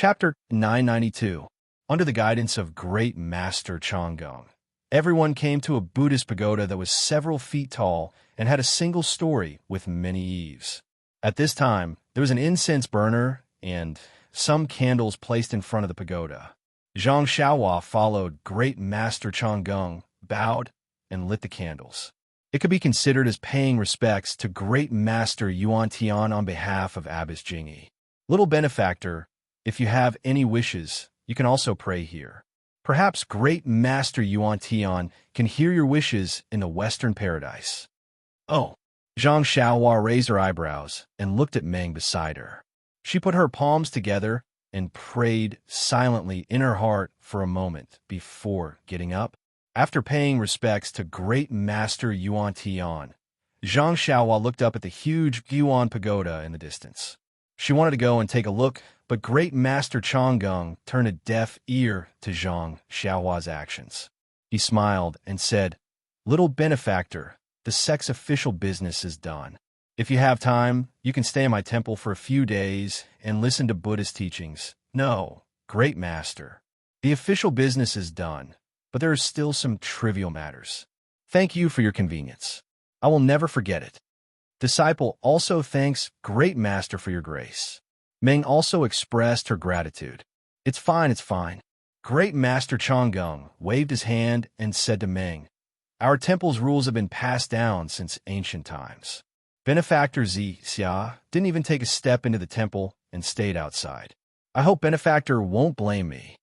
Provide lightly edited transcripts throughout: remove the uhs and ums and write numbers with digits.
Chapter 992. Under the guidance of Great Master Changgung, everyone came to a Buddhist pagoda that was several feet tall and had a single story with many eaves. At this time, there was an incense burner and some candles placed in front of the pagoda. Zhang Xiaohua followed Great Master Changgung, bowed, and lit the candles. It could be considered as paying respects to Great Master Yuan Tian on behalf of Abbess Jingyi. Little benefactor, if you have any wishes, you can also pray here. Perhaps Great Master Yuan Tian can hear your wishes in the Western Paradise. Oh. Zhang Xiaohua raised her eyebrows and looked at Meng beside her. She put her palms together and prayed silently in her heart for a moment before getting up. After paying respects to Great Master Yuan Tian, Zhang Xiaohua looked up at the huge Yuan pagoda in the distance. She wanted to go and take a look, but Great Master Changgung turned a deaf ear to Zhang Xiaohua's actions. He smiled and said, "Little benefactor, the sect's official business is done. If you have time, you can stay in my temple for a few days and listen to Buddhist teachings." "No, Great Master. The official business is done, but there are still some trivial matters. Thank you for your convenience. I will never forget it." Disciple also thanks Great Master for your grace. Meng also expressed her gratitude. It's fine. Great Master Changgung waved his hand and said to Meng, "Our temple's rules have been passed down since ancient times." Benefactor Xia didn't even take a step into the temple and stayed outside. "I hope Benefactor won't blame me."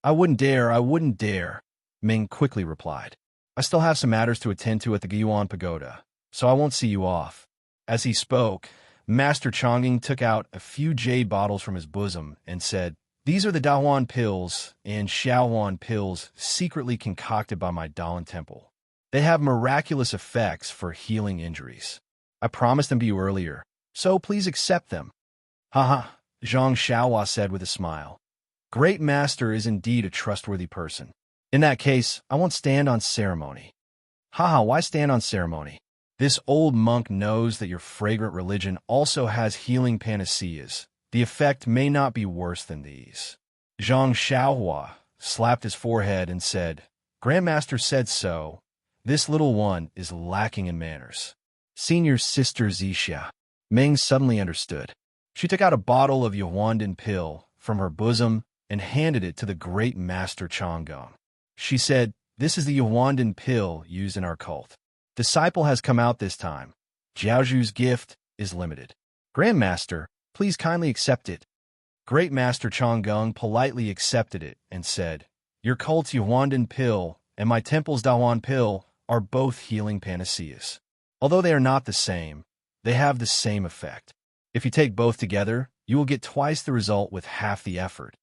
I wouldn't dare," Ming quickly replied. "I still have some matters to attend to at the Yuan Pagoda, so I won't see you off." As he spoke, Master Changing took out a few jade bottles from his bosom and said, "These are the Dahuan pills and Xiaohuan pills secretly concocted by my Dalan temple. They have miraculous effects for healing injuries. I promised them to you earlier, so please accept them." "Haha," Zhang Xiaohua said with a smile. "Great Master is indeed a trustworthy person. In that case, I won't stand on ceremony." "Haha, why stand on ceremony? This old monk knows that your fragrant religion also has healing panaceas. The effect may not be worse than these." Zhang Xiaohua slapped his forehead and said, "Grandmaster said so. This little one is lacking in manners." Senior Sister Zixia. Meng suddenly understood. She took out a bottle of Yuandan pill from her bosom and handed it to the Great Master Changgung. She said, "This is the Yuandan pill used in our cult. Disciple has come out this time. Jiaozhu's gift is limited. Grandmaster, please kindly accept it." Great Master Changgung politely accepted it and said, "Your cult's Yuandan pill and my temple's Dahuan pill are both healing panaceas. Although they are not the same, they have the same effect. If you take both together, you will get twice the result with half the effort."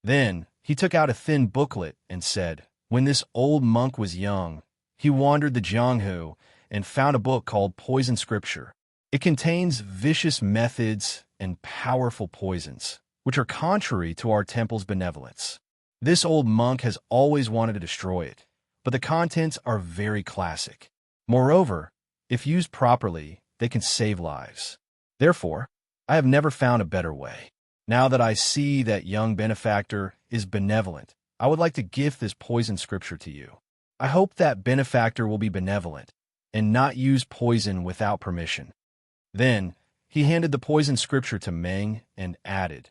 Then he took out a thin booklet and said, "When this old monk was young, he wandered the Jianghu and found a book called Poison Scripture. It contains vicious methods and powerful poisons, which are contrary to our temple's benevolence. This old monk has always wanted to destroy it, but the contents are very classic. Moreover, if used properly, they can save lives. Therefore, I have never found a better way. Now that I see that young benefactor is benevolent, I would like to gift this poison scripture to you. I hope that benefactor will be benevolent and not use poison without permission." Then he handed the poison scripture to Meng and added,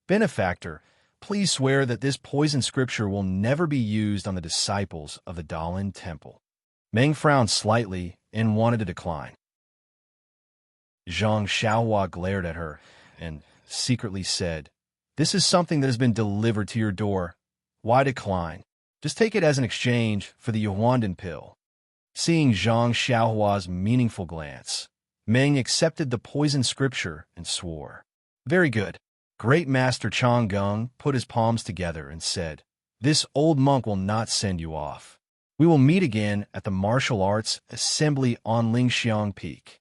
"Benefactor, please swear that this poison scripture will never be used on the disciples of the Dalan Temple." Meng frowned slightly and wanted to decline. Zhang Xiaohua glared at her and secretly said, "This is something that has been delivered to your door. Why decline? Just take it as an exchange for the Yuandan pill." Seeing Zhang Xiaohua's meaningful glance, Meng accepted the poison scripture and swore. "Very good." Great Master Changgung put his palms together and said, "This old monk will not send you off. We will meet again at the Martial Arts Assembly on Lingxiang Peak."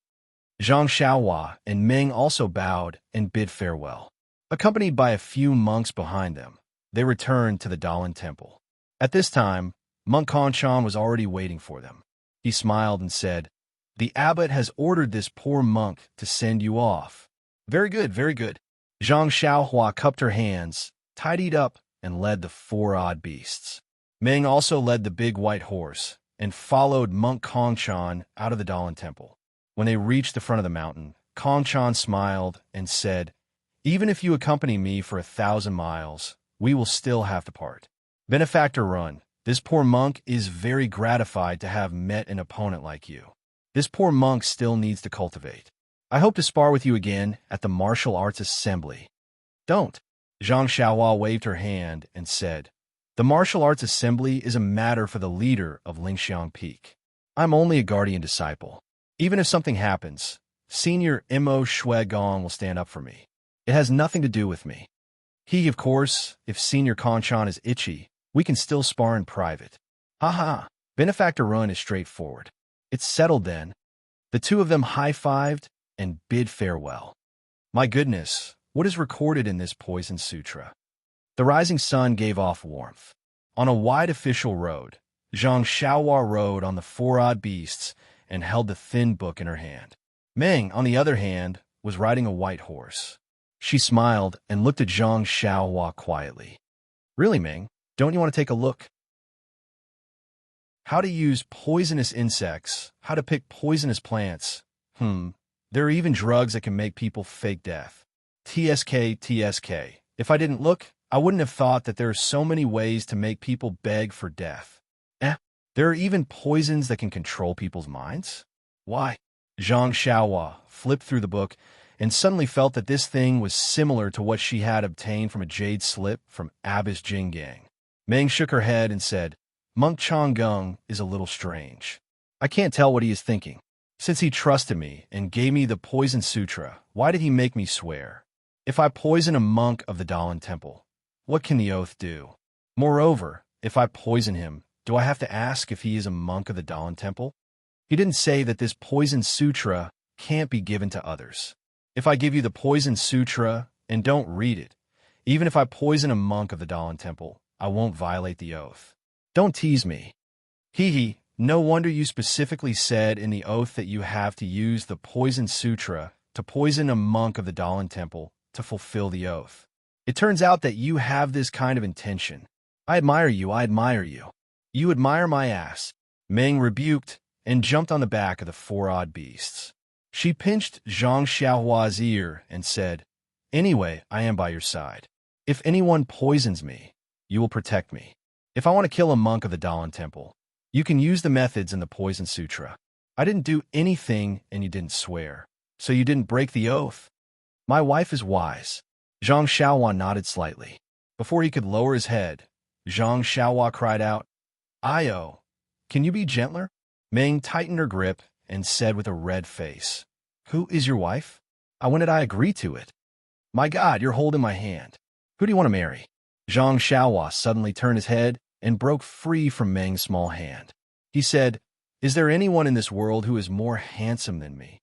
Zhang Xiaohua and Meng also bowed and bid farewell. Accompanied by a few monks behind them, they returned to the Dalan Temple. At this time, Monk Kanchan was already waiting for them. He smiled and said, "The abbot has ordered this poor monk to send you off." Very good. Zhang Xiaohua cupped her hands tidied up, and led the 4 odd beasts. Meng also led the big white horse and followed monk Kongchan out of the Dalan temple. When they reached the front of the mountain, Kongchan smiled and said, "Even if you accompany me for 1,000 miles, we will still have to part. Benefactor Run, this poor monk is very gratified to have met an opponent like you. This poor monk still needs to cultivate. I hope to spar with you again at the Martial Arts Assembly." "Don't." Zhang Xiaohua waved her hand and said, "The Martial Arts Assembly is a matter for the leader of Lingxiang Peak. I'm only a guardian disciple. Even if something happens, Senior Imo Shui Gong will stand up for me. It has nothing to do with me. Of course, if Senior Kongchan is itchy, we can still spar in private." "Ha. Benefactor Run is straightforward." "It's settled then." The two of them high-fived and bid farewell. My goodness, what is recorded in this Poison Sutra? The rising sun gave off warmth. On a wide official road, Zhang Xiaohua rode on the 4 odd beasts and held the thin book in her hand. Meng, on the other hand, was riding a white horse. She smiled and looked at Zhang Xiaohua quietly. "Really, Meng, don't you want to take a look?" How to use poisonous insects, how to pick poisonous plants. There are even drugs that can make people fake death. TSK. If I didn't look, I wouldn't have thought that there are so many ways to make people beg for death. There are even poisons that can control people's minds? Why? Zhang Xiaohua flipped through the book and suddenly felt that this thing was similar to what she had obtained from a jade slip from Abbess Jinggang. Meng shook her head and said, "Monk Changgung is a little strange. I can't tell what he is thinking. Since he trusted me and gave me the Poison Sutra, why did he make me swear? If I poison a monk of the Dalan Temple, what can the oath do? Moreover, if I poison him, do I have to ask if he is a monk of the Dalan Temple? He didn't say that this Poison Sutra can't be given to others. If I give you the Poison Sutra and don't read it, even if I poison a monk of the Dalan Temple, I won't violate the oath. Don't tease me." No wonder you specifically said in the oath that you have to use the Poison Sutra to poison a monk of the Dalan Temple to fulfill the oath. It turns out that you have this kind of intention. I admire you. You admire my ass." Meng rebuked and jumped on the back of the 4 odd beasts. She pinched Zhang Xiaohua's ear and said, "Anyway, I am by your side. If anyone poisons me, you will protect me. If I want to kill a monk of the Dalan Temple, you can use the methods in the Poison Sutra. I didn't do anything and you didn't swear, so you didn't break the oath. My wife is wise." Zhang Xiaohua nodded slightly. Before he could lower his head, Zhang Xiaohua cried out, "Io, can you be gentler?" Meng tightened her grip and said with a red face, "Who is your wife? When did I agree to it? My God, you're holding my hand. Who do you want to marry?" Zhang Xiaohua suddenly turned his head and broke free from Meng's small hand. He said, "Is there anyone in this world who is more handsome than me?"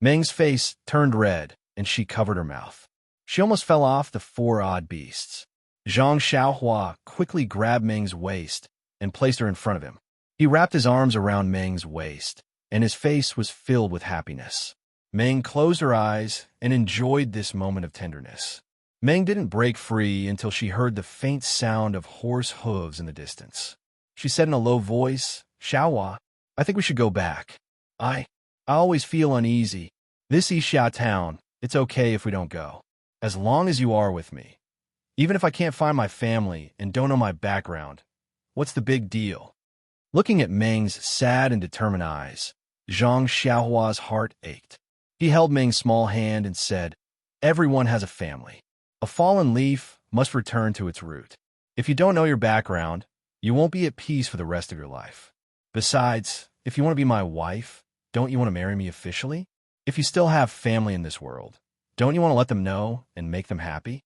Meng's face turned red and she covered her mouth. She almost fell off the 4 odd beasts. Zhang Xiaohua quickly grabbed Meng's waist and placed her in front of him. He wrapped his arms around Meng's waist, and his face was filled with happiness. Meng closed her eyes and enjoyed this moment of tenderness. Meng didn't break free until she heard the faint sound of horse hooves in the distance. She said in a low voice, "Xiaohua, I think we should go back. I always feel uneasy. This Yixia town, it's okay if we don't go. As long as you are with me. Even if I can't find my family and don't know my background, what's the big deal?" Looking at Meng's sad and determined eyes, Zhang Xiaohua's heart ached. He held Meng's small hand and said, "Everyone has a family. A fallen leaf must return to its root. If you don't know your background, you won't be at peace for the rest of your life. Besides, if you want to be my wife, don't you want to marry me officially? If you still have family in this world, don't you want to let them know and make them happy?"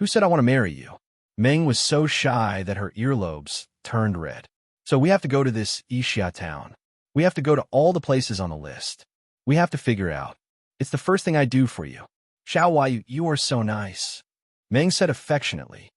"Who said I want to marry you?" Meng was so shy that her earlobes turned red. "So we have to go to this Yixia town. We have to go to all the places on the list. We have to figure out. It's the first thing I do for you. Xiaohua, you are so nice." Meng said affectionately.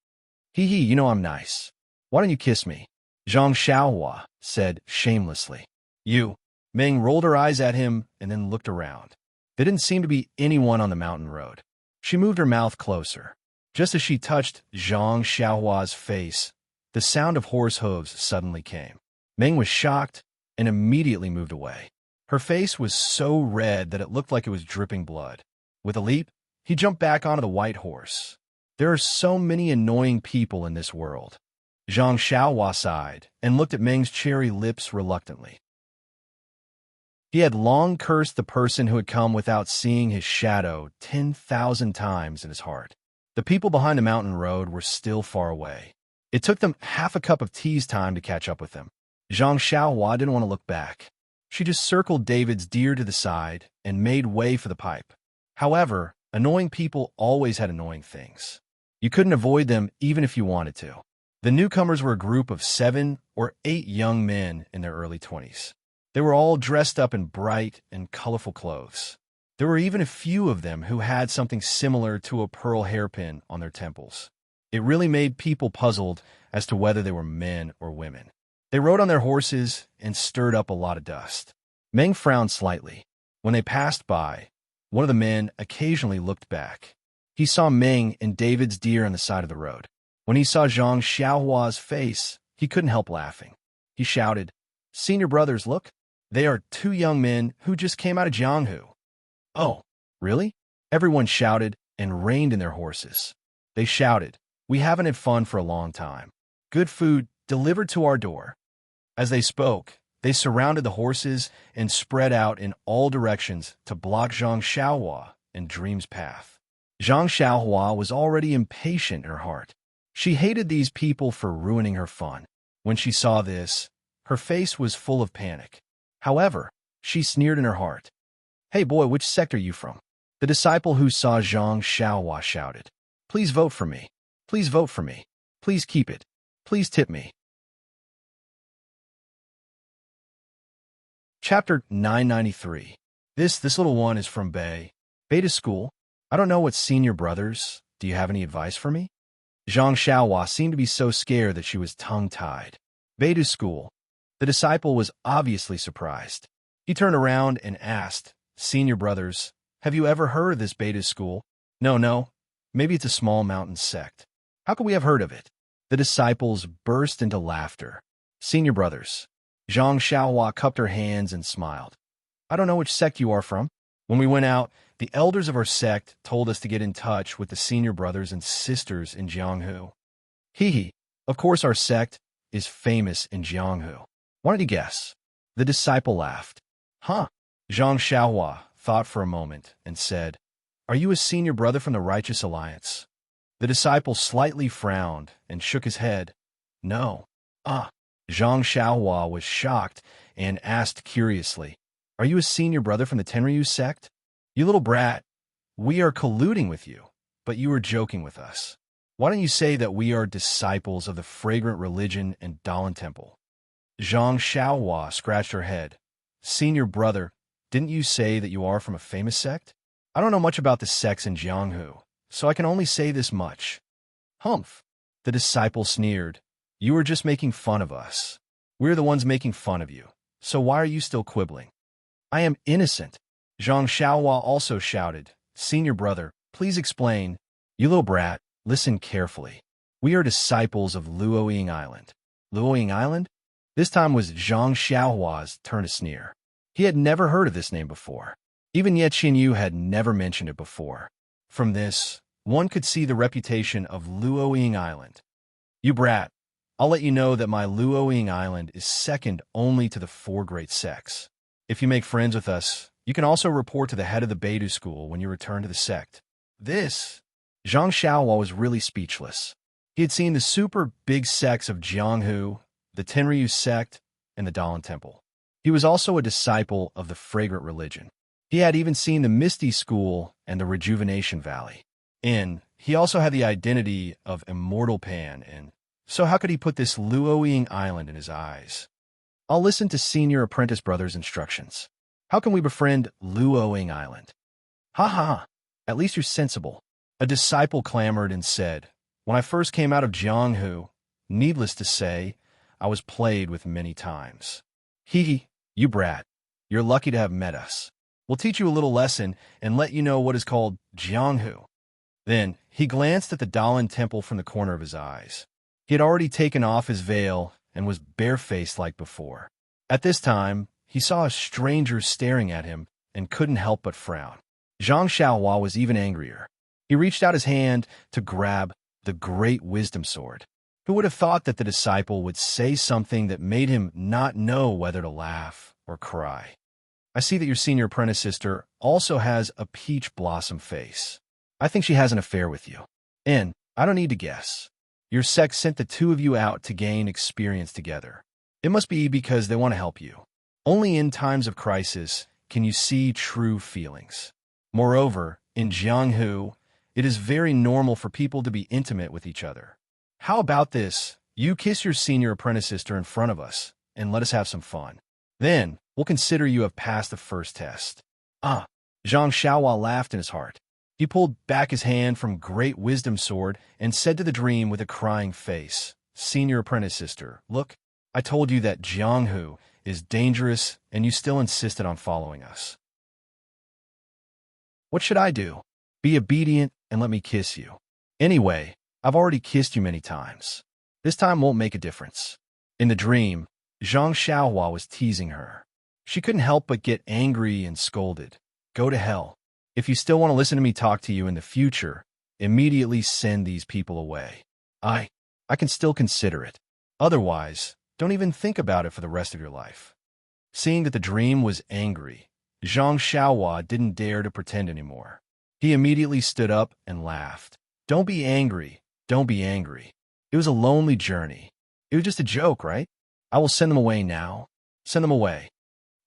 You know I'm nice. Why don't you kiss me?" Zhang Xiaohua said shamelessly. "You." Meng rolled her eyes at him and then looked around. There didn't seem to be anyone on the mountain road. She moved her mouth closer. Just as she touched Zhang Xiaohua's face, the sound of horse hooves suddenly came. Meng was shocked and immediately moved away. Her face was so red that it looked like it was dripping blood. With a leap, he jumped back onto the white horse. There are so many annoying people in this world. Zhang Xiaohua sighed and looked at Meng's cherry lips reluctantly. He had long cursed the person who had come without seeing his shadow 10,000 times in his heart. The people behind the mountain road were still far away. It took them half a cup of tea's time to catch up with them. Zhang Xiaohua didn't want to look back. She just circled David's deer to the side and made way for the pipe. However, annoying people always had annoying things. You couldn't avoid them even if you wanted to. The newcomers were a group of 7 or 8 young men in their early 20s. They were all dressed up in bright and colorful clothes. There were even a few of them who had something similar to a pearl hairpin on their temples. It really made people puzzled as to whether they were men or women. They rode on their horses and stirred up a lot of dust. Meng frowned slightly. When they passed by, one of the men occasionally looked back. He saw Meng and David's deer on the side of the road. When he saw Zhang Xiaohua's face, he couldn't help laughing. He shouted, "Senior brothers, look! They are 2 young men who just came out of Jianghu." "Oh, really?" Everyone shouted and reined in their horses. They shouted, "We haven't had fun for a long time. Good food delivered to our door." As they spoke, they surrounded the horses and spread out in all directions to block Zhang Xiaohua and Dream's path. Zhang Xiaohua was already impatient in her heart. She hated these people for ruining her fun. When she saw this, her face was full of panic. However, she sneered in her heart. "Hey boy, which sect are you from?" The disciple who saw Zhang Xiaohua shouted, "Please vote for me. Please vote for me. Please keep it. Please tip me." Chapter 993. This little one is from Beta School. I don't know what senior brothers. Do you have any advice for me? Zhang Xiaohua seemed to be so scared that she was tongue-tied. Beta School. The disciple was obviously surprised. He turned around and asked, "Senior brothers, have you ever heard of this Beta School?" No. Maybe it's a small mountain sect. How could we have heard of it?" The disciples burst into laughter. "Senior brothers." Zhang Xiaohua cupped her hands and smiled. "I don't know which sect you are from. When we went out, the elders of our sect told us to get in touch with the senior brothers and sisters in Jianghu." Hee. Of course our sect is famous in Jianghu. Why don't you guess?" The disciple laughed. "Huh." Zhang Xiaohua thought for a moment and said, "Are you a senior brother from the Righteous Alliance?" The disciple slightly frowned and shook his head. "No." Zhang Xiaohua was shocked and asked curiously, "Are you a senior brother from the Tenryu sect?" "You little brat, we are colluding with you, but you are joking with us. Why don't you say that we are disciples of the fragrant religion and Dalan Temple?" Zhang Xiaohua scratched her head. "Senior brother, didn't you say that you are from a famous sect?" "I don't know much about the sects in Jianghu, so I can only say this much." "Humph." The disciple sneered. "You are just making fun of us. We're the ones making fun of you, so why are you still quibbling?" "I am innocent." Zhang Xiaohua also shouted, "Senior brother, please explain." "You little brat, listen carefully. We are disciples of Luoying Island." "Luoying Island?" This time was Zhang Xiaohua's turn to sneer. He had never heard of this name before. Even Ye Qinyu had never mentioned it before. From this, one could see the reputation of Luoying Island. "You brat, I'll let you know that my Luoying Island is second only to the 4 great sects. If you make friends with us, you can also report to the head of the Beidou school when you return to the sect." Zhang Xiaohua was really speechless. He had seen the super big sects of Jianghu, the Tenryu sect, and the Dalan Temple. He was also a disciple of the fragrant religion. He had even seen the Misty School and the Rejuvenation Valley. And he also had the identity of Immortal Pan, and so how could he put this Luoying Island in his eyes? "I'll listen to Senior Apprentice Brother's instructions. How can we befriend Luoying Island?" Ha. At least you're sensible." A disciple clamored and said, "When I first came out of Jianghu, needless to say, I was played with many times." "Hee, you brat. You're lucky to have met us. We'll teach you a little lesson and let you know what is called Jianghu." Then he glanced at the Dalan temple from the corner of his eyes. He had already taken off his veil and was barefaced like before. At this time, he saw a stranger staring at him and couldn't help but frown. Zhang Xiaohua was even angrier. He reached out his hand to grab the great wisdom sword. Who would have thought that the disciple would say something that made him not know whether to laugh or cry? I see that your senior apprentice sister also has a peach blossom face. I think she has an affair with you. And I don't need to guess. Your sect sent the two of you out to gain experience together. It must be because they want to help you. Only in times of crisis can you see true feelings. Moreover, in Jianghu, it is very normal for people to be intimate with each other. How about this? You kiss your senior apprentice sister in front of us, and let us have some fun. Then, we'll consider you have passed the first test. Zhang Xiaohua laughed in his heart. He pulled back his hand from great wisdom sword and said to the dream with a crying face, Senior apprentice sister, look, I told you that Jianghu is dangerous and you still insisted on following us. What should I do? Be obedient and let me kiss you. Anyway, I've already kissed you many times. This time won't make a difference. In the dream, Zhang Xiaohua was teasing her. She couldn't help but get angry and scolded. Go to hell. If you still want to listen to me talk to you in the future, immediately send these people away. I can still consider it. Otherwise, don't even think about it for the rest of your life. Seeing that the dream was angry, Zhang Xiaohua didn't dare to pretend anymore. He immediately stood up and laughed. Don't be angry. Don't be angry. It was a lonely journey. It was just a joke, right? I will send them away now. Send them away.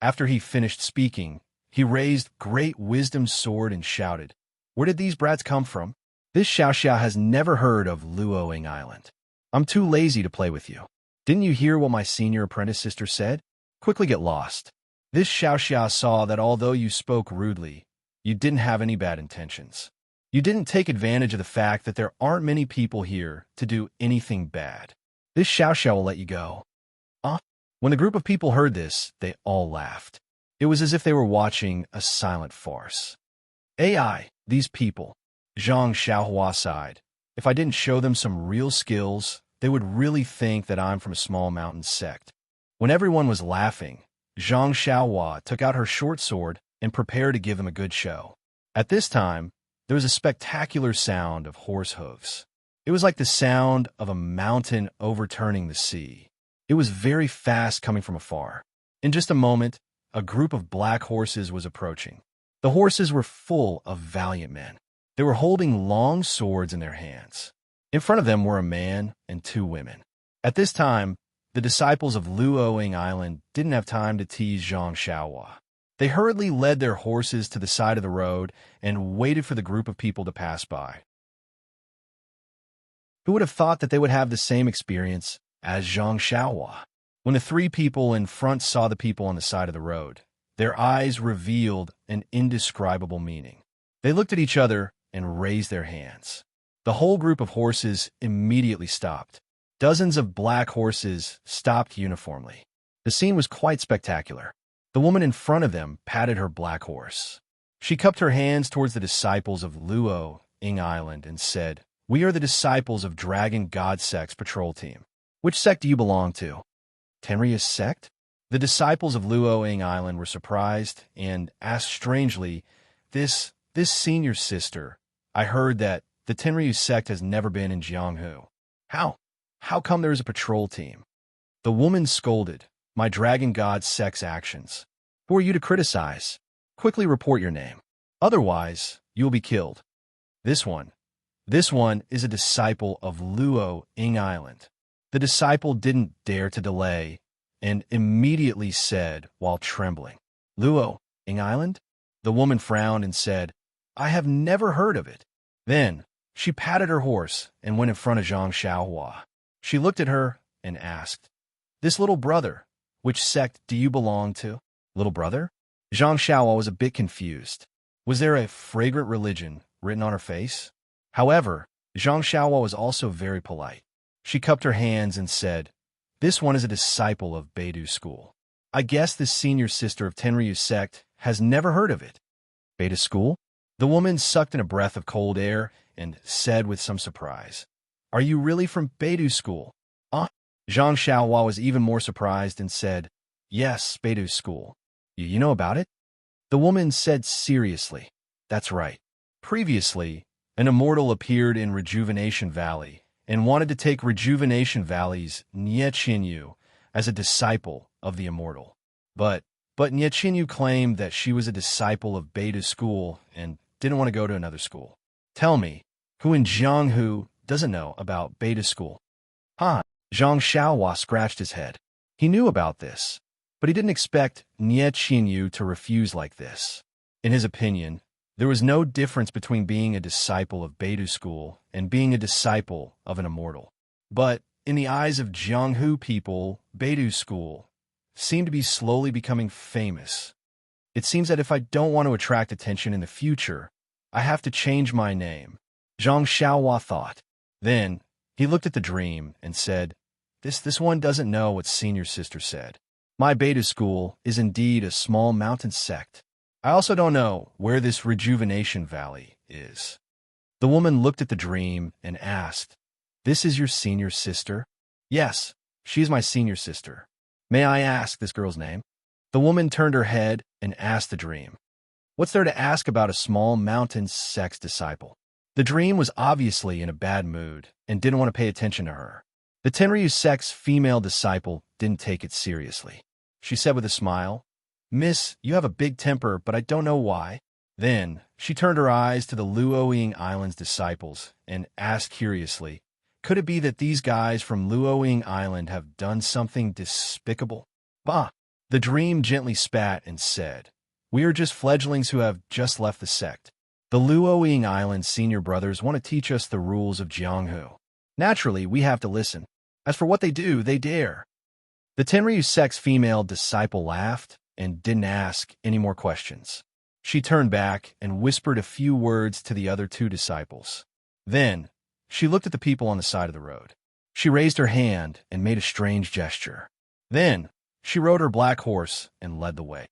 After he finished speaking, he raised great wisdom sword and shouted, Where did these brats come from? This Xiaoxia has never heard of Luoying Island. I'm too lazy to play with you. Didn't you hear what my senior apprentice sister said? Quickly get lost. This Xiaoxia saw that although you spoke rudely, you didn't have any bad intentions. You didn't take advantage of the fact that there aren't many people here to do anything bad. This Xiaoxia will let you go. When the group of people heard this, they all laughed. It was as if they were watching a silent farce. These people, Zhang Xiaohua sighed. If I didn't show them some real skills, they would really think that I'm from a small mountain sect. When everyone was laughing, Zhang Xiaohua took out her short sword and prepared to give them a good show. At this time, there was a spectacular sound of horse hooves. It was like the sound of a mountain overturning the sea. It was very fast coming from afar. In just a moment, a group of black horses was approaching. The horses were full of valiant men. They were holding long swords in their hands. In front of them were a man and two women. At this time, the disciples of Luoying Island didn't have time to tease Zhang Xiaohua. They hurriedly led their horses to the side of the road and waited for the group of people to pass by. Who would have thought that they would have the same experience as Zhang Xiaohua? When the three people in front saw the people on the side of the road, their eyes revealed an indescribable meaning. They looked at each other and raised their hands. The whole group of horses immediately stopped. Dozens of black horses stopped uniformly. The scene was quite spectacular. The woman in front of them patted her black horse. She cupped her hands towards the disciples of Luoying Island and said, We are the disciples of Dragon God Sect's patrol team. Which sect do you belong to? Tenryu's sect? The disciples of Luoying Island were surprised and asked strangely, This senior sister, I heard that the Tenryu sect has never been in Jianghu. How come there is a patrol team? The woman scolded, My dragon god sect's actions. Who are you to criticize? Quickly report your name. Otherwise, you will be killed. This one is a disciple of Luoying Island. The disciple didn't dare to delay and immediately said while trembling, Luoying Island? The woman frowned and said, I have never heard of it. Then she patted her horse and went in front of Zhang Xiaohua. She looked at her and asked, This little brother, which sect do you belong to? Little brother? Zhang Xiaohua was a bit confused. Was there a fragrant religion written on her face? However, Zhang Xiaohua was also very polite. She cupped her hands and said, This one is a disciple of Beidou School. I guess this senior sister of Tenryu sect has never heard of it. Beidou School? The woman sucked in a breath of cold air and said with some surprise, "Are you really from Beidou school?" Zhang Xiaohua was even more surprised and said, "Yes, Beidou school. You know about it?" The woman said seriously, "That's right. Previously, an immortal appeared in Rejuvenation Valley and wanted to take Rejuvenation Valley's Nie Qinyu as a disciple of the immortal. But Nie Qinyu claimed that she was a disciple of Beidou school and didn't want to go to another school. Tell me, who in Jianghu doesn't know about Beidou school?" Zhang Xiaohua scratched his head. He knew about this, but he didn't expect Nie Qinyu to refuse like this. In his opinion, there was no difference between being a disciple of Beidou school and being a disciple of an immortal. But in the eyes of Jianghu people, Beidou school seemed to be slowly becoming famous. It seems that if I don't want to attract attention in the future, I have to change my name, Zhang Xiaohua thought. Then he looked at the dream and said, This one doesn't know what senior sister said. My Beidou school is indeed a small mountain sect. I also don't know where this Rejuvenation Valley is." The woman looked at the dream and asked, "This is your senior sister?" "Yes, she is my senior sister. May I ask this girl's name?" The woman turned her head and asked the dream, "What's there to ask about a small mountain sect disciple?" The dream was obviously in a bad mood and didn't want to pay attention to her. The Tenryu sect's female disciple didn't take it seriously. She said with a smile, "Miss, you have a big temper, but I don't know why." Then she turned her eyes to the Luoying Island's disciples and asked curiously, "Could it be that these guys from Luoying Island have done something despicable?" "Bah!" The dream gently spat and said, "We are just fledglings who have just left the sect. The Luoying Island senior brothers want to teach us the rules of Jianghu. Naturally, we have to listen. As for what they do, they dare." The Tenryu sect's female disciple laughed and didn't ask any more questions. She turned back and whispered a few words to the other two disciples. Then she looked at the people on the side of the road. She raised her hand and made a strange gesture. Then she rode her black horse and led the way.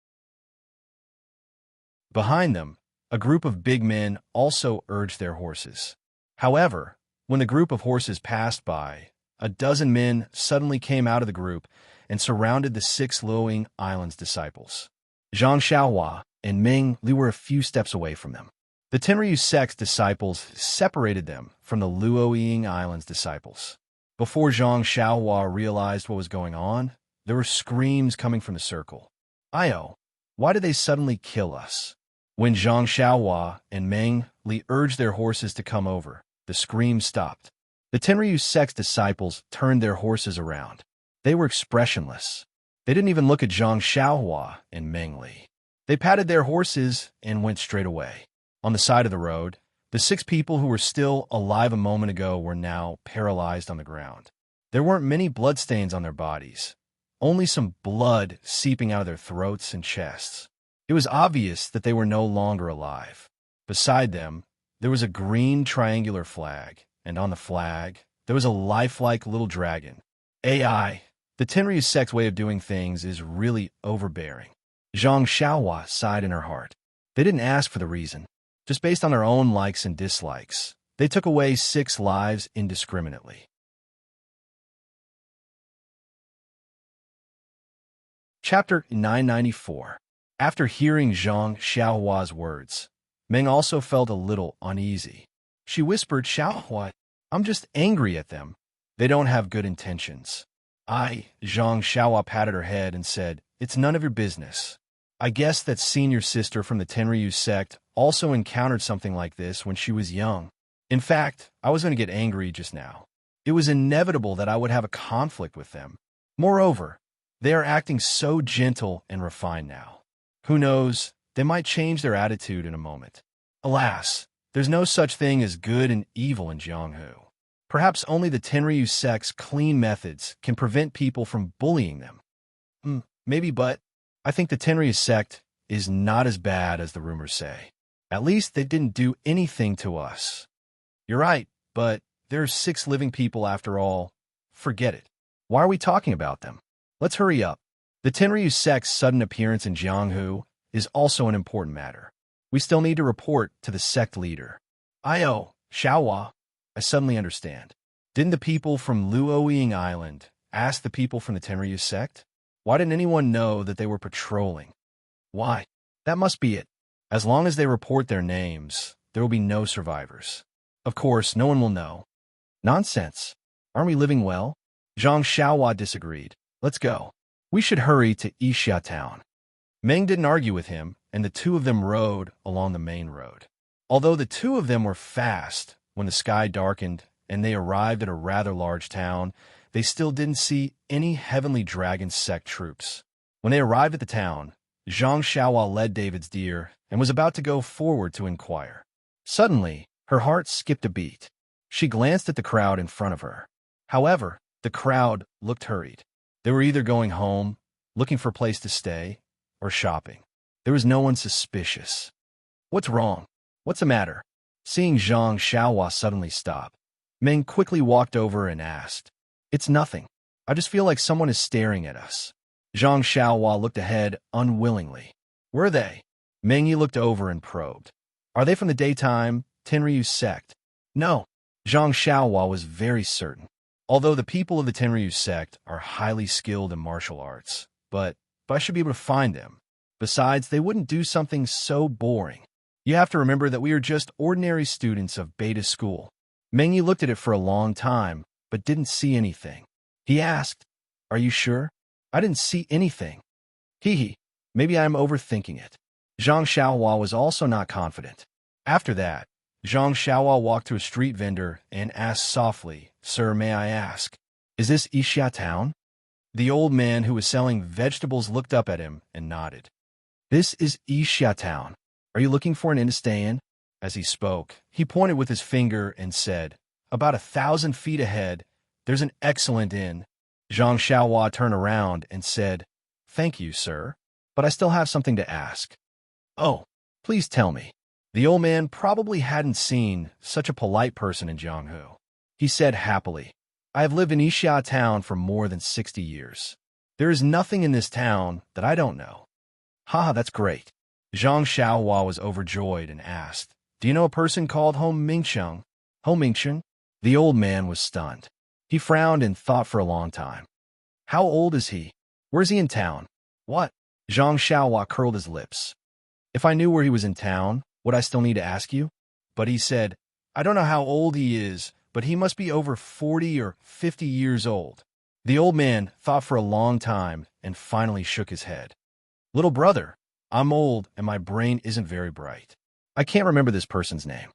Behind them, a group of big men also urged their horses. However, when the group of horses passed by, a dozen men suddenly came out of the group and surrounded the 6 Luoying Islands disciples. Zhang Xiaohua and Ming Li were a few steps away from them. The Tenryu sect's disciples separated them from the Luoying Islands disciples. Before Zhang Xiaohua realized what was going on, there were screams coming from the circle. "Io, why did they suddenly kill us?" When Zhang Xiaohua and Ming Li urged their horses to come over, the screams stopped. The Tenryu sect's disciples turned their horses around. They were expressionless. They didn't even look at Zhang Xiaohua and Ming Li. They patted their horses and went straight away. On the side of the road, the 6 people who were still alive a moment ago were now paralyzed on the ground. There weren't many bloodstains on their bodies, only some blood seeping out of their throats and chests. It was obvious that they were no longer alive. Beside them, there was a green triangular flag, and on the flag, there was a lifelike little dragon. AI, the Tenryu sect's way of doing things is really overbearing. Zhang Xiaohua sighed in her heart. They didn't ask for the reason. Just based on their own likes and dislikes, they took away 6 lives indiscriminately. Chapter 994. After hearing Zhang Xiaohua's words, Meng also felt a little uneasy. She whispered, "Xiaohua, I'm just angry at them. They don't have good intentions." Zhang Xiaohua patted her head and said, "It's none of your business. I guess that senior sister from the Tenryu sect also encountered something like this when she was young. In fact, I was going to get angry just now. It was inevitable that I would have a conflict with them. Moreover, they are acting so gentle and refined now. Who knows, they might change their attitude in a moment. Alas, there's no such thing as good and evil in Jianghu. Perhaps only the Tenryu sect's clean methods can prevent people from bullying them. Maybe, but I think the Tenryu sect is not as bad as the rumors say. At least they didn't do anything to us." "You're right, but there's 6 living people after all. Forget it. Why are we talking about them? Let's hurry up. The Tenryu sect's sudden appearance in Jianghu is also an important matter. We still need to report to the sect leader. Io, Xiaohua. I suddenly understand. Didn't the people from Luoying Island ask the people from the Tenryu sect? Why didn't anyone know that they were patrolling? Why? That must be it. As long as they report their names, there will be no survivors. Of course, no one will know. Nonsense. Aren't we living well? Zhang Xiaohua disagreed. Let's go. We should hurry to Yixia town. Meng didn't argue with him, and the two of them rode along the main road. Although the two of them were fast, when the sky darkened and they arrived at a rather large town, they still didn't see any Heavenly Dragon sect troops. When they arrived at the town, Zhang Xiaohua led David's deer and was about to go forward to inquire. Suddenly, her heart skipped a beat. She glanced at the crowd in front of her. However, the crowd looked hurried. They were either going home, looking for a place to stay, or shopping. There was no one suspicious. What's wrong? What's the matter? Seeing Zhang Xiaohua suddenly stop, Meng quickly walked over and asked, It's nothing. I just feel like someone is staring at us. Zhang Xiaohua looked ahead unwillingly. Were they? Meng Yi looked over and probed. Are they from the daytime Tenryu sect? No. Zhang Xiaohua was very certain. Although the people of the Tenryu sect are highly skilled in martial arts, but I should be able to find them. Besides, they wouldn't do something so boring. You have to remember that we are just ordinary students of Beta School. Meng Yi looked at it for a long time, but didn't see anything. He asked, Are you sure? I didn't see anything. Hee, maybe I am overthinking it. Zhang Xiaohua was also not confident. After that, Zhang Xiaohua walked to a street vendor and asked softly, Sir, may I ask, is this Yixia town? The old man who was selling vegetables looked up at him and nodded. This is Yixia town. Are you looking for an inn to stay in? As he spoke, he pointed with his finger and said, About 1,000 feet ahead, there's an excellent inn. Zhang Xiaohua turned around and said, Thank you, sir, but I still have something to ask. Oh, please tell me. The old man probably hadn't seen such a polite person in Jianghu. He said happily, I have lived in Yixia town for more than 60 years. There is nothing in this town that I don't know. Haha, that's great. Zhang Xiaohua was overjoyed and asked, Do you know a person called Ho Mingcheng? Ho Mingcheng? The old man was stunned. He frowned and thought for a long time. How old is he? Where's he in town? What? Zhang Xiaohua curled his lips. If I knew where he was in town, would I still need to ask you? But he said, I don't know how old he is, but he must be over 40 or 50 years old. The old man thought for a long time and finally shook his head. Little brother, I'm old and my brain isn't very bright. I can't remember this person's name.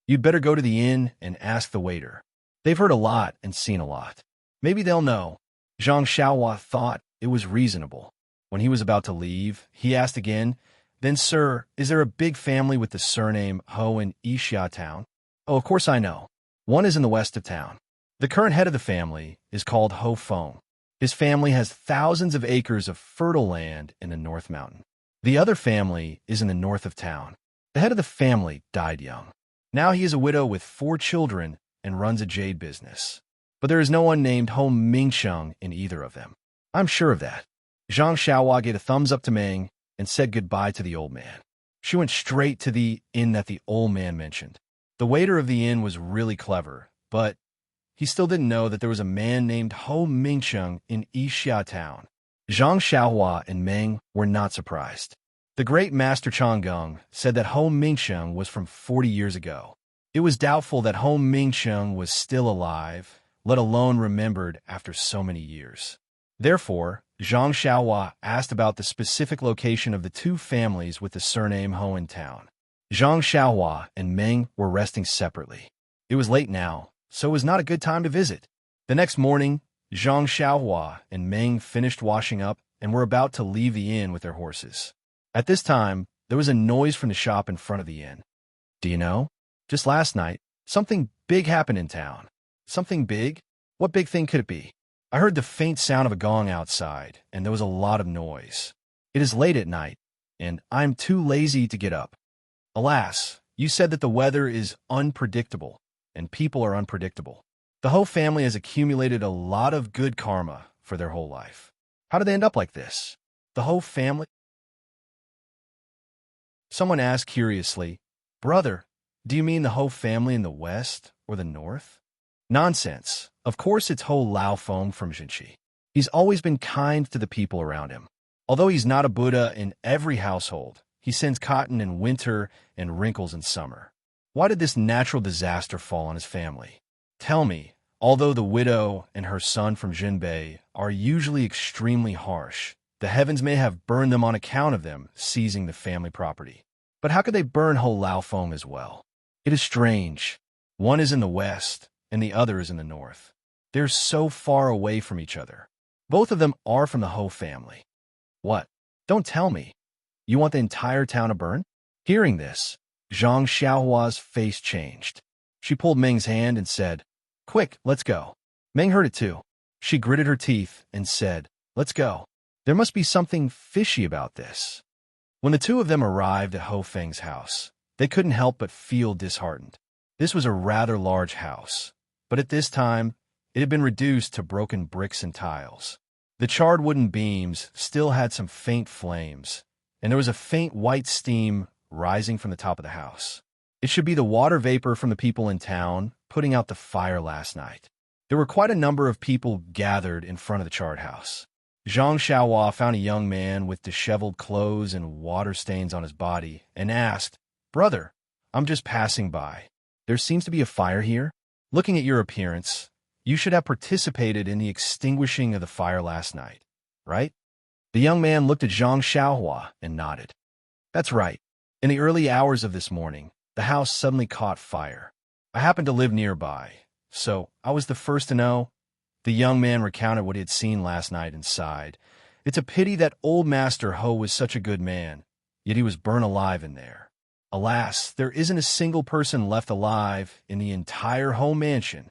You'd better go to the inn and ask the waiter. They've heard a lot and seen a lot. Maybe they'll know. Zhang Xiaohua thought it was reasonable. When he was about to leave, he asked again, Then, sir, is there a big family with the surname Ho in Yixia town? Oh, of course I know. One is in the west of town. The current head of the family is called Ho Feng. His family has thousands of acres of fertile land in the North Mountain. The other family is in the north of town. The head of the family died young. Now he is a widow with 4 children and runs a jade business. But there is no one named Ho Mingcheng in either of them. I'm sure of that. Zhang Xiaohua gave a thumbs up to Meng and said goodbye to the old man. She went straight to the inn that the old man mentioned. The waiter of the inn was really clever, but he still didn't know that there was a man named Ho Mingcheng in Yixia town. Zhang Xiaohua and Meng were not surprised. The great Master Changgung said that Ho Mingcheng was from 40 years ago. It was doubtful that Ho Mingcheng was still alive, let alone remembered after so many years. Therefore, Zhang Xiaohua asked about the specific location of the 2 families with the surname Ho in town. Zhang Xiaohua and Meng were resting separately. It was late now, so it was not a good time to visit. The next morning, Zhang Xiaohua and Meng finished washing up and were about to leave the inn with their horses. At this time, there was a noise from the shop in front of the inn. Do you know? Just last night, something big happened in town. Something big? What big thing could it be? I heard the faint sound of a gong outside, and there was a lot of noise. It is late at night, and I'm too lazy to get up. Alas, you said that the weather is unpredictable, and people are unpredictable. The Ho family has accumulated a lot of good karma for their whole life. How did they end up like this? The Ho family? Someone asked curiously, "Brother, do you mean the whole family in the west or the north?" Nonsense. Of course it's Ho Lao Fong from Jinchi. He's always been kind to the people around him. Although he's not a Buddha in every household, he sends cotton in winter and wrinkles in summer. Why did this natural disaster fall on his family? Tell me, although the widow and her son from Jinbei are usually extremely harsh, the heavens may have burned them on account of them seizing the family property. But how could they burn Ho Lao Fong as well? It is strange. One is in the west, and the other is in the north. They're so far away from each other. Both of them are from the Ho family. What? Don't tell me. You want the entire town to burn? Hearing this, Zhang Xiaohua's face changed. She pulled Meng's hand and said, "Quick, let's go." Meng heard it too. She gritted her teeth and said, "Let's go." There must be something fishy about this. When the two of them arrived at Ho Feng's house, they couldn't help but feel disheartened. This was a rather large house, but at this time, it had been reduced to broken bricks and tiles. The charred wooden beams still had some faint flames, and there was a faint white steam rising from the top of the house. It should be the water vapor from the people in town putting out the fire last night. There were quite a number of people gathered in front of the charred house. Zhang Xiaohua found a young man with disheveled clothes and water stains on his body and asked, "Brother, I'm just passing by. There seems to be a fire here. Looking at your appearance, you should have participated in the extinguishing of the fire last night, right?" The young man looked at Zhang Xiaohua and nodded. "That's right. In the early hours of this morning, the house suddenly caught fire. I happened to live nearby, so I was the first to know." The young man recounted what he had seen last night and sighed. It's a pity that old Master Ho was such a good man, yet he was burned alive in there. Alas, there isn't a single person left alive in the entire Ho mansion.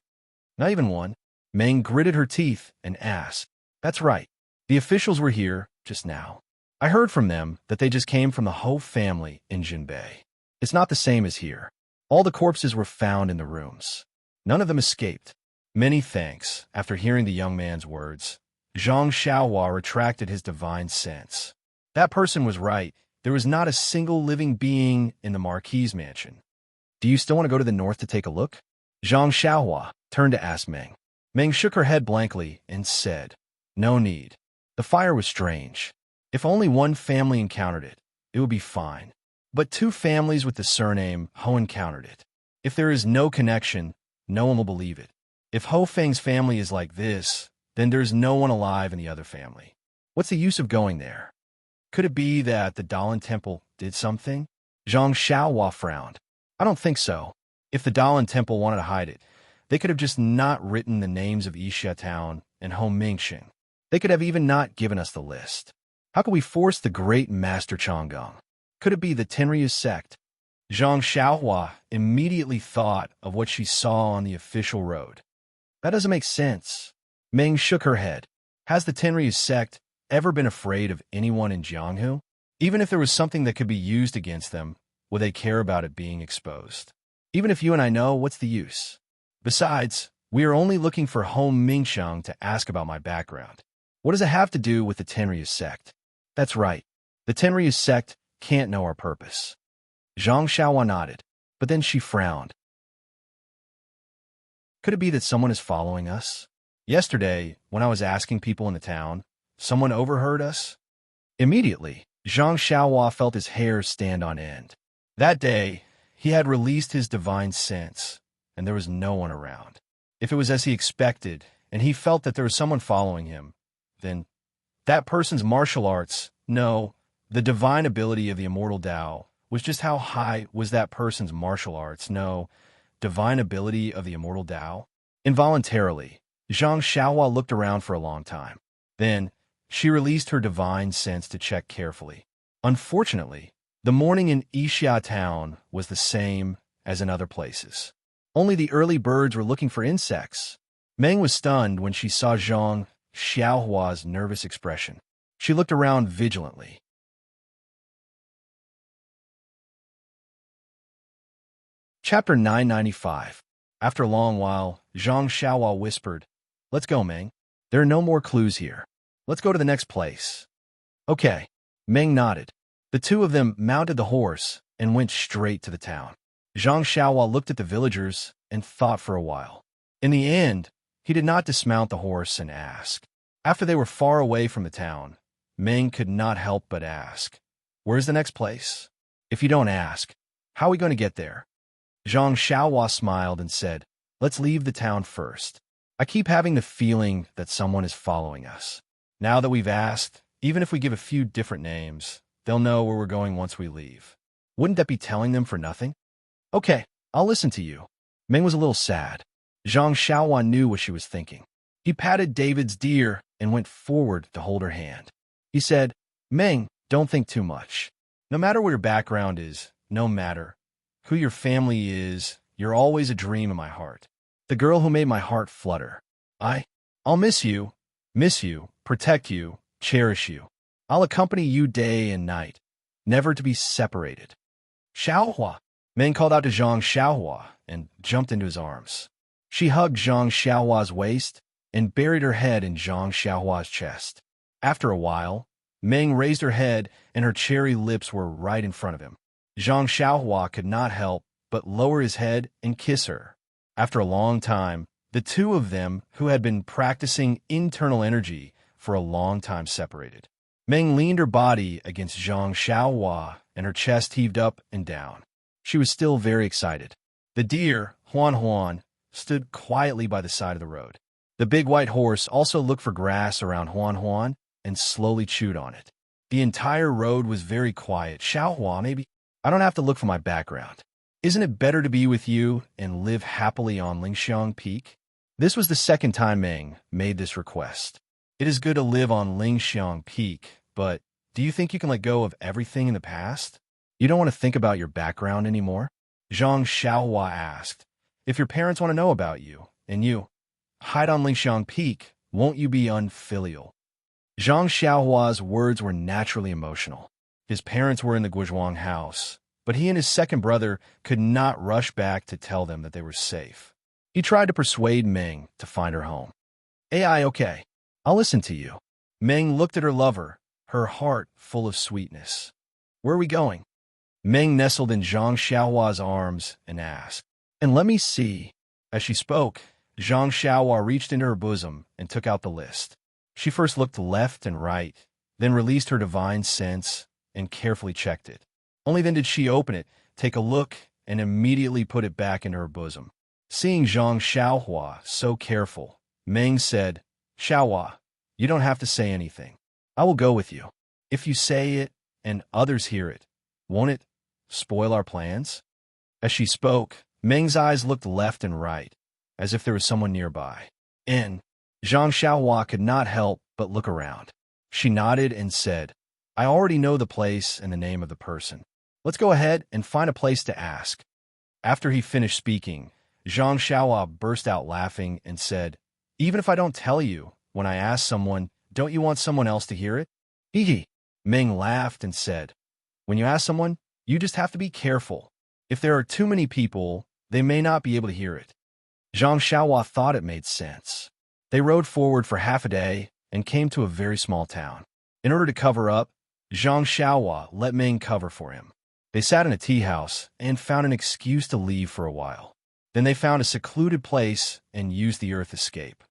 Not even one. Meng gritted her teeth and asked, "That's right. The officials were here just now. I heard from them that they just came from the Ho family in Jinbei. It's not the same as here. All the corpses were found in the rooms. None of them escaped." Many thanks. After hearing the young man's words, Zhang Xiaohua retracted his divine sense. That person was right. There was not a single living being in the Marquis's mansion. "Do you still want to go to the north to take a look?" Zhang Xiaohua turned to ask Meng. Meng shook her head blankly and said, "No need. The fire was strange. If only one family encountered it, it would be fine. But two families with the surname Ho encountered it. If there is no connection, no one will believe it. If Ho Feng's family is like this, then there's no one alive in the other family. What's the use of going there? Could it be that the Dalan Temple did something?" Zhang Xiaohua frowned. "I don't think so. If the Dalan Temple wanted to hide it, they could have just not written the names of Yixia Town and Ho Mingxing. They could have even not given us the list. How could we force the great Master Changong? Could it be the Tenryu sect?" Zhang Xiaohua immediately thought of what she saw on the official road. "That doesn't make sense." Meng shook her head. Has the Tenryu sect ever been afraid of anyone in Jianghu? Even if there was something that could be used against them, would they care about it being exposed? Even if you and I know, what's the use? Besides, we are only looking for Ho Mingxiang to ask about my background. What does it have to do with the Tenryu sect? That's right. The Tenryu sect can't know our purpose. Zhang Xiaohua nodded, but then she frowned. Could it be that someone is following us? Yesterday, when I was asking people in the town, someone overheard us. Immediately, Zhang Xiaohua felt his hair stand on end. That day, he had released his divine sense, and there was no one around. If it was as he expected, and he felt that there was someone following him, then that person's martial arts, no, the divine ability of the immortal Tao, was just how high was that person's martial arts, no, divine ability of the immortal Tao? Involuntarily, Zhang Xiaohua looked around for a long time. Then, she released her divine sense to check carefully. Unfortunately, the morning in Yixia Town was the same as in other places. Only the early birds were looking for insects. Meng was stunned when she saw Zhang Xiaohua's nervous expression. She looked around vigilantly. Chapter 995. After a long while, Zhang Xiaohua whispered, "Let's go, Meng. There are no more clues here. Let's go to the next place." "Okay." Meng nodded. The two of them mounted the horse and went straight to the town. Zhang Xiaohua looked at the villagers and thought for a while. In the end, he did not dismount the horse and ask. After they were far away from the town, Meng could not help but ask, "Where's the next place? If you don't ask, how are we going to get there?" Zhang Xiaohua smiled and said, "Let's leave the town first. I keep having the feeling that someone is following us. Now that we've asked, even if we give a few different names, they'll know where we're going once we leave. Wouldn't that be telling them for nothing?" "Okay, I'll listen to you." Meng was a little sad. Zhang Xiaohua knew what she was thinking. He patted David's deer and went forward to hold her hand. He said, "Meng, don't think too much. No matter what your background is, no matter who your family is, you're always a dream in my heart. The girl who made my heart flutter. I'll miss you, protect you, cherish you. I'll accompany you day and night, never to be separated." "Xiaohua!" Meng called out to Zhang Xiaohua and jumped into his arms. She hugged Zhang Xiaohua's waist and buried her head in Zhang Xiaohua's chest. After a while, Meng raised her head and her cherry lips were right in front of him. Zhang Xiaohua could not help but lower his head and kiss her. After a long time, the two of them, who had been practicing internal energy for a long time, separated. Meng leaned her body against Zhang Xiaohua and her chest heaved up and down. She was still very excited. The deer, Huan Huan, stood quietly by the side of the road. The big white horse also looked for grass around Huan Huan and slowly chewed on it. The entire road was very quiet. "Xiaohua, maybe I don't have to look for my background. Isn't it better to be with you and live happily on Lingxiang Peak?" This was the second time Meng made this request. "It is good to live on Lingxiang Peak, but do you think you can let go of everything in the past? You don't want to think about your background anymore?" Zhang Xiaohua asked. "If your parents want to know about you, and you hide on Lingxiang Peak, won't you be unfilial?" Zhang Xiaohua's words were naturally emotional. His parents were in the Guizhuang house, but he and his second brother could not rush back to tell them that they were safe. He tried to persuade Meng to find her home. Okay, I'll listen to you." Meng looked at her lover, her heart full of sweetness. "Where are we going?" Meng nestled in Zhang Xiaohua's arms and asked. "And let me see." As she spoke, Zhang Xiaohua reached into her bosom and took out the list. She first looked left and right, then released her divine sense and carefully checked it. Only then did she open it, take a look, and immediately put it back into her bosom. Seeing Zhang Xiaohua so careful, Meng said, "Xiaohua, you don't have to say anything. I will go with you. If you say it and others hear it, won't it spoil our plans?" As she spoke, Meng's eyes looked left and right, as if there was someone nearby. And Zhang Xiaohua could not help but look around. She nodded and said, "I already know the place and the name of the person. Let's go ahead and find a place to ask." After he finished speaking, Zhang Xiaohua burst out laughing and said, "Even if I don't tell you, when I ask someone, don't you want someone else to hear it?" "Hee hee." Meng laughed and said, "When you ask someone, you just have to be careful. If there are too many people, they may not be able to hear it." Zhang Xiaohua thought it made sense. They rode forward for half a day and came to a very small town. In order to cover up, Zhang Xiaohua let Meng cover for him. They sat in a tea house and found an excuse to leave for a while. Then they found a secluded place and used the earth escape.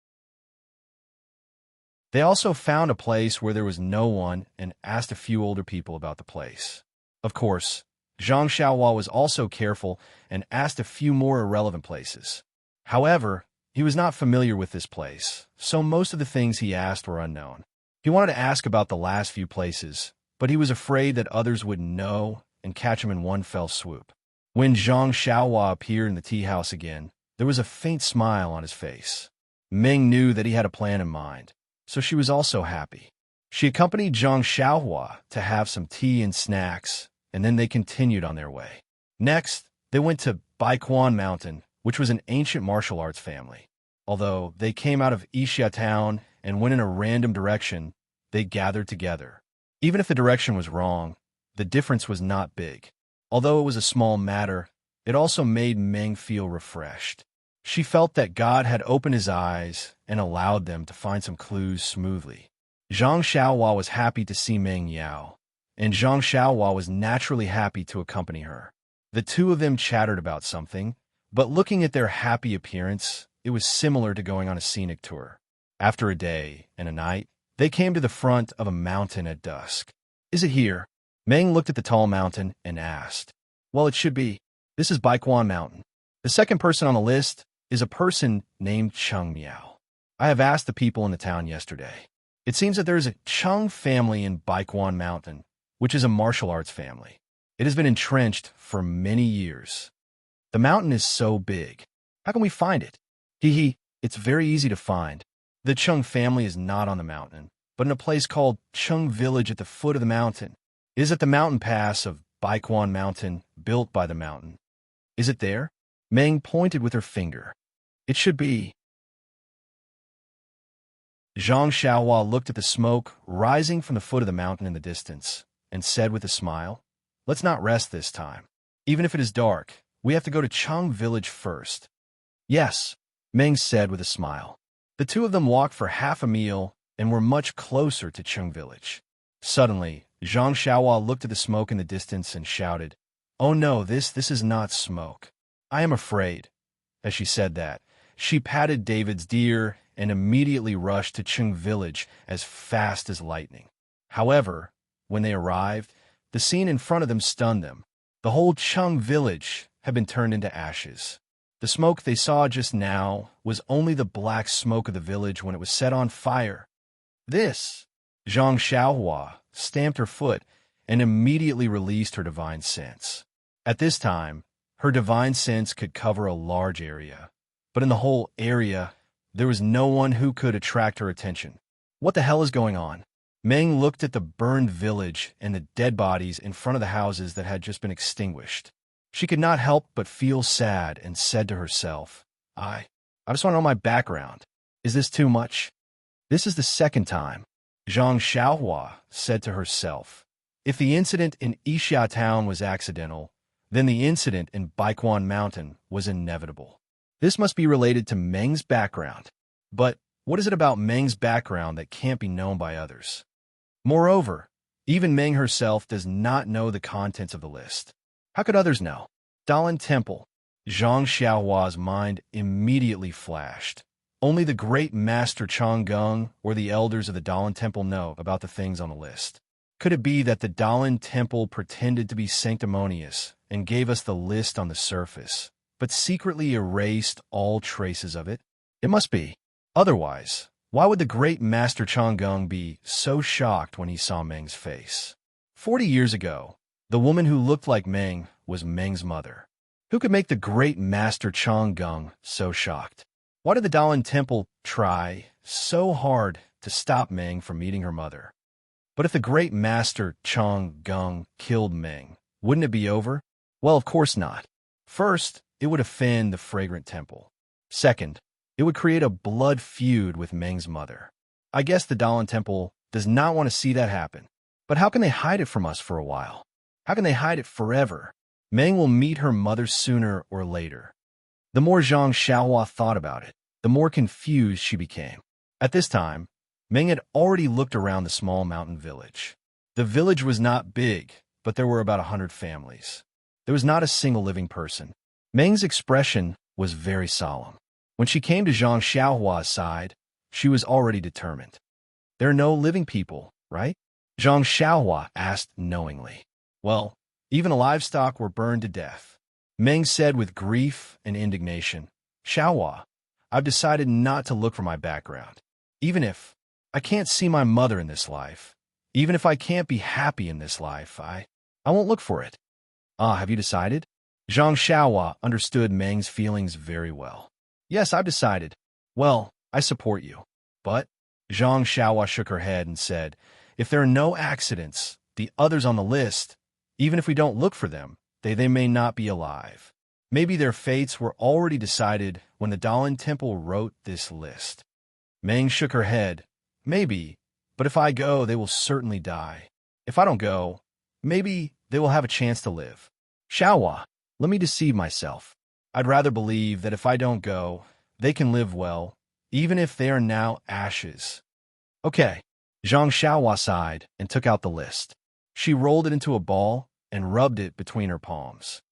They also found a place where there was no one and asked a few older people about the place. Of course, Zhang Xiaohua was also careful and asked a few more irrelevant places. However, he was not familiar with this place, so most of the things he asked were unknown. He wanted to ask about the last few places, but he was afraid that others would know and catch him in one fell swoop. When Zhang Xiaohua appeared in the tea house again, there was a faint smile on his face. Meng knew that he had a plan in mind, so she was also happy. She accompanied Zhang Xiaohua to have some tea and snacks, and then they continued on their way. Next, they went to Baiquan Mountain, which was an ancient martial arts family. Although they came out of Yixia town and went in a random direction, they gathered together. Even if the direction was wrong, the difference was not big. Although it was a small matter, it also made Meng feel refreshed. She felt that God had opened his eyes and allowed them to find some clues smoothly. Zhang Xiaohua was happy to see Meng Yao. and Zhang Xiaohua was naturally happy to accompany her. The two of them chattered about something, but looking at their happy appearance, it was similar to going on a scenic tour. After a day and a night, they came to the front of a mountain at dusk. "Is it here?" Meng looked at the tall mountain and asked. "Well, it should be. This is Baikuan Mountain. The second person on the list is a person named Cheng Miao. I have asked the people in the town yesterday. It seems that there is a Cheng family in Baikuan Mountain, which is a martial arts family. It has been entrenched for many years. The mountain is so big. How can we find it? Hee, it's very easy to find. The Cheng family is not on the mountain, but in a place called Cheng Village at the foot of the mountain. It is at the mountain pass of Baikuan Mountain, built by the mountain. Is it there?" Meng pointed with her finger. "It should be." Zhang Xiaohua looked at the smoke rising from the foot of the mountain in the distance and said with a smile, "Let's not rest this time. Even if it is dark, we have to go to Cheng Village first." "Yes," Meng said with a smile. The two of them walked for half a meal and were much closer to Cheng Village. Suddenly, Zhang Xiaohua looked at the smoke in the distance and shouted, "Oh no, this is not smoke. I am afraid." As she said that, she patted David's deer and immediately rushed to Cheng Village as fast as lightning. However, when they arrived, the scene in front of them stunned them. The whole Cheng Village had been turned into ashes. The smoke they saw just now was only the black smoke of the village when it was set on fire. "This!" Zhang Xiaohua stamped her foot and immediately released her divine sense. At this time, her divine sense could cover a large area, but in the whole area, there was no one who could attract her attention. "What the hell is going on?" Meng looked at the burned village and the dead bodies in front of the houses that had just been extinguished. She could not help but feel sad and said to herself, I just want to know my background. Is this too much?" This is the second time. Zhang Xiaohua said to herself, if the incident in Yixia Town was accidental, then the incident in Baikuan Mountain was inevitable. This must be related to Meng's background. But what is it about Meng's background that can't be known by others? Moreover, even Meng herself does not know the contents of the list. How could others know? Dalan Temple. Zhang Xiaohua's mind immediately flashed. Only the great master Chang'eng or the elders of the Dalan Temple know about the things on the list. Could it be that the Dalan Temple pretended to be sanctimonious and gave us the list on the surface, but secretly erased all traces of it? It must be. Otherwise, why would the great master Chang'eng be so shocked when he saw Meng's face? 40 years ago, the woman who looked like Meng was Meng's mother. Who could make the great master Chang'eng so shocked? Why did the Dalan Temple try so hard to stop Meng from meeting her mother? But if the great master Chang'eng killed Meng, wouldn't it be over? Well, of course not. First, it would offend the fragrant temple. Second, it would create a blood feud with Meng's mother. I guess the Dalan Temple does not want to see that happen. But how can they hide it from us for a while? How can they hide it forever? Meng will meet her mother sooner or later. The more Zhang Xiaohua thought about it, the more confused she became. At this time, Meng had already looked around the small mountain village. The village was not big, but there were about 100 families. There was not a single living person. Meng's expression was very solemn. When she came to Zhang Xiaohua's side, she was already determined. There are no living people, right? Zhang Xiaohua asked knowingly. Well, even the livestock were burned to death. Meng said with grief and indignation, Xiaohua, I've decided not to look for my background. Even if I can't see my mother in this life, even if I can't be happy in this life, I won't look for it. Ah, have you decided? Zhang Xiaohua understood Meng's feelings very well. Yes, I've decided. Well, I support you. But Zhang Xiaohua shook her head and said, if there are no accidents, the others on the list, even if we don't look for them, they may not be alive. Maybe their fates were already decided when the Dalan Temple wrote this list. Meng shook her head. Maybe, but if I go, they will certainly die. If I don't go, maybe they will have a chance to live. Xiaohua, let me deceive myself. I'd rather believe that if I don't go, they can live well, even if they are now ashes. Okay. Zhang Xiaohua sighed and took out the list. She rolled it into a ball and rubbed it between her palms.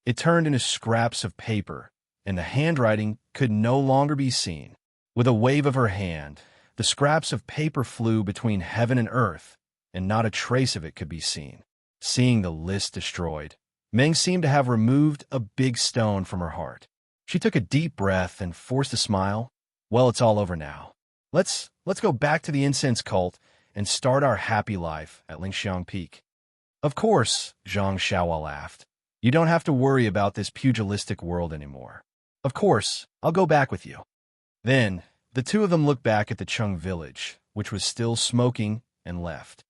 It turned into scraps of paper, and the handwriting could no longer be seen. With a wave of her hand, the scraps of paper flew between heaven and earth, and not a trace of it could be seen. Seeing the list destroyed, Meng seemed to have removed a big stone from her heart. She took a deep breath and forced a smile. Well, it's all over now. Let's go back to the incense cult and start our happy life at Lingxiang Peak. Of course, Zhang Xiaohua laughed. You don't have to worry about this pugilistic world anymore. Of course, I'll go back with you. Then, the two of them looked back at the Chung village, which was still smoking, and left.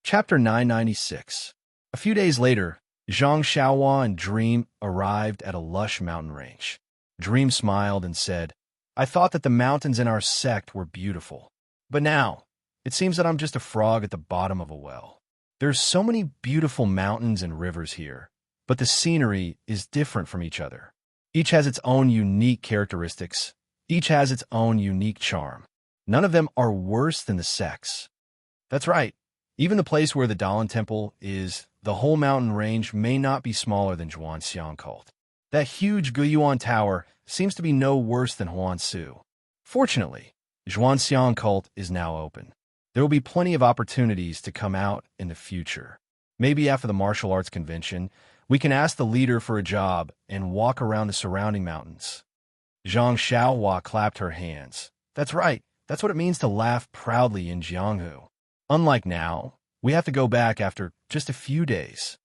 Chapter 996. A few days later, Zhang Xiaohua and Dream arrived at a lush mountain range. Dream smiled and said, I thought that the mountains in our sect were beautiful. But now, it seems that I'm just a frog at the bottom of a well. There's so many beautiful mountains and rivers here, but the scenery is different from each other. Each has its own unique characteristics. Each has its own unique charm. None of them are worse than the sects. That's right. Even the place where the Dalan Temple is, the whole mountain range may not be smaller than Zhuanxiang Cult. That huge Guyuan Tower seems to be no worse than Huansu. Fortunately, Zhuanxiang Cult is now open. There will be plenty of opportunities to come out in the future. Maybe after the martial arts convention, we can ask the leader for a job and walk around the surrounding mountains. Zhang Xiaohua clapped her hands. That's right. That's what it means to laugh proudly in Jianghu. Unlike now, we have to go back after just a few days.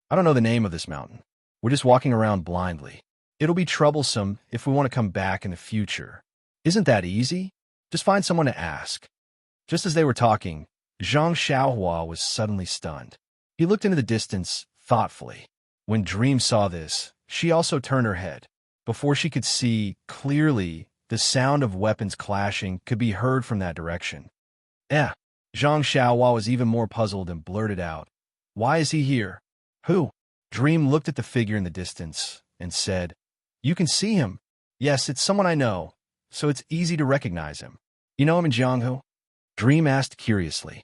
I don't know the name of this mountain. We're just walking around blindly. It'll be troublesome if we want to come back in the future. Isn't that easy? Just find someone to ask. Just as they were talking, Zhang Xiaohua was suddenly stunned. He looked into the distance thoughtfully. When Dream saw this, she also turned her head. Before she could see clearly, the sound of weapons clashing could be heard from that direction. Zhang Xiaohua was even more puzzled and blurted out, Why is he here? Who? Dream looked at the figure in the distance and said, You can see him. Yes, it's someone I know, so it's easy to recognize him. You know him in Jianghu? Dream asked curiously.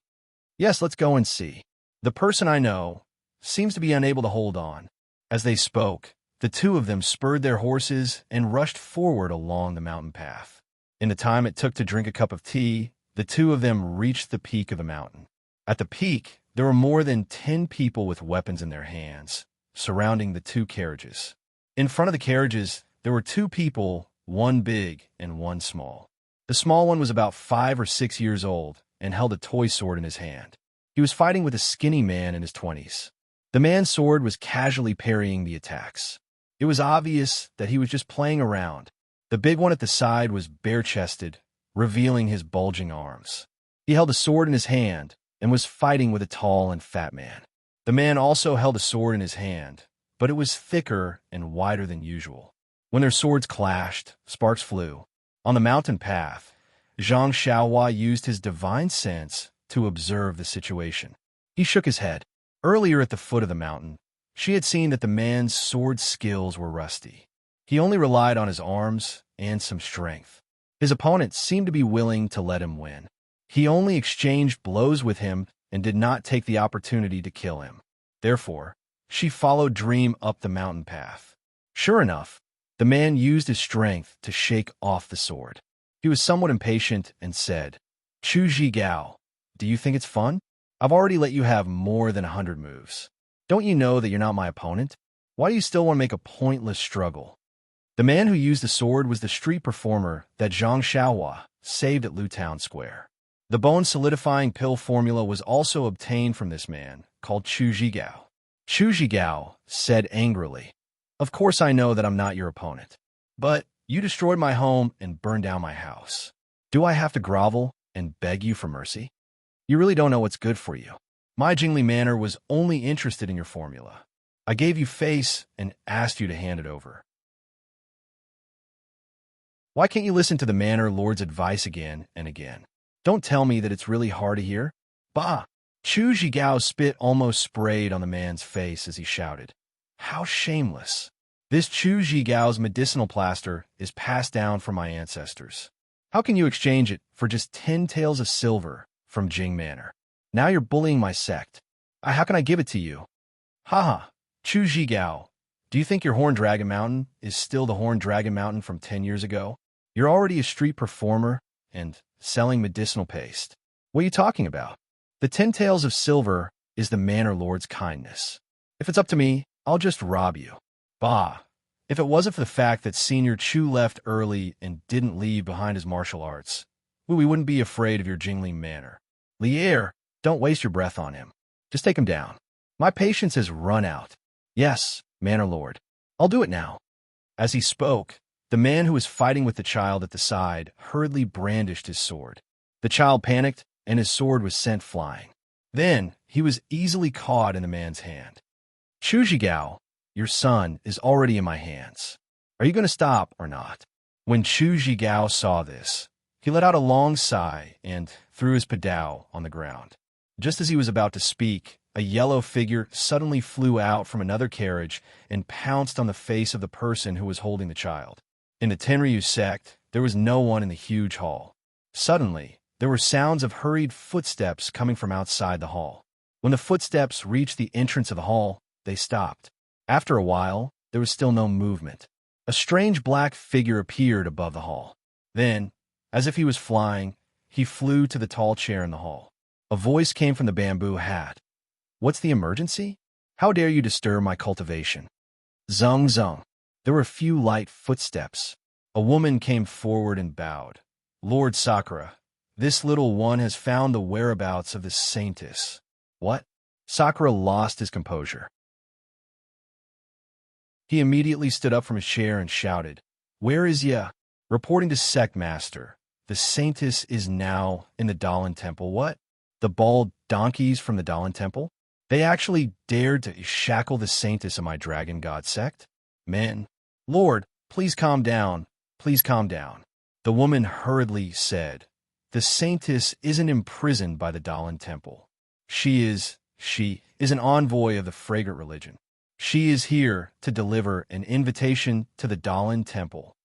Yes, let's go and see. The person I know seems to be unable to hold on. As they spoke, the two of them spurred their horses and rushed forward along the mountain path. In the time it took to drink a cup of tea, the two of them reached the peak of the mountain. At the peak, there were more than 10 people with weapons in their hands, surrounding the two carriages. In front of the carriages, there were two people, one big and one small. The small one was about 5 or 6 years old and held a toy sword in his hand. He was fighting with a skinny man in his 20s. The man's sword was casually parrying the attacks. It was obvious that he was just playing around. The big one at the side was bare-chested, revealing his bulging arms. He held a sword in his hand and was fighting with a tall and fat man. The man also held a sword in his hand, but it was thicker and wider than usual. When their swords clashed, sparks flew. On the mountain path, Zhang Xiaohua used his divine sense to observe the situation. He shook his head. Earlier at the foot of the mountain, she had seen that the man's sword skills were rusty. He only relied on his arms and some strength. His opponent seemed to be willing to let him win. He only exchanged blows with him and did not take the opportunity to kill him. Therefore, she followed Dream up the mountain path. Sure enough, the man used his strength to shake off the sword. He was somewhat impatient and said, Chu Zhigao, do you think it's fun? I've already let you have more than 100 moves. Don't you know that you're not my opponent? Why do you still want to make a pointless struggle? The man who used the sword was the street performer that Zhang Xiaohua saved at Lutown Square. The bone-solidifying pill formula was also obtained from this man, called Chu Zhigao. Chu Zhigao said angrily, Of course I know that I'm not your opponent, but you destroyed my home and burned down my house. Do I have to grovel and beg you for mercy? You really don't know what's good for you. My Jingli Manor was only interested in your formula. I gave you face and asked you to hand it over. Why can't you listen to the Manor Lord's advice again and again? Don't tell me that it's really hard to hear. Bah! Chu Zhigao's spit almost sprayed on the man's face as he shouted. How shameless. This Chu Zhigao's medicinal plaster is passed down from my ancestors. How can you exchange it for just 10 taels of silver from Jing Manor? Now you're bullying my sect. How can I give it to you? Haha, Chu Zhigao. Do you think your Horned Dragon Mountain is still the Horned Dragon Mountain from 10 years ago? You're already a street performer and selling medicinal paste. What are you talking about? The 10 taels of silver is the Manor Lord's kindness. If it's up to me, I'll just rob you. Bah! If it wasn't for the fact that Senior Chu left early and didn't leave behind his martial arts, we wouldn't be afraid of your Jingling Manor. Lier, don't waste your breath on him. Just take him down. My patience has run out. Yes, Manor Lord. I'll do it now. As he spoke, the man who was fighting with the child at the side hurriedly brandished his sword. The child panicked, and his sword was sent flying. Then he was easily caught in the man's hand. Chu Zhigao, your son is already in my hands. Are you going to stop or not? When Chu Zhigao saw this, he let out a long sigh and threw his padao on the ground. Just as he was about to speak, a yellow figure suddenly flew out from another carriage and pounced on the face of the person who was holding the child. In the Tenryu sect, there was no one in the huge hall. Suddenly, there were sounds of hurried footsteps coming from outside the hall. When the footsteps reached the entrance of the hall, they stopped. After a while, there was still no movement. A strange black figure appeared above the hall. Then, as if he was flying, he flew to the tall chair in the hall. A voice came from the bamboo hat. What's the emergency? How dare you disturb my cultivation? Zung zung. There were a few light footsteps. A woman came forward and bowed. Lord Sakura, this little one has found the whereabouts of the saintess. What? Sakura lost his composure. He immediately stood up from his chair and shouted, Where is ya? Reporting to Sect Master, the saintess is now in the Dalan Temple. What? The bald donkeys from the Dalan Temple? They actually dared to shackle the saintess of my dragon god sect? Men, Lord, please calm down. Please calm down. The woman hurriedly said, The saintess isn't imprisoned by the Dalan Temple. She is an envoy of the fragrant religion. She is here to deliver an invitation to the Dalan Temple.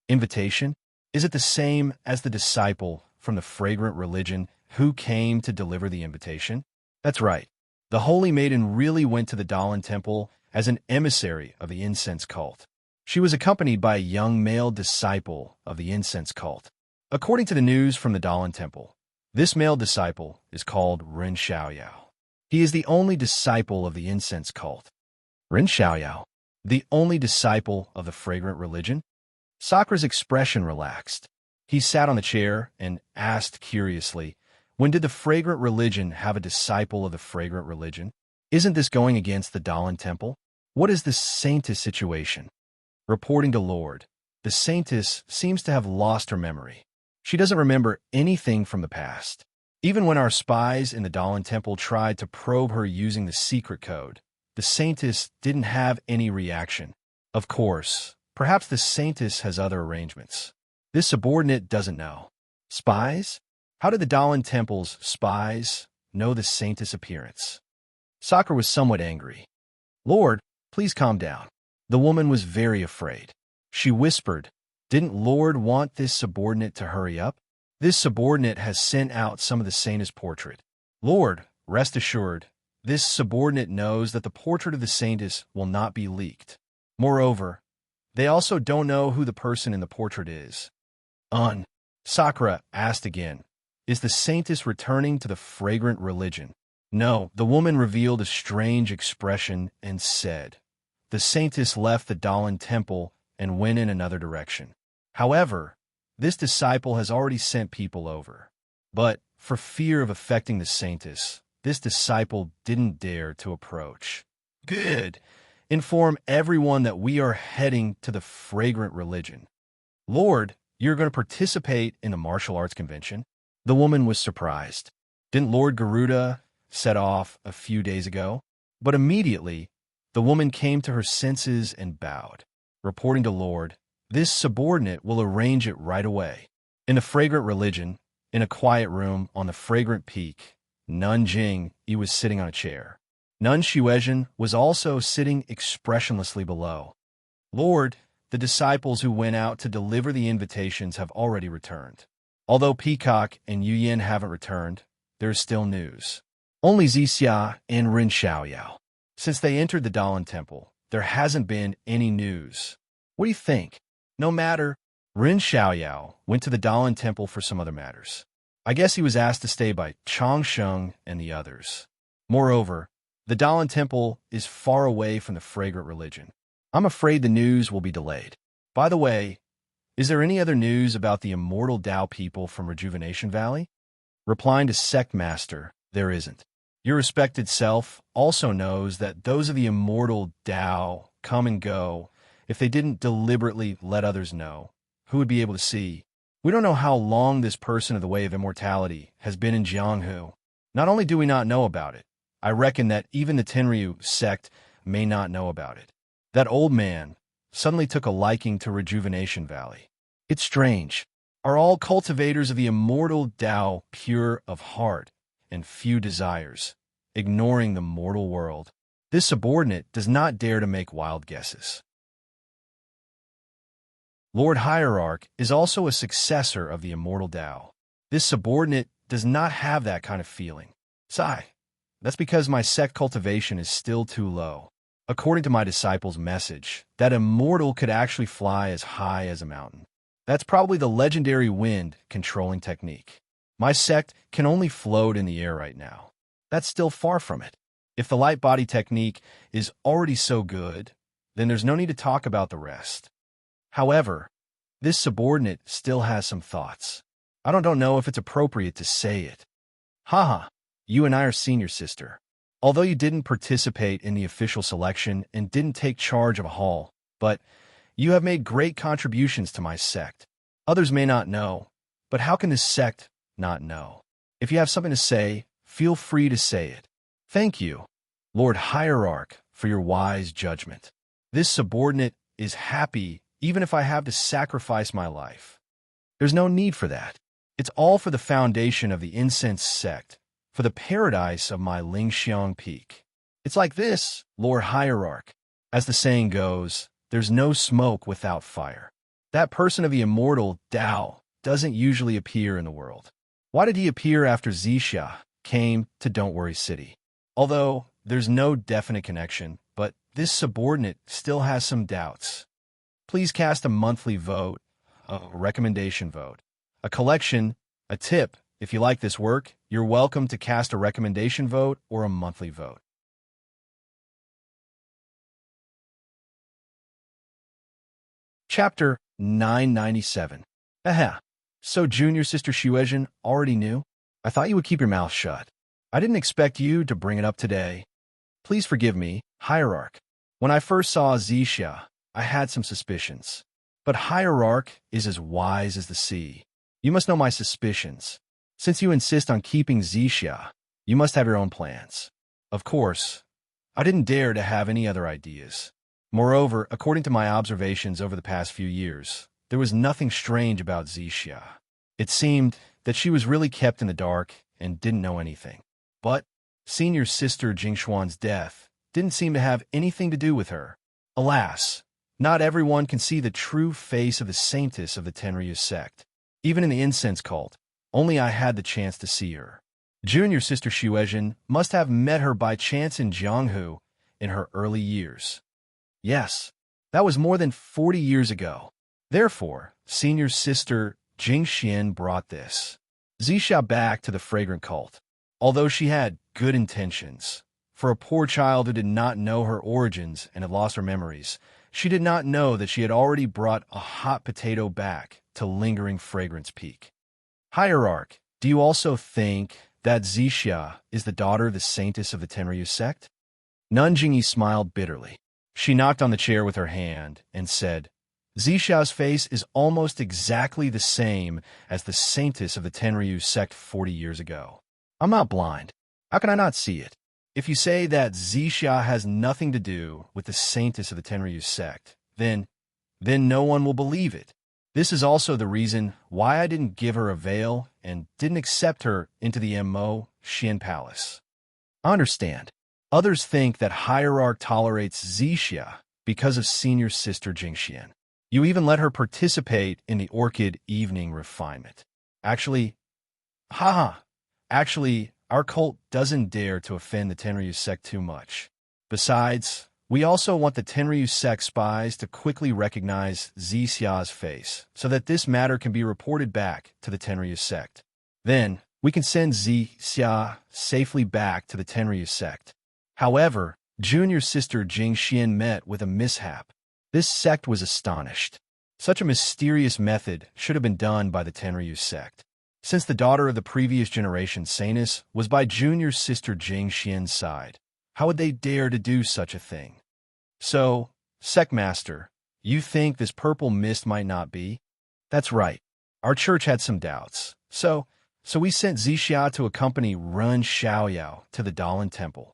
Invitation? Is it the same as the disciple from the fragrant religion who came to deliver the invitation? That's right. The holy maiden really went to the Dalan Temple as an emissary of the incense cult. She was accompanied by a young male disciple of the incense cult. According to the news from the Dalan Temple, this male disciple is called Ren Xiaoyao. He is the only disciple of the incense cult. Ren Xiaoyao, the only disciple of the fragrant religion? Sakura's expression relaxed. He sat on the chair and asked curiously, When did the fragrant religion have a disciple of the fragrant religion? Isn't this going against the Dalan Temple? What is this saintess situation? Reporting to Lord, the saintess seems to have lost her memory. She doesn't remember anything from the past. Even when our spies in the Dalan Temple tried to probe her using the secret code, the saintess didn't have any reaction. Of course, perhaps the saintess has other arrangements. This subordinate doesn't know. Spies? How did the Dalan Temple's spies know the saintess' appearance? Sakura was somewhat angry. Lord, please calm down. The woman was very afraid. She whispered, Didn't Lord want this subordinate to hurry up? This subordinate has sent out some of the saintess' portrait. Lord, rest assured, this subordinate knows that the portrait of the saintess will not be leaked. Moreover, they also don't know who the person in the portrait is. Sakura asked again, Is the saintess returning to the fragrant religion? No, the woman revealed a strange expression and said, The saintess left the Dalan Temple and went in another direction. However, this disciple has already sent people over. But, for fear of affecting the saintess, this disciple didn't dare to approach. Good. Inform everyone that we are heading to the fragrant religion. Lord, you're going to participate in the martial arts convention? The woman was surprised. Didn't Lord Garuda set off a few days ago? But immediately, the woman came to her senses and bowed. Reporting to Lord, this subordinate will arrange it right away. In the fragrant religion, in a quiet room on the fragrant peak, Nun Jing, he was sitting on a chair. Nun Xuezhen was also sitting expressionlessly below. Lord, the disciples who went out to deliver the invitations have already returned. Although Peacock and Yu Yin haven't returned, there is still news. Only Zixia and Rin Xiaoyao. Since they entered the Dalan Temple, there hasn't been any news. What do you think? No matter, Rin Xiaoyao went to the Dalan Temple for some other matters. I guess he was asked to stay by Changsheng and the others. Moreover, the Dalan Temple is far away from the fragrant religion. I'm afraid the news will be delayed. By the way, is there any other news about the immortal Dao people from Rejuvenation Valley? Replying to Sect Master, there isn't. Your respected self also knows that those of the immortal Dao come and go if they didn't deliberately let others know. Who would be able to see? We don't know how long this person of the Way of Immortality has been in Jianghu. Not only do we not know about it, I reckon that even the Tenryu sect may not know about it. That old man suddenly took a liking to Rejuvenation Valley. It's strange. Are all cultivators of the immortal Dao pure of heart and few desires, ignoring the mortal world? This subordinate does not dare to make wild guesses. Lord Hierarch is also a successor of the immortal Dao. This subordinate does not have that kind of feeling. Sigh. That's because my sect cultivation is still too low. According to my disciple's message, that immortal could actually fly as high as a mountain. That's probably the legendary wind controlling technique. My sect can only float in the air right now. That's still far from it. If the light body technique is already so good, then there's no need to talk about the rest. However, this subordinate still has some thoughts. I don't know if it's appropriate to say it. Haha, you and I are senior sister. Although you didn't participate in the official selection and didn't take charge of a hall, but you have made great contributions to my sect. Others may not know, but how can this sect not know? If you have something to say, feel free to say it. Thank you, Lord Hierarch, for your wise judgment. This subordinate is happy even if I have to sacrifice my life. There's no need for that. It's all for the foundation of the incense sect, for the paradise of my Lingxiang peak. It's like this, Lord Hierarch. As the saying goes, there's no smoke without fire. That person of the immortal Dao doesn't usually appear in the world. Why did he appear after Zixia came to Don't Worry City? Although there's no definite connection, but this subordinate still has some doubts. Please cast a monthly vote, a recommendation vote, a collection, a tip. If you like this work, you're welcome to cast a recommendation vote or a monthly vote. Chapter 997. Aha. So junior sister Xuezhen already knew? I thought you would keep your mouth shut. I didn't expect you to bring it up today. Please forgive me, Hierarch. When I first saw Zixia, I had some suspicions. But Hierarch is as wise as the sea. You must know my suspicions. Since you insist on keeping Zixia, you must have your own plans. Of course, I didn't dare to have any other ideas. Moreover, according to my observations over the past few years, there was nothing strange about Zixia. It seemed that she was really kept in the dark and didn't know anything. But senior sister Jingshuan's death didn't seem to have anything to do with her. Alas, not everyone can see the true face of the saintess of the Tenryu sect. Even in the incense cult, only I had the chance to see her. Junior sister Xuezhen must have met her by chance in Jianghu in her early years. Yes, that was more than 40 years ago. Therefore, senior sister Jingxian brought this Zixia back to the fragrant cult. Although she had good intentions, for a poor child who did not know her origins and had lost her memories, she did not know that she had already brought a hot potato back to lingering fragrance peak. Hierarch, do you also think that Zixia is the daughter of the saintess of the Tenryu sect? Nanjingyi smiled bitterly. She knocked on the chair with her hand and said, Zixia's face is almost exactly the same as the saintess of the Tenryu sect 40 years ago. I'm not blind. How can I not see it? If you say that Zixia has nothing to do with the saintess of the Tenryu sect, then no one will believe it. This is also the reason why I didn't give her a veil and didn't accept her into the Mo Xin Palace. I understand. Others think that Hierarch tolerates Zixia because of senior sister Jingxian. You even let her participate in the Orchid Evening Refinement. Actually, haha, actually, our cult doesn't dare to offend the Tenryu sect too much. Besides, we also want the Tenryu sect spies to quickly recognize Xia's face, so that this matter can be reported back to the Tenryu sect. Then, we can send Xia safely back to the Tenryu sect. However, junior sister Jing Xian met with a mishap. This sect was astonished. Such a mysterious method should have been done by the Tenryu sect. Since the daughter of the previous generation Sanus was by junior sister Jing Xian's side, how would they dare to do such a thing? So, Sect Master, you think this purple mist might not be? That's right. Our church had some doubts. So we sent Zixia to accompany Ren Xiaoyao to the Dalan Temple.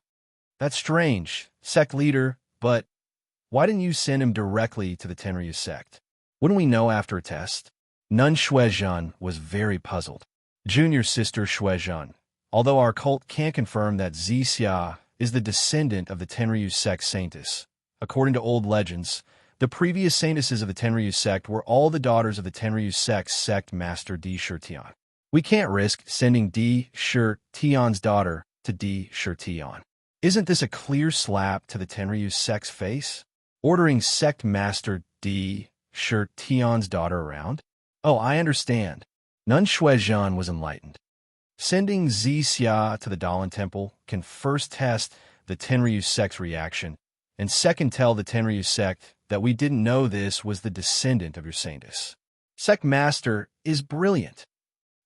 That's strange, sect leader, but why didn't you send him directly to the Tenryu sect? Wouldn't we know after a test? Nun Shuezhan was very puzzled. Junior sister Shuezhan, although our cult can't confirm that Zixia is the descendant of the Tenryu sect Saintus. According to old legends, the previous Saintuses of the Tenryu sect were all the daughters of the Tenryu sect master Di Shurtian. We can't risk sending Di Shurtian's daughter to Di Shurtian. Isn't this a clear slap to the Tenryu sect's face? Ordering sect master Di Shurtian's daughter around? Oh, I understand. Nun Shuezhan was enlightened. Sending Zixia to the Dalan Temple can first test the Tenryu sect's reaction, and second tell the Tenryu sect that we didn't know this was the descendant of your Saintus. Sect Master is brilliant.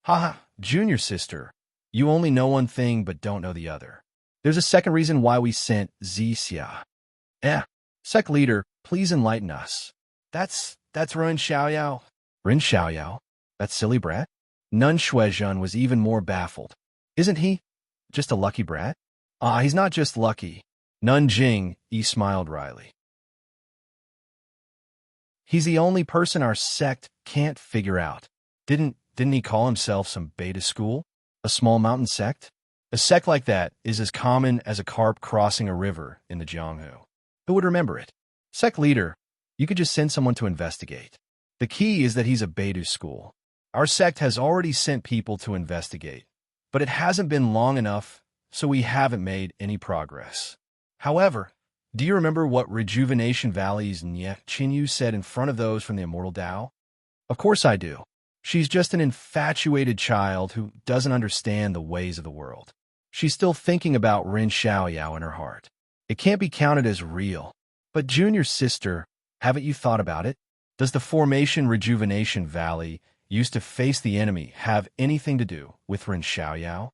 Haha, junior sister, you only know one thing but don't know the other. There's a second reason why we sent Zixia. Sect leader, please enlighten us. That's Ren Xiaoyao. Ren Xiaoyao? That silly brat? Nun Shuezhan was even more baffled. Isn't he just a lucky brat? He's not just lucky. Nun Jing smiled wryly. He's the only person our sect can't figure out. Didn't he call himself some beta school? A small mountain sect? A sect like that is as common as a carp crossing a river in the Jianghu. Who would remember it? Sect leader, you could just send someone to investigate. The key is that he's a Beidou school. Our sect has already sent people to investigate, but it hasn't been long enough, so we haven't made any progress. However, do you remember what Rejuvenation Valley's Nye Qinyu said in front of those from the Immortal Tao? Of course I do. She's just an infatuated child who doesn't understand the ways of the world. She's still thinking about Ren Xiaoyao in her heart. It can't be counted as real. But junior sister, haven't you thought about it? Does the formation Rejuvenation Valley used to face the enemy have anything to do with Ren Xiaoyao?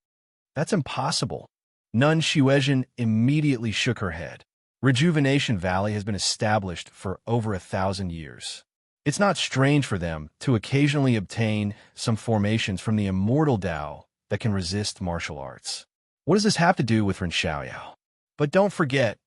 That's impossible. Nun Shuezhan immediately shook her head. Rejuvenation Valley has been established for over 1,000 years. It's not strange for them to occasionally obtain some formations from the immortal Tao that can resist martial arts. What does this have to do with Ren Xiaoyao? But don't forget,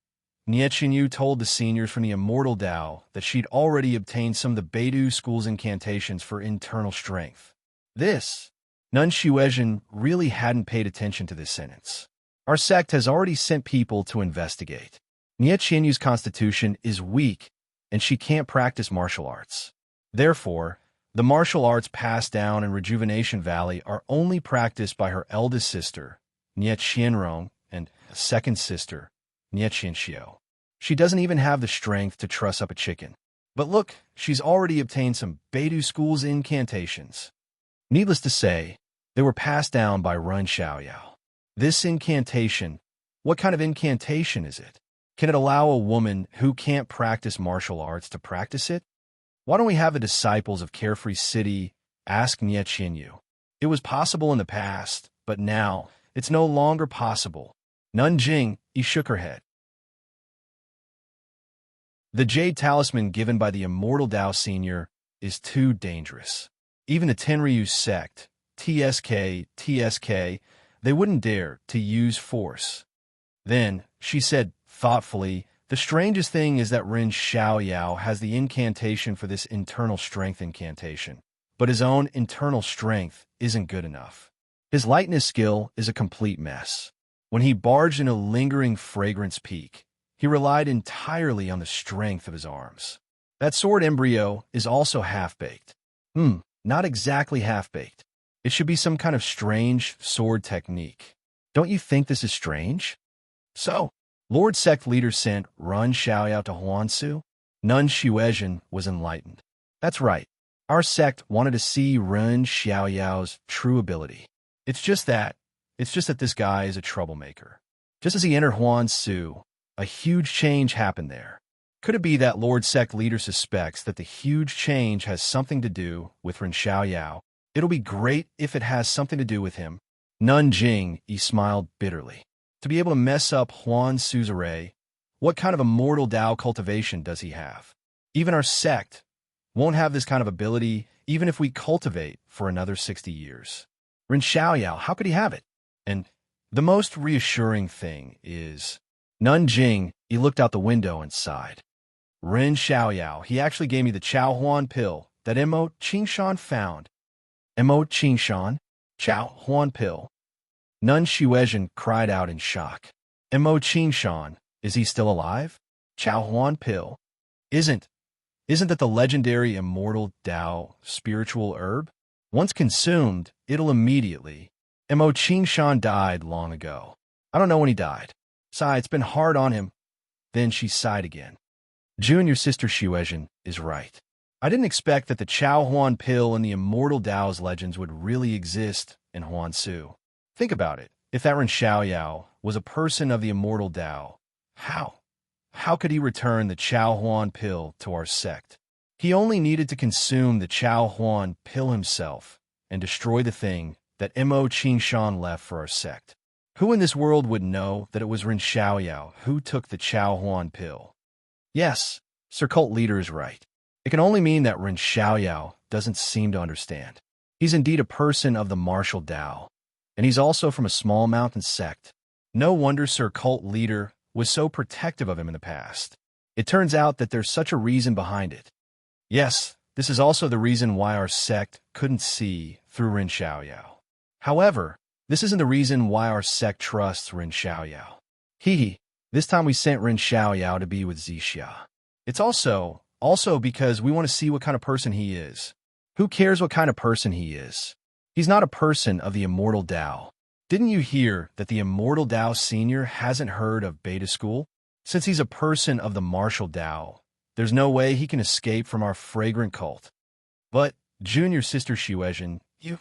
Nye Qinyu told the seniors from the immortal Tao that she'd already obtained some of the Beidou school's incantations for internal strength. Nun Shuezhan really hadn't paid attention to this sentence. Our sect has already sent people to investigate. Nye Qinyu's constitution is weak, and she can't practice martial arts. Therefore, the martial arts passed down in Rejuvenation Valley are only practiced by her eldest sister, Nye Qianrong, and a second sister, Nye Qianxiu. She doesn't even have the strength to truss up a chicken. But look, she's already obtained some Beidou school's incantations. Needless to say, they were passed down by Ren Xiaoyao. This incantation, what kind of incantation is it? Can it allow a woman who can't practice martial arts to practice it? Why don't we have the disciples of Carefree City ask Nye Qinyu? It was possible in the past, but now it's no longer possible. Nun Jing shook her head. The Jade Talisman given by the Immortal Tao Senior is too dangerous. Even the Tenryu sect, TSK, they wouldn't dare to use force. Then, she said thoughtfully, the strangest thing is that Ren Xiaoyao has the incantation for this internal strength incantation, but his own internal strength isn't good enough. His lightness skill is a complete mess. When he barged in a lingering fragrance peak, he relied entirely on the strength of his arms. That sword embryo is also half-baked. Not exactly half-baked. It should be some kind of strange sword technique. Don't you think this is strange? So, Lord Sect Leader sent Run Xiaoyao to Huansu? Nun Xuezhen was enlightened. That's right. Our sect wanted to see Run Xiaoyao's true ability. It's just that this guy is a troublemaker. Just as he entered Huansu, a huge change happened there. Could it be that Lord Sect Leader suspects that the huge change has something to do with Ren Xiaoyao? It'll be great if it has something to do with him. Nun Jing, he smiled bitterly. To be able to mess up Huan Su's array, what kind of immortal Dao cultivation does he have? Even our sect won't have this kind of ability even if we cultivate for another 60 years. Ren Xiaoyao, how could he have it? And the most reassuring thing is, Nun Jing, he looked out the window and sighed. Ren Xiaoyao, he actually gave me the Chao Huan pill that Mo Qingshan found. Mo Qingshan? Chao Huan pill? Nun Xuezhen cried out in shock. Mo Qingshan, is he still alive? Chao Huan pill? Isn't that the legendary immortal Dao spiritual herb? Once consumed, it'll immediately. Mo Qingshan died long ago. I don't know when he died. Sigh, it's been hard on him. Then she sighed again. Junior sister Xuezhen is right. I didn't expect that the Chao Huan pill and the immortal Dao's legends would really exist in Huansu. Think about it. If that Ren Xiaoyao was a person of the immortal Dao, how could he return the Chao Huan pill to our sect? He only needed to consume the Chao Huan pill himself and destroy the thing that Mo Qingshan left for our sect. Who in this world would know that it was Ren Xiaoyao who took the Chao Huan pill? Yes, Sir Cult Leader is right. It can only mean that Ren Xiaoyao doesn't seem to understand. He's indeed a person of the martial Dao, and he's also from a small mountain sect. No wonder Sir Cult Leader was so protective of him in the past. It turns out that there's such a reason behind it. Yes, this is also the reason why our sect couldn't see through Ren Xiaoyao. However, this isn't the reason why our sect trusts Ren Xiaoyao. This time we sent Ren Xiaoyao to be with Zixia. It's also because we want to see what kind of person he is. Who cares what kind of person he is? He's not a person of the immortal Dao. Didn't you hear that the immortal Dao Senior hasn't heard of Beta School? Since he's a person of the martial Dao, there's no way he can escape from our fragrant cult. But, Junior Sister Xuezhen, you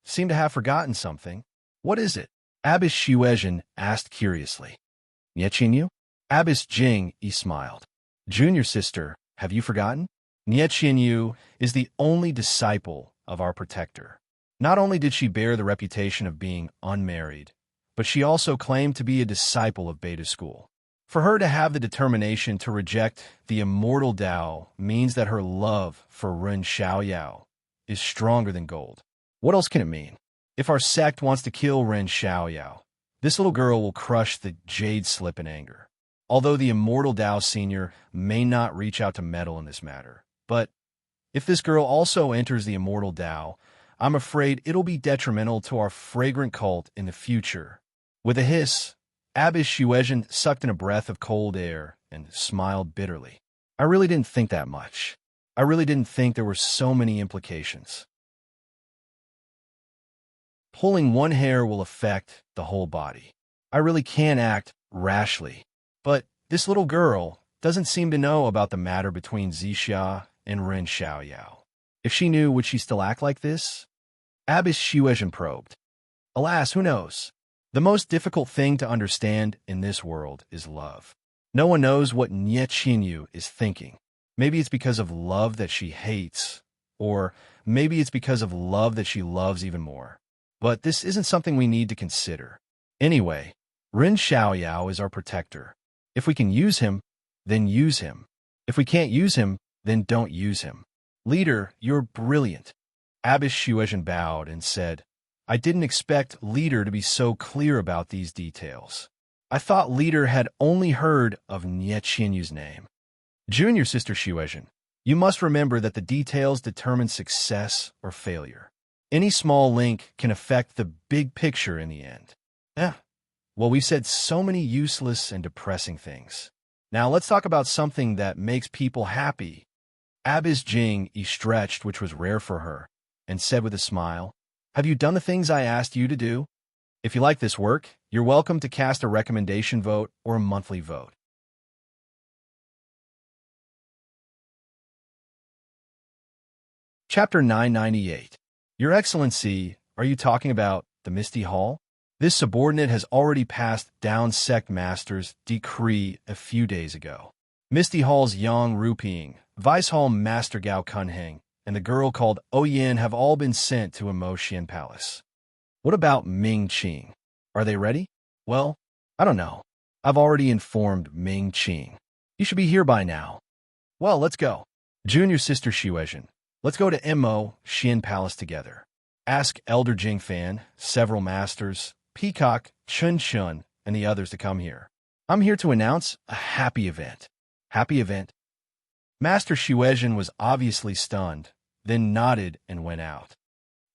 seem to have forgotten something. What is it? Abbess Xuezhen asked curiously. Niechinyu? Abbess Jing, he smiled. Junior Sister, have you forgotten? Niechinyu is the only disciple of our protector. Not only did she bear the reputation of being unmarried, but she also claimed to be a disciple of Beta School. For her to have the determination to reject the immortal Dao means that her love for Ren Xiaoyao is stronger than gold. What else can it mean? If our sect wants to kill Ren Xiaoyao, this little girl will crush the jade slip in anger. Although the immortal Dao Senior may not reach out to meddle in this matter, but if this girl also enters the immortal Dao, I'm afraid it'll be detrimental to our fragrant cult in the future. With a hiss, Abbess Xuezhen sucked in a breath of cold air and smiled bitterly. I really didn't think that much. I really didn't think there were so many implications. Pulling one hair will affect the whole body. I really can't act rashly. But this little girl doesn't seem to know about the matter between Zixia and Ren Xiaoyao. If she knew, would she still act like this? Abbess Xuezhen probed. Alas, who knows? The most difficult thing to understand in this world is love. No one knows what Nie Qinyu is thinking. Maybe it's because of love that she hates, or maybe it's because of love that she loves even more. But this isn't something we need to consider. Anyway, Ren Xiaoyao is our protector. If we can use him, then use him. If we can't use him, then don't use him. Leader, you're brilliant. Abbess Xuezhen bowed and said, I didn't expect Leader to be so clear about these details. I thought Leader had only heard of Nie Qinyu's name. Junior Sister Xuezhen, you must remember that the details determine success or failure. Any small link can affect the big picture in the end. Well, we've said so many useless and depressing things. Now let's talk about something that makes people happy. Abbess Jing stretched, which was rare for her, and said with a smile, Have you done the things I asked you to do? If you like this work, you're welcome to cast a recommendation vote or a monthly vote. Chapter 998. Your Excellency, are you talking about the Misty Hall? This subordinate has already passed down Sect Master's decree a few days ago. Misty Hall's Yang Ruping, Vice Hall Master Gao Kunheng, and the girl called Oyin have all been sent to Immerse Palace. What about Ming Qing? Are they ready? Well, I don't know. I've already informed Ming Qing. He should be here by now. Well, let's go. Junior sister Shiwezhen, let's go to Immerse Palace together. Ask Elder Jingfan, several masters, Peacock, Chun Chun, and the others to come here. I'm here to announce a happy event. Happy event? Master Shiwezhen was obviously stunned, then nodded and went out.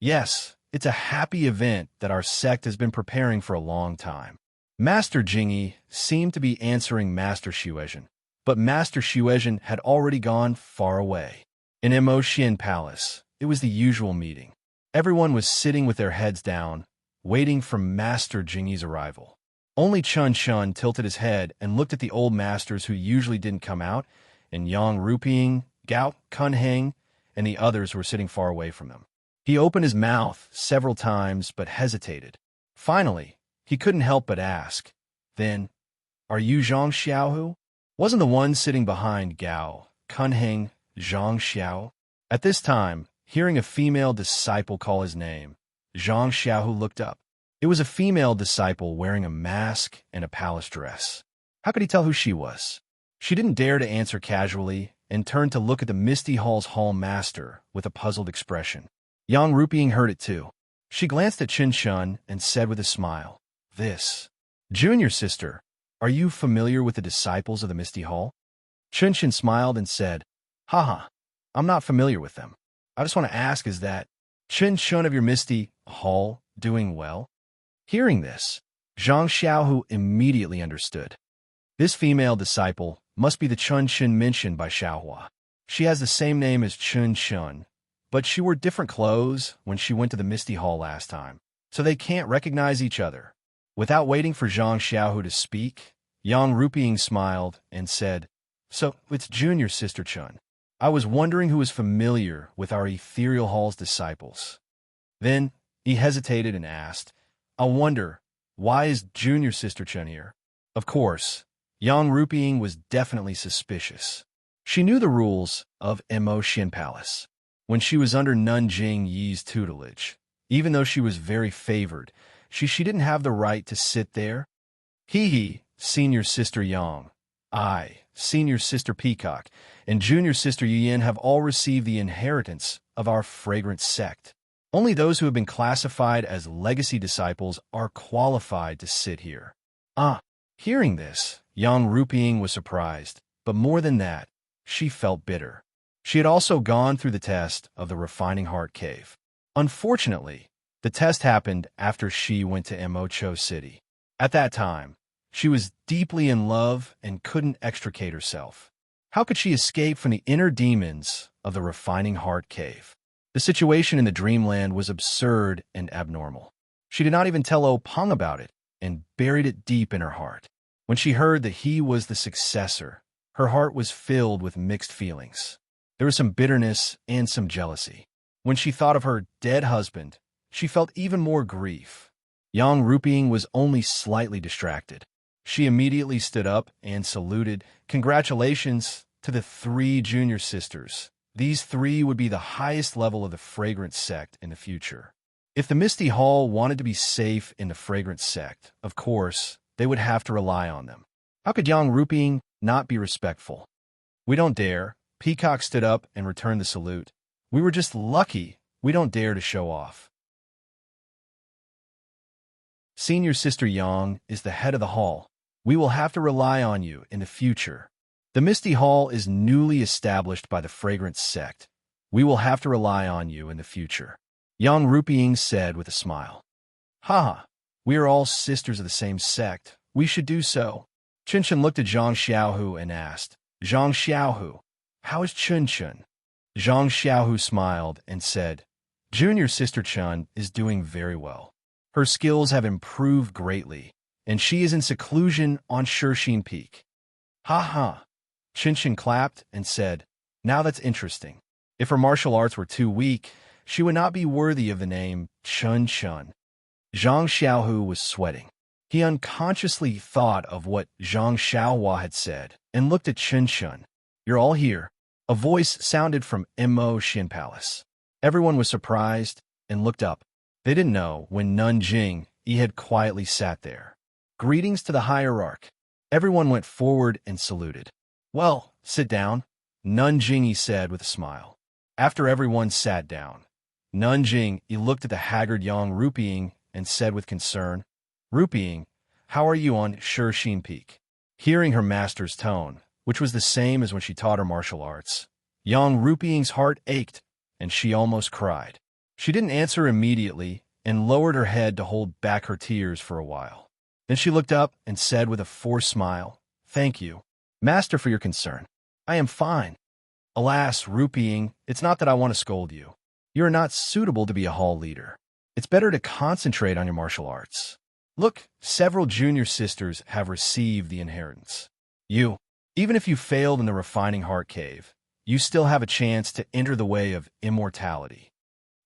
Yes, it's a happy event that our sect has been preparing for a long time. Master Jingyi seemed to be answering Master Shiwezhen, but Master Shiwezhen had already gone far away. In Immerse Palace, it was the usual meeting. Everyone was sitting with their heads down, waiting for Master Jingyi's arrival. Only Chun Chun tilted his head and looked at the old masters who usually didn't come out, and Yang Ruping, Gao Kunheng, and the others were sitting far away from them. He opened his mouth several times but hesitated. Finally, he couldn't help but ask, "Then, are you Zhang Xiaohu?" Wasn't the one sitting behind Gao Kunheng Zhang Xiao? At this time, hearing a female disciple call his name, Zhang Xiaohu looked up. It was a female disciple wearing a mask and a palace dress. How could he tell who she was? She didn't dare to answer casually and turned to look at the Misty Hall's hall master with a puzzled expression. Yang Ruping heard it too. She glanced at Chin Chun and said with a smile, "This. Junior sister, are you familiar with the disciples of the Misty Hall?" Chin Chun smiled and said, "Haha, I'm not familiar with them. I just want to ask, is that Chin Chun of your Misty Hall doing well?" Hearing this, Zhang Xiaohu immediately understood. This female disciple must be the Chun Chun mentioned by Xiaohua. She has the same name as Chun Chun, but she wore different clothes when she went to the Misty Hall last time, so they can't recognize each other. Without waiting for Zhang Xiaohu to speak, Yang Ruping smiled and said, "So, it's Junior Sister Chun. I was wondering who was familiar with our Ethereal Hall's disciples." Then he hesitated and asked, "I wonder, why is Junior Sister Chun here?" Of course, Yang Ruping was definitely suspicious. She knew the rules of Immerse Palace. When she was under Nun Jing Yi's tutelage, even though she was very favored, she didn't have the right to sit there. He, Senior Sister Yang, I, Senior Sister Peacock, and Junior Sister Yuyin have all received the inheritance of our fragrant sect. Only those who have been classified as legacy disciples are qualified to sit here. Hearing this, Yang Ruping was surprised, but more than that, she felt bitter. She had also gone through the test of the Refining Heart Cave. Unfortunately, the test happened after she went to Emocho City. At that time, she was deeply in love and couldn't extricate herself. How could she escape from the inner demons of the Refining Heart Cave? The situation in the dreamland was absurd and abnormal. She did not even tell O Peng about it and buried it deep in her heart. When she heard that he was the successor, her heart was filled with mixed feelings. There was some bitterness and some jealousy. When she thought of her dead husband, she felt even more grief. Yang Ruping was only slightly distracted. She immediately stood up and saluted. "Congratulations to the 3 junior sisters. These 3 would be the highest level of the Fragrant Sect in the future." If the Misty Hall wanted to be safe in the Fragrant Sect, of course, they would have to rely on them. How could Yang Ruping not be respectful? "We don't dare." Peacock stood up and returned the salute. "We were just lucky. We don't dare to show off." "Senior Sister Yang is the head of the hall. We will have to rely on you in the future. The Misty Hall is newly established by the Fragrant Sect. We will have to rely on you in the future," Yang Ruping said with a smile. "Haha, we are all sisters of the same sect. We should do so." Chun Chun looked at Zhang Xiaohu and asked, "Zhang Xiaohu, how is Chun Chun?" Zhang Xiaohu smiled and said, Junior sister Chun is doing very well. Her skills have improved greatly, and she is in seclusion on Shershin Peak. Ha ha. Chinchin clapped and said, now that's interesting. If her martial arts were too weak, she would not be worthy of the name Chun Chun. Zhang Xiaohu was sweating. He unconsciously thought of what Zhang Xiaohua had said and looked at Chun Chun. You're all here. A voice sounded from Immerse Palace. Everyone was surprised and looked up. They didn't know when Nun Jing had quietly sat there. Greetings to the hierarch. Everyone went forward and saluted. Well, sit down, Nun Jing said with a smile. After everyone sat down, Nun Jing looked at the haggard young Rupiying and said with concern, Rupiying, how are you on Shershin Peak? Hearing her master's tone, which was the same as when she taught her martial arts, young Rupiying's heart ached, and she almost cried. She didn't answer immediately and lowered her head to hold back her tears for a while. Then she looked up and said with a forced smile, Thank you, Master, for your concern. I am fine. Alas, Rupiying, it's not that I want to scold you. You are not suitable to be a hall leader. It's better to concentrate on your martial arts. Look, several junior sisters have received the inheritance. You, even if you failed in the refining heart cave, you still have a chance to enter the way of immortality.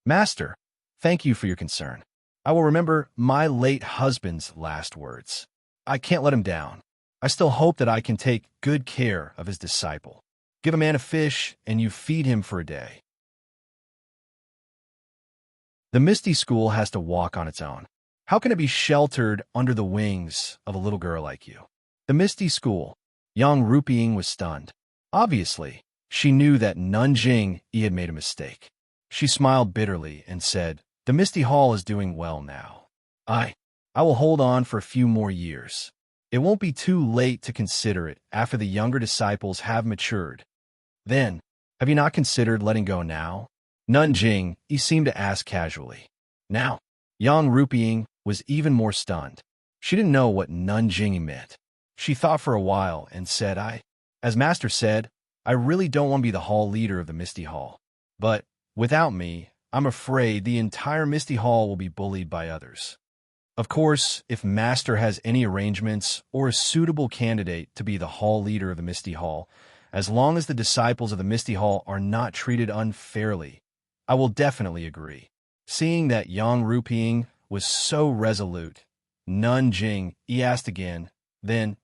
Master, thank you for your concern. I will remember my late husband's last words. I can't let him down. I still hope that I can take good care of his disciple. Give a man a fish, and you feed him for a day. The Misty School has to walk on its own. How can it be sheltered under the wings of a little girl like you? The Misty School. Young Rupiying was stunned. Obviously, she knew that Nun Jing had made a mistake. She smiled bitterly and said, The Misty Hall is doing well now. I will hold on for a few more years. It won't be too late to consider it after the younger disciples have matured. Then, have you not considered letting go now? Nun Jing, he seemed to ask casually. Now, young Rupiying was even more stunned. She didn't know what Nun Jing meant. She thought for a while and said, As Master said, I really don't want to be the hall leader of the Misty Hall. But, without me, I'm afraid the entire Misty Hall will be bullied by others. Of course, if Master has any arrangements or a suitable candidate to be the hall leader of the Misty Hall, as long as the disciples of the Misty Hall are not treated unfairly, I will definitely agree. Seeing that young Rupiying was so resolute, Nun Jing, he asked again, Then,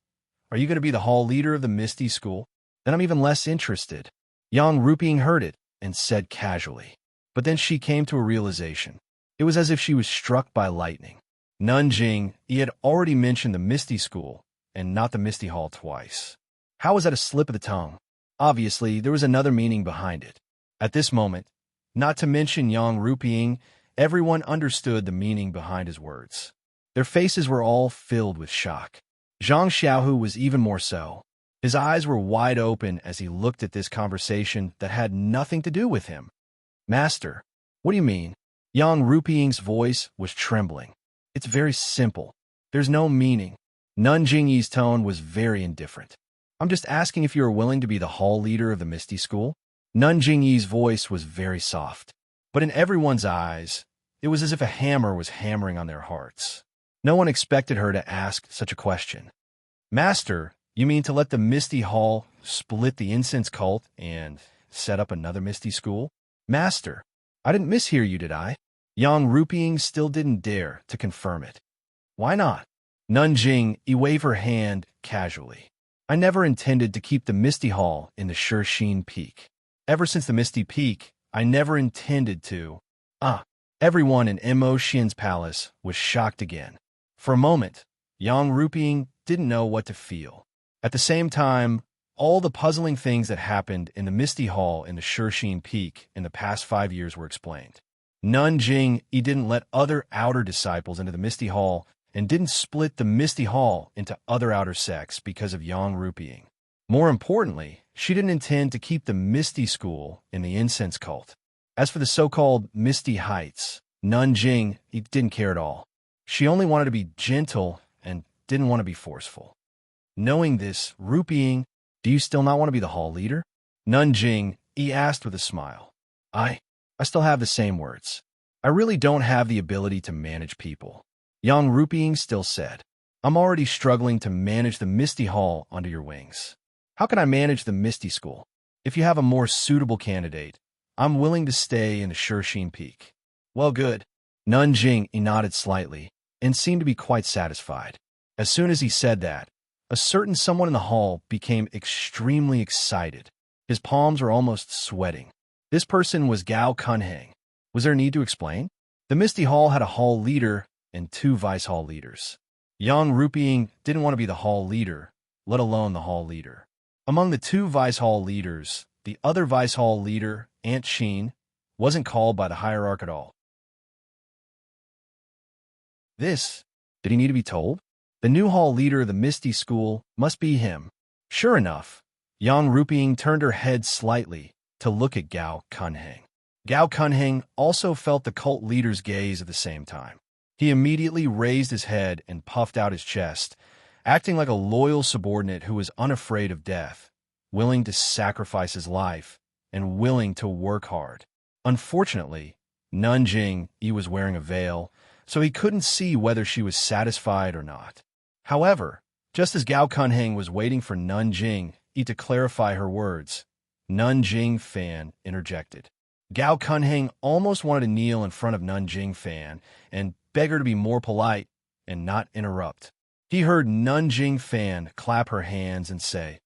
are you going to be the hall leader of the Misty School? Then I'm even less interested. Young Rupiying heard it and said casually. But then she came to a realization. It was as if she was struck by lightning. Nun Jing, he had already mentioned the Misty School and not the Misty Hall twice. How was that a slip of the tongue? Obviously, there was another meaning behind it. At this moment, not to mention young Rupiying, everyone understood the meaning behind his words. Their faces were all filled with shock. Zhang Xiaohu was even more so. His eyes were wide open as he looked at this conversation that had nothing to do with him. Master, what do you mean? Young Rupiying's voice was trembling. It's very simple. There's no meaning. Nun Jingyi's tone was very indifferent. I'm just asking if you are willing to be the hall leader of the Misty School. Nun Jingyi's voice was very soft. But in everyone's eyes, it was as if a hammer was hammering on their hearts. No one expected her to ask such a question. Master, you mean to let the Misty Hall split the incense cult and set up another Misty School? Master, I didn't mishear you, did I? Young Rupiying still didn't dare to confirm it. Why not? Nun Jing, waved her hand casually. I never intended to keep the Misty Hall in the Shershin Peak. Ever since the Misty Peak, I never intended to. Everyone in Immerse's palace was shocked again. For a moment, young Rupiying didn't know what to feel. At the same time, all the puzzling things that happened in the Misty Hall in the Shershin Peak in the past 5 years were explained. Nun Jing, he didn't let other outer disciples into the Misty Hall and didn't split the Misty Hall into other outer sects because of young Rupiying. More importantly, she didn't intend to keep the Misty School in the incense cult. As for the so-called Misty Heights, Nun Jing, he didn't care at all. She only wanted to be gentle and didn't want to be forceful. Knowing this, Rupiying, do you still not want to be the hall leader? Nun Jing, he asked with a smile. I still have the same words. I really don't have the ability to manage people. Young Rupeeing still said, I'm already struggling to manage the Misty Hall under your wings. How can I manage the Misty School? If you have a more suitable candidate, I'm willing to stay in the Shursheen Peak. Well, good. Nanjing nodded slightly and seemed to be quite satisfied. As soon as he said that, a certain someone in the hall became extremely excited. His palms were almost sweating. This person was Gao Kunheng. Was there a need to explain? The Misty Hall had a hall leader and 2 vice hall leaders. Yang Rupeeing didn't want to be the hall leader, let alone the hall leader. Among the 2 vice hall leaders, the other vice hall leader, Aunt Sheen, wasn't called by the hierarch at all. Did he need to be told? The new hall leader of the Misty School must be him. Sure enough, Yang Rupeeing turned her head slightly to look at Gao Kunheng. Gao Kunheng also felt the cult leader's gaze at the same time. He immediately raised his head and puffed out his chest, acting like a loyal subordinate who was unafraid of death, willing to sacrifice his life, and willing to work hard. Unfortunately, Nanjing was wearing a veil, so he couldn't see whether she was satisfied or not. However, just as Gao Kunheng was waiting for Nanjing to clarify her words, Nanjing Fan interjected. Gao Kunheng almost wanted to kneel in front of Nanjing Fan and beg her to be more polite and not interrupt. He heard Nanjing Fan clap her hands and say,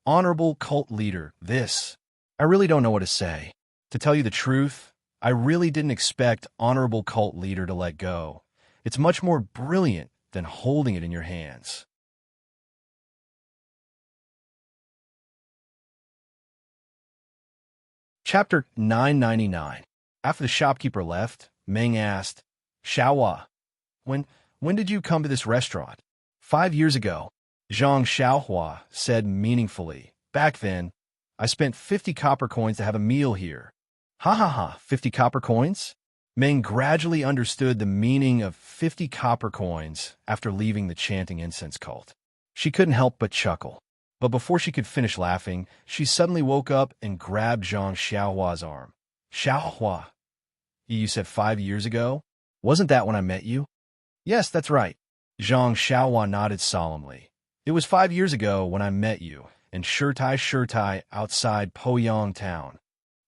Honorable cult leader, I really don't know what to say. To tell you the truth, I really didn't expect honorable cult leader to let go. It's much more brilliant than holding it in your hands. Chapter 999. After the shopkeeper left, Meng asked, Xiaohua, when did you come to this restaurant? 5 years ago, Zhang Xiaohua said meaningfully. Back then, I spent 50 copper coins to have a meal here. Ha ha ha, 50 copper coins? Meng gradually understood the meaning of 50 copper coins after leaving the chanting incense cult. She couldn't help but chuckle. But before she could finish laughing, she suddenly woke up and grabbed Zhang Xiaohua's arm. Xiaohua, you said 5 years ago? Wasn't that when I met you? Yes, that's right. Zhang Xiaohua nodded solemnly. It was 5 years ago when I met you in Shurtai outside Poyang town.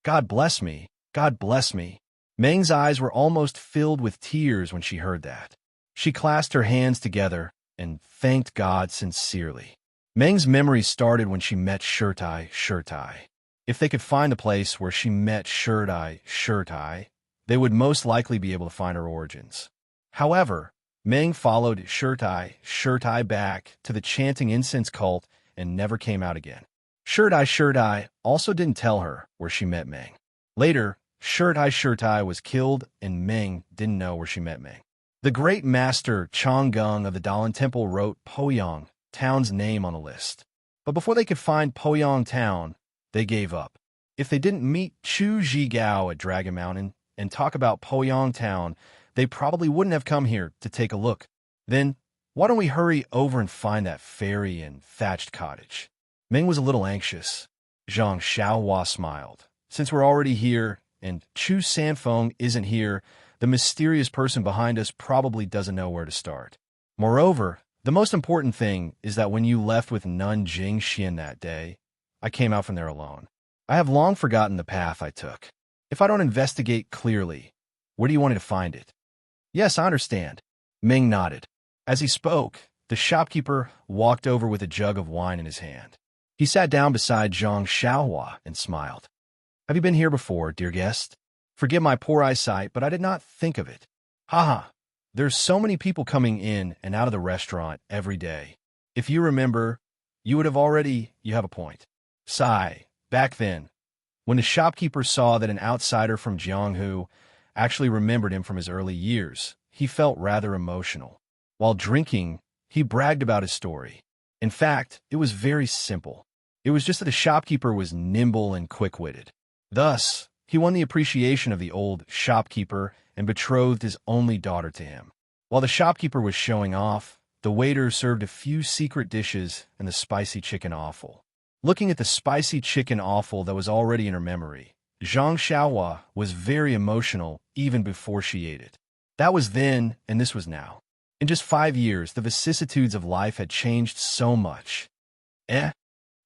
God bless me, God bless me. Meng's eyes were almost filled with tears when she heard that. She clasped her hands together and thanked God sincerely. Meng's memories started when she met Shurtai. If they could find the place where she met Shurtai, they would most likely be able to find her origins. However, Meng followed Shurtai back to the chanting incense cult and never came out again. Shurtai also didn't tell her where she met Meng. Later, Shurtai was killed and Meng didn't know where she met Meng. The great master Changgung of the Dalan Temple wrote Poyang town's name on the list. But before they could find Poyang town, they gave up. If they didn't meet Chu Zhigao at Dragon Mountain and talk about Poyang town, they probably wouldn't have come here to take a look. Then, why don't we hurry over and find that fairy and thatched cottage? Meng was a little anxious. Zhang Xiaohua smiled. Since we're already here, and Chu Sanfeng isn't here, the mysterious person behind us probably doesn't know where to start. Moreover, the most important thing is that when you left with Nanjing Xian that day, I came out from there alone. I have long forgotten the path I took. If I don't investigate clearly, where do you want me to find it? Yes, I understand. Meng nodded. As he spoke, the shopkeeper walked over with a jug of wine in his hand. He sat down beside Zhang Xiaohua and smiled. Have you been here before, dear guest? Forgive my poor eyesight, but I did not think of it. Haha, there's so many people coming in and out of the restaurant every day. If you remember, you have a point. Sigh, back then, when the shopkeeper saw that an outsider from Jianghu actually remembered him from his early years, he felt rather emotional. While drinking, he bragged about his story. In fact, it was very simple. It was just that the shopkeeper was nimble and quick-witted. Thus, he won the appreciation of the old shopkeeper and betrothed his only daughter to him. While the shopkeeper was showing off, the waiter served a few secret dishes and the spicy chicken offal. Looking at the spicy chicken offal that was already in her memory, Zhang Xiaohua was very emotional even before she ate it. That was then, and this was now. In just 5 years, the vicissitudes of life had changed so much. Eh?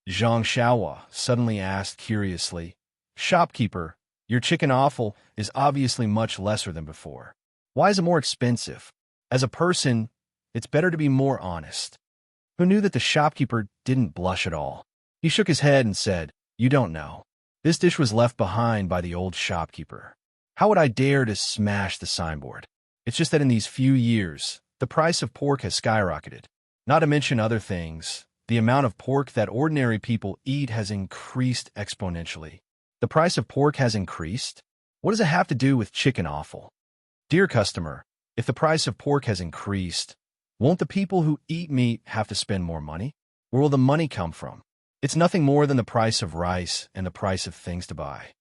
Zhang Xiaohua suddenly asked curiously. Shopkeeper, your chicken offal is obviously much lesser than before. Why is it more expensive? As a person, it's better to be more honest. Who knew that the shopkeeper didn't blush at all? He shook his head and said, You don't know. This dish was left behind by the old shopkeeper. How would I dare to smash the signboard? It's just that in these few years, the price of pork has skyrocketed. Not to mention other things, the amount of pork that ordinary people eat has increased exponentially. The price of pork has increased? What does it have to do with chicken offal? Dear customer, if the price of pork has increased, won't the people who eat meat have to spend more money? Where will the money come from? It's nothing more than the price of rice and the price of things to buy.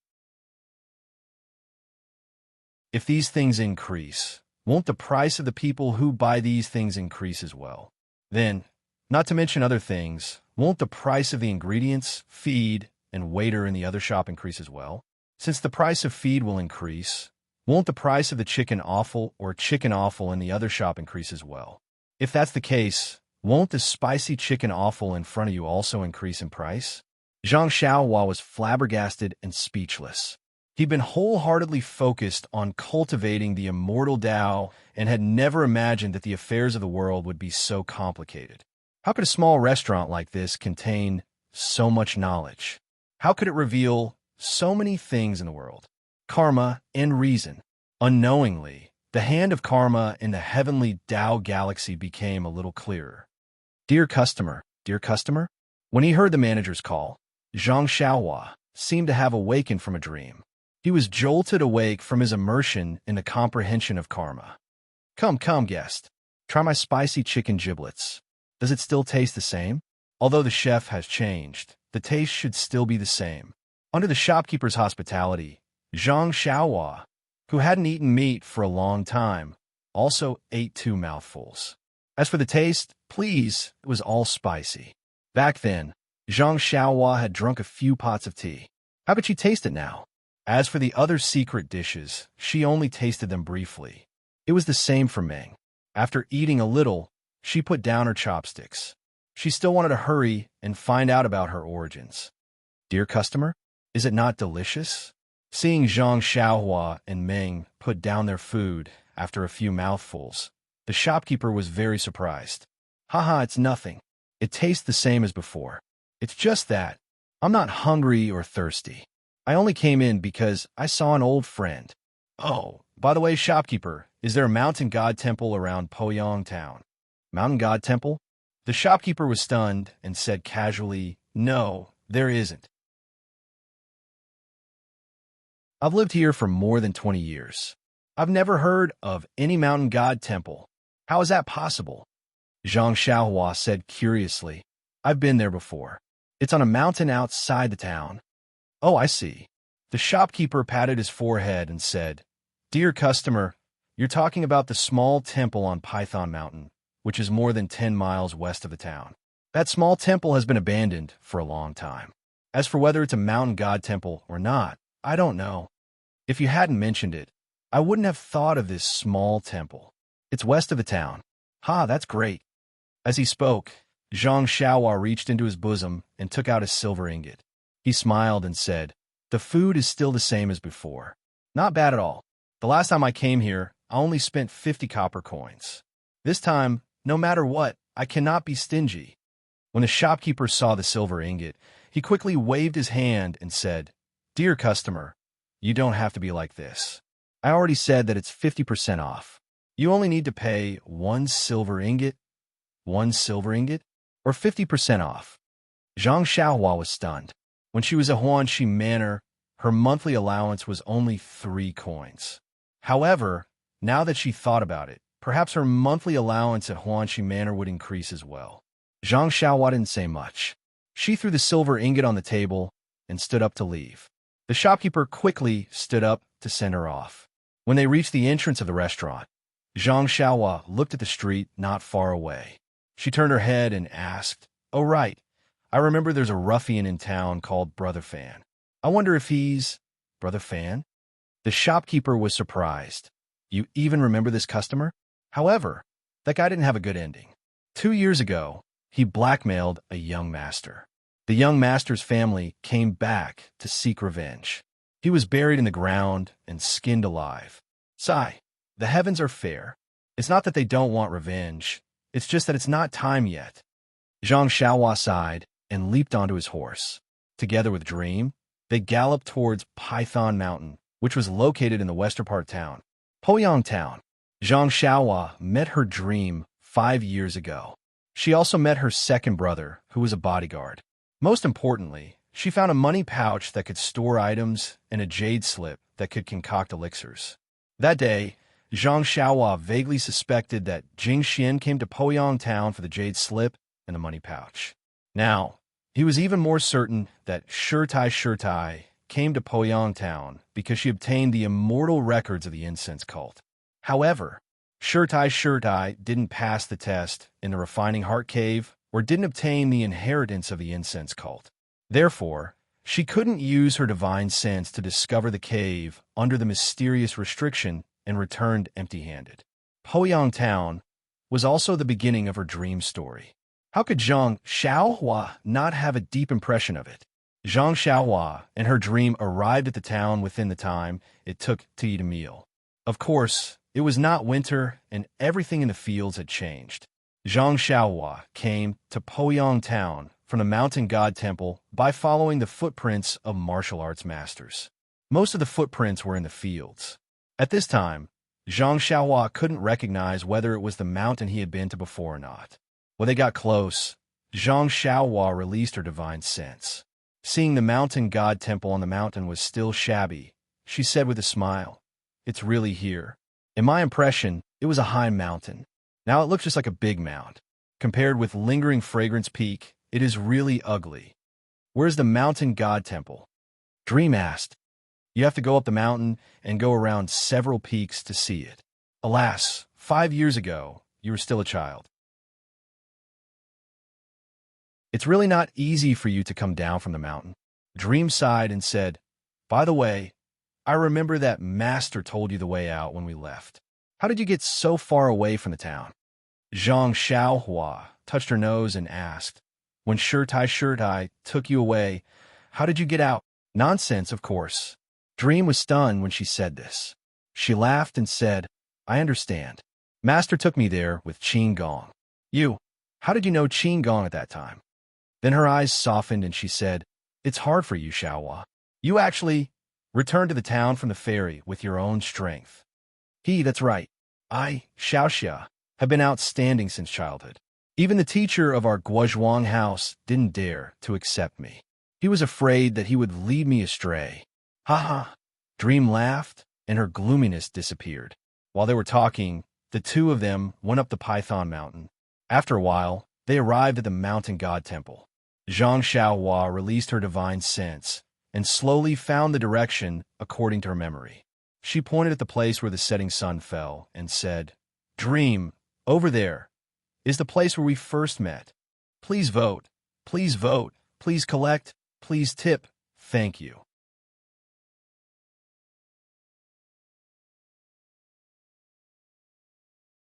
If these things increase, won't the price of the people who buy these things increase as well? Then, not to mention other things, won't the price of the ingredients, feed, and waiter in the other shop increase as well? Since the price of feed will increase, won't the price of the chicken offal or chicken offal in the other shop increase as well? If that's the case, won't the spicy chicken offal in front of you also increase in price? Zhang Xiaohua was flabbergasted and speechless. He'd been wholeheartedly focused on cultivating the immortal Tao and had never imagined that the affairs of the world would be so complicated. How could a small restaurant like this contain so much knowledge? How could it reveal so many things in the world? Karma and reason. Unknowingly, the hand of karma in the heavenly Tao galaxy became a little clearer. Dear customer. When he heard the manager's call, Zhang Xiaohua seemed to have awakened from a dream. He was jolted awake from his immersion in the comprehension of karma. Come, guest. Try my spicy chicken giblets. Does it still taste the same? Although the chef has changed, the taste should still be the same. Under the shopkeeper's hospitality, Zhang Xiaohua, who hadn't eaten meat for a long time, also ate 2 mouthfuls. As for the taste, please, it was all spicy. Back then, Zhang Xiaohua had drunk a few pots of tea. How could she taste it now? As for the other secret dishes, she only tasted them briefly. It was the same for Ming. After eating a little, she put down her chopsticks. She still wanted to hurry and find out about her origins. Dear customer, is it not delicious? Seeing Zhang Xiaohua and Ming put down their food after a few mouthfuls, the shopkeeper was very surprised. Haha, it's nothing. It tastes the same as before. It's just that I'm not hungry or thirsty. I only came in because I saw an old friend. Oh, by the way, shopkeeper, is there a mountain god temple around Poyang town? Mountain god temple? The shopkeeper was stunned and said casually, No, there isn't. I've lived here for more than 20 years. I've never heard of any mountain god temple. How is that possible? Zhang Xiaohua said curiously. I've been there before. It's on a mountain outside the town. Oh, I see. The shopkeeper patted his forehead and said, Dear customer, you're talking about the small temple on Python Mountain, which is more than 10 miles west of the town. That small temple has been abandoned for a long time. As for whether it's a mountain god temple or not, I don't know. If you hadn't mentioned it, I wouldn't have thought of this small temple. It's west of the town. Ha, that's great. As he spoke, Zhang Xiaohua reached into his bosom and took out a silver ingot. He smiled and said, The food is still the same as before. Not bad at all. The last time I came here, I only spent 50 copper coins. This time, no matter what, I cannot be stingy. When the shopkeeper saw the silver ingot, he quickly waved his hand and said, Dear customer, you don't have to be like this. I already said that it's 50% off. You only need to pay 1 silver ingot, or 50% off. Zhang Xiaohua was stunned. When she was at Huanxi Manor, her monthly allowance was only 3 coins. However, now that she thought about it, perhaps her monthly allowance at Huanxi Manor would increase as well. Zhang Xiaohua didn't say much. She threw the silver ingot on the table and stood up to leave. The shopkeeper quickly stood up to send her off. When they reached the entrance of the restaurant, Zhang Xiaohua looked at the street not far away. She turned her head and asked, Oh, right. I remember there's a ruffian in town called Brother Fan. I wonder if he's... Brother Fan? The shopkeeper was surprised. You even remember this customer? However, that guy didn't have a good ending. 2 years ago, he blackmailed a young master. The young master's family came back to seek revenge. He was buried in the ground and skinned alive. Sigh, the heavens are fair. It's not that they don't want revenge. It's just that it's not time yet. Zhang Xiaohua sighed and leaped onto his horse. Together with Dream, they galloped towards Python Mountain, which was located in the western part of town. Poyang Town. Zhang Xiaohua met her Dream 5 years ago. She also met her second brother, who was a bodyguard. Most importantly, she found a money pouch that could store items and a jade slip that could concoct elixirs. That day, Zhang Xiaohua vaguely suspected that Jing Xian came to Poyang Town for the jade slip and the money pouch. Now, he was even more certain that Shirtai came to Poyang Town because she obtained the immortal records of the incense cult. However, Shirtai didn't pass the test in the refining heart cave or didn't obtain the inheritance of the incense cult. Therefore, she couldn't use her divine sense to discover the cave under the mysterious restriction and returned empty-handed. Poyang Town was also the beginning of her dream story. How could Zhang Xiaohua not have a deep impression of it? Zhang Xiaohua and her dream arrived at the town within the time it took to eat a meal. Of course, it was not winter and everything in the fields had changed. Zhang Xiaohua came to Poyang Town from the mountain god temple by following the footprints of martial arts masters. Most of the footprints were in the fields. At this time, Zhang Xiaohua couldn't recognize whether it was the mountain he had been to before or not. When they got close, Zhang Xiaohua released her divine sense. Seeing the mountain god temple on the mountain was still shabby, she said with a smile, "It's really here." In my impression, it was a high mountain. Now it looks just like a big mound. Compared with lingering Fragrance Peak, it is really ugly. Where's the mountain god temple? Dream asked. You have to go up the mountain and go around several peaks to see it. Alas, 5 years ago, you were still a child. It's really not easy for you to come down from the mountain. Dream sighed and said, By the way, I remember that master told you the way out when we left. How did you get so far away from the town? Zhang Xiaohua touched her nose and asked, When Shirtai took you away, how did you get out? Nonsense, of course. Dream was stunned when she said this. She laughed and said, I understand. Master took me there with Qin Gong. How did you know Qin Gong at that time? Then her eyes softened and she said, It's hard for you, Xiaohua. You actually returned to the town from the ferry with your own strength. That's right. I, Xiaoxia, have been outstanding since childhood. Even the teacher of our Guozhuang house didn't dare to accept me. He was afraid that he would lead me astray. Ha ha. Dream laughed, and her gloominess disappeared. While they were talking, the two of them went up the Python Mountain. After a while, they arrived at the mountain god temple. Zhang Xiaohua released her divine sense and slowly found the direction according to her memory. She pointed at the place where the setting sun fell and said, Dream, over there, is the place where we first met. Please vote. Please vote. Please collect. Please tip. Thank you.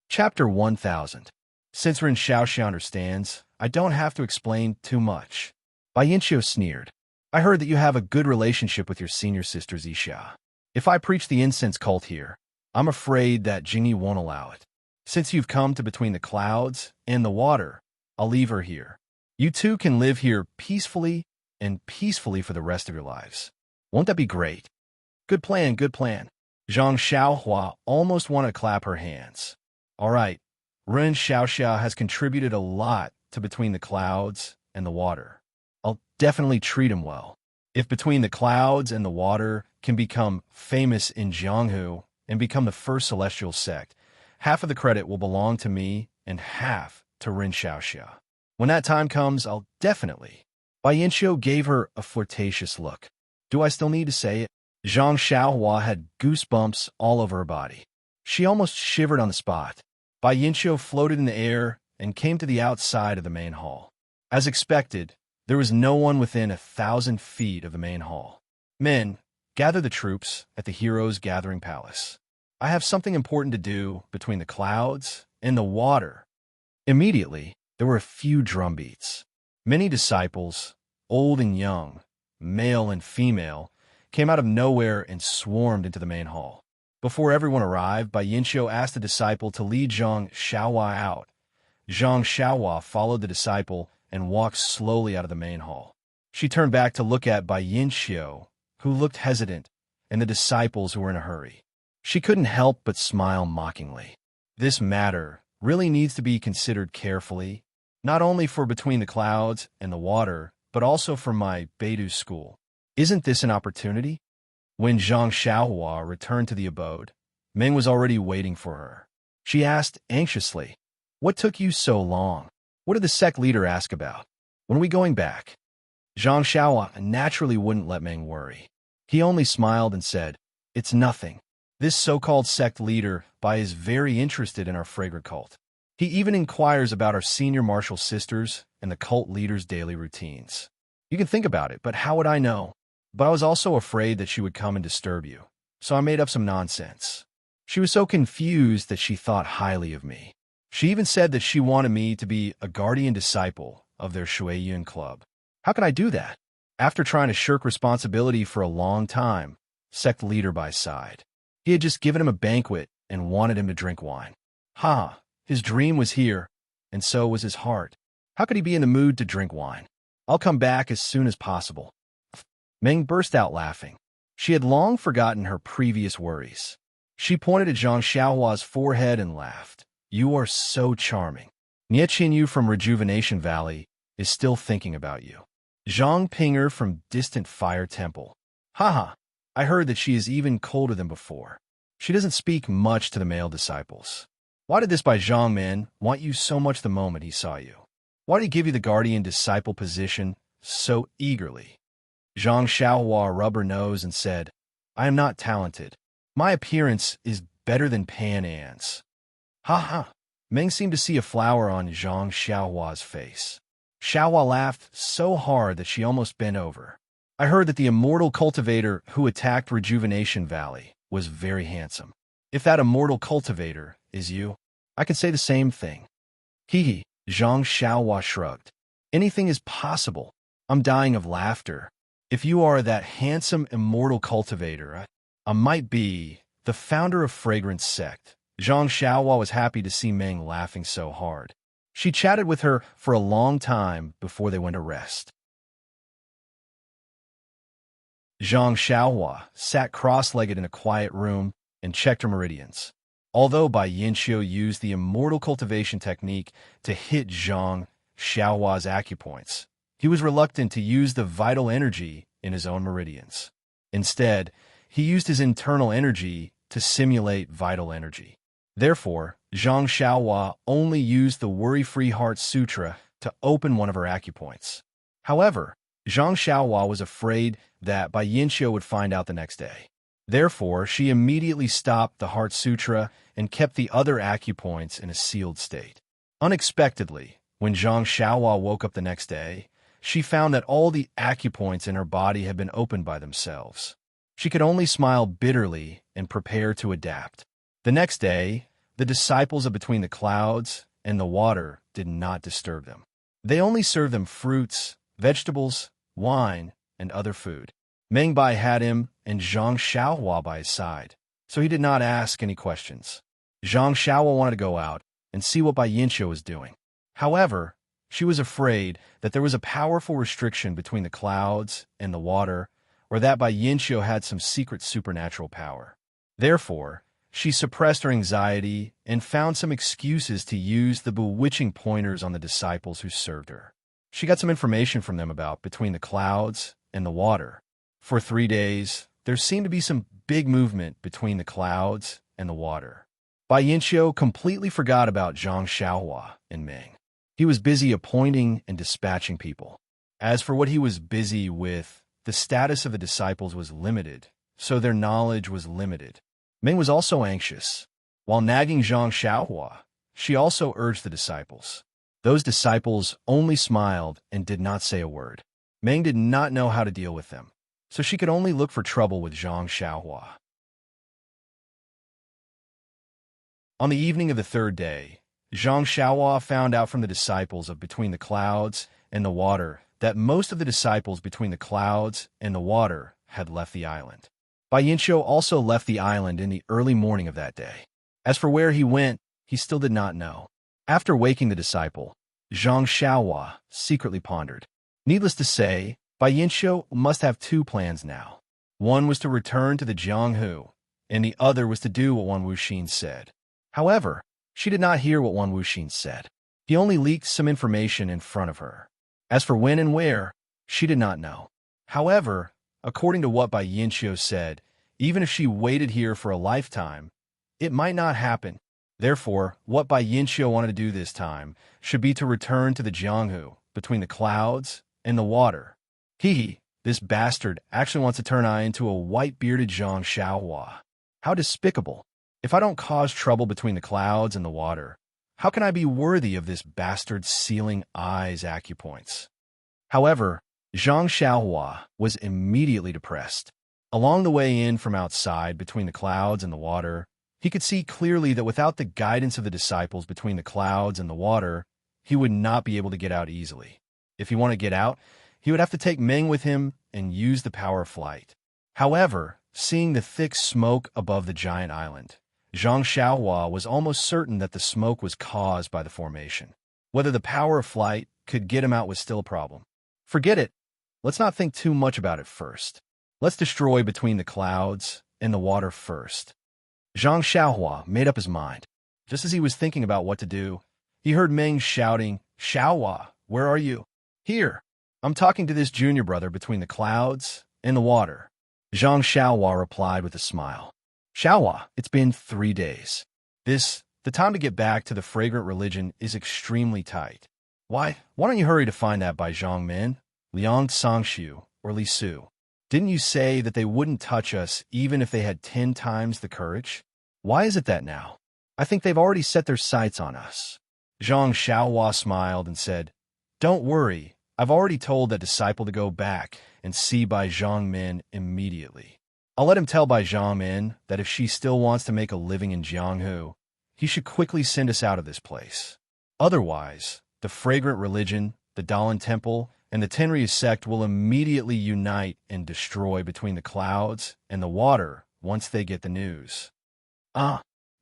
Chapter 1000. Since Ren Xiaoxia understands, I don't have to explain too much. Bai Yinqiu sneered. I heard that you have a good relationship with your senior sister Zixia. If I preach the incense cult here, I'm afraid that Jingyi won't allow it. Since you've come to between the clouds and the water, I'll leave her here. You two can live here peacefully and peacefully for the rest of your lives. Won't that be great? Good plan, good plan. Zhang Xiaohua almost wanted to clap her hands. All right, Ren Xiaoxia has contributed a lot to Between the Clouds and the Water. I'll definitely treat him well. If Between the Clouds and the Water can become famous in Jianghu and become the first celestial sect, half of the credit will belong to me and half to Ren Xiaoxia. When that time comes, I'll definitely. Bai Yinqiu gave her a flirtatious look. Do I still need to say it? Zhang Xiaohua had goosebumps all over her body. She almost shivered on the spot. Bai Yinqiu floated in the air and came to the outside of the main hall. As expected, there was no one within 1,000 feet of the main hall. Men, Gather the troops at the heroes' gathering palace. I have something important to do between the clouds and the water. Immediately, there were a few drumbeats. Many disciples, old and young, male and female, came out of nowhere and swarmed into the main hall. Before everyone arrived, Bai Yinqiu asked the disciple to lead Zhang Xiaohua out. Zhang Xiaohua followed the disciple and walked slowly out of the main hall. She turned back to look at Bai Yinqiu, who looked hesitant, and the disciples who were in a hurry. She couldn't help but smile mockingly. This matter really needs to be considered carefully, not only for between the clouds and the water, but also for my Beidou school. Isn't this an opportunity? When Zhang Xiaohua returned to the abode, Meng was already waiting for her. She asked anxiously, "What took you so long? What did the sect leader ask about? When are we going back?" Zhang Xiaohua naturally wouldn't let Meng worry. He only smiled and said, "It's nothing. This so-called sect leader Bai is very interested in our fragrant cult. He even inquires about our senior martial sisters and the cult leader's daily routines. You can think about it, but how would I know? But I was also afraid that she would come and disturb you, so I made up some nonsense." She was so confused that she thought highly of me. She even said that she wanted me to be a guardian disciple of their Shuiyuan club. How can I do that? After trying to shirk responsibility for a long time, sect leader Bai sighed. He had just given him a banquet and wanted him to drink wine. His dream was here, and so was his heart. How could he be in the mood to drink wine? I'll come back as soon as possible. Meng burst out laughing. She had long forgotten her previous worries. She pointed at Zhang Xiaohua's forehead and laughed. "You are so charming. Nie Qinyu from Rejuvenation Valley is still thinking about you. Zhang Pinger from Distant Fire Temple. I heard that she is even colder than before. She doesn't speak much to the male disciples. Why did this Bai Zhang man want you so much the moment he saw you? Why did he give you the guardian disciple position so eagerly?" Zhang Xiaohua rubbed her nose and said, "I am not talented. My appearance is better than Pan An's." Meng seemed to see a flower on Zhang Xiaohua's face. Xiaohua laughed so hard that she almost bent over. "I heard that the immortal cultivator who attacked Rejuvenation Valley was very handsome. If that immortal cultivator is you, I can say the same thing." Zhang Xiaohua shrugged. "Anything is possible. I'm dying of laughter. If you are that handsome immortal cultivator, I might be the founder of Fragrance Sect." Zhang Xiaohua was happy to see Meng laughing so hard. She chatted with her for a long time before they went to rest. Zhang Xiaohua sat cross-legged in a quiet room and checked her meridians. Although Bai Yinqiu used the immortal cultivation technique to hit Zhang Xiaohua's acupoints, he was reluctant to use the vital energy in his own meridians. Instead, he used his internal energy to simulate vital energy. Therefore, Zhang Xiaohua only used the Worry-Free Heart Sutra to open one of her acupoints. However, Zhang Xiaohua was afraid that Bai Yinqiu would find out the next day. Therefore, she immediately stopped the Heart Sutra and kept the other acupoints in a sealed state. Unexpectedly, when Zhang Xiaohua woke up the next day, she found that all the acupoints in her body had been opened by themselves. She could only smile bitterly and prepare to adapt. The next day, the disciples of Between the Clouds and the Water did not disturb them. They only served them fruits, vegetables, wine, and other food. Meng Bai had him and Zhang Xiaohua by his side, so he did not ask any questions. Zhang Xiaohua wanted to go out and see what Bai Yinqiu was doing. However, she was afraid that there was a powerful restriction between the clouds and the water, or that Bai Yinqiu had some secret supernatural power. Therefore, she suppressed her anxiety and found some excuses to use the bewitching pointers on the disciples who served her. She got some information from them about Between the Clouds and the Water. For 3 days, there seemed to be some big movement between the clouds and the water. Bai Yinqiu completely forgot about Zhang Xiaohua and Meng. He was busy appointing and dispatching people. As for what he was busy with, the status of the disciples was limited, so their knowledge was limited. Meng was also anxious. While nagging Zhang Xiaohua, she also urged the disciples. Those disciples only smiled and did not say a word. Meng did not know how to deal with them. so she could only look for trouble with Zhang Xiaohua. On the evening of the third day, Zhang Xiaohua found out from the disciples of Between the Clouds and the Water that most of the disciples Between the Clouds and the Water had left the island. Bai Yinshuo also left the island in the early morning of that day. As for where he went, he still did not know. After waking the disciple, Zhang Xiaohua secretly pondered. Needless to say, Bai Yinshuo must have two plans now. One was to return to the Jianghu, and the other was to do what Wan Wuxin said. However, she did not hear what Wan Wuxin said. He only leaked some information in front of her. As for when and where, she did not know. However, according to what Bai Yinshuo said, even if she waited here for a lifetime, it might not happen. Therefore, what Bai Yinshuo wanted to do this time should be to return to the Jianghu, Between the Clouds and the Water. This bastard actually wants to turn I into a white-bearded Zhang Xiaohua. How despicable. If I don't cause trouble between the clouds and the water, how can I be worthy of this bastard's sealing eyes acupoints? However, Zhang Xiaohua was immediately depressed. Along the way in from outside Between the Clouds and the Water, he could see clearly that without the guidance of the disciples Between the Clouds and the Water, he would not be able to get out easily. If he wanted to get out, he would have to take Meng with him and use the power of flight. However, seeing the thick smoke above the giant island, Zhang Xiaohua was almost certain that the smoke was caused by the formation. Whether the power of flight could get him out was still a problem. Forget it. Let's not think too much about it first. Let's destroy Between the Clouds and the Water first. Zhang Xiaohua made up his mind. Just as he was thinking about what to do, he heard Meng shouting, "Xiaohua, where are you?" "Here. I'm talking to this junior brother Between the Clouds and the Water." Zhang Xiaohua replied with a smile. "Xiaohua, it's been 3 days. The time to get back to the fragrant religion is extremely tight. Why don't you hurry to find that Bai Zhongmin, Liang Sangshu, or Li Su? Didn't you say that they wouldn't touch us even if they had 10 times the courage? Why is it that now? I think they've already set their sights on us." Zhang Xiaohua smiled and said, "Don't worry, I've already told that disciple to go back and see Bai Zhongmin immediately. I'll let him tell Bai Zhongmin that if she still wants to make a living in Jianghu, he should quickly send us out of this place. Otherwise, the fragrant religion, the Dalan Temple, and the Tenryu sect will immediately unite and destroy Between the Clouds and the Water once they get the news."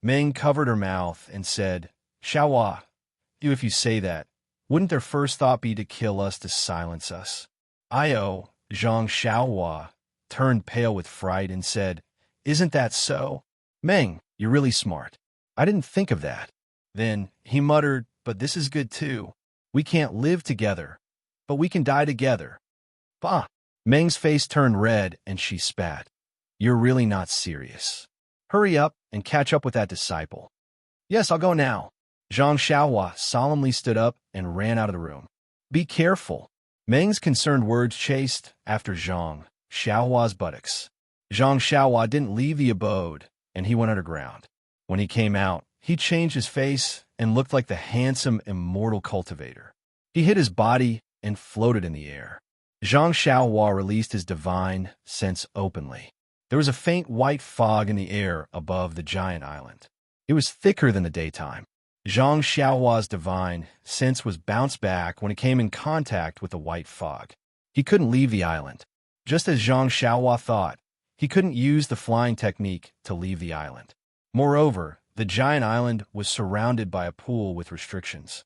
Meng covered her mouth and said, "Xiaohua, if you say that, wouldn't their first thought be to kill us to silence us?" Zhang Xiaohua turned pale with fright and said, "Isn't that so? Meng, you're really smart. I didn't think of that." Then he muttered, "But this is good too. We can't live together, but we can die together." "Bah!" Meng's face turned red and she spat. "You're really not serious. Hurry up and catch up with that disciple." "Yes, I'll go now." Zhang Xiaohua solemnly stood up and ran out of the room. "Be careful." Meng's concerned words chased after Zhang Xiaohua's buttocks. Zhang Xiaohua didn't leave the abode, and he went underground. When he came out, he changed his face and looked like the handsome, immortal cultivator. He hid his body and floated in the air. Zhang Xiaohua released his divine sense openly. There was a faint white fog in the air above the giant island. It was thicker than the daytime. Zhang Xiaohua's divine sense was bounced back when it came in contact with the white fog. He couldn't leave the island. Just as Zhang Xiaohua thought, he couldn't use the flying technique to leave the island. Moreover, the giant island was surrounded by a pool with restrictions.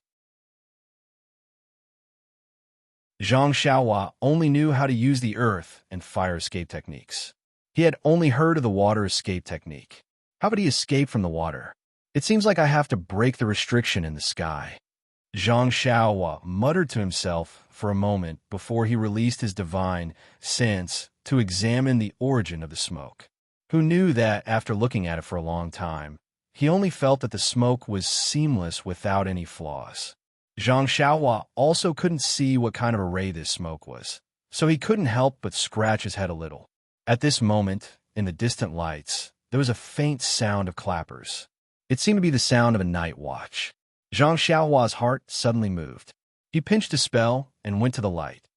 Zhang Xiaohua only knew how to use the earth and fire escape techniques. He had only heard of the water escape technique. How would he escape from the water? "It seems like I have to break the restriction in the sky." Zhang Xiaohua muttered to himself for a moment before he released his divine sense to examine the origin of the smoke. Who knew that after looking at it for a long time, he only felt that the smoke was seamless without any flaws. Zhang Xiaohua also couldn't see what kind of array this smoke was, so he couldn't help but scratch his head a little. At this moment, in the distant lights, there was a faint sound of clappers. It seemed to be the sound of a night watch. Zhang Xiaohua's heart suddenly moved. He pinched a spell and went to the light.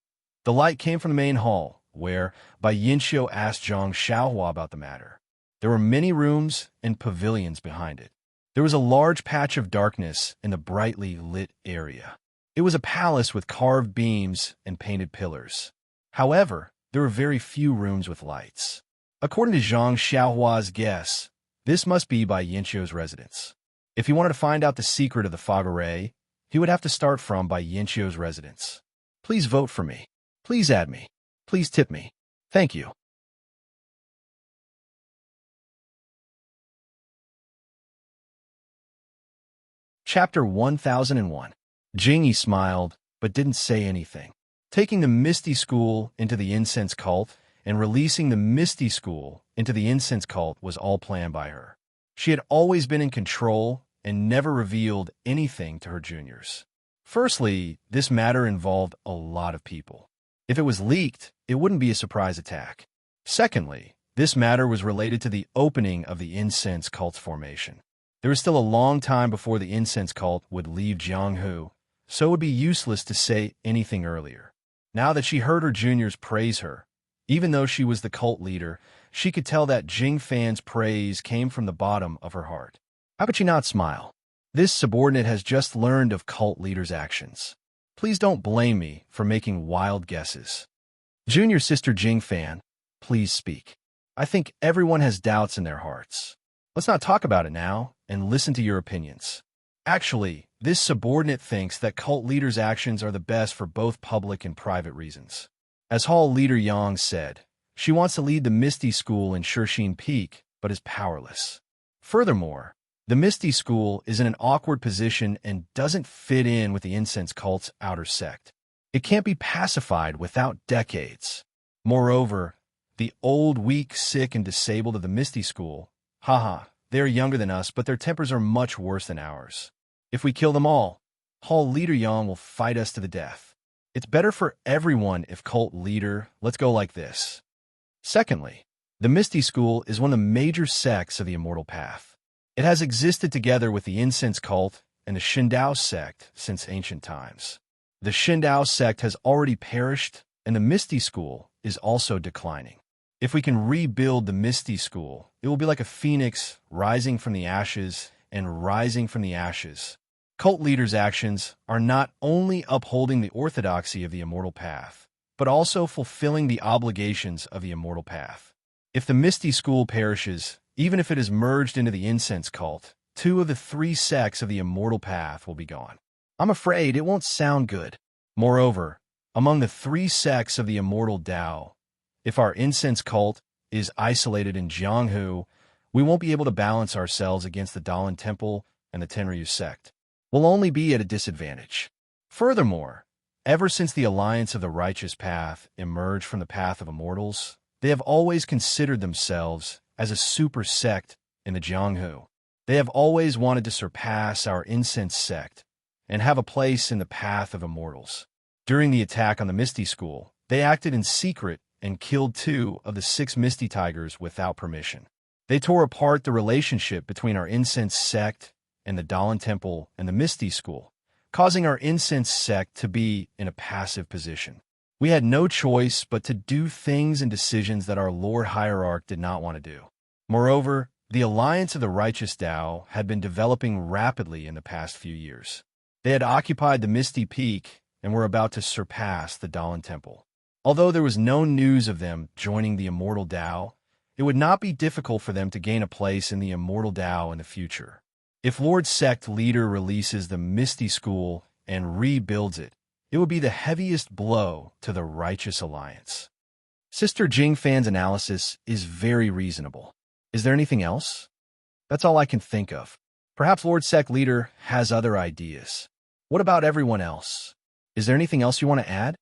The light came from the main hall, where Bai Yinxiu asked Zhang Xiaohua about the matter. There were many rooms and pavilions behind it. There was a large patch of darkness in the brightly lit area. It was a palace with carved beams and painted pillars. However, there were very few rooms with lights. According to Zhang Xiaohua's guess, this must be Bai Yinxiu's residence. If he wanted to find out the secret of the fog array, he would have to start from Bai Yinxiu's residence. Please vote for me. Please add me. Please tip me. Thank you. Chapter 1001. Jingyi smiled, but didn't say anything. Taking the Misty School into the incense cult and releasing the Misty School into the incense cult was all planned by her. She had always been in control and never revealed anything to her juniors. Firstly, this matter involved a lot of people. If it was leaked, it wouldn't be a surprise attack. Secondly, this matter was related to the opening of the incense cult's formation. There was still a long time before the incense cult would leave Jianghu, so it would be useless to say anything earlier. Now that she heard her juniors praise her, even though she was the cult leader, she could tell that Jing Fan's praise came from the bottom of her heart. How could she not smile? This subordinate has just learned of cult leaders' actions. Please don't blame me for making wild guesses. Junior sister Jing Fan, please speak. I think everyone has doubts in their hearts. Let's not talk about it now and listen to your opinions. Actually, this subordinate thinks that cult leaders' actions are the best for both public and private reasons. As Hall Leader Yang said, she wants to lead the Misty School in Shishine Peak, but is powerless. Furthermore, the Misty School is in an awkward position and doesn't fit in with the incense cult's outer sect. It can't be pacified without decades. Moreover, the old, weak, sick, and disabled of the Misty School, they are younger than us, but their tempers are much worse than ours. If we kill them all, Hall Leader Yang will fight us to the death. It's better for everyone if cult leader lets go like this. Secondly, the Misty School is one of the major sects of the Immortal Path. It has existed together with the Incense Cult and the Shindao sect since ancient times. The Shindao sect has already perished, and the Misty School is also declining. If we can rebuild the Misty School, it will be like a phoenix rising from the ashes and rising from the ashes. Cult leaders' actions are not only upholding the orthodoxy of the Immortal Path, but also fulfilling the obligations of the Immortal Path. If the Misty School perishes, even if it is merged into the Incense Cult, 2 of the 3 sects of the Immortal Path will be gone. I'm afraid it won't sound good. Moreover, among the 3 sects of the Immortal Tao, if our Incense Cult is isolated in Jianghu, we won't be able to balance ourselves against the Dalan Temple and the Tenryu sect. We'll only be at a disadvantage. Furthermore, ever since the Alliance of the Righteous Path emerged from the Path of Immortals, they have always considered themselves as a super sect in the Jianghu. They have always wanted to surpass our Incense sect and have a place in the Path of Immortals. During the attack on the Misty School, they acted in secret and killed 2 of the 6 Misty Tigers without permission. They tore apart the relationship between our Incense sect and the Dalan Temple and the Misty School, causing our Incense sect to be in a passive position. We had no choice but to do things and decisions that our Lord Hierarch did not want to do. Moreover, the Alliance of the Righteous Tao had been developing rapidly in the past few years. They had occupied the Misty Peak and were about to surpass the Dalan Temple. Although there was no news of them joining the Immortal Tao, it would not be difficult for them to gain a place in the Immortal Tao in the future. If Lord Sect Leader releases the Misty School and rebuilds it, it would be the heaviest blow to the Righteous Alliance. Sister Jing Fan's analysis is very reasonable. Is there anything else? That's all I can think of. Perhaps Lord Sect Leader has other ideas. What about everyone else? Is there anything else you want to add?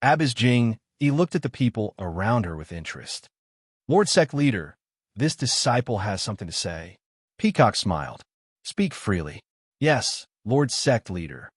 Abbas Jing, he looked at the people around her with interest. Lord Sect Leader, this disciple has something to say. Peacock smiled. Speak freely. Yes, Lord Sect Leader.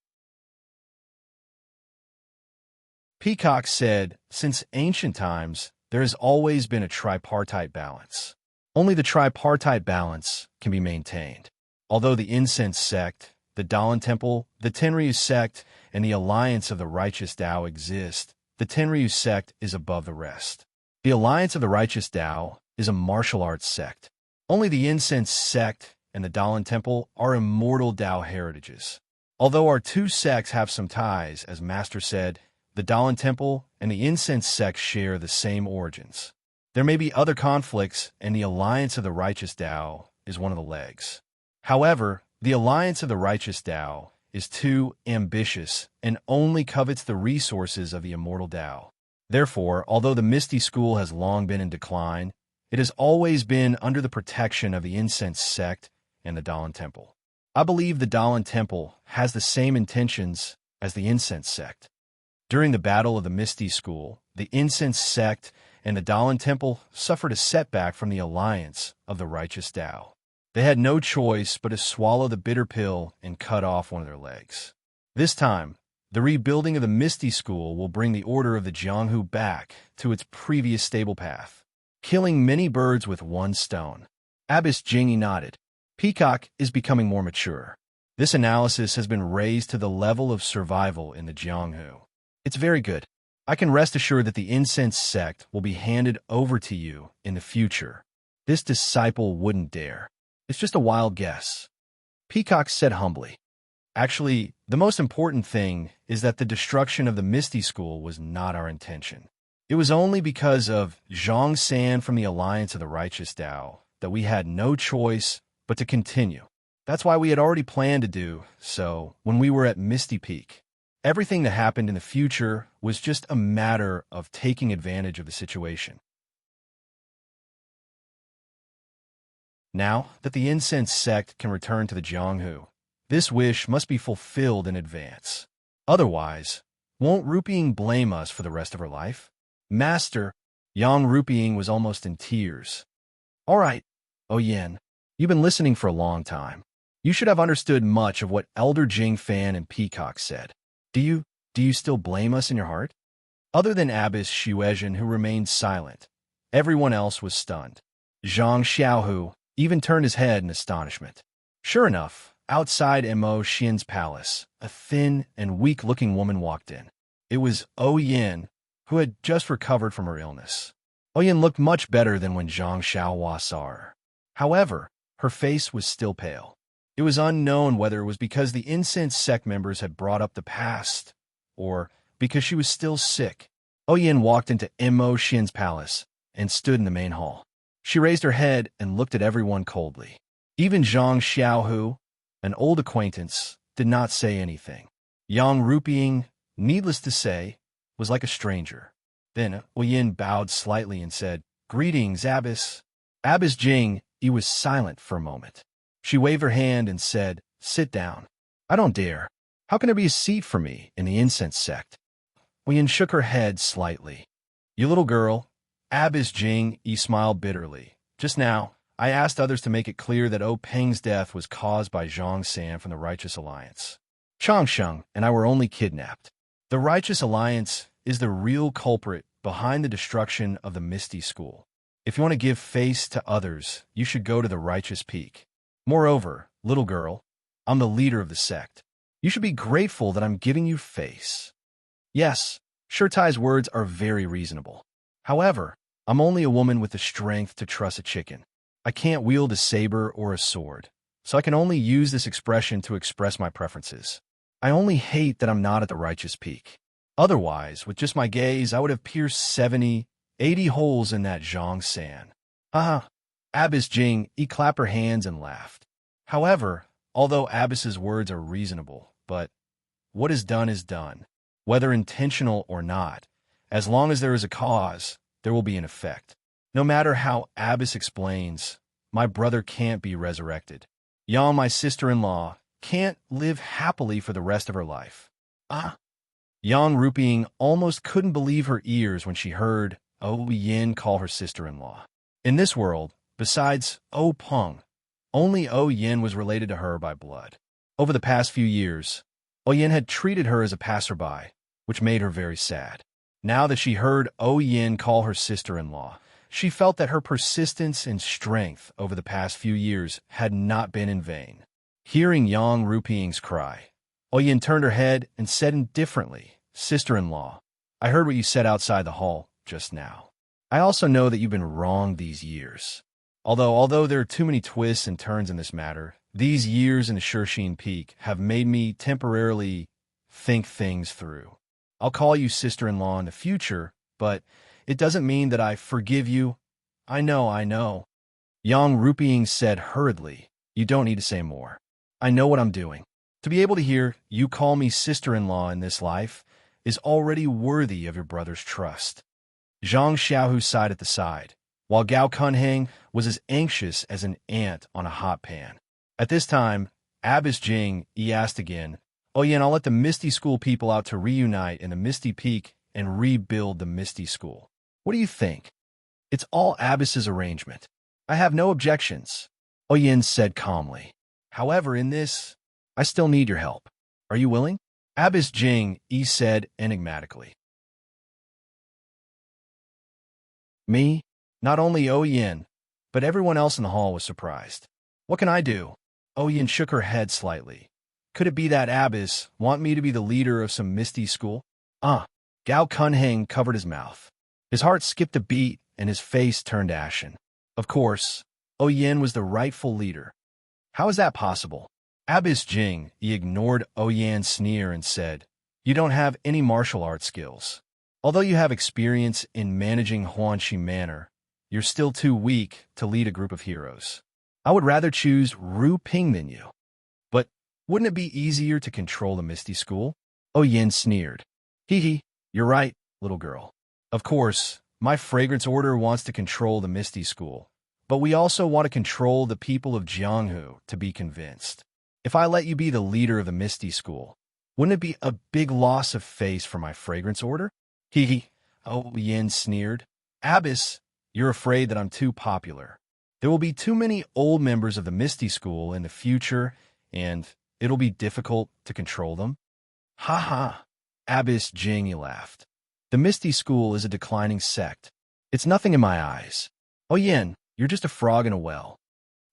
Peacock said, since ancient times, there has always been a tripartite balance. Only the tripartite balance can be maintained. Although the Incense sect, the Dalan Temple, the Tenryu sect, and the Alliance of the Righteous Tao exist, the Tenryu sect is above the rest. The Alliance of the Righteous Tao is a martial arts sect. Only the Incense sect and the Dalan Temple are immortal Tao heritages. Although our two sects have some ties, as Master said, the Dalan Temple and the Incense sect share the same origins. There may be other conflicts, and the Alliance of the Righteous Tao is one of the legs. However, the Alliance of the Righteous Tao is too ambitious and only covets the resources of the immortal Tao. Therefore, although the Misty School has long been in decline, it has always been under the protection of the Incense sect and the Dalan Temple. I believe the Dalan Temple has the same intentions as the Incense sect. During the Battle of the Misty School, the Incense sect and the Dalan Temple suffered a setback from the Alliance of the Righteous Tao. They had no choice but to swallow the bitter pill and cut off one of their legs. This time, the rebuilding of the Misty School will bring the Order of the Jianghu back to its previous stable path, killing many birds with one stone. Abbess Jingy nodded. Peacock is becoming more mature. This analysis has been raised to the level of survival in the Jianghu. It's very good. I can rest assured that the Incense sect will be handed over to you in the future. This disciple wouldn't dare. It's just a wild guess. Peacock said humbly. Actually, the most important thing is that the destruction of the Misty School was not our intention. It was only because of Zhang San from the Alliance of the Righteous Tao that we had no choice but to continue. That's why we had already planned to do so when we were at Misty Peak. Everything that happened in the future was just a matter of taking advantage of the situation. Now that the Incense sect can return to the Jianghu, this wish must be fulfilled in advance. Otherwise, won't Rupiying blame us for the rest of her life? Master, Yang Rupiying was almost in tears. All right, Yen, you've been listening for a long time. You should have understood much of what Elder Jing Fan and Peacock said. Do you still blame us in your heart? Other than Abbess Xuezhen, who remained silent, everyone else was stunned. Zhang Xiaohu even turned his head in astonishment. Sure enough, outside Mo Xin's palace, a thin and weak-looking woman walked in. It was Yin, who had just recovered from her illness. Yin looked much better than when Zhang Xiaohua saw her. However, her face was still pale. It was unknown whether it was because the Incense sect members had brought up the past, or because she was still sick. Yin walked into Mo Xin's palace and stood in the main hall. She raised her head and looked at everyone coldly. Even Zhang Xiaohu, an old acquaintance, did not say anything. Yang Rupiying, needless to say, was like a stranger. Then Yin bowed slightly and said, "Greetings, Abbess." Abbess Jing was silent for a moment. She waved her hand and said, "Sit down." "I don't dare. How can there be a seat for me in the Incense sect?" Yin shook her head slightly. "You little girl," Abbess Jing smiled bitterly. "Just now, I asked others to make it clear that Peng's death was caused by Zhang San from the Righteous Alliance. Changsheng and I were only kidnapped. The Righteous Alliance is the real culprit behind the destruction of the Misty School. If you want to give face to others, you should go to the Righteous Peak. Moreover, little girl, I'm the leader of the sect. You should be grateful that I'm giving you face." Yes, Shurtai's words are very reasonable. However, I'm only a woman with the strength to truss a chicken. I can't wield a saber or a sword, so I can only use this expression to express my preferences. I only hate that I'm not at the Righteous Peak. Otherwise, with just my gaze, I would have pierced 70, 80 holes in that Zhang San. Haha. Abbess Jing clapped her hands and laughed. However, although Abbess's words are reasonable, but what is done, whether intentional or not. As long as there is a cause, there will be an effect. No matter how Abbess explains, my brother can't be resurrected. Yang, my sister-in-law, can't live happily for the rest of her life. Yang Rupiying almost couldn't believe her ears when she heard Yin call her sister-in-law. In this world, besides Peng, only Yin was related to her by blood. Over the past few years, Yin had treated her as a passerby, which made her very sad. Now that she heard Yin call her sister-in-law, she felt that her persistence and strength over the past few years had not been in vain. Hearing Yang Rupiying's cry, Yin turned her head and said indifferently, "Sister-in-law, I heard what you said outside the hall just now. I also know that you've been wrong these years. Although there are too many twists and turns in this matter, these years in the Shirsheen Peak have made me temporarily think things through. I'll call you sister-in-law in the future, but it doesn't mean that I forgive you. I know. Yang Ruping said hurriedly. You don't need to say more. I know what I'm doing. To be able to hear you call me sister-in-law in this life is already worthy of your brother's trust. Zhang Xiaohu sighed at the side, while Gao Kunheng was as anxious as an ant on a hot pan. At this time, Abbess Jing asked again, "Oh yeah, and I'll let the Misty School people out to reunite in the Misty Peak and rebuild the Misty School. What do you think? It's all Abbess's arrangement. I have no objections," Oyin said calmly. "However, in this, I still need your help. Are you willing?" Abbess Jing said enigmatically. Me? Not only Oyin, but everyone else in the hall was surprised. "What can I do?" Oyin shook her head slightly. "Could it be that Abbess want me to be the leader of some Misty School?" Gao Kunheng covered his mouth. His heart skipped a beat and his face turned ashen. Of course, Oyin was the rightful leader. How is that possible? Abbess Jing ignored Oyan's sneer and said, "You don't have any martial arts skills. Although you have experience in managing Huanxi Manor, you're still too weak to lead a group of heroes. I would rather choose Ru Pingminyu. But wouldn't it be easier to control the Misty School?" Oyin sneered. Hee, you're right, little girl. Of course, my fragrance order wants to control the Misty School, but we also want to control the people of Jianghu to be convinced. If I let you be the leader of the Misty School, wouldn't it be a big loss of face for my fragrance order? Hee, Yin sneered. Abbess, you're afraid that I'm too popular. There will be too many old members of the Misty School in the future, and it'll be difficult to control them. Ha ha, Abbess Jing laughed. The Misty School is a declining sect. It's nothing in my eyes. Oh Yin, you're just a frog in a well.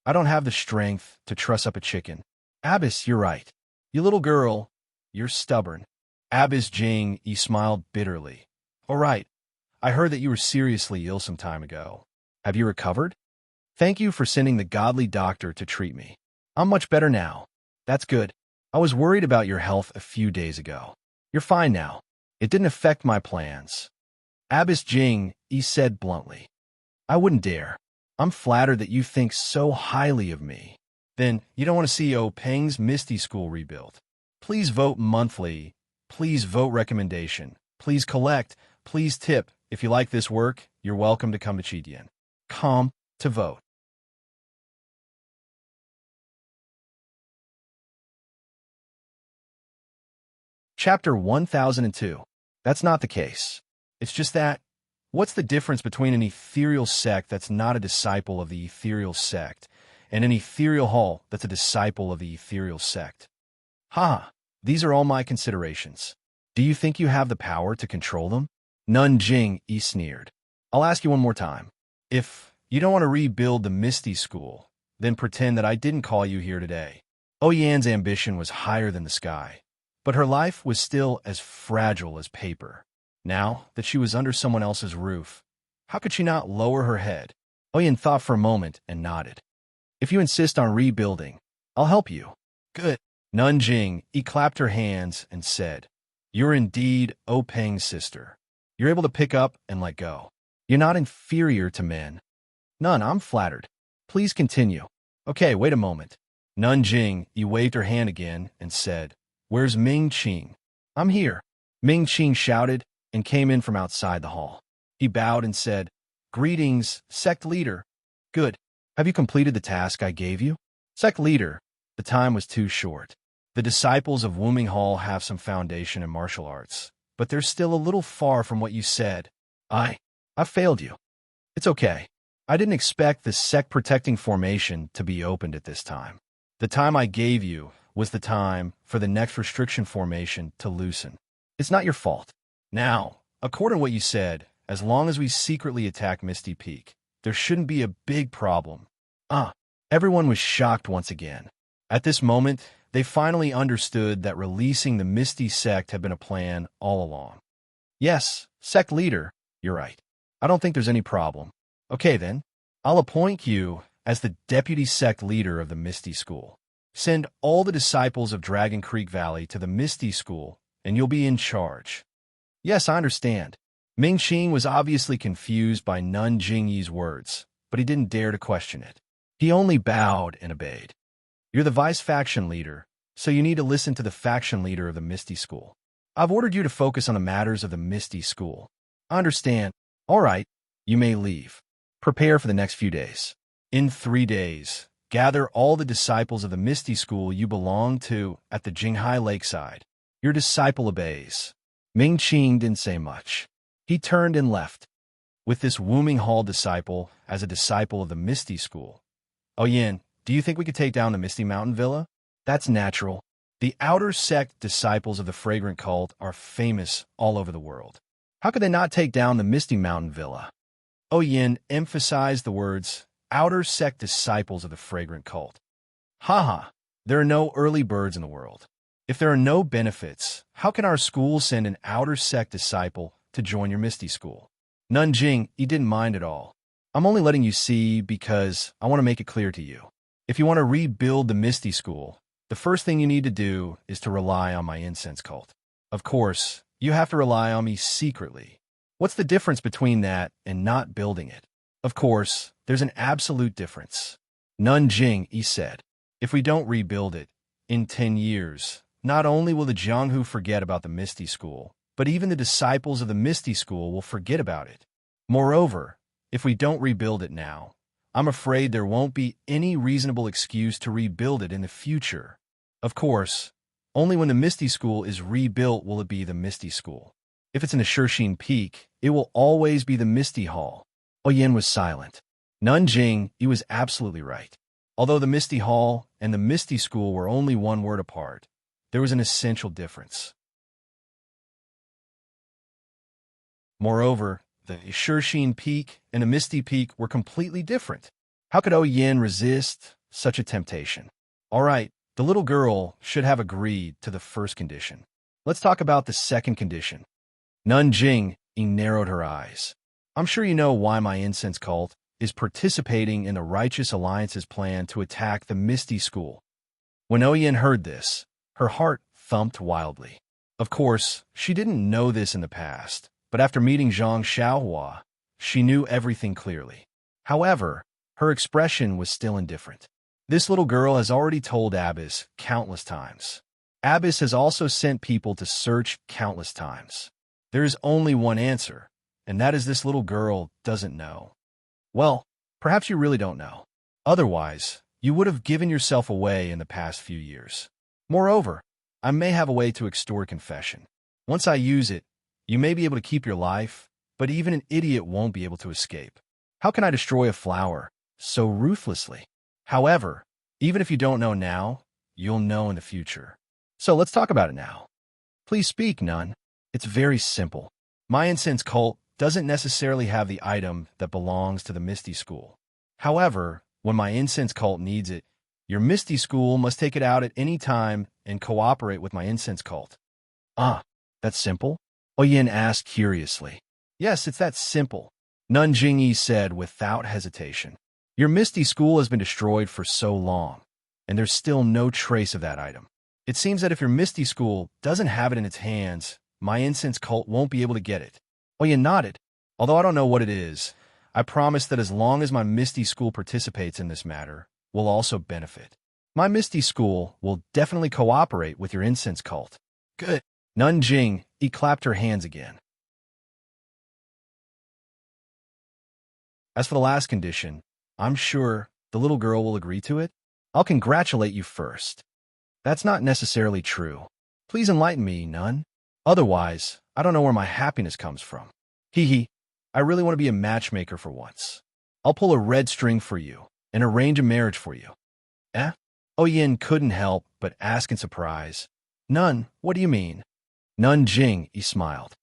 I don't have the strength to truss up a chicken. Abbess, you're right. You little girl, you're stubborn. Abbess Jing smiled bitterly. All right, I heard that you were seriously ill some time ago. Have you recovered? Thank you for sending the godly doctor to treat me. I'm much better now. That's good. I was worried about your health a few days ago. You're fine now. It didn't affect my plans. Abbess Jing said bluntly. I wouldn't dare. I'm flattered that you think so highly of me. Then you don't want to see Peng's Misty School rebuilt. Please vote monthly. Please vote recommendation. Please collect. Please tip. If you like this work, you're welcome to come to Chidian. Come to vote. Chapter 1002. That's not the case. It's just that, what's the difference between an ethereal sect that's not a disciple of the ethereal sect and an ethereal hall that's a disciple of the ethereal sect? These are all my considerations. Do you think you have the power to control them? Nun Jing sneered. I'll ask you one more time. If you don't want to rebuild the Misty School, then pretend that I didn't call you here today. Oyan's ambition was higher than the sky, but her life was still as fragile as paper. Now that she was under someone else's roof, how could she not lower her head? Oyan thought for a moment and nodded. If you insist on rebuilding, I'll help you. Good. Nun Jing clapped her hands and said, You're indeed Peng's sister. You're able to pick up and let go. You're not inferior to men. Nun, I'm flattered. Please continue. Okay, wait a moment. Nun Jing waved her hand again and said, Where's Ming Qing? I'm here. Ming Qing shouted and came in from outside the hall. He bowed and said, Greetings, sect leader. Good. Have you completed the task I gave you? Sect leader, the time was too short. The disciples of Wuming Hall have some foundation in martial arts, but they're still a little far from what you said. I failed you. It's okay. I didn't expect the sect-protecting formation to be opened at this time. The time I gave you was the time for the next restriction formation to loosen. It's not your fault. Now, according to what you said, as long as we secretly attack Misty Peak, there shouldn't be a big problem. Everyone was shocked once again. At this moment, they finally understood that releasing the Misty sect had been a plan all along. Yes, sect leader. You're right. I don't think there's any problem. Okay then. I'll appoint you as the deputy sect leader of the Misty School. Send all the disciples of Dragon Creek Valley to the Misty School, and you'll be in charge. Yes, I understand. Ming Qing was obviously confused by Nun Jingyi's words, but he didn't dare to question it. He only bowed and obeyed. You're the vice faction leader, so you need to listen to the faction leader of the Misty School. I've ordered you to focus on the matters of the Misty School. I understand. All right, you may leave. Prepare for the next few days. In 3 days, gather all the disciples of the Misty School you belong to at the Jinghai Lakeside. Your disciple obeys. Ming Qing didn't say much. He turned and left. With this Wuming Hall disciple as a disciple of the Misty School. Oh Yin, do you think we could take down the Misty Mountain Villa? That's natural. The outer sect disciples of the Fragrant Cult are famous all over the world. How could they not take down the Misty Mountain Villa? Oh Yin emphasized the words, outer sect disciples of the Fragrant Cult. Haha, there are no early birds in the world. If there are no benefits, how can our school send an outer sect disciple to join your Misty School? Nanjing, he didn't mind at all. I'm only letting you see because I want to make it clear to you. If you want to rebuild the Misty School, the first thing you need to do is to rely on my incense cult. Of course, you have to rely on me secretly. What's the difference between that and not building it? Of course, there's an absolute difference. Nanjing, he said. If we don't rebuild it, in 10 years, not only will the Jianghu forget about the Misty School, but even the disciples of the Misty School will forget about it. Moreover, if we don't rebuild it now, I'm afraid there won't be any reasonable excuse to rebuild it in the future. Of course, only when the Misty School is rebuilt will it be the Misty School. If it's in a Shirxin Peak, it will always be the Misty Hall. Oyen was silent. Nanjing, he was absolutely right. Although the Misty Hall and the Misty School were only one word apart, there was an essential difference. Moreover, the Shirxin Peak and the Misty Peak were completely different. How could Oyen resist such a temptation? All right, the little girl should have agreed to the first condition. Let's talk about the second condition. Nanjing narrowed her eyes. I'm sure you know why my incense cult is participating in the Righteous Alliance's plan to attack the Misty School. When Oyen heard this, her heart thumped wildly. Of course, she didn't know this in the past, but after meeting Zhang Xiaohua, she knew everything clearly. However, her expression was still indifferent. This little girl has already told Abbas countless times. Abbas has also sent people to search countless times. There is only one answer, and that is this little girl doesn't know. Well, perhaps you really don't know. Otherwise, you would have given yourself away in the past few years. Moreover, I may have a way to extort confession. Once I use it, you may be able to keep your life, but even an idiot won't be able to escape. How can I destroy a flower so ruthlessly? However, even if you don't know now, you'll know in the future. So let's talk about it now. Please speak, Nun. It's very simple. My incense cult doesn't necessarily have the item that belongs to the Misty School. However, when my incense cult needs it, your Misty School must take it out at any time and cooperate with my incense cult. Ah, that's simple? Oyen asked curiously. Yes, it's that simple, Nun Jingyi said without hesitation. Your Misty School has been destroyed for so long, and there's still no trace of that item. It seems that if your Misty School doesn't have it in its hands, my incense cult won't be able to get it. Oyen nodded. Although I don't know what it is, I promise that as long as my Misty School participates in this matter, we'll also benefit. My Misty School will definitely cooperate with your incense cult. Good. Nanjing, he clapped her hands again. As for the last condition, I'm sure the little girl will agree to it. I'll congratulate you first. That's not necessarily true. Please enlighten me, Nun. Otherwise, I don't know where my happiness comes from. Hee, I really want to be a matchmaker for once. I'll pull a red string for you and arrange a marriage for you. Eh? Oyen couldn't help but ask in surprise. Nun, what do you mean? Nanjing, he smiled.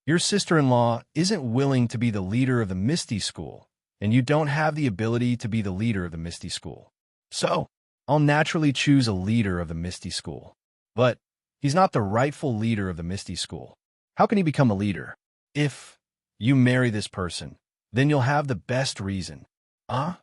Your sister-in-law isn't willing to be the leader of the Misty School, and you don't have the ability to be the leader of the Misty School. So, I'll naturally choose a leader of the Misty School. But he's not the rightful leader of the Misty School. How can he become a leader? If you marry this person, then you'll have the best reason. Huh?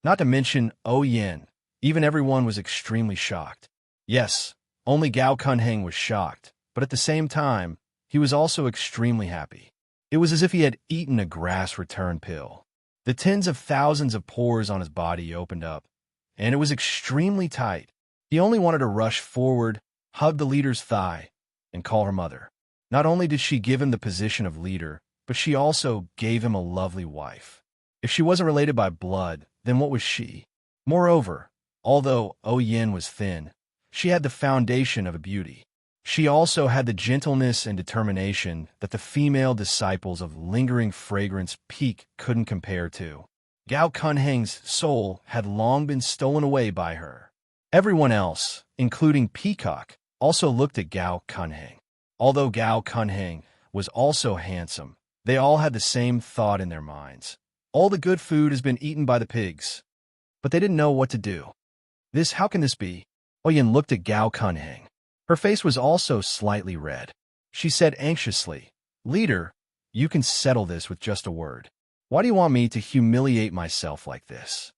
Not to mention Yen. Even everyone was extremely shocked. Yes, only Gao Kunheng was shocked, but at the same time, he was also extremely happy. It was as if he had eaten a grass return pill. The tens of thousands of pores on his body opened up, and it was extremely tight. He only wanted to rush forward, hug the leader's thigh, and call her mother. Not only did she give him the position of leader, but she also gave him a lovely wife. If she wasn't related by blood, then what was she? Moreover, although Yen was thin, she had the foundation of a beauty. She also had the gentleness and determination that the female disciples of lingering fragrance peak couldn't compare to. Gao Kunheng's soul had long been stolen away by her. Everyone else, including Peacock, also looked at Gao Kunheng. Although Gao Kunheng was also handsome, they all had the same thought in their minds. All the good food has been eaten by the pigs. But they didn't know what to do. How can this be? Oyen looked at Gao Kunheng. Her face was also slightly red. She said anxiously, "Leader, you can settle this with just a word. Why do you want me to humiliate myself like this?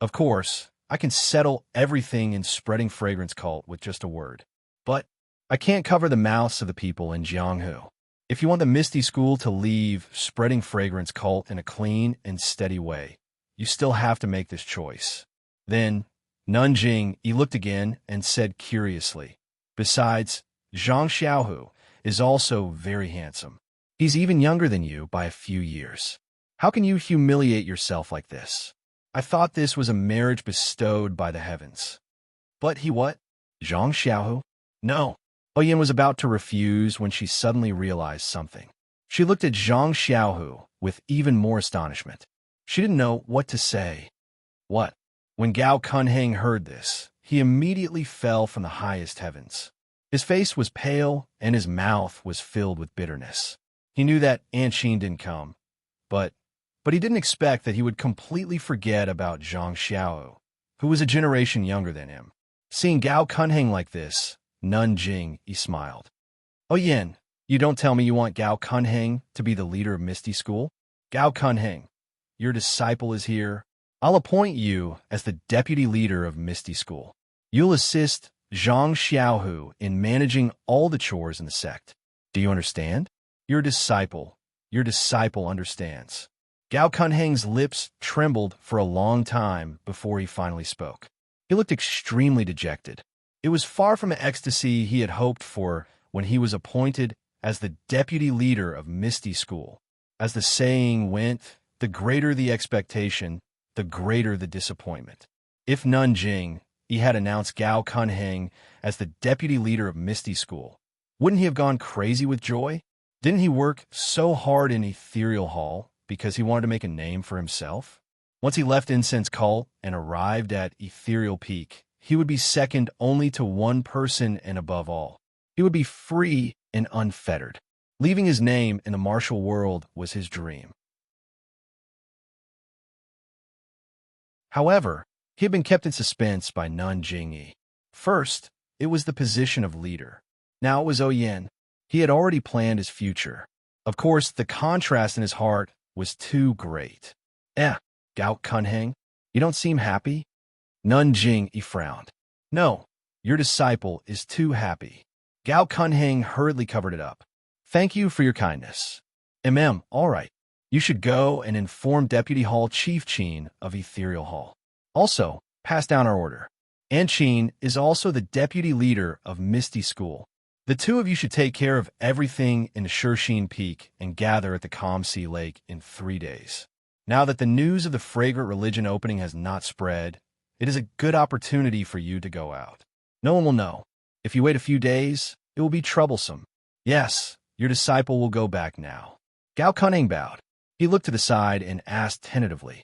Of course, I can settle everything in spreading fragrance cult with just a word. But I can't cover the mouths of the people in Jianghu. If you want the Misty School to leave spreading fragrance cult in a clean and steady way, you still have to make this choice." Then, Nanjing, he looked again and said curiously, "Besides, Zhang Xiaohu is also very handsome. He's even younger than you by a few years. How can you humiliate yourself like this? I thought this was a marriage bestowed by the heavens." "But he what? Zhang Xiaohu?" "No." Oyen was about to refuse when she suddenly realized something. She looked at Zhang Xiaohu with even more astonishment. She didn't know what to say. "What?" When Gao Kunheng heard this, he immediately fell from the highest heavens. His face was pale and his mouth was filled with bitterness. He knew that Anqin didn't come, but he didn't expect that he would completely forget about Zhang Xiao, who was a generation younger than him. Seeing Gao Kunheng like this, Nanjing, he smiled. "Yen, you don't tell me you want Gao Kunheng to be the leader of Misty School? Gao Kunheng, your disciple is here. I'll appoint you as the deputy leader of Misty School. You'll assist Zhang Xiaohu in managing all the chores in the sect. Do you understand? Your disciple understands." Gao Kunheng's lips trembled for a long time before he finally spoke. He looked extremely dejected. It was far from the ecstasy he had hoped for when he was appointed as the deputy leader of Misty School. As the saying went, the greater the expectation, the greater the disappointment. If Nanjing, he had announced Gao Kunheng as the deputy leader of Misty School, wouldn't he have gone crazy with joy? Didn't he work so hard in Ethereal Hall because he wanted to make a name for himself? Once he left Incense Cult and arrived at Ethereal Peak, he would be second only to one person, and above all, he would be free and unfettered. Leaving his name in the martial world was his dream. However, he had been kept in suspense by Nanjing. First, it was the position of leader. Now it was Yen. He had already planned his future. Of course, the contrast in his heart was too great. Gao Kunheng, you don't seem happy?" Nanjing, he frowned. "No, your disciple is too happy." Gao Kunheng hurriedly covered it up. "Thank you for your kindness. All right. You should go and inform Deputy Hall Chief Qin of Ethereal Hall. Also, pass down our order. Anqin is also the deputy leader of Misty School. The two of you should take care of everything in Shixin Peak and gather at the Calm Sea Lake in 3 days. Now that the news of the Fragrant Religion opening has not spread, it is a good opportunity for you to go out. No one will know. If you wait a few days, it will be troublesome. Yes, your disciple will go back now." Gao Kunheng bowed. He looked to the side and asked tentatively,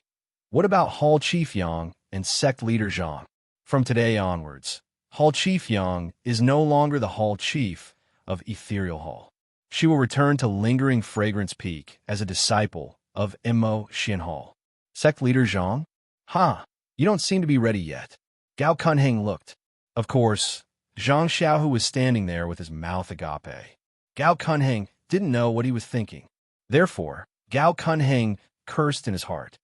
"What about Hall Chief Yang and Sect Leader Zhang? From today onwards, Hall Chief Yang is no longer the Hall Chief of Ethereal Hall. She will return to Lingering Fragrance Peak as a disciple of Immerse Hall. Sect Leader Zhang? You don't seem to be ready yet." Gao Kunheng looked. Of course, Zhang Xiaohu was standing there with his mouth agape. Gao Kunheng didn't know what he was thinking. Therefore, Gao Kunheng cursed in his heart.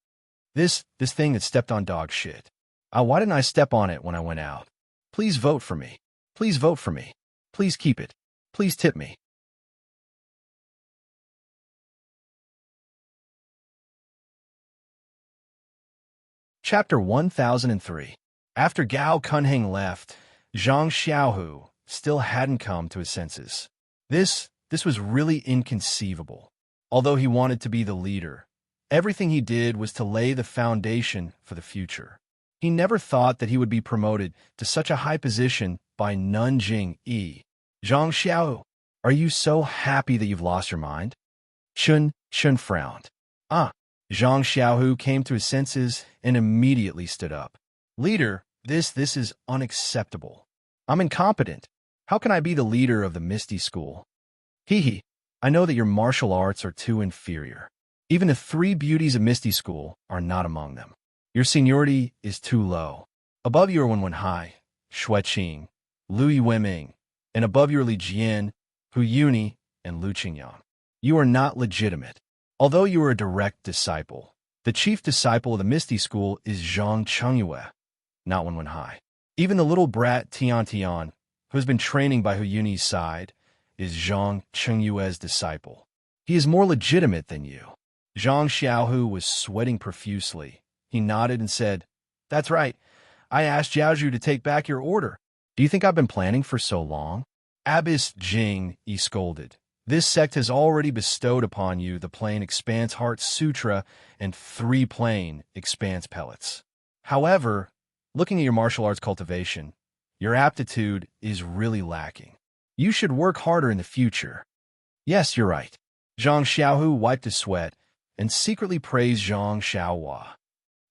This thing that stepped on dog shit. Why didn't I step on it when I went out? Please vote for me. Please vote for me. Please keep it. Please tip me. Chapter 1003. After Gao Kunheng left, Zhang Xiaohu still hadn't come to his senses. This was really inconceivable. Although he wanted to be the leader, everything he did was to lay the foundation for the future. He never thought that he would be promoted to such a high position by Nanjing Yi. Zhang Xiao, are you so happy that you've lost your mind? Shun frowned. Zhang Xiaohu came to his senses and immediately stood up. Leader, this is unacceptable. I'm incompetent. How can I be the leader of the Misty School? Hee. I know that your martial arts are too inferior. Even the 3 beauties of Misty School are not among them. Your seniority is too low. Above you are Wenwenhai, Xueqing, Lu Yueming, and above you are Li Jian, Hu Yuni, and Lu Qingyang. You are not legitimate. Although you are a direct disciple, the chief disciple of the Misty School is Zhang Chengyue, not Wenwenhai. Even the little brat Tian, who has been training by Hu Yuni's side, is Zhang Chengyue's disciple. He is more legitimate than you. Zhang Xiaohu was sweating profusely. He nodded and said, That's right. I asked Jiaozhu to take back your order. Do you think I've been planning for so long? Abbess Jing, he scolded. This sect has already bestowed upon you the plain Expanse Heart Sutra and 3 plain Expanse Pellets. However, looking at your martial arts cultivation, your aptitude is really lacking. You should work harder in the future. Yes, you're right. Zhang Xiaohu wiped his sweat and secretly praised Zhang Xiaohua.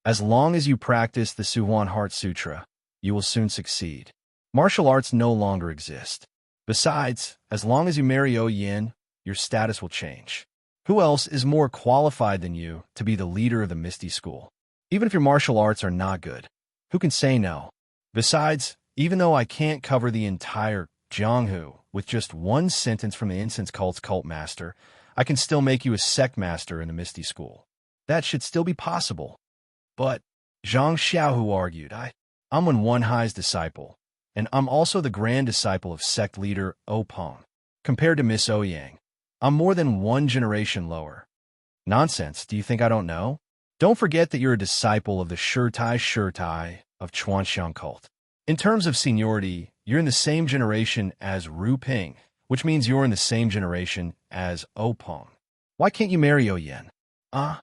As long as you practice the Suhuan Heart Sutra, you will soon succeed. Martial arts no longer exist. Besides, as long as you marry Yin, your status will change. Who else is more qualified than you to be the leader of the Misty School? Even if your martial arts are not good, who can say no? Besides, even though I can't cover the entire Jianghu with just 1 sentence from the incense cult's cult master, I can still make you a sect master in the Misty School. That should still be possible. But, Zhang Xiaohu argued, I'm Wenwenhai's disciple, and I'm also the grand disciple of sect leader Openg. Compared to Miss Ouyang, I'm more than 1 generation lower. Nonsense, do you think I don't know? Don't forget that you're a disciple of the Shirtai of Chuanxiang cult. In terms of seniority, you're in the same generation as Ru Ping, which means you're in the same generation as Openg. Why can't you marry Ouyang? Zhang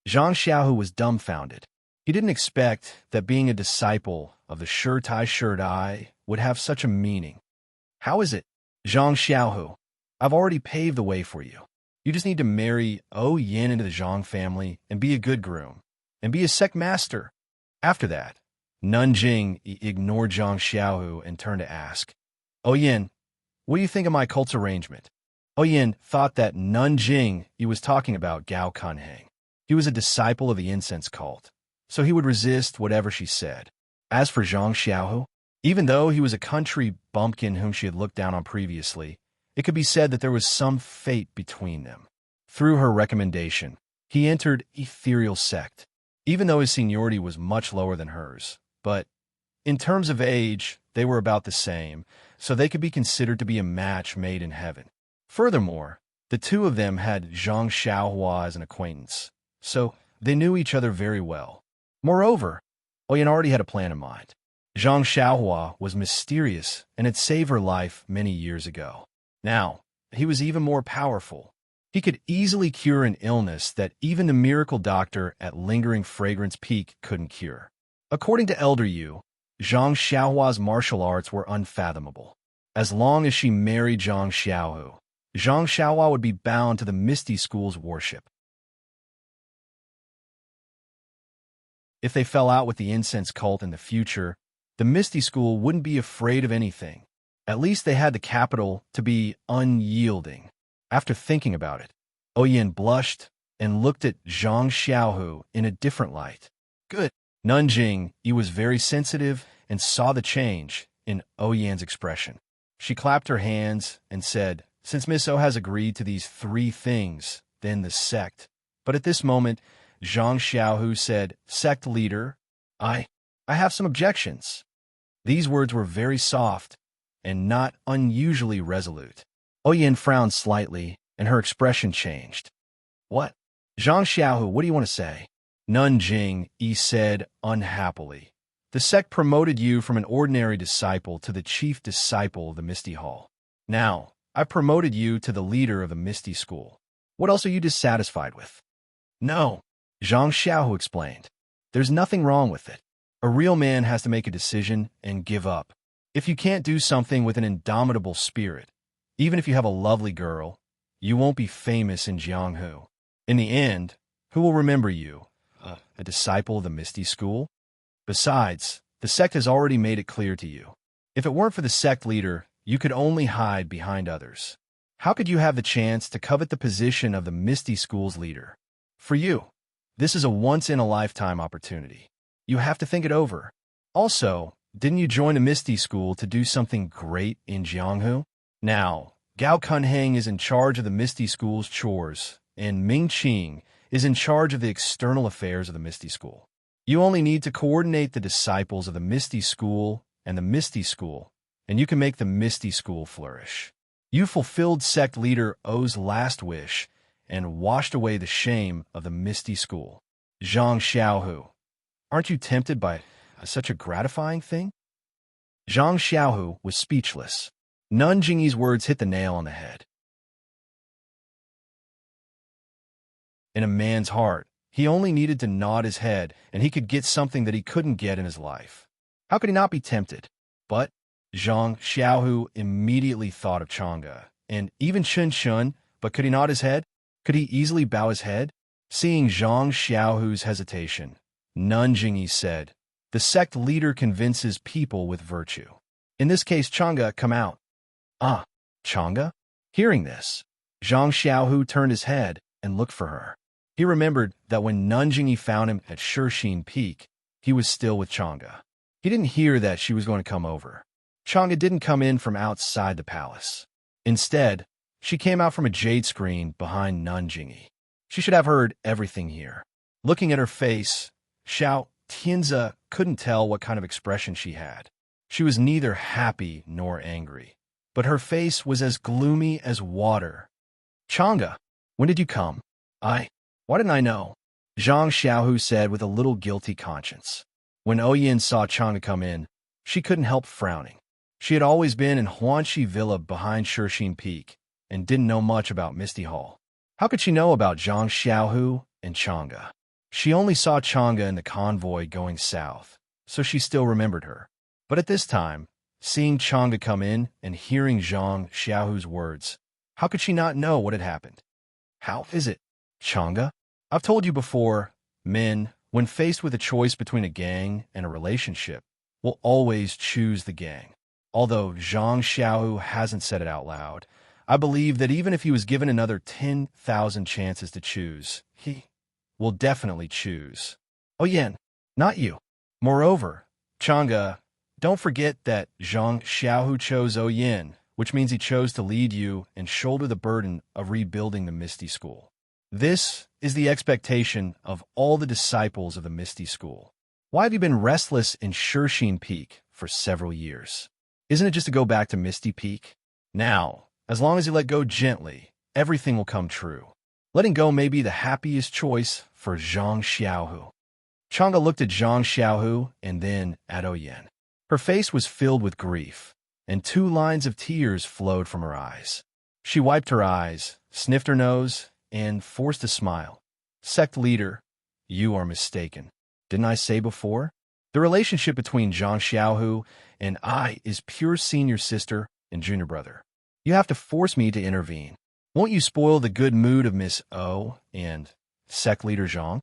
Xiaohu was dumbfounded. He didn't expect that being a disciple of the Shirtai would have such a meaning. How is it? Zhang Xiaohu, I've already paved the way for you. You just need to marry Yin into the Zhang family and be a good groom, and be a sect master. After that, Nanjing ignored Zhang Xiaohu and turned to ask, Yin, what do you think of my cult's arrangement? Yin thought that Nanjing was talking about Gao Kunheng. He was a disciple of the incense cult, so he would resist whatever she said. As for Zhang Xiaohu, even though he was a country bumpkin whom she had looked down on previously, it could be said that there was some fate between them. Through her recommendation, he entered ethereal sect, even though his seniority was much lower than hers. But in terms of age, they were about the same, so they could be considered to be a match made in heaven. Furthermore, the 2 of them had Zhang Xiaohua as an acquaintance, so they knew each other very well. Moreover, Ouyang already had a plan in mind. Zhang Xiaohua was mysterious and had saved her life many years ago. Now, he was even more powerful. He could easily cure an illness that even the miracle doctor at Lingering Fragrance Peak couldn't cure. According to Elder Yu, Zhang Xiaohua's martial arts were unfathomable. As long as she married Zhang Xiaohu, Zhang Xiaohua would be bound to the Misty School's worship. If they fell out with the incense cult in the future, the Misty School wouldn't be afraid of anything. At least they had the capital to be unyielding. After thinking about it, Ouyang blushed and looked at Zhang Xiaohu in a different light. Good. Nanjing, he was very sensitive and saw the change in Ouyang's expression. She clapped her hands and said, Since Miss O has agreed to these 3 things, then the sect. But at this moment, Zhang Xiaohu said, "Sect leader, I have some objections." These words were very soft and not unusually resolute. Oyen frowned slightly, and her expression changed. "What? Zhang Xiaohu, what do you want to say?" Nanjing Yi said unhappily. "The sect promoted you from an ordinary disciple to the chief disciple of the Misty Hall. Now, I promoted you to the leader of the Misty School. What else are you dissatisfied with?" "No," Zhang Xiaohu explained. "There's nothing wrong with it. A real man has to make a decision and give up. If you can't do something with an indomitable spirit, even if you have a lovely girl, you won't be famous in Jianghu. In the end, who will remember you? A disciple of the Misty School? Besides, the sect has already made it clear to you. If it weren't for the sect leader, you could only hide behind others. How could you have the chance to covet the position of the Misty School's leader? For you, this is a once-in-a-lifetime opportunity. You have to think it over. Also, didn't you join a Misty School to do something great in Jianghu? Now, Gao Kunheng is in charge of the Misty School's chores, and Ming Qing is in charge of the external affairs of the Misty School. You only need to coordinate the disciples of the Misty School and the Misty School, and you can make the Misty School flourish. You fulfilled sect leader O's last wish and washed away the shame of the Misty School. Zhang Xiaohu, aren't you tempted by such a gratifying thing?" Zhang Xiaohu was speechless. Nanjingyi's words hit the nail on the head. In a man's heart, he only needed to nod his head, and he could get something that he couldn't get in his life. How could he not be tempted? But Zhang Xiaohu immediately thought of Chang'e, and even Chun Chun, but could he nod his head? Could he easily bow his head? Seeing Zhang Xiaohu's hesitation, Nanjingyi said, "The sect leader convinces people with virtue. In this case, Chang'e, come out." "Ah, Chang'e?" Hearing this, Zhang Xiaohu turned his head and looked for her. He remembered that when Nanjingyi found him at Shishine Peak, he was still with Chang'e. He didn't hear that she was going to come over. Chang'e didn't come in from outside the palace. Instead, she came out from a jade screen behind Nanjingyi. She should have heard everything here. Looking at her face, Xiao Tianze couldn't tell what kind of expression she had. She was neither happy nor angry, but her face was as gloomy as water. "Chang'e, when did you come?" Why didn't I know?" Zhang Xiaohu said with a little guilty conscience. When Oyen saw Chang'e come in, she couldn't help frowning. She had always been in Huanxi Villa behind Shishine Peak and didn't know much about Misty Hall. How could she know about Zhang Xiaohu and Chang'e? She only saw Chang'e in the convoy going south, so she still remembered her. But at this time, seeing Chang'e come in and hearing Zhang Xiaohu's words, how could she not know what had happened? "How is it, Chang'e? I've told you before, men, when faced with a choice between a gang and a relationship, will always choose the gang." Although Zhang Xiaohu hasn't said it out loud, I believe that even if he was given another 10,000 chances to choose, he will definitely choose Oyen, not you. Moreover, Chang'e, don't forget that Zhang Xiaohu chose Oyen, which means he chose to lead you and shoulder the burden of rebuilding the Misty School. This is the expectation of all the disciples of the Misty School. Why have you been restless in Shishine Peak for several years? Isn't it just to go back to Misty Peak? Now, as long as you let go gently, everything will come true. Letting go may be the happiest choice for Zhang Xiaohu. Chang'e looked at Zhang Xiaohu and then at Oyen. Her face was filled with grief, and 2 lines of tears flowed from her eyes. She wiped her eyes, sniffed her nose, and forced a smile. "Sect leader, you are mistaken. Didn't I say before? The relationship between Zhang Xiaohu and I is pure senior sister and junior brother. You have to force me to intervene. Won't you spoil the good mood of Miss O and sect leader Zhang?"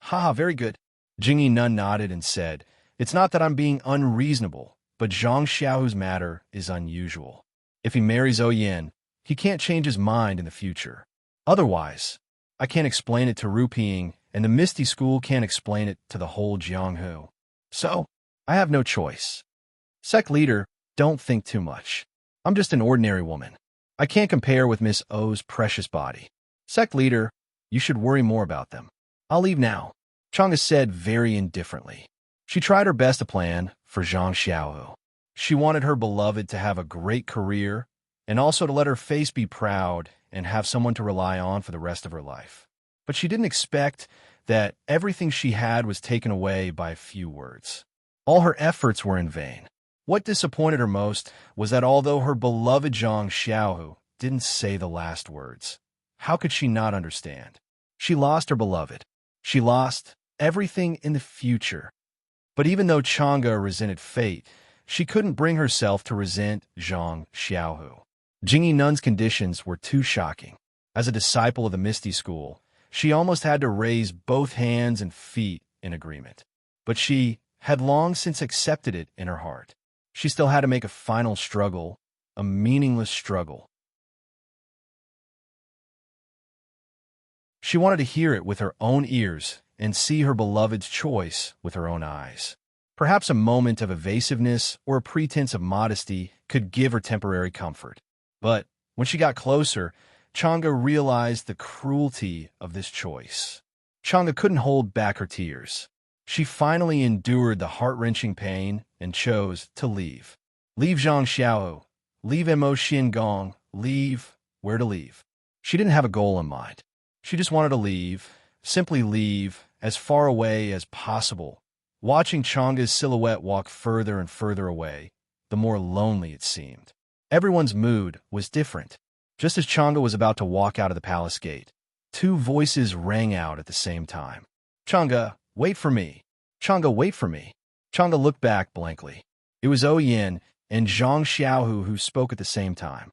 "Ha, very good." Jingyi Nun nodded and said, "It's not that I'm being unreasonable, but Zhang Xiaohu's matter is unusual. If he marries Oyen, he can't change his mind in the future. Otherwise, I can't explain it to Ruping, and the Misty School can't explain it to the whole Jianghu. So, I have no choice. Sect leader, don't think too much. I'm just an ordinary woman. I can't compare with Miss O's precious body. Sect leader, you should worry more about them. I'll leave now, Chang'e said very indifferently. She tried her best to plan for Zhang Xiaohu. She wanted her beloved to have a great career and also to let her face be proud and have someone to rely on for the rest of her life. But she didn't expect that everything she had was taken away by a few words. All her efforts were in vain. What disappointed her most was that although her beloved Zhang Xiaohu didn't say the last words, how could she not understand? She lost her beloved. She lost everything in the future. But even though Chang'e resented fate, she couldn't bring herself to resent Zhang Xiaohu. Jingyi Nun's conditions were too shocking. As a disciple of the Misty School, she almost had to raise both hands and feet in agreement. But she had long since accepted it in her heart. She still had to make a final struggle, a meaningless struggle. She wanted to hear it with her own ears and see her beloved's choice with her own eyes. Perhaps a moment of evasiveness or a pretense of modesty could give her temporary comfort. But when she got closer, Chang'e realized the cruelty of this choice. Chang'e couldn't hold back her tears. She finally endured the heart-wrenching pain and chose to leave. Leave Zhang Xiaohu. Leave Mo Xingong. Leave where to leave. She didn't have a goal in mind. She just wanted to leave, simply leave, as far away as possible. Watching Chang'e's silhouette walk further and further away, the more lonely it seemed. Everyone's mood was different. Just as Chang'e was about to walk out of the palace gate, two voices rang out at the same time. Chang'e, wait for me. Chang'e, wait for me. Chang'e looked back blankly. It was Yin and Zhang Xiaohu who spoke at the same time.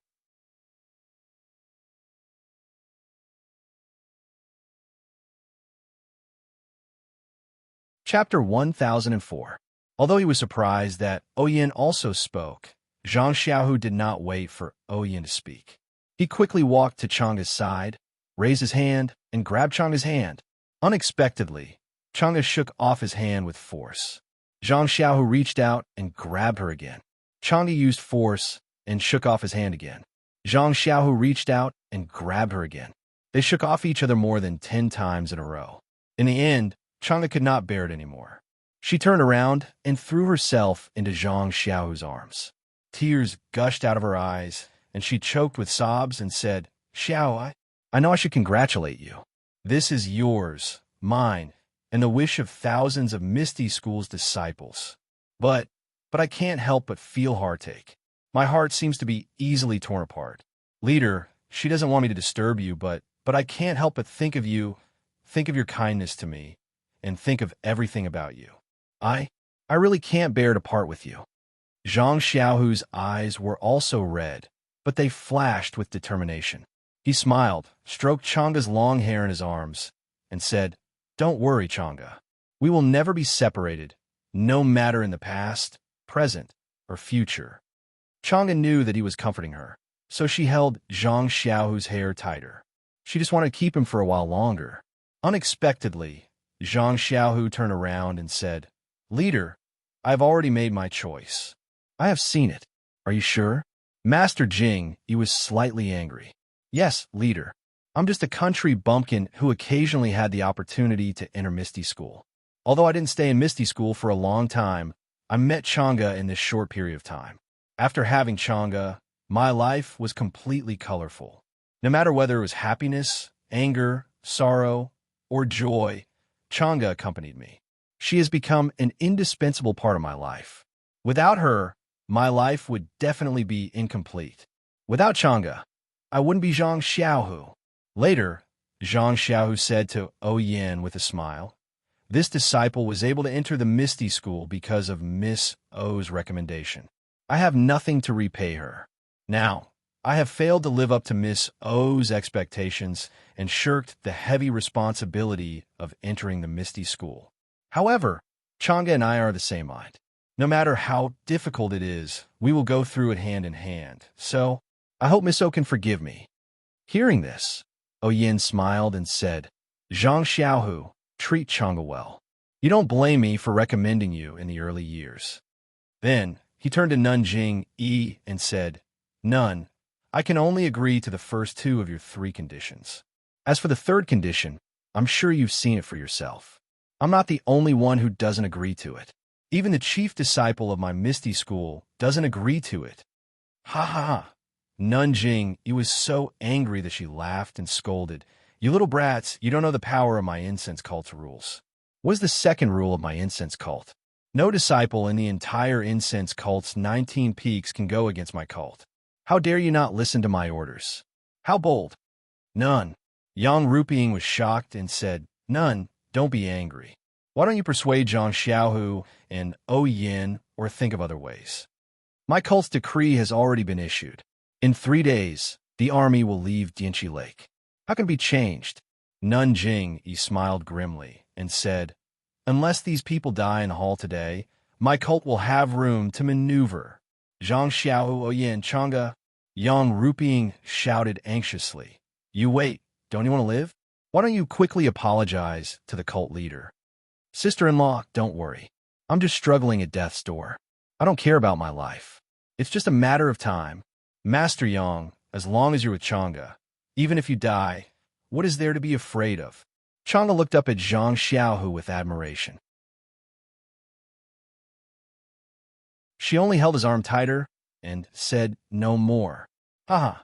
Chapter 1004. Although he was surprised that Yin also spoke, Zhang Xiaohu did not wait for Yin to speak. He quickly walked to Chang'e's side, raised his hand, and grabbed Chang'e's hand. Unexpectedly, Chang'e shook off his hand with force. Zhang Xiaohu reached out and grabbed her again. Chang'e used force and shook off his hand again. Zhang Xiaohu reached out and grabbed her again. They shook off each other more than 10 times in a row. In the end, Chang'e could not bear it anymore. She turned around and threw herself into Zhang Xiaohu's arms. Tears gushed out of her eyes, and she choked with sobs and said, Xiao, I know I should congratulate you. This is yours, mine, and the wish of thousands of Misty School's disciples. But I can't help but feel heartache. My heart seems to be easily torn apart. Leader, she doesn't want me to disturb you, but I can't help but think of you, think of your kindness to me, and think of everything about you. I really can't bear to part with you. Zhang Xiaohu's eyes were also red, but they flashed with determination. He smiled, stroked Chang'e's long hair in his arms, and said, Don't worry, Chang'e. We will never be separated, no matter in the past, present, or future. Chang'e knew that he was comforting her, so she held Zhang Xiaohu's hair tighter. She just wanted to keep him for a while longer. Unexpectedly, Zhang Xiaohu turned around and said, Leader, I've already made my choice. I have seen it. Are you sure? Master Jing, he was slightly angry. Yes, leader. I'm just a country bumpkin who occasionally had the opportunity to enter Misty School. Although I didn't stay in Misty School for a long time, I met Chang'e in this short period of time. After having Chang'e, my life was completely colorful. No matter whether it was happiness, anger, sorrow, or joy, Chang'e accompanied me. She has become an indispensable part of my life. Without her, my life would definitely be incomplete. Without Chang'e, I wouldn't be Zhang Xiaohu. Later, Zhang Xiaohu said to Yin with a smile, This disciple was able to enter the Misty School because of Miss O's recommendation. I have nothing to repay her. Now, I have failed to live up to Miss O's expectations and shirked the heavy responsibility of entering the Misty School. However, Chang'e and I are the same mind. No matter how difficult it is, we will go through it hand in hand. So, I hope Miss O can forgive me. Hearing this, Yin smiled and said, Zhang Xiaohu, treat Chang'e well. You don't blame me for recommending you in the early years. Then, he turned to Nun Jing Yi and said, Nun, I can only agree to the first 2 of your 3 conditions. As for the third condition, I'm sure you've seen it for yourself. I'm not the only one who doesn't agree to it. Even the chief disciple of my Misty school doesn't agree to it. Ha ha ha. Nanjing, he was so angry that she laughed and scolded. You little brats, you don't know the power of my incense cult's rules. What's the second rule of my incense cult? No disciple in the entire incense cult's 19 peaks can go against my cult. How dare you not listen to my orders? How bold? None. Yang Ruping was shocked and said, None, don't be angry. Why don't you persuade Zhang Xiaohu and Yin or think of other ways? My cult's decree has already been issued. In 3 days, the army will leave Dianchi Lake. How can it be changed? Nanjing, he smiled grimly and said, Unless these people die in the hall today, my cult will have room to maneuver. Zhang Xiaohu Yin Chang'e, Yang Ruping shouted anxiously. You wait, don't you want to live? Why don't you quickly apologize to the cult leader? Sister-in-law, don't worry. I'm just struggling at death's door. I don't care about my life. It's just a matter of time. Master Yang, as long as you're with Chang'e, even if you die, what is there to be afraid of? Chang'e looked up at Zhang Xiaohu with admiration. She only held his arm tighter and said no more. Haha,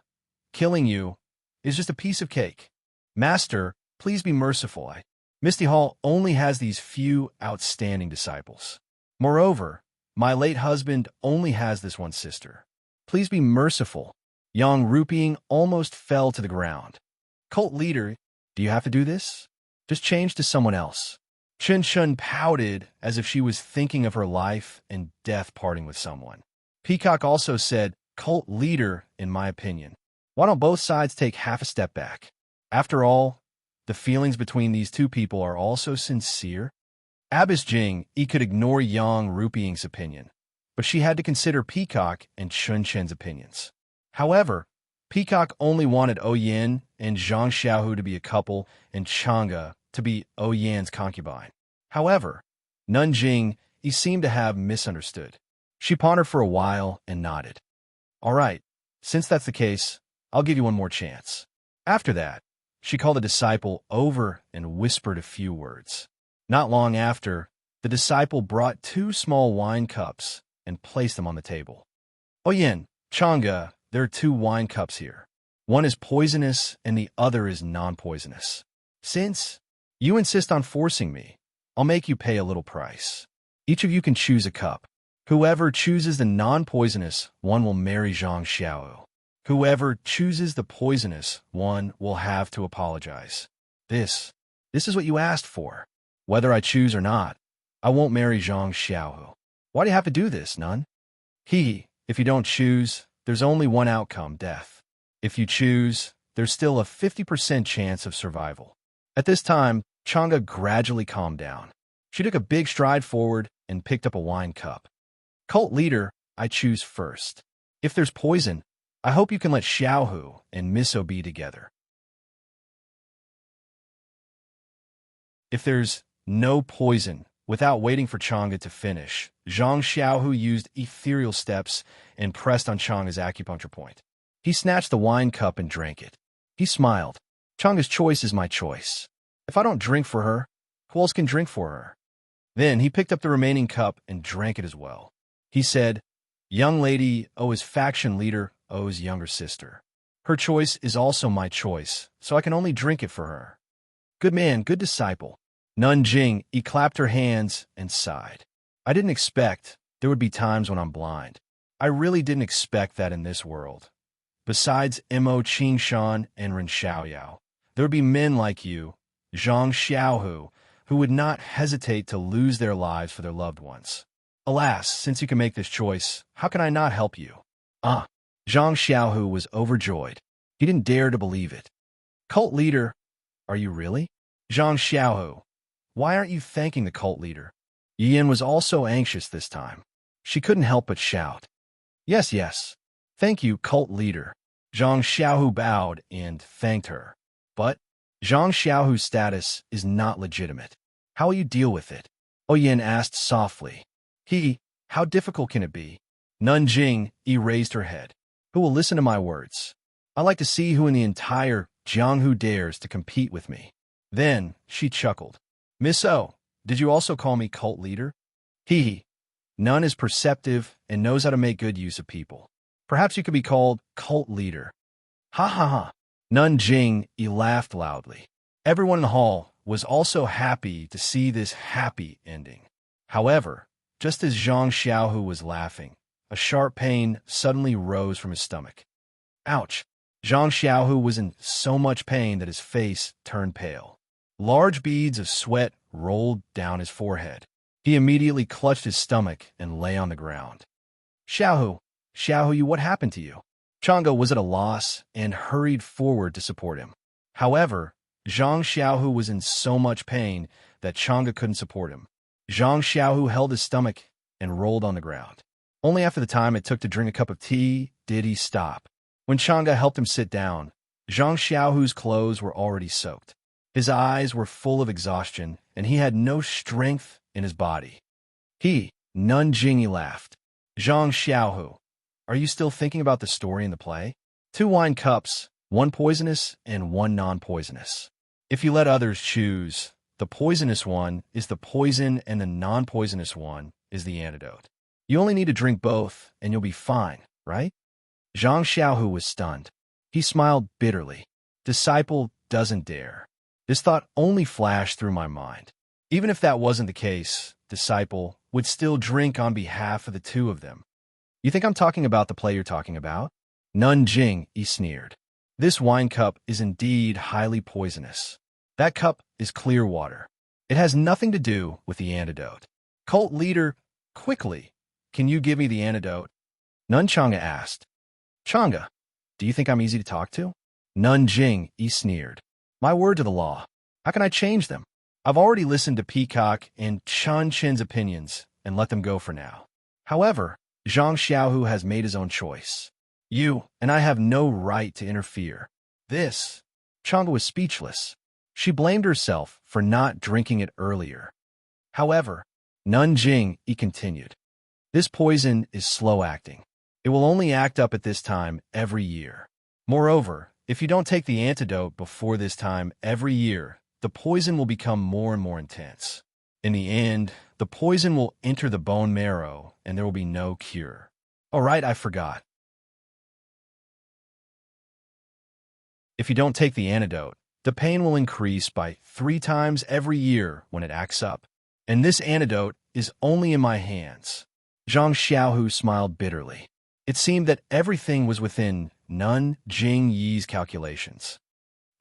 killing you is just a piece of cake. Master, please be merciful. Misty Hall only has these few outstanding disciples. Moreover, my late husband only has this one sister. Please be merciful. Yang Ruping almost fell to the ground. Cult leader, do you have to do this? Just change to someone else. Chen Shun pouted as if she was thinking of her life and death parting with someone. Peacock also said, Cult leader, in my opinion. Why don't both sides take half a step back? After all, the feelings between these two people are also sincere. Abbess Jing, he could ignore Yang Ruping's opinion, but she had to consider Peacock and Chun Chen's opinions. However, Peacock only wanted Yin and Zhang Xiaohu to be a couple and Chang'e to be Yin's concubine. However, Nanjing, he seemed to have misunderstood. She pondered for a while and nodded. All right, since that's the case, I'll give you one more chance. After that, she called the disciple over and whispered a few words. Not long after, the disciple brought 2 small wine cups and placed them on the table. Yin, Chang'e, there are 2 wine cups here. One is poisonous and the other is non-poisonous. Since you insist on forcing me, I'll make you pay a little price. Each of you can choose a cup. Whoever chooses the non-poisonous one will marry Zhang Xiaohu. Whoever chooses the poisonous one will have to apologize. This is what you asked for. Whether I choose or not, I won't marry Zhang Xiaohu. Why do you have to do this, Nun? If you don't choose, there's only one outcome, death. If you choose, there's still a 50% chance of survival. At this time, Chang'e gradually calmed down. She took a big stride forward and picked up a wine cup. Cult leader, I choose first. If there's poison, I hope you can let Xiaohu and Miso be together. If there's no poison, without waiting for Chang'e to finish, Zhang Xiaohu used ethereal steps and pressed on Chang'e's acupuncture point. He snatched the wine cup and drank it. He smiled. Chang'e's choice is my choice. If I don't drink for her, who else can drink for her? Then he picked up the remaining cup and drank it as well. He said, Young lady is faction leader O's younger sister. Her choice is also my choice, so I can only drink it for her. Good man, good disciple. Nanjing, he clapped her hands and sighed. I didn't expect there would be times when I'm blind. I really didn't expect that in this world. Besides Mo Qingshan and Ren Xiaoyao, there would be men like you, Zhang Xiaohu, who would not hesitate to lose their lives for their loved ones. Alas, since you can make this choice, how can I not help you? Zhang Xiaohu was overjoyed. He didn't dare to believe it. Cult leader, are you really? Zhang Xiaohu, why aren't you thanking the cult leader? Yin was also anxious this time. She couldn't help but shout. Yes. Thank you, cult leader. Zhang Xiaohu bowed and thanked her. But Zhang Xiaohu's status is not legitimate. How will you deal with it? Yin asked softly. How difficult can it be? Nanjing, raised her head. Who will listen to my words? I like to see who in the entire Jianghu dares to compete with me." Then she chuckled. "Miss O, did you also call me cult leader?" Hee hee. None is perceptive and knows how to make good use of people. Perhaps you could be called cult leader. Ha ha ha. Nun Jing laughed loudly. Everyone in the hall was also happy to see this happy ending. However, just as Zhang Xiaohu was laughing, a sharp pain suddenly rose from his stomach. Ouch! Zhang Xiaohu was in so much pain that his face turned pale. Large beads of sweat rolled down his forehead. He immediately clutched his stomach and lay on the ground. Xiaohu, what happened to you?" Chang'e was at a loss and hurried forward to support him. However, Zhang Xiaohu was in so much pain that Chang'e couldn't support him. Zhang Xiaohu held his stomach and rolled on the ground. Only after the time it took to drink a cup of tea did he stop. When Chang'e helped him sit down, Zhang Xiaohu's clothes were already soaked. His eyes were full of exhaustion, and he had no strength in his body. Nun Jingyi laughed. "Zhang Xiaohu, are you still thinking about the story in the play? 2 wine cups, 1 poisonous and 1 non-poisonous. If you let others choose, the poisonous one is the poison and the non-poisonous one is the antidote. You only need to drink both and you'll be fine, right?" Zhang Xiaohu was stunned. He smiled bitterly. "Disciple doesn't dare." This thought only flashed through my mind. Even if that wasn't the case, Disciple would still drink on behalf of the 2 of them. "You think I'm talking about the play you're talking about?" Nun Jing sneered. "This wine cup is indeed highly poisonous. That cup is clear water. It has nothing to do with the antidote. Cult leader, quickly, can you give me the antidote?" Nun Chang'e asked. "Chang'e, do you think I'm easy to talk to?" Nun Jing sneered. "My word to the law. How can I change them? I've already listened to Peacock and Chan Chen's opinions and let them go for now. However, Zhang Xiaohu has made his own choice. You and I have no right to interfere." This. Chang'e was speechless. She blamed herself for not drinking it earlier. However, Nun Jing continued. "This poison is slow-acting. It will only act up at this time every year. Moreover, if you don't take the antidote before this time every year, the poison will become more and more intense. In the end, the poison will enter the bone marrow and there will be no cure." "All right, I forgot. If you don't take the antidote, the pain will increase by 3 times every year when it acts up. And this antidote is only in my hands." Zhang Xiaohu smiled bitterly. It seemed that everything was within Nun Jingyi's calculations.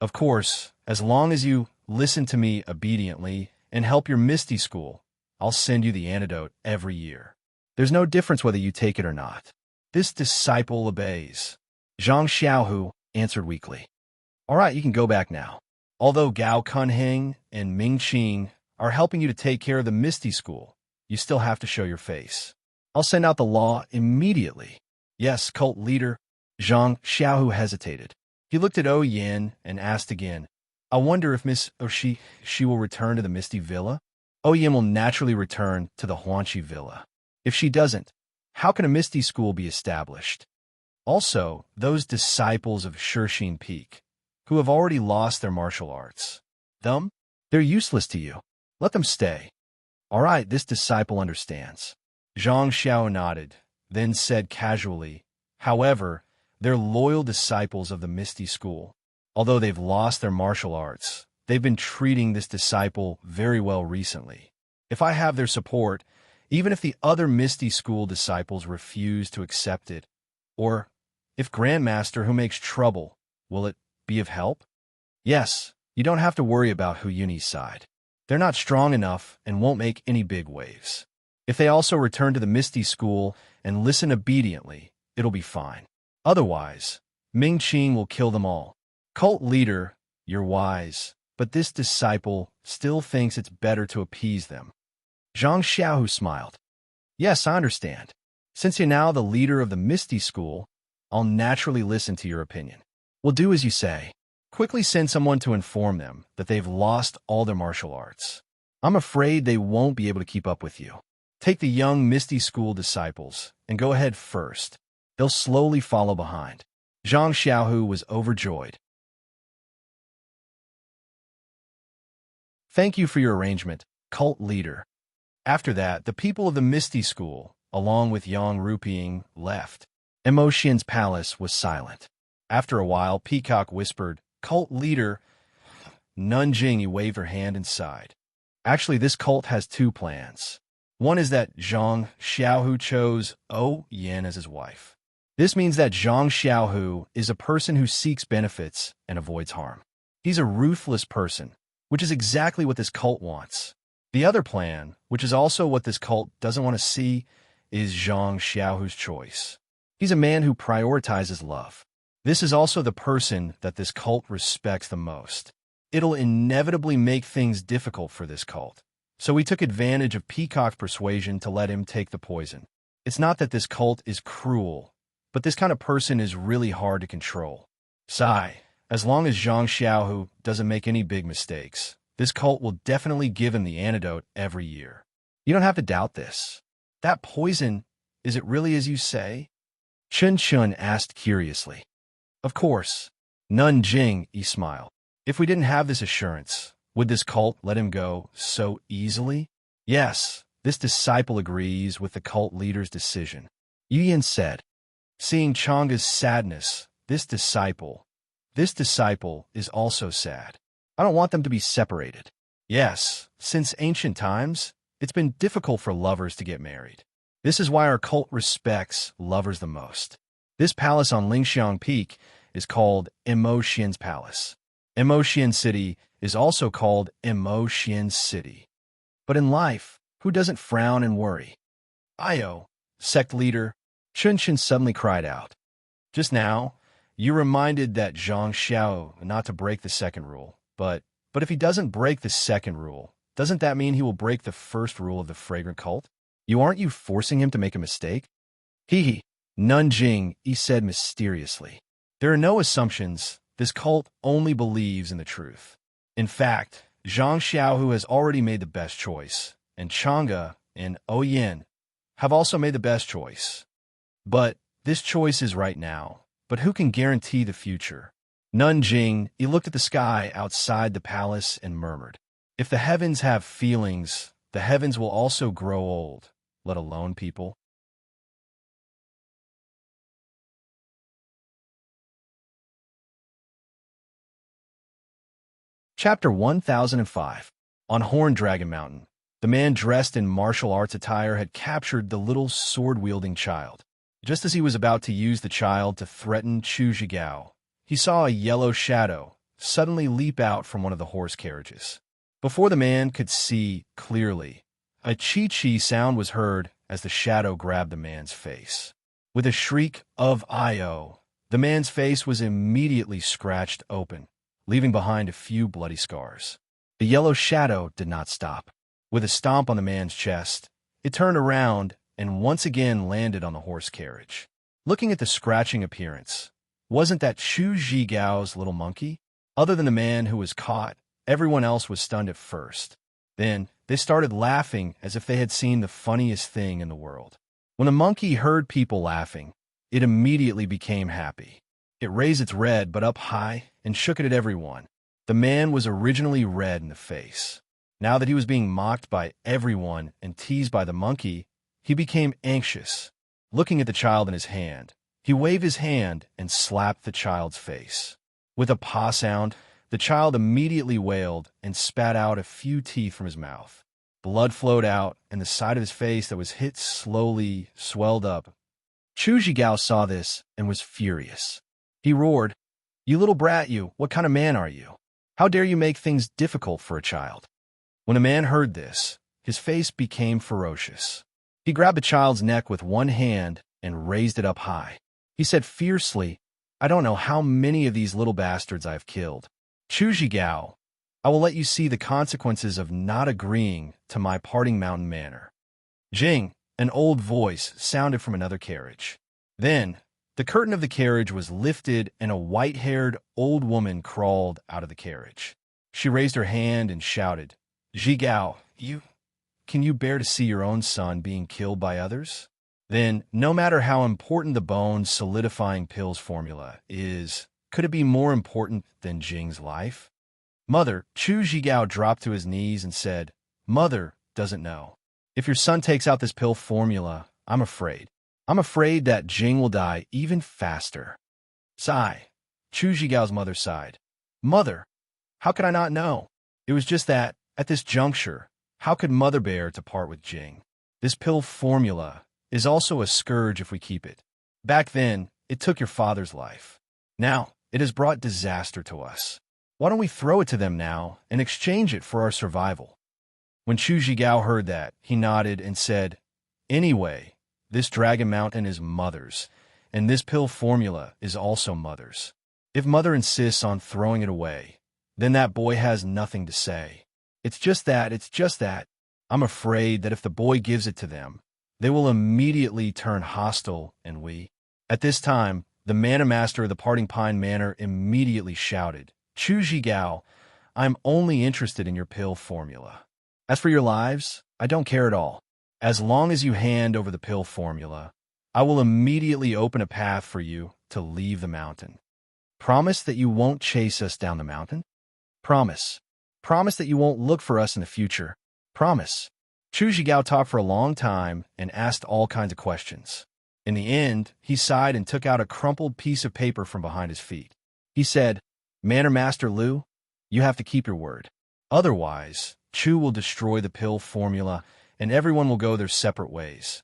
"Of course, as long as you listen to me obediently and help your Misty School, I'll send you the antidote every year. There's no difference whether you take it or not. This disciple obeys." Zhang Xiaohu answered weakly. "All right, you can go back now. Although Gao Kunheng and Ming Qing are helping you to take care of the Misty School, you still have to show your face. I'll send out the law immediately." "Yes, cult leader." Zhang Xiaohu hesitated. He looked at O Yin and asked again, "I wonder if Miss Oshi she will return to the Misty Villa?" O Yin will naturally return to the Huanqi Villa. If she doesn't, how can a Misty School be established? Also, those disciples of Shirxin Peak, who have already lost their martial arts, they're useless to you. Let them stay." "All right, this disciple understands." Zhang Xiao nodded, then said casually, "However, they're loyal disciples of the Misty School. Although they've lost their martial arts, they've been treating this disciple very well recently. If I have their support, even if the other Misty School disciples refuse to accept it, or if Grandmaster who makes trouble, will it be of help?" "Yes, you don't have to worry about Huyuni's side. They're not strong enough and won't make any big waves. If they also return to the Misty School and listen obediently, it'll be fine. Otherwise, Ming Qing will kill them all." "Cult leader, you're wise, but this disciple still thinks it's better to appease them." Zhang Xiaohu smiled. "Yes, I understand. Since you're now the leader of the Misty School, I'll naturally listen to your opinion. We'll do as you say. Quickly send someone to inform them that they've lost all their martial arts. I'm afraid they won't be able to keep up with you. Take the young Misty School disciples and go ahead first. They'll slowly follow behind." Zhang Xiaohu was overjoyed. Thank you for your arrangement, cult leader. After that, the people of the Misty School, along with Yang Ruping, left. Emotion's palace was silent. After a while, Peacock whispered, "Cult leader." Nanjing waved her hand and sighed. Actually, this cult has two plans. One is that Zhang Xiaohu chose Yen as his wife. This means that Zhang Xiaohu is a person who seeks benefits and avoids harm. He's a ruthless person, which is exactly what this cult wants. The other plan, which is also what this cult doesn't want to see, is Zhang Xiaohu's choice. He's a man who prioritizes love. This is also the person that this cult respects the most. It'll inevitably make things difficult for this cult. So we took advantage of Peacock's persuasion to let him take the poison. It's not that this cult is cruel, but this kind of person is really hard to control. Sigh, as long as Zhang Xiaohu doesn't make any big mistakes, this cult will definitely give him the antidote every year. You don't have to doubt this. That poison, is it really as you say? Chun Chun asked curiously. Of course. Nanjing smiled. If we didn't have this assurance, would this cult let him go so easily? Yes, this disciple agrees with the cult leader's decision. Yuyan said. Seeing Changa's sadness, this disciple is also sad. I don't want them to be separated. Yes, since ancient times, it's been difficult for lovers to get married. This is why our cult respects lovers the most. This palace on Lingxiang Peak is called Emotion's Palace. Emotion City is also called Emotion City. But in life, who doesn't frown and worry? Io, sect leader, Chun Chun suddenly cried out. Just now, you reminded that Zhang Xiao not to break the second rule. But if he doesn't break the second rule, doesn't that mean he will break the first rule of the fragrant cult? Aren't you forcing him to make a mistake? Hee. Nanjing said mysteriously. There are no assumptions. This cult only believes in the truth. In fact, Zhang Xiaohu has already made the best choice, and Chang'e and Yen have also made the best choice. But this choice is right now. But who can guarantee the future? Nanjing looked at the sky outside the palace and murmured, if the heavens have feelings, the heavens will also grow old, let alone people. Chapter 1005. On Horn Dragon Mountain, the man dressed in martial arts attire had captured the little sword-wielding child. Just as he was about to use the child to threaten Chu Zhigao, he saw a yellow shadow suddenly leap out from one of the horse carriages. Before the man could see clearly, a chi-chi sound was heard as the shadow grabbed the man's face. With a shriek of "Io," the man's face was immediately scratched open, leaving behind a few bloody scars. The yellow shadow did not stop. With a stomp on the man's chest, it turned around and once again landed on the horse carriage. Looking at the scratching appearance, wasn't that Chu Zhigao's little monkey? Other than the man who was caught, everyone else was stunned at first. Then, they started laughing as if they had seen the funniest thing in the world. When the monkey heard people laughing, it immediately became happy. It raised its red butt up high and shook it at everyone. The man was originally red in the face. Now that he was being mocked by everyone and teased by the monkey, he became anxious. Looking at the child in his hand, he waved his hand and slapped the child's face. With a paw sound, the child immediately wailed and spat out a few teeth from his mouth. Blood flowed out, and the side of his face that was hit slowly swelled up. Chu Zhigao saw this and was furious. He roared, "You little brat, you! What kind of man are you? How dare you make things difficult for a child?" When the man heard this, his face became ferocious. He grabbed the child's neck with one hand and raised it up high. He said fiercely, "I don't know how many of these little bastards I've killed. Chu Zhigao, I will let you see the consequences of not agreeing to my parting mountain manner." Jing, an old voice, sounded from another carriage. Then, the curtain of the carriage was lifted and a white-haired old woman crawled out of the carriage. She raised her hand and shouted, "Zhigao, can you bear to see your own son being killed by others?" Then, no matter how important the bone solidifying pills formula is, could it be more important than Jing's life? Mother, Chu Zhigao dropped to his knees and said, Mother doesn't know. If your son takes out this pill formula, I'm afraid. I'm afraid that Jing will die even faster. Sigh. Chu Zhigao's mother sighed. Mother, how could I not know? It was just that, at this juncture, how could Mother bear to part with Jing? This pill formula is also a scourge if we keep it. Back then, it took your father's life. Now, it has brought disaster to us. Why don't we throw it to them now and exchange it for our survival? When Chu Zhigao heard that, he nodded and said, Anyway, this Dragon Mountain is Mother's, and this pill formula is also Mother's. If Mother insists on throwing it away, then that boy has nothing to say. It's just that. I'm afraid that if the boy gives it to them, they will immediately turn hostile, and we. At this time, the Manor Master of the Parting Pine Manor immediately shouted, Chu Zhigao, I'm only interested in your pill formula. As for your lives, I don't care at all. As long as you hand over the pill formula, I will immediately open a path for you to leave the mountain. Promise that you won't chase us down the mountain? Promise. Promise that you won't look for us in the future. Promise. Chu Zhigao talked for a long time and asked all kinds of questions. In the end, he sighed and took out a crumpled piece of paper from behind his feet. He said, Manor Master Lu, you have to keep your word. Otherwise, Chu will destroy the pill formula and everyone will go their separate ways.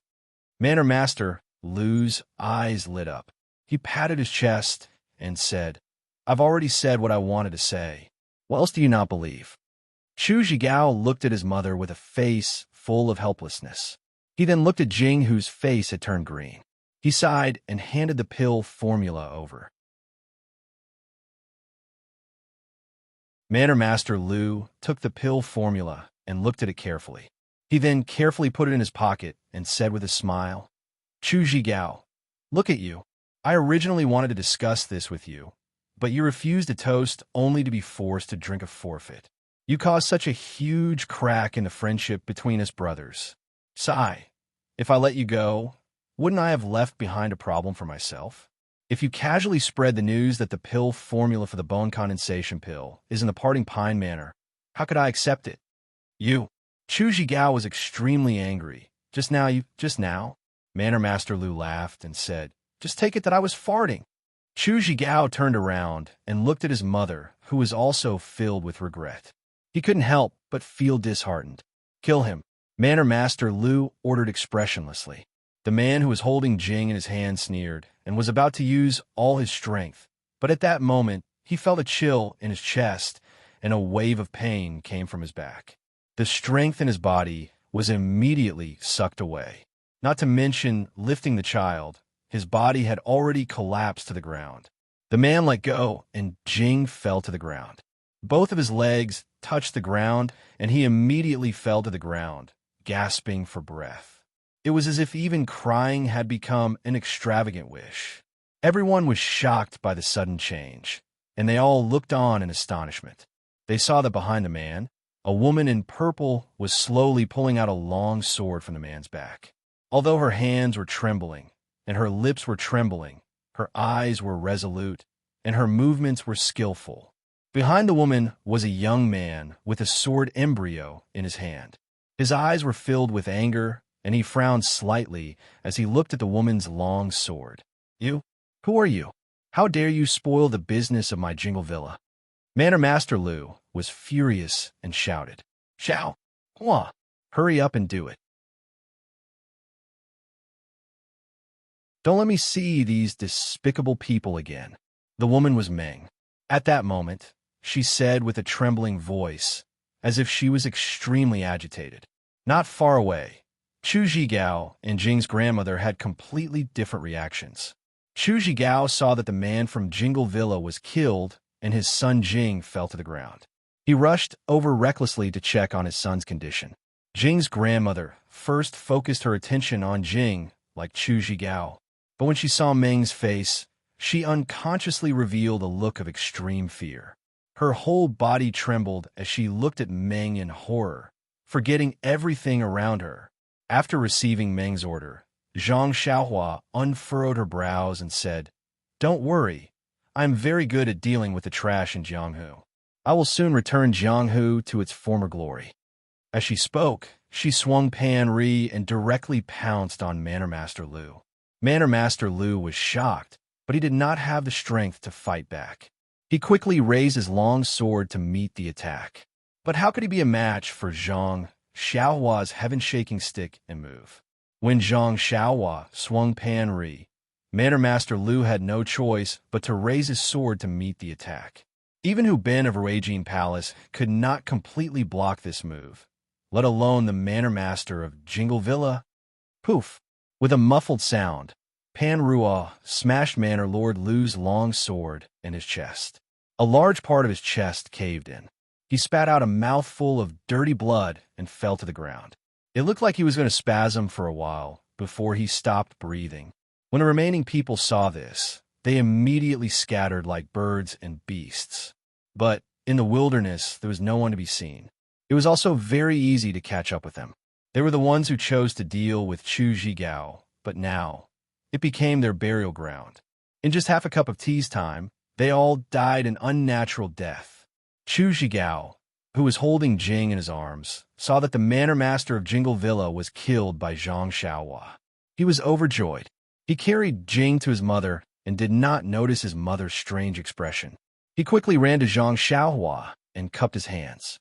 Manor Master Lu's eyes lit up. He patted his chest and said, I've already said what I wanted to say. What else do you not believe? Chu Zhigao looked at his mother with a face full of helplessness. He then looked at Jing, whose face had turned green. He sighed and handed the pill formula over. Manor Master Lu took the pill formula and looked at it carefully. He then carefully put it in his pocket and said with a smile, Chu Zhigao, look at you. I originally wanted to discuss this with you, but you refused a toast only to be forced to drink a forfeit. You caused such a huge crack in the friendship between us brothers. Sigh. If I let you go, wouldn't I have left behind a problem for myself? If you casually spread the news that the pill formula for the bone condensation pill is in the Parting Pine Manor, how could I accept it? You. Chu Zhigao was extremely angry. Just now? Manor Master Lu laughed and said, Just take it that I was farting. Chu Zhigao turned around and looked at his mother, who was also filled with regret. He couldn't help but feel disheartened. Kill him, Manor Master Lu ordered expressionlessly. The man who was holding Jing in his hand sneered and was about to use all his strength, but at that moment he felt a chill in his chest and a wave of pain came from his back. The strength in his body was immediately sucked away. Not to mention lifting the child, his body had already collapsed to the ground. The man let go and Jing fell to the ground. Both of his legs touched the ground and he immediately fell to the ground, gasping for breath. It was as if even crying had become an extravagant wish. Everyone was shocked by the sudden change, and they all looked on in astonishment. They saw that behind the man, a woman in purple was slowly pulling out a long sword from the man's back. Although her hands were trembling, and her lips were trembling, her eyes were resolute, and her movements were skillful. Behind the woman was a young man with a sword embryo in his hand. His eyes were filled with anger, and he frowned slightly as he looked at the woman's long sword. You? Who are you? How dare you spoil the business of my Jingle Villa? Manor Master Lu was furious and shouted, Xiao! Hua! Hurry up and do it. Don't let me see these despicable people again. The woman was Meng. At that moment, she said with a trembling voice, as if she was extremely agitated. Not far away, Chu Zhigao and Jing's grandmother had completely different reactions. Chu Zhigao saw that the man from Jingle Villa was killed and his son Jing fell to the ground. He rushed over recklessly to check on his son's condition. Jing's grandmother first focused her attention on Jing, like Chu Zhigao, but when she saw Meng's face, she unconsciously revealed a look of extreme fear. Her whole body trembled as she looked at Meng in horror, forgetting everything around her. After receiving Meng's order, Zhang Xiaohua unfurrowed her brows and said, Don't worry, I'm very good at dealing with the trash in Jianghu. I will soon return Jianghu to its former glory." As she spoke, she swung Pan Ri and directly pounced on Manor Master Lu. Manor Master Lu was shocked, but he did not have the strength to fight back. He quickly raised his long sword to meet the attack. But how could he be a match for Zhang Xiaohua's heaven-shaking stick and move? When Zhang Xiaohua swung Pan Ri, Manor Master Lu had no choice but to raise his sword to meet the attack. Even Hu Bin of Ruijin Palace could not completely block this move, let alone the Manor Master of Jingle Villa. Poof! With a muffled sound, Pan Rua smashed Manor Lord Lu's long sword in his chest. A large part of his chest caved in. He spat out a mouthful of dirty blood and fell to the ground. It looked like he was going to spasm for a while before he stopped breathing. When the remaining people saw this, they immediately scattered like birds and beasts. But in the wilderness, there was no one to be seen. It was also very easy to catch up with them. They were the ones who chose to deal with Chu Zhigao, but now it became their burial ground. In just half a cup of tea's time, they all died an unnatural death. Chu Zhigao, who was holding Jing in his arms, saw that the Manor Master of Jingle Villa was killed by Zhang Xiaohua. He was overjoyed. He carried Jing to his mother and did not notice his mother's strange expression. He quickly ran to Zhang Xiaohua and cupped his hands.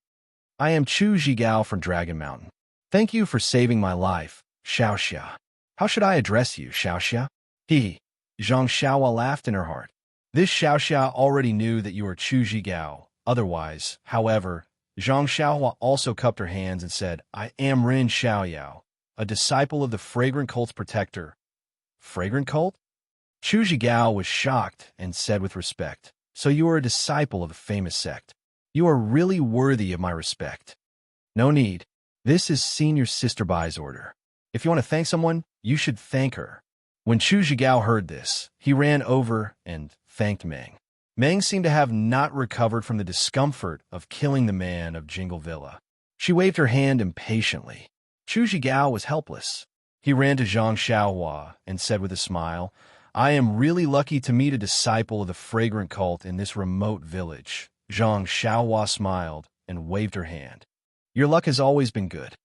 "I am Chu Zhigao from Dragon Mountain. Thank you for saving my life, Xiaoxia. How should I address you, Xiaoxia?" Zhang Xiaohua laughed in her heart. This Xiaoxia already knew that you were Chu Zhigao. Otherwise, however, Zhang Xiaohua also cupped her hands and said, "I am Ren Xiaoyao, a disciple of the Fragrant Cult's protector." Fragrant Cult? Chu Zhigao was shocked and said with respect, "So you are a disciple of the famous sect. You are really worthy of my respect." "No need. This is Senior Sister Bai's order. If you want to thank someone, you should thank her." When Chu Zhigao heard this, he ran over and thanked Meng. Meng seemed to have not recovered from the discomfort of killing the man of Jingle Villa. She waved her hand impatiently. Chu Zhigao was helpless. He ran to Zhang Xiaohua and said with a smile, "I am really lucky to meet a disciple of the Fragrant Cult in this remote village." Zhang Xiaohua smiled and waved her hand. "Your luck has always been good."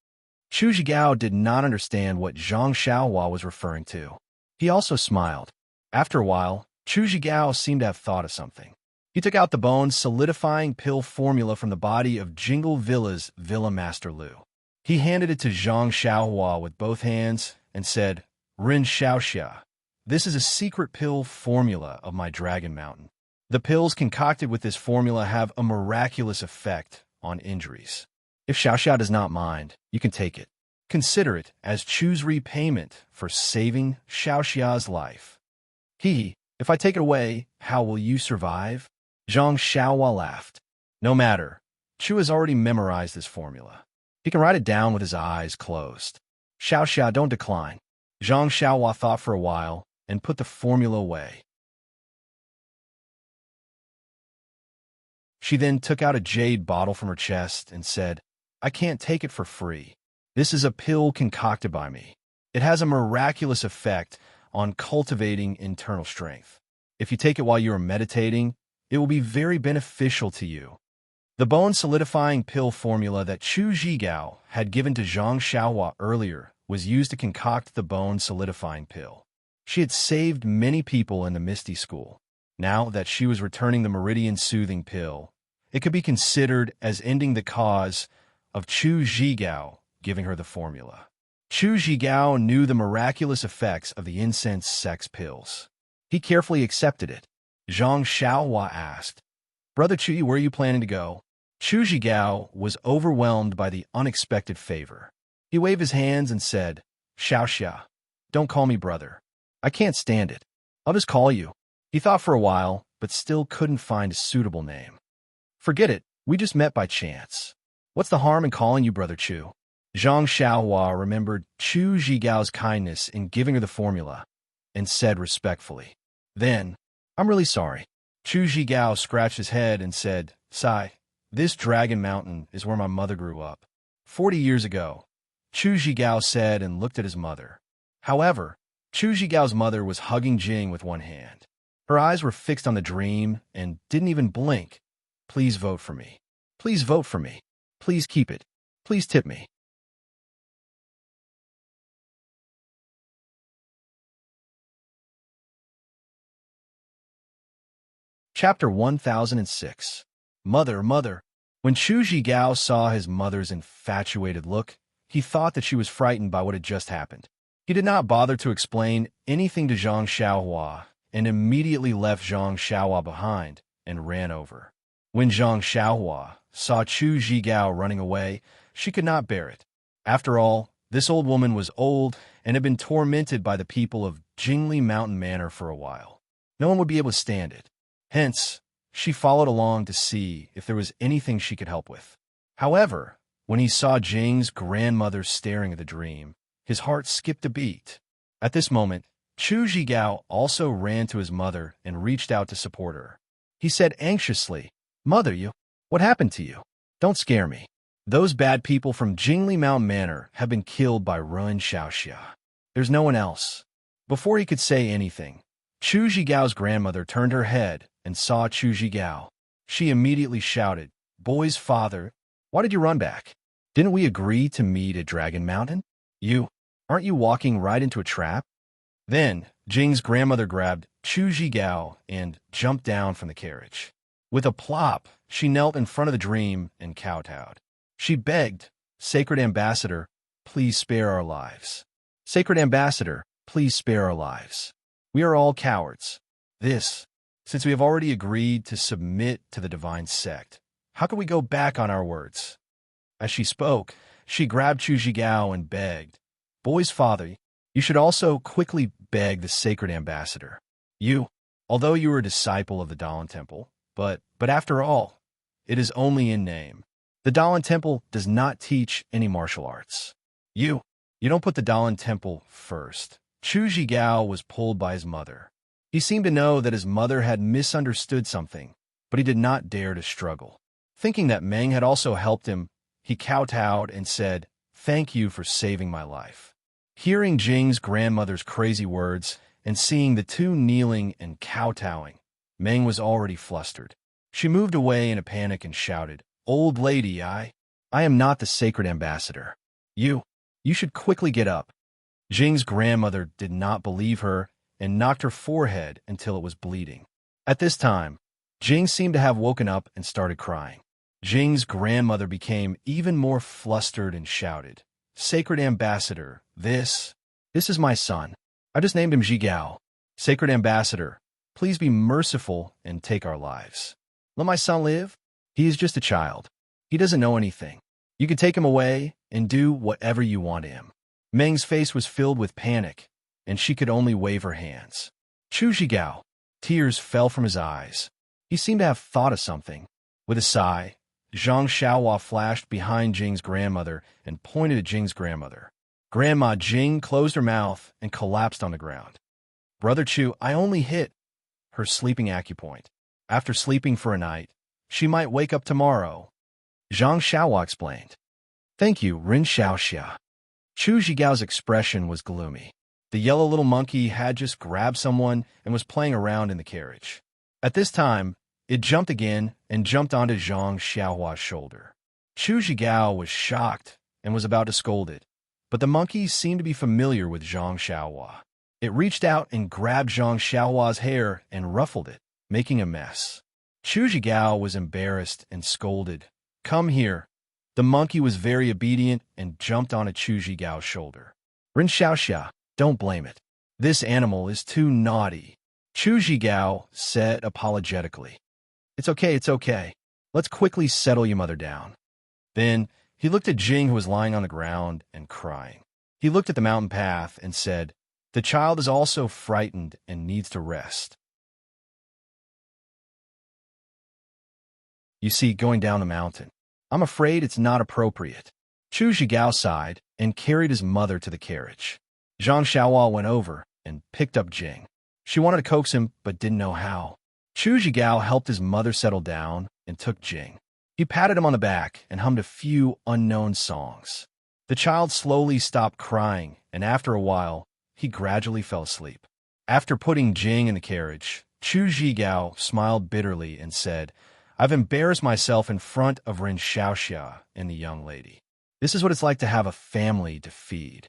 Chu Zhigao did not understand what Zhang Xiaohua was referring to. He also smiled. After a while, Chu Zhigao seemed to have thought of something. He took out the bone-solidifying pill formula from the body of Jingle Villa's Villa Master Lu. He handed it to Zhang Xiaohua with both hands and said, "Ren Xiaoxia, this is a secret pill formula of my Dragon Mountain. The pills concocted with this formula have a miraculous effect on injuries. If Xiaoxia does not mind, you can take it. Consider it as Chu's repayment for saving Xiaoxia's life." If I take it away, how will you survive?" Zhang Xiaohua laughed. "No matter. Chu has already memorized this formula. He can write it down with his eyes closed." "Xiaoxia, don't decline." Zhang Xiaohua thought for a while and put the formula away. She then took out a jade bottle from her chest and said, "I can't take it for free. This is a pill concocted by me. It has a miraculous effect on cultivating internal strength. If you take it while you are meditating, it will be very beneficial to you." The bone-solidifying pill formula that Chu Zhigao had given to Zhang Xiaohua earlier was used to concoct the bone-solidifying pill. She had saved many people in the Misty School. Now that she was returning the Meridian-soothing pill, it could be considered as ending the cause of Chu Zhigao giving her the formula. Chu Zhigao knew the miraculous effects of the incense sex pills. He carefully accepted it. Zhang Xiaohua asked, "Brother Chu, where are you planning to go?" Chu Zhigao was overwhelmed by the unexpected favor. He waved his hands and said, "Xiaoxia, don't call me brother. I can't stand it. I'll just call you." He thought for a while, but still couldn't find a suitable name. "Forget it. We just met by chance. What's the harm in calling you Brother Chu?" Zhang Xiaohua remembered Chu Zhigao's kindness in giving her the formula and said respectfully, "Then, I'm really sorry." Chu Zhigao scratched his head and said, "Sai, this Dragon Mountain is where my mother grew up. 40 years ago," Chu Zhigao said and looked at his mother. However, Chu Zhigao's mother was hugging Jing with one hand. Her eyes were fixed on the dream and didn't even blink. Please vote for me. Please vote for me. Please keep it. Please tip me. Chapter 1006. Mother, Mother. When Chu Zhigao saw his mother's infatuated look, he thought that she was frightened by what had just happened. He did not bother to explain anything to Zhang Xiaohua and immediately left Zhang Xiaohua behind and ran over. When Zhang Xiaohua saw Chu Zhigao running away, she could not bear it. After all, this old woman was old and had been tormented by the people of Jingli Mountain Manor for a while. No one would be able to stand it. Hence, she followed along to see if there was anything she could help with. However, when he saw Jing's grandmother staring at the dream, his heart skipped a beat. At this moment, Chu Zhigao also ran to his mother and reached out to support her. He said anxiously, "Mother, what happened to you? Don't scare me. Those bad people from Jingli Mountain Manor have been killed by Ren Xiaoxia. There's no one else." Before he could say anything, Chu Zhigao's grandmother turned her head and saw Chu Zhigao. She immediately shouted, "Boy's father, why did you run back? Didn't we agree to meet at Dragon Mountain? Aren't you walking right into a trap?" Then, Jing's grandmother grabbed Chu Zhigao and jumped down from the carriage. With a plop, she knelt in front of the dream and kowtowed. She begged, "Sacred Ambassador, please spare our lives. Sacred Ambassador, please spare our lives. We are all cowards. Since we have already agreed to submit to the divine sect, how can we go back on our words?" As she spoke, she grabbed Chu Zhigao and begged, "Boy's father, you should also quickly beg the sacred ambassador. Although you are a disciple of the Dalan Temple, but after all, it is only in name. The Dalan Temple does not teach any martial arts. You don't put the Dalan Temple first." Chu Zhigao was pulled by his mother. He seemed to know that his mother had misunderstood something, but he did not dare to struggle. Thinking that Meng had also helped him, he kowtowed and said, "Thank you for saving my life." Hearing Jing's grandmother's crazy words and seeing the two kneeling and kowtowing, Meng was already flustered. She moved away in a panic and shouted, "Old lady, I am not the sacred ambassador. You should quickly get up." Jing's grandmother did not believe her and knocked her forehead until it was bleeding. At this time, Jing seemed to have woken up and started crying. Jing's grandmother became even more flustered and shouted, "Sacred Ambassador, this is my son. I just named him Zhigao. Sacred Ambassador, please be merciful and take our lives. Let my son live. He is just a child. He doesn't know anything. You can take him away and do whatever you want to him." Meng's face was filled with panic, and she could only wave her hands. Chu Zhigao, tears fell from his eyes. He seemed to have thought of something. With a sigh, Zhang Xiaohua flashed behind Jing's grandmother and pointed at Jing's grandmother. Grandma Jing closed her mouth and collapsed on the ground. "Brother Chu, I only hit her sleeping acupoint. After sleeping for a night, she might wake up tomorrow," Zhang Xiaohua explained. "Thank you, Ren Xiaoxia." Chu Zhigao's expression was gloomy. The yellow little monkey had just grabbed someone and was playing around in the carriage. At this time, it jumped again and jumped onto Zhang Xiaohua's shoulder. Chu Zhigao was shocked and was about to scold it, but the monkey seemed to be familiar with Zhang Xiaohua. It reached out and grabbed Zhang Xiaohua's hair and ruffled it, making a mess. Chu Zhigao was embarrassed and scolded, "Come here." The monkey was very obedient and jumped onto Chu Zhigao's shoulder. "Ren Xiaoxia, don't blame it. This animal is too naughty," Chu Zhigao said apologetically. It's okay. Let's quickly settle your mother down." Then he looked at Jing, who was lying on the ground and crying. He looked at the mountain path and said, "The child is also frightened and needs to rest. You see, going down the mountain, I'm afraid it's not appropriate." Chu Zhigao sighed and carried his mother to the carriage. Zhang Xiaohua went over and picked up Jing. She wanted to coax him, but didn't know how. Chu Zhigao helped his mother settle down and took Jing. He patted him on the back and hummed a few unknown songs. The child slowly stopped crying, and after a while, he gradually fell asleep. After putting Jing in the carriage, Chu Zhigao smiled bitterly and said, I've embarrassed myself in front of Ren Xiaoxia and the young lady. This is what it's like to have a family to feed.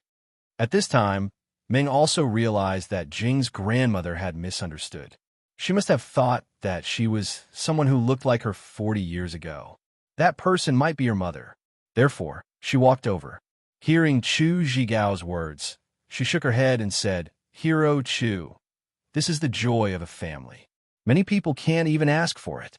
At this time, Ming also realized that Jing's grandmother had misunderstood. She must have thought that she was someone who looked like her 40 years ago. That person might be her mother. Therefore, she walked over. Hearing Chu Zhigao's words, she shook her head and said, "Hero Chu, this is the joy of a family. Many people can't even ask for it."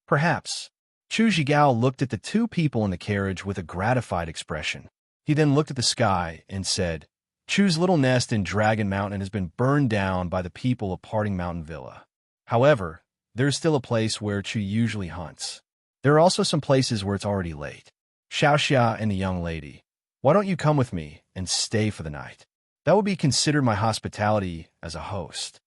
Perhaps. Chu Zhigao looked at the two people in the carriage with a gratified expression. He then looked at the sky and said, "Chu's little nest in Dragon Mountain has been burned down by the people of Parting Mountain Villa. However, there is still a place where Chu usually hunts. There are also some places where it's already late. Xiaoxia and the young lady, why don't you come with me and stay for the night? That would be considered my hospitality as a host."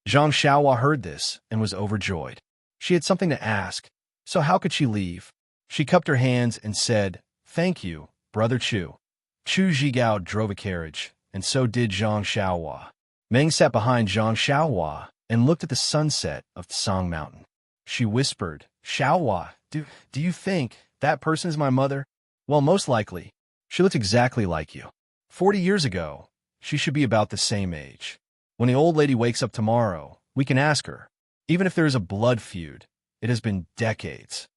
Zhang Xiaohua heard this and was overjoyed. She had something to ask, so how could she leave? She cupped her hands and said, "Thank you, Brother Chu." Chu Zhigao drove a carriage, and so did Zhang Xiaohua. Meng sat behind Zhang Xiaohua and looked at the sunset of Tsang Mountain. She whispered, "Xiaohua, do you think that person is my mother?" "Well, most likely. She looks exactly like you. 40 years ago, she should be about the same age. When the old lady wakes up tomorrow, we can ask her. Even if there is a blood feud, it has been decades."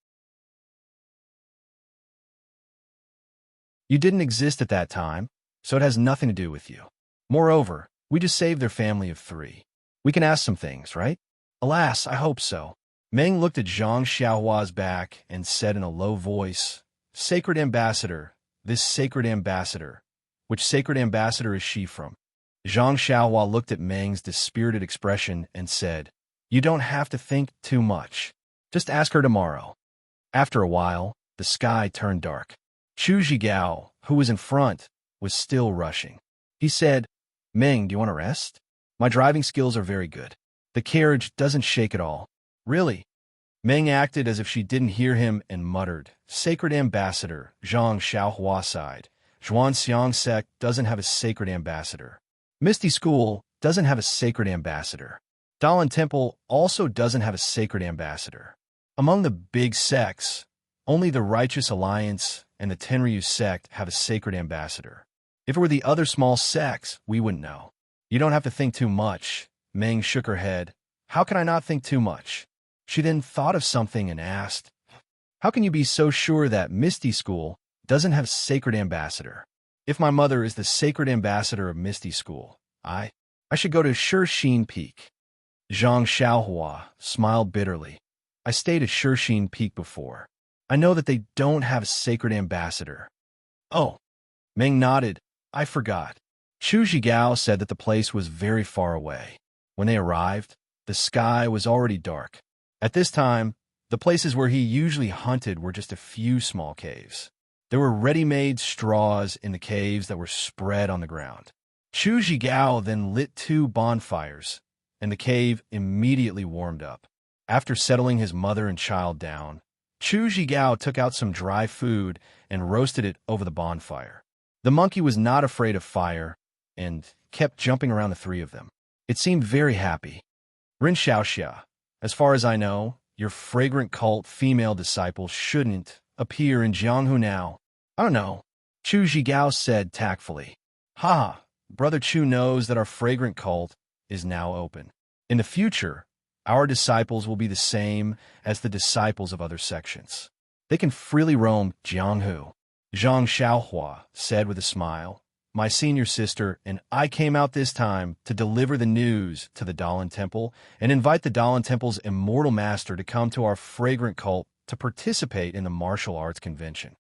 You didn't exist at that time, so it has nothing to do with you. Moreover, we just saved their family of 3. We can ask some things, right? Alas, I hope so. Meng looked at Zhang Xiaohua's back and said in a low voice, "Sacred Ambassador, this sacred ambassador. Which sacred ambassador is she from?" Zhang Xiaohua looked at Meng's dispirited expression and said, "You don't have to think too much. Just ask her tomorrow." After a while, the sky turned dark. Chu Zhigao, who was in front, was still rushing. He said, "Meng, do you want to rest? My driving skills are very good. The carriage doesn't shake at all." "Really?" Meng acted as if she didn't hear him and muttered, "Sacred Ambassador." Zhang Xiaohua sighed. Zhuanxiang sect doesn't have a sacred ambassador. Misty School doesn't have a sacred ambassador. Dalan Temple also doesn't have a sacred ambassador. Among the big sects, only the Righteous Alliance and the Tenryu sect have a sacred ambassador. If it were the other small sects, we wouldn't know. You don't have to think too much. Meng shook her head. How can I not think too much? She then thought of something and asked, "How can you be so sure that Misty School doesn't have a sacred ambassador? If my mother is the sacred ambassador of Misty School, I should go to Shixin Peak." Zhang Xiaohua smiled bitterly. "I stayed at Shixin Peak before. I know that they don't have a sacred ambassador." "Oh." Meng nodded. "I forgot." Chu Zhigao said that the place was very far away. When they arrived, the sky was already dark. At this time, the places where he usually hunted were just a few small caves. There were ready-made straws in the caves that were spread on the ground. Chu Zhigao then lit 2 bonfires, and the cave immediately warmed up. After settling his mother and child down, Chu Zhigao took out some dry food and roasted it over the bonfire. The monkey was not afraid of fire and kept jumping around the 3 of them. It seemed very happy. "Ren Xiaoxia, as far as I know, your fragrant cult female disciple shouldn't appear in Jianghu now." "I don't know," Chu Zhigao said tactfully. "Ha, Brother Chu knows that our fragrant cult is now open. In the future, our disciples will be the same as the disciples of other sections. They can freely roam Jianghu." Zhang Xiaohua said with a smile, "My senior sister and I came out this time to deliver the news to the Dalan Temple and invite the Dalan Temple's immortal master to come to our fragrant cult to participate in the martial arts convention."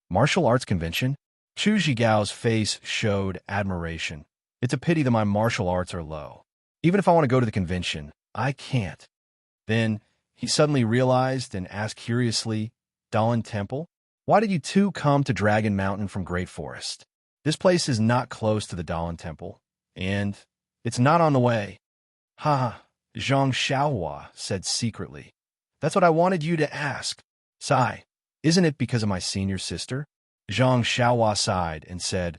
"Martial arts convention?" Chu Zhigao's face showed admiration. "It's a pity that my martial arts are low. Even if I want to go to the convention, I can't." Then he suddenly realized and asked curiously, "Dalan Temple? Why did you 2 come to Dragon Mountain from Great Forest? This place is not close to the Dalan Temple, and it's not on the way." "Ha," Zhang Xiaohua said secretly. "That's what I wanted you to ask. Sigh, isn't it because of my senior sister?" Zhang Xiaohua sighed and said,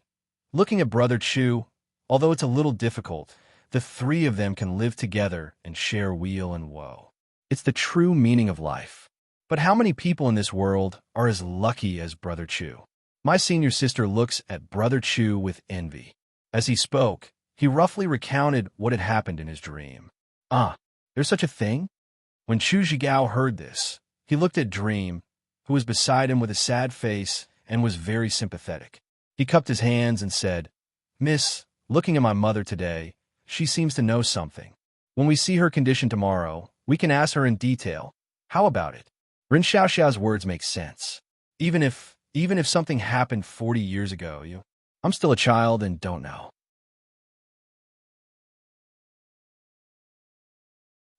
"Looking at Brother Chu, although it's a little difficult, the 3 of them can live together and share weal and woe. It's the true meaning of life." But how many people in this world are as lucky as Brother Chu? My senior sister looks at Brother Chu with envy. As he spoke, he roughly recounted what had happened in his dream. There's such a thing? When Chu Zhigao heard this, he looked at Dream, who was beside him with a sad face and was very sympathetic. He cupped his hands and said, "Miss, looking at my mother today, she seems to know something. When we see her condition tomorrow, we can ask her in detail. How about it?" Rin Xiaoxia's words make sense. Even if something happened 40 years ago, I'm still a child and don't know.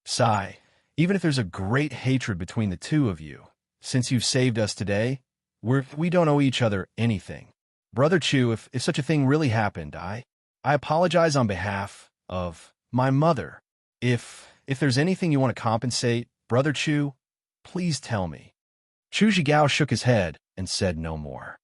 Sigh, even if there's a great hatred between the two of you, since you've saved us today, we don't owe each other anything. Brother Chu, if such a thing really happened, I apologize on behalf of my mother. If there's anything you want to compensate, Brother Chu, please tell me. Chu Zhigao shook his head and said no more.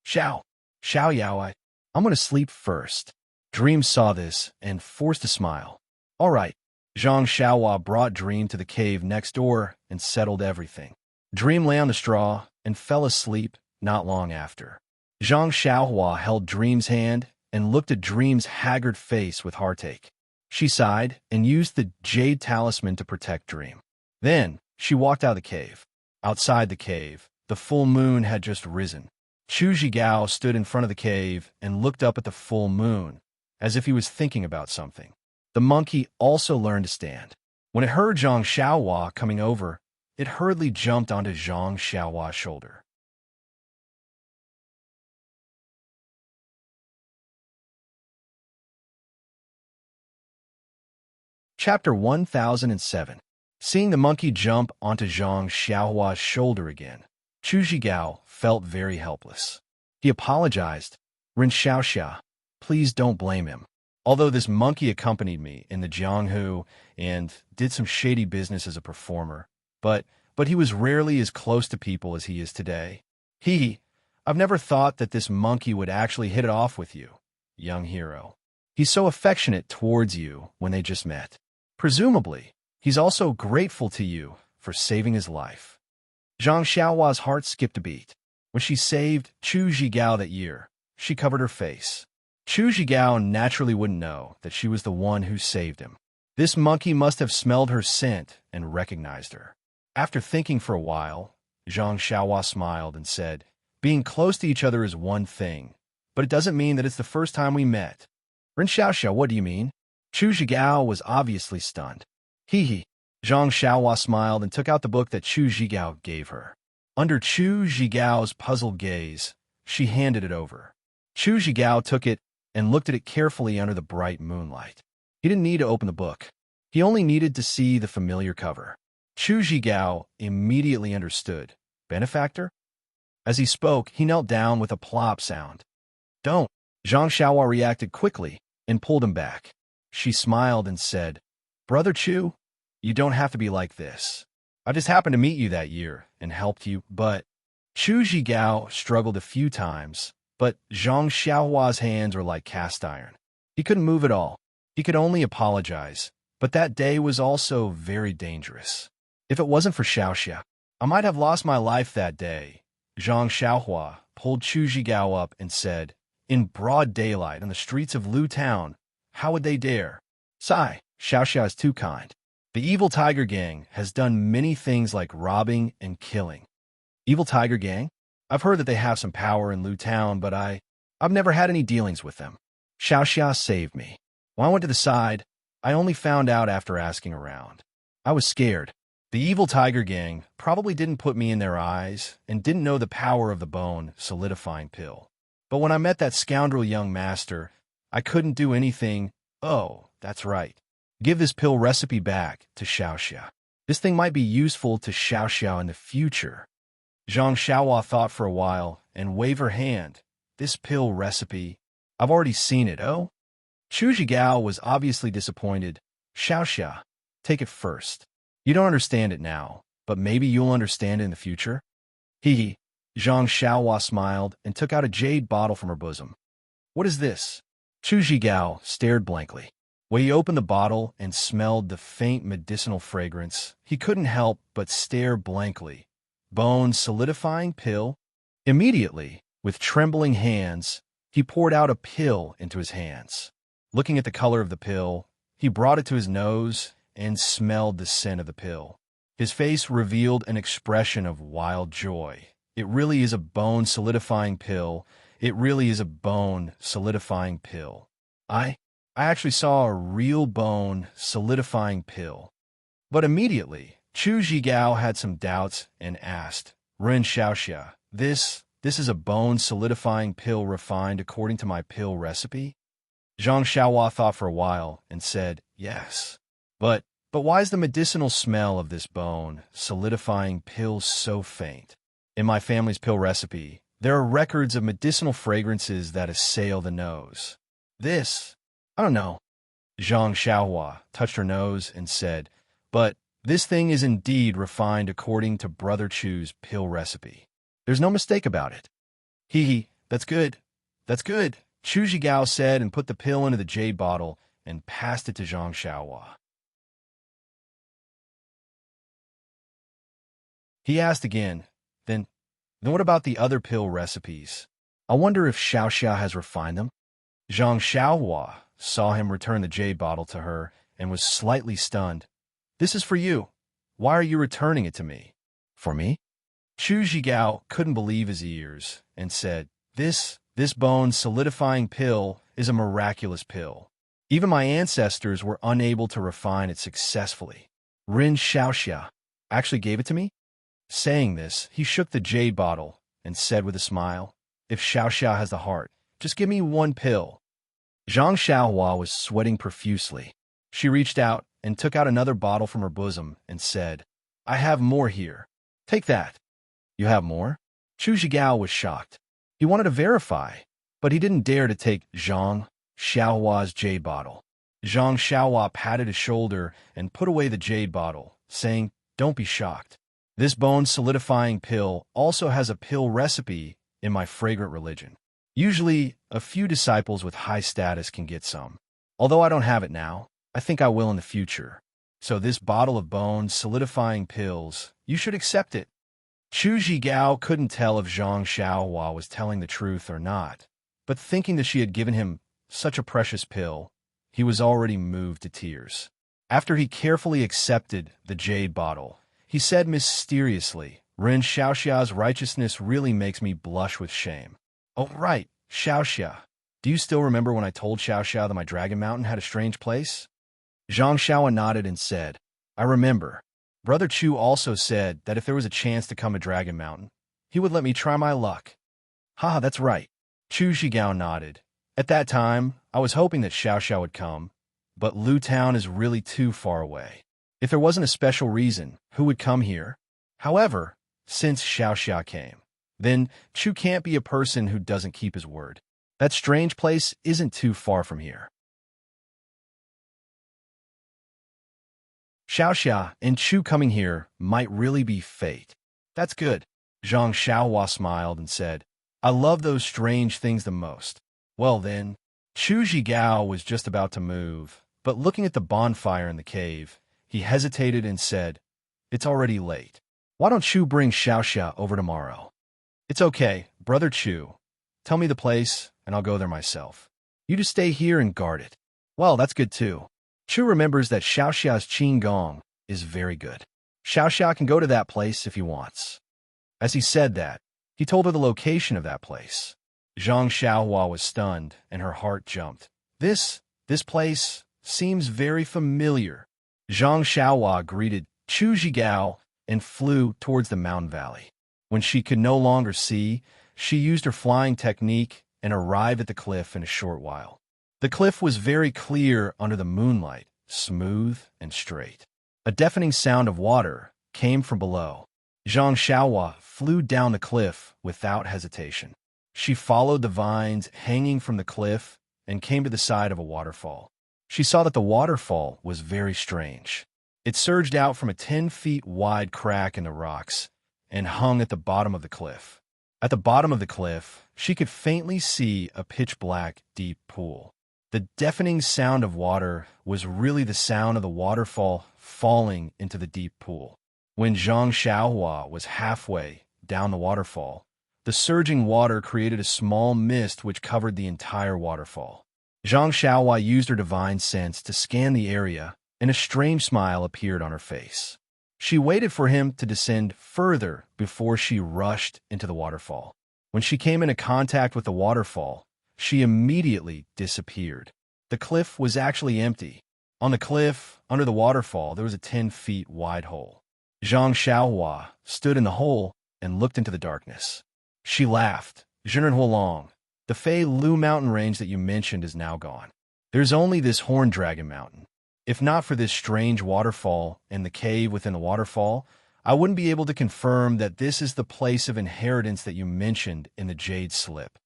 Xiao Yao, I'm going to sleep first. Dream saw this and forced a smile. All right. Zhang Xiaohua brought Dream to the cave next door and settled everything. Dream lay on the straw and fell asleep not long after. Zhang Xiaohua held Dream's hand and looked at Dream's haggard face with heartache. She sighed and used the jade talisman to protect Dream. Then she walked out of the cave. Outside the cave, the full moon had just risen. Chu Zhigao stood in front of the cave and looked up at the full moon, as if he was thinking about something. The monkey also learned to stand. When it heard Zhang Xiaohua coming over, it hurriedly jumped onto Zhang Xiaohua's shoulder. Chapter 1007. Seeing the monkey jump onto Zhang Xiaohua's shoulder again, Chu Zhigao felt very helpless. He apologized. Rin Xiaoxia, please don't blame him. Although this monkey accompanied me in the Jianghu and did some shady business as a performer, but he was rarely as close to people as he is today. I've never thought that this monkey would actually hit it off with you, young hero. He's so affectionate towards you when they just met. Presumably, he's also grateful to you for saving his life. Zhang Xiaohua's heart skipped a beat. When she saved Chu Zhigao that year, she covered her face. Chu Zhigao naturally wouldn't know that she was the one who saved him. This monkey must have smelled her scent and recognized her. After thinking for a while, Zhang Xiaohua smiled and said, "Being close to each other is one thing, but it doesn't mean that it's the first time we met." Rin Xiaoxia, what do you mean? Chu Zhigao was obviously stunned. Zhang Xiaohua smiled and took out the book that Chu Zhigao gave her. Under Chu Zhigao's puzzled gaze, she handed it over. Chu Zhigao took it and looked at it carefully under the bright moonlight. He didn't need to open the book. He only needed to see the familiar cover. Chu Zhigao immediately understood. Benefactor? As he spoke, he knelt down with a plop sound. Don't. Zhang Xiaohua reacted quickly and pulled him back. She smiled and said, Brother Chu, you don't have to be like this. I just happened to meet you that year and helped you, but... Chu Zhigao struggled a few times, but Zhang Xiaohua's hands were like cast iron. He couldn't move at all. He could only apologize, but that day was also very dangerous. If it wasn't for Xiaoxia, I might have lost my life that day. Zhang Xiaohua pulled Chu Zhigao up and said, in broad daylight on the streets of Lu Town, how would they dare? Sigh, Xiaoxia is too kind. The Evil Tiger Gang has done many things like robbing and killing. Evil Tiger Gang? I've heard that they have some power in Lu Town, but I've never had any dealings with them. Xiaoxia saved me. When I went to the side, I only found out after asking around. I was scared. The Evil Tiger Gang probably didn't put me in their eyes and didn't know the power of the bone solidifying pill. But when I met that scoundrel young master, I couldn't do anything. Oh, that's right. Give this pill recipe back to Xiaoxia. This thing might be useful to Xiaoxia in the future. Zhang Xiaohua thought for a while and waved her hand. This pill recipe, I've already seen it, oh? Chu Zhigao was obviously disappointed. Xiaoxia, take it first. You don't understand it now, but maybe you'll understand it in the future? Zhang Xiaohua smiled and took out a jade bottle from her bosom. What is this? Chu Zhigao stared blankly. When he opened the bottle and smelled the faint medicinal fragrance, he couldn't help but stare blankly. bone solidifying pill? Immediately, with trembling hands, he poured out a pill into his hands. Looking at the color of the pill, he brought it to his nose and smelled the scent of the pill. His face revealed an expression of wild joy. It really is a bone solidifying pill. It really is a bone solidifying pill. I actually saw a real bone solidifying pill. But immediately, Chu Zhigao had some doubts and asked, Ren Xiaoxia, this is a bone solidifying pill refined according to my pill recipe? Zhang Xiaohua thought for a while and said, yes. But why is the medicinal smell of this bone solidifying pill so faint? In my family's pill recipe, there are records of medicinal fragrances that assail the nose. I don't know. Zhang Xiaohua touched her nose and said, but this thing is indeed refined according to Brother Chu's pill recipe. There's no mistake about it. Hee, that's good. That's good, Chu Zhigao said and put the pill into the jade bottle and passed it to Zhang Xiaohua. He asked again, then what about the other pill recipes? I wonder if Xiaoxia has refined them? Zhang Xiaohua saw him return the jade bottle to her and was slightly stunned. This is for you. Why are you returning it to me? For me? Chu Zhigao couldn't believe his ears and said, This bone solidifying pill is a miraculous pill. Even my ancestors were unable to refine it successfully. Ren Xiaoxia actually gave it to me? Saying this, he shook the jade bottle and said with a smile, if Xiaoxia has the heart, just give me one pill. Zhang Xiaohua was sweating profusely. She reached out and took out another bottle from her bosom and said, I have more here. Take that. You have more? Chu Zhigao was shocked. He wanted to verify, but he didn't dare to take Zhang Xiaohua's jade bottle. Zhang Xiaohua patted his shoulder and put away the jade bottle, saying, don't be shocked. This bone-solidifying pill also has a pill recipe in my fragrant religion. Usually, a few disciples with high status can get some. Although I don't have it now, I think I will in the future. So this bottle of bone-solidifying pills, you should accept it. Chu Zhigao couldn't tell if Zhang Xiaohua was telling the truth or not, but thinking that she had given him such a precious pill, he was already moved to tears. After he carefully accepted the jade bottle, he said mysteriously, Ren Xiaoxia's righteousness really makes me blush with shame. Oh, right, Xiaoxia. Do you still remember when I told Xiaoxia that my Dragon Mountain had a strange place? Zhang Xiaohua nodded and said, I remember. Brother Chu also said that if there was a chance to come to Dragon Mountain, he would let me try my luck. Haha, that's right. Chu Zhigao nodded. At that time, I was hoping that Xiaoxia would come, but Lu Town is really too far away. If there wasn't a special reason, who would come here? However, since Xiaoxia came, then Chu can't be a person who doesn't keep his word. That strange place isn't too far from here. Xiaoxia and Chu coming here might really be fate. That's good. Zhang Xiaohua smiled and said, I love those strange things the most. Well then, Chu Zhigao was just about to move, but looking at the bonfire in the cave, he hesitated and said, It's already late. Why don't you bring Xiaoxia over tomorrow? It's okay, Brother Chu. Tell me the place, and I'll go there myself. You just stay here and guard it. Well, that's good too. Chu remembers that Xiaoxia's qin gong is very good. Xiaoxia can go to that place if he wants. As he said that, he told her the location of that place. Zhang Xiaohua was stunned, and her heart jumped. This place seems very familiar. Zhang Xiaohua greeted Chu Zhigao and flew towards the mountain valley. When she could no longer see, she used her flying technique and arrived at the cliff in a short while. The cliff was very clear under the moonlight, smooth and straight. A deafening sound of water came from below. Zhang Xiaohua flew down the cliff without hesitation. She followed the vines hanging from the cliff and came to the side of a waterfall. She saw that the waterfall was very strange. It surged out from a 10-feet wide crack in the rocks and hung at the bottom of the cliff. At the bottom of the cliff, she could faintly see a pitch-black, deep pool. The deafening sound of water was really the sound of the waterfall falling into the deep pool. When Zhang Xiaohua was halfway down the waterfall, the surging water created a small mist which covered the entire waterfall. Zhang Xiaohua used her divine sense to scan the area, and a strange smile appeared on her face. She waited for him to descend further before she rushed into the waterfall. When she came into contact with the waterfall, she immediately disappeared. The cliff was actually empty. On the cliff, under the waterfall, there was a 10 feet wide hole. Zhang Xiaohua stood in the hole and looked into the darkness. She laughed. Zhenren, the Fei Lu mountain range that you mentioned is now gone. There's only this Horn Dragon Mountain. If not for this strange waterfall and the cave within the waterfall, I wouldn't be able to confirm that this is the place of inheritance that you mentioned in the Jade Slip.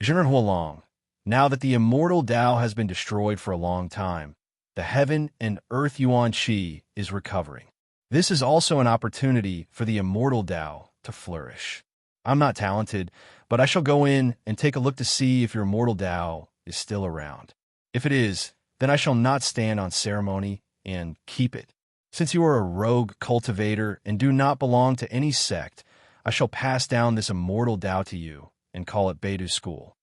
Zhenren, now that the immortal Tao has been destroyed for a long time, the heaven and earth Yuan Qi is recovering. This is also an opportunity for the immortal Tao to flourish. I'm not talented, but I shall go in and take a look to see if your immortal Tao is still around. If it is, then I shall not stand on ceremony and keep it. Since you are a rogue cultivator and do not belong to any sect, I shall pass down this immortal Tao to you and call it Beidou School.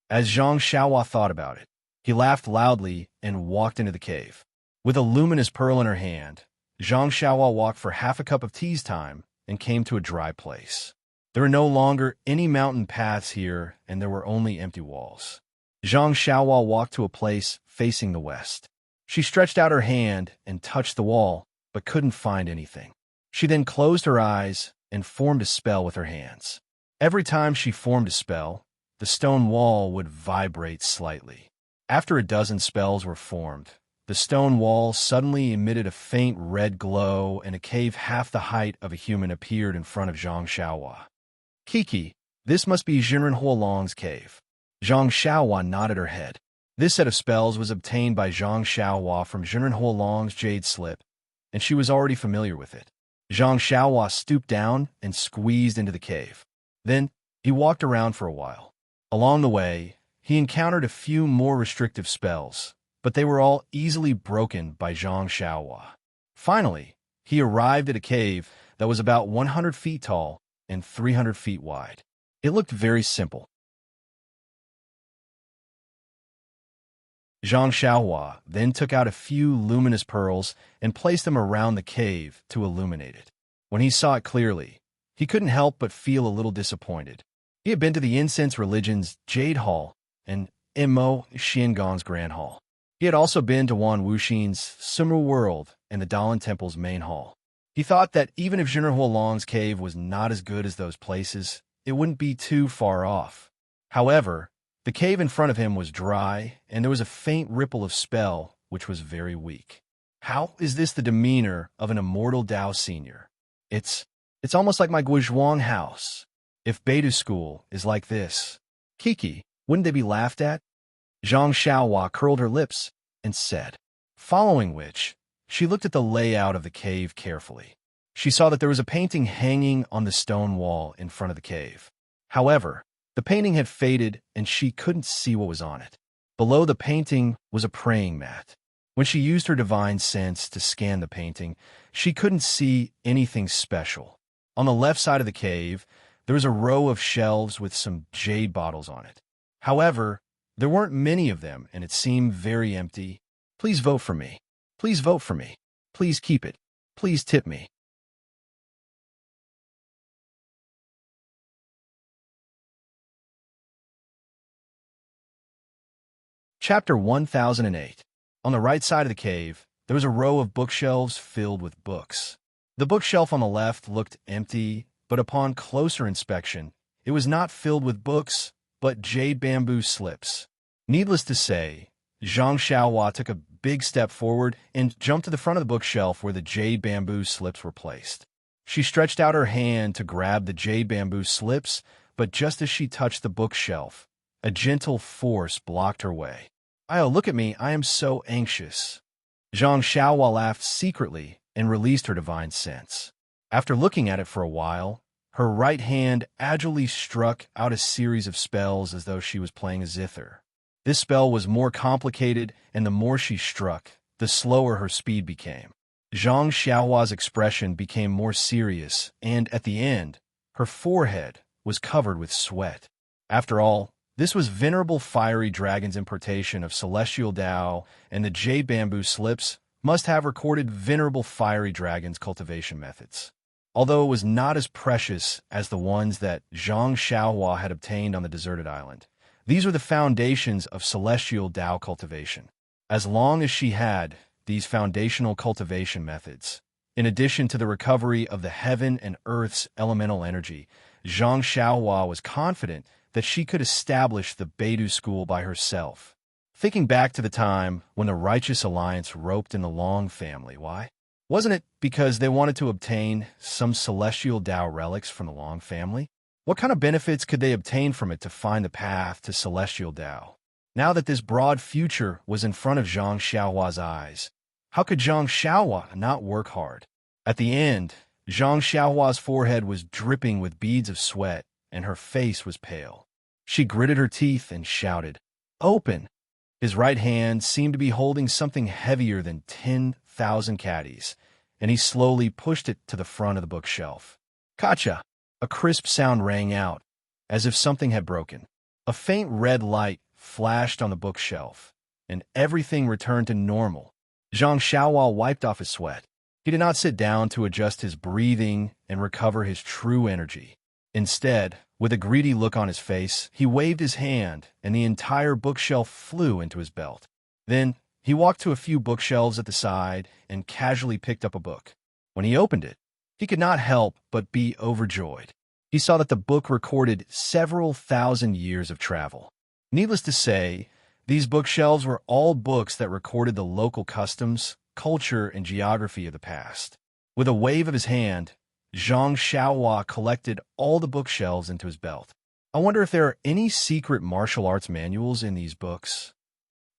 As Zhang Xiaohua thought about it, he laughed loudly and walked into the cave. With a luminous pearl in her hand, Zhang Xiaohua walked for half a cup of tea's time and came to a dry place. There were no longer any mountain paths here, and there were only empty walls. Zhang Xiaohua walked to a place facing the west. She stretched out her hand and touched the wall, but couldn't find anything. She then closed her eyes and formed a spell with her hands. Every time she formed a spell, the stone wall would vibrate slightly. After a dozen spells were formed, the stone wall suddenly emitted a faint red glow, and a cave half the height of a human appeared in front of Zhang Xiaohua. Kiki, this must be Zhenren cave. Zhang Xiaohua nodded her head. This set of spells was obtained by Zhang Xiaohua from Zhenren Jade Slip, and she was already familiar with it. Zhang Xiaohua stooped down and squeezed into the cave. Then, he walked around for a while. Along the way, he encountered a few more restrictive spells, but they were all easily broken by Zhang Xiaohua. Finally, he arrived at a cave that was about 100 feet tall and 300 feet wide. It looked very simple. Zhang Xiaohua then took out a few luminous pearls and placed them around the cave to illuminate it. When he saw it clearly, he couldn't help but feel a little disappointed. He had been to the incense religion's Jade Hall and Immo Xiangong's Grand Hall. He had also been to Wan Wuxin's Sumru World and the Dalan Temple's main hall. He thought that even if Zhenren cave was not as good as those places, it wouldn't be too far off. However, the cave in front of him was dry, and there was a faint ripple of spell, which was very weak. How is this the demeanor of an immortal Tao senior? It's almost like my Guizhuang house. If Beidou School is like this, Kiki, wouldn't they be laughed at? Zhang Xiaohua curled her lips and said, following which, she looked at the layout of the cave carefully. She saw that there was a painting hanging on the stone wall in front of the cave. However, the painting had faded and she couldn't see what was on it. Below the painting was a praying mat. When she used her divine sense to scan the painting, she couldn't see anything special. On the left side of the cave, there was a row of shelves with some jade bottles on it. However, there weren't many of them, and it seemed very empty. Please vote for me. Please vote for me. Please keep it. Please tip me. Chapter 1008. On the right side of the cave, there was a row of bookshelves filled with books. The bookshelf on the left looked empty, but upon closer inspection, it was not filled with books, but jade bamboo slips. Needless to say, Zhang Xiaohua took a big step forward and jumped to the front of the bookshelf where the jade bamboo slips were placed. She stretched out her hand to grab the jade bamboo slips, but just as she touched the bookshelf, a gentle force blocked her way. "Oh, look at me, I am so anxious." Zhang Xiaohua laughed secretly and released her divine sense. After looking at it for a while, her right hand agilely struck out a series of spells as though she was playing a zither. This spell was more complicated, and the more she struck, the slower her speed became. Zhang Xiaohua's expression became more serious, and at the end, her forehead was covered with sweat. After all, this was Venerable Fiery Dragon's importation of celestial Tao, and the jade bamboo slips must have recorded Venerable Fiery Dragon's cultivation methods. Although it was not as precious as the ones that Zhang Xiaohua had obtained on the deserted island, these were the foundations of celestial Tao cultivation. As long as she had these foundational cultivation methods, in addition to the recovery of the heaven and earth's elemental energy, Zhang Xiaohua was confident that she could establish the Beidou school by herself. Thinking back to the time when the Righteous Alliance roped in the Long family, why? Wasn't it because they wanted to obtain some celestial Tao relics from the Long family? What kind of benefits could they obtain from it to find the path to celestial Tao? Now that this broad future was in front of Zhang Xiaohua's eyes, how could Zhang Xiaohua not work hard? At the end, Zhang Xiaohua's forehead was dripping with beads of sweat, and her face was pale. She gritted her teeth and shouted, "Open!" His right hand seemed to be holding something heavier than 10,000 caddies, and he slowly pushed it to the front of the bookshelf. Kacha! A crisp sound rang out, as if something had broken. A faint red light flashed on the bookshelf, and everything returned to normal. Zhang Xiaohua wiped off his sweat. He did not sit down to adjust his breathing and recover his true energy. Instead, with a greedy look on his face, he waved his hand, and the entire bookshelf flew into his belt. Then, he walked to a few bookshelves at the side and casually picked up a book. When he opened it, he could not help but be overjoyed. He saw that the book recorded several thousand years of travel. Needless to say, these bookshelves were all books that recorded the local customs, culture, and geography of the past. With a wave of his hand, Zhang Xiaohua collected all the bookshelves into his belt. I wonder if there are any secret martial arts manuals in these books.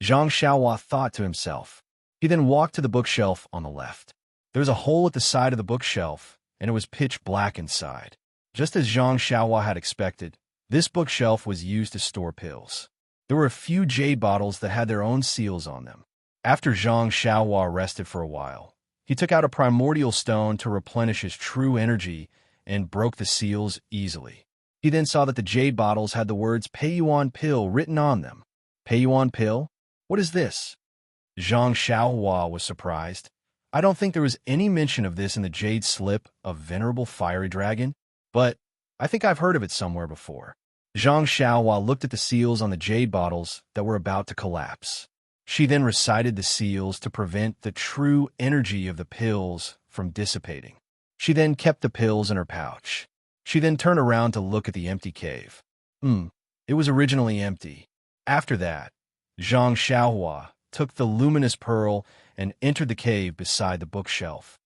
Zhang Xiaohua thought to himself. He then walked to the bookshelf on the left. There was a hole at the side of the bookshelf, and it was pitch black inside. Just as Zhang Xiaohua had expected, this bookshelf was used to store pills. There were a few jade bottles that had their own seals on them. After Zhang Xiaohua rested for a while, he took out a primordial stone to replenish his true energy and broke the seals easily. He then saw that the jade bottles had the words Peiyuan Pill written on them. Peiyuan Pill? What is this? Zhang Xiaohua was surprised. I don't think there was any mention of this in the jade slip of Venerable Fiery Dragon, but I think I've heard of it somewhere before. Zhang Xiaohua looked at the seals on the jade bottles that were about to collapse. She then recited the seals to prevent the true energy of the pills from dissipating. She then kept the pills in her pouch. She then turned around to look at the empty cave. It was originally empty. After that, Zhang Xiaohua took the luminous pearl and entered the cave beside the bookshelf.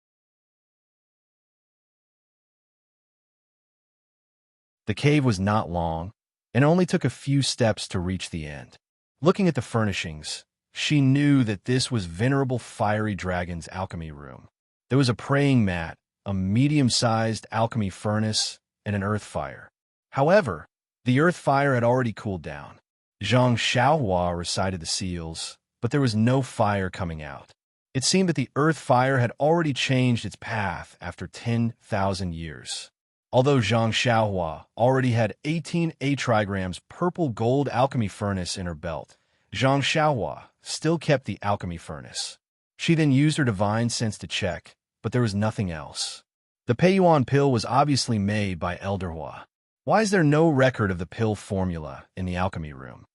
The cave was not long, and only took a few steps to reach the end. Looking at the furnishings, she knew that this was Venerable Fiery Dragon's alchemy room. There was a praying mat, a medium-sized alchemy furnace, and an earth fire. However, the earth fire had already cooled down. Zhang Xiaohua recited the seals, but there was no fire coming out. It seemed that the earth fire had already changed its path after 10,000 years. Although Zhang Xiaohua already had 18 trigrams purple gold alchemy furnace in her belt, Zhang Xiaohua still kept the alchemy furnace. She then used her divine sense to check, but there was nothing else. The Peiyuan pill was obviously made by Elder Hua. Why is there no record of the pill formula in the alchemy room?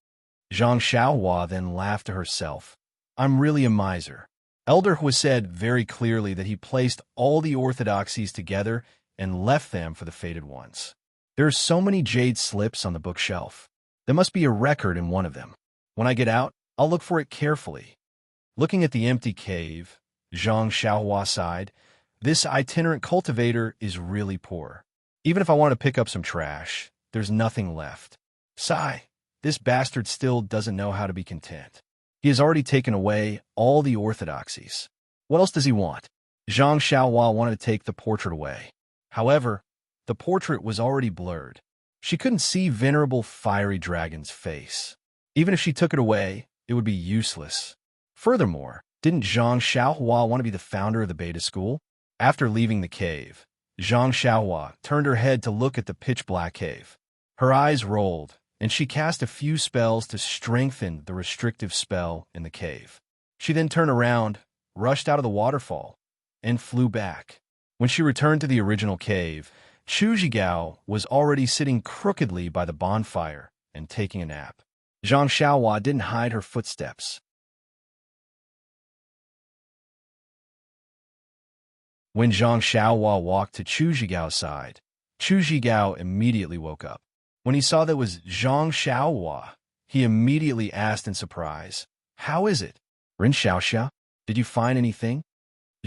Zhang Xiaohua then laughed to herself. I'm really a miser. Elder Hua said very clearly that he placed all the orthodoxies together and left them for the fated ones. There are so many jade slips on the bookshelf. There must be a record in one of them. When I get out, I'll look for it carefully. Looking at the empty cave, Zhang Xiaohua sighed. This itinerant cultivator is really poor. Even if I want to pick up some trash, there's nothing left. Sigh, this bastard still doesn't know how to be content. He has already taken away all the orthodoxies. What else does he want? Zhang Xiaohua wanted to take the portrait away. However, the portrait was already blurred. She couldn't see Venerable Fiery Dragon's face. Even if she took it away, it would be useless. Furthermore, Didn't Zhang Xiaohua want to be the founder of the beta school? After leaving the cave, Zhang Xiaohua turned her head to look at the pitch-black cave. Her eyes rolled, and she cast a few spells to strengthen the restrictive spell in the cave. She then turned around, rushed out of the waterfall, and flew back. When she returned to the original cave, Chu Zhigao was already sitting crookedly by the bonfire and taking a nap. Zhang Xiaohua didn't hide her footsteps. When Zhang Xiaohua walked to Chu Zhigao's side, Chu Zhigao immediately woke up. When he saw that it was Zhang Xiaohua, he immediately asked in surprise, "How is it? Rin Xiaoxia, did you find anything?"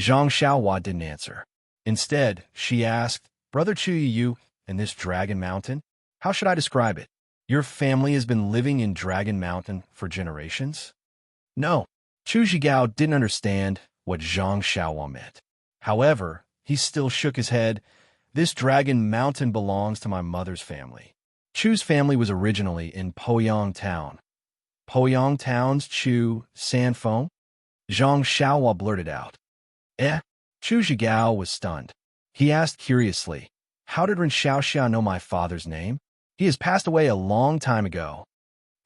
Zhang Xiaohua didn't answer. Instead, she asked, "Brother Chu, you in this Dragon Mountain? How should I describe it? Your family has been living in Dragon Mountain for generations?" No, Chu Zhigao didn't understand what Zhang Xiaohua meant. However, he still shook his head. "This Dragon Mountain belongs to my mother's family. Chu's family was originally in Poyang Town." "Poyang Town's Chu Sanfeng?" Zhang Xiaohua blurted out. Chu Zhigao was stunned. He asked curiously, "How did Ren Xiaoxia know my father's name? He has passed away a long time ago."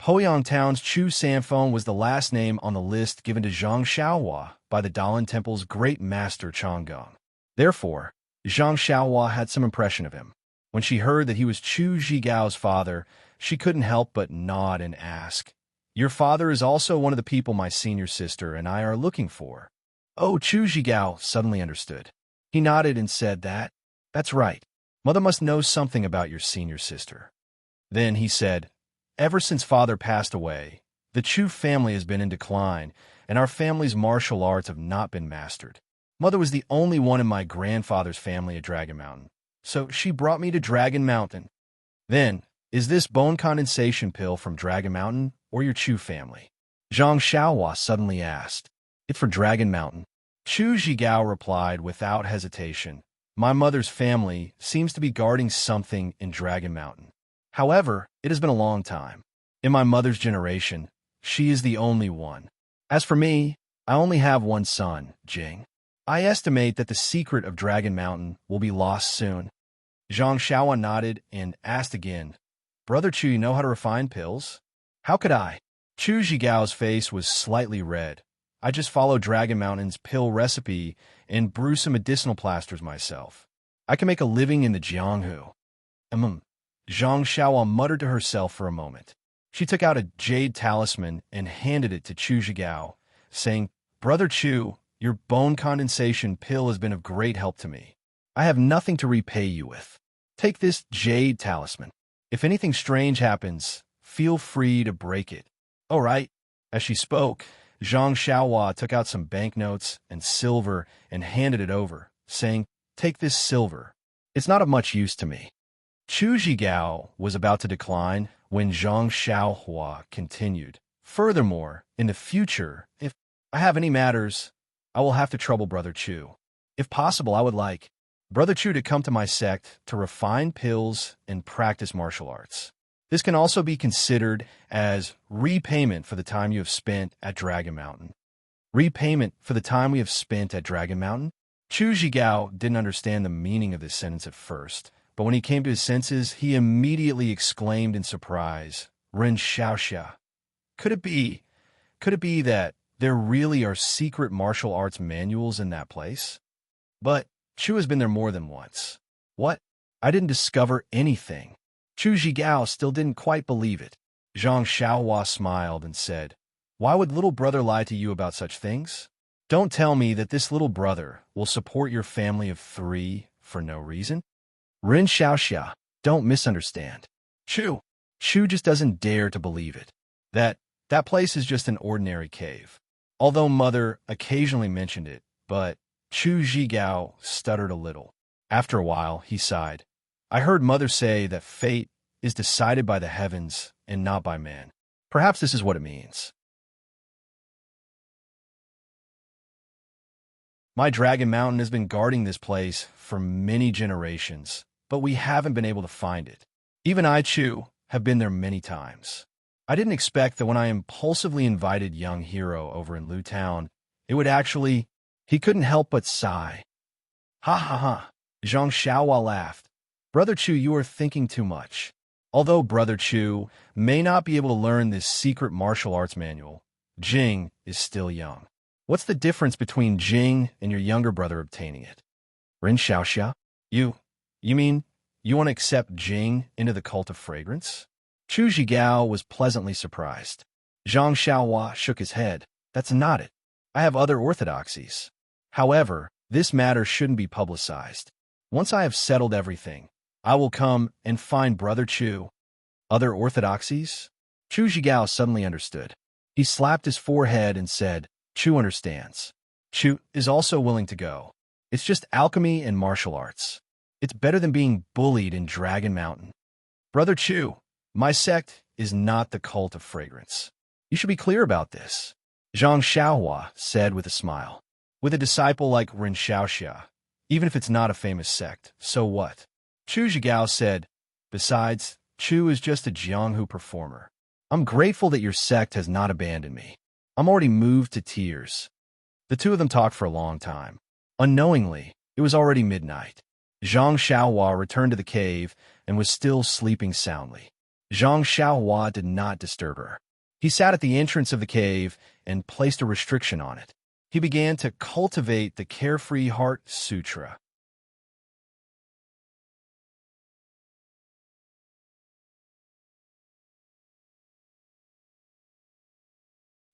Poyang Town's Chu Sanfeng was the last name on the list given to Zhang Xiaohua by the Dalan Temple's great master Chonggong. Therefore, Zhang Xiaohua had some impression of him. When she heard that he was Chu Zhigao's father, she couldn't help but nod and ask, "Your father is also one of the people my senior sister and I are looking for." Oh, Chu Zhigao suddenly understood. He nodded and said that's right. Mother must know something about your senior sister. Then he said, "Ever since father passed away, the Chu family has been in decline, and our family's martial arts have not been mastered. Mother was the only one in my grandfather's family at Dragon Mountain, so she brought me to Dragon Mountain." Then, "Is this bone condensation pill from Dragon Mountain or your Chu family?" Zhang Xiaohua suddenly asked. "It's for Dragon Mountain." Chu Zhigao replied without hesitation, "My mother's family seems to be guarding something in Dragon Mountain. However, it has been a long time. In my mother's generation, she is the only one. As for me, I only have one son, Jing. I estimate that the secret of Dragon Mountain will be lost soon." Zhang Xiaohua nodded and asked again, "Brother Chu, you know how to refine pills?" "How could I?" Chu Zhigao's face was slightly red. "I just follow Dragon Mountain's pill recipe and brew some medicinal plasters myself. I can make a living in the Jianghu." Zhang Xiaohua muttered to herself for a moment. She took out a jade talisman and handed it to Chu Zhigao, saying, "Brother Chu, your bone condensation pill has been of great help to me. I have nothing to repay you with. Take this jade talisman. If anything strange happens, feel free to break it." "All right." As she spoke, Zhang Xiaohua took out some banknotes and silver and handed it over, saying, "Take this silver. It's not of much use to me." Chu Zhigao was about to decline when Zhang Xiaohua continued, "Furthermore, in the future, if I have any matters, I will have to trouble Brother Chu. If possible, I would like Brother Chu to come to my sect to refine pills and practice martial arts. This can also be considered as repayment for the time you have spent at Dragon Mountain." "Repayment for the time we have spent at Dragon Mountain?" Chu Zhigao didn't understand the meaning of this sentence at first, but when he came to his senses, he immediately exclaimed in surprise, "Ren Xiaoxia. Could it be that there really are secret martial arts manuals in that place?" "But Chu has been there more than once." "What? I didn't discover anything." Chu Zhigao still didn't quite believe it. Zhang Xiaohua smiled and said, "Why would little brother lie to you about such things? Don't tell me that this little brother will support your family of 3 for no reason?" "Ren Xiaoxia, don't misunderstand. Chu just doesn't dare to believe it. That place is just an ordinary cave. Although Mother occasionally mentioned it, but..." Chu Zhigao stuttered a little. After a while, he sighed. "I heard Mother say that fate is decided by the heavens and not by man. Perhaps this is what it means. My Dragon Mountain has been guarding this place for many generations, but we haven't been able to find it. Even I, Chu, have been there many times. I didn't expect that when I impulsively invited young Hero over in Lu Town, It would actually... He couldn't help but sigh. Ha ha ha. Zhang Xiaohua laughed. Brother Chu, you are thinking too much. Although Brother Chu may not be able to learn this secret martial arts manual, Jing is still young. What's the difference between Jing and your younger brother obtaining it? Rin Xiaoxia? You mean you want to accept Jing into the cult of fragrance? Chu Zhigao was pleasantly surprised. Zhang Xiaohua shook his head. That's not it. I have other orthodoxies. However, this matter shouldn't be publicized. Once I have settled everything, I will come and find Brother Chu. Other orthodoxies? Chu Zhigao suddenly understood. He slapped his forehead and said, Chu understands. Chu is also willing to go. It's just alchemy and martial arts. It's better than being bullied in Dragon Mountain. Brother Chu, my sect is not the cult of fragrance. You should be clear about this, Zhang Xiaohua said with a smile. With a disciple like Rin Xiaoxia, even if it's not a famous sect, so what? Chu Zhigao said, besides, Chu is just a Jianghu performer. I'm grateful that your sect has not abandoned me. I'm already moved to tears. The two of them talked for a long time. Unknowingly, it was already midnight. Zhang Xiaohua returned to the cave and was still sleeping soundly. Zhang Xiaohua did not disturb her. He sat at the entrance of the cave and placed a restriction on it. He began to cultivate the Carefree Heart Sutra.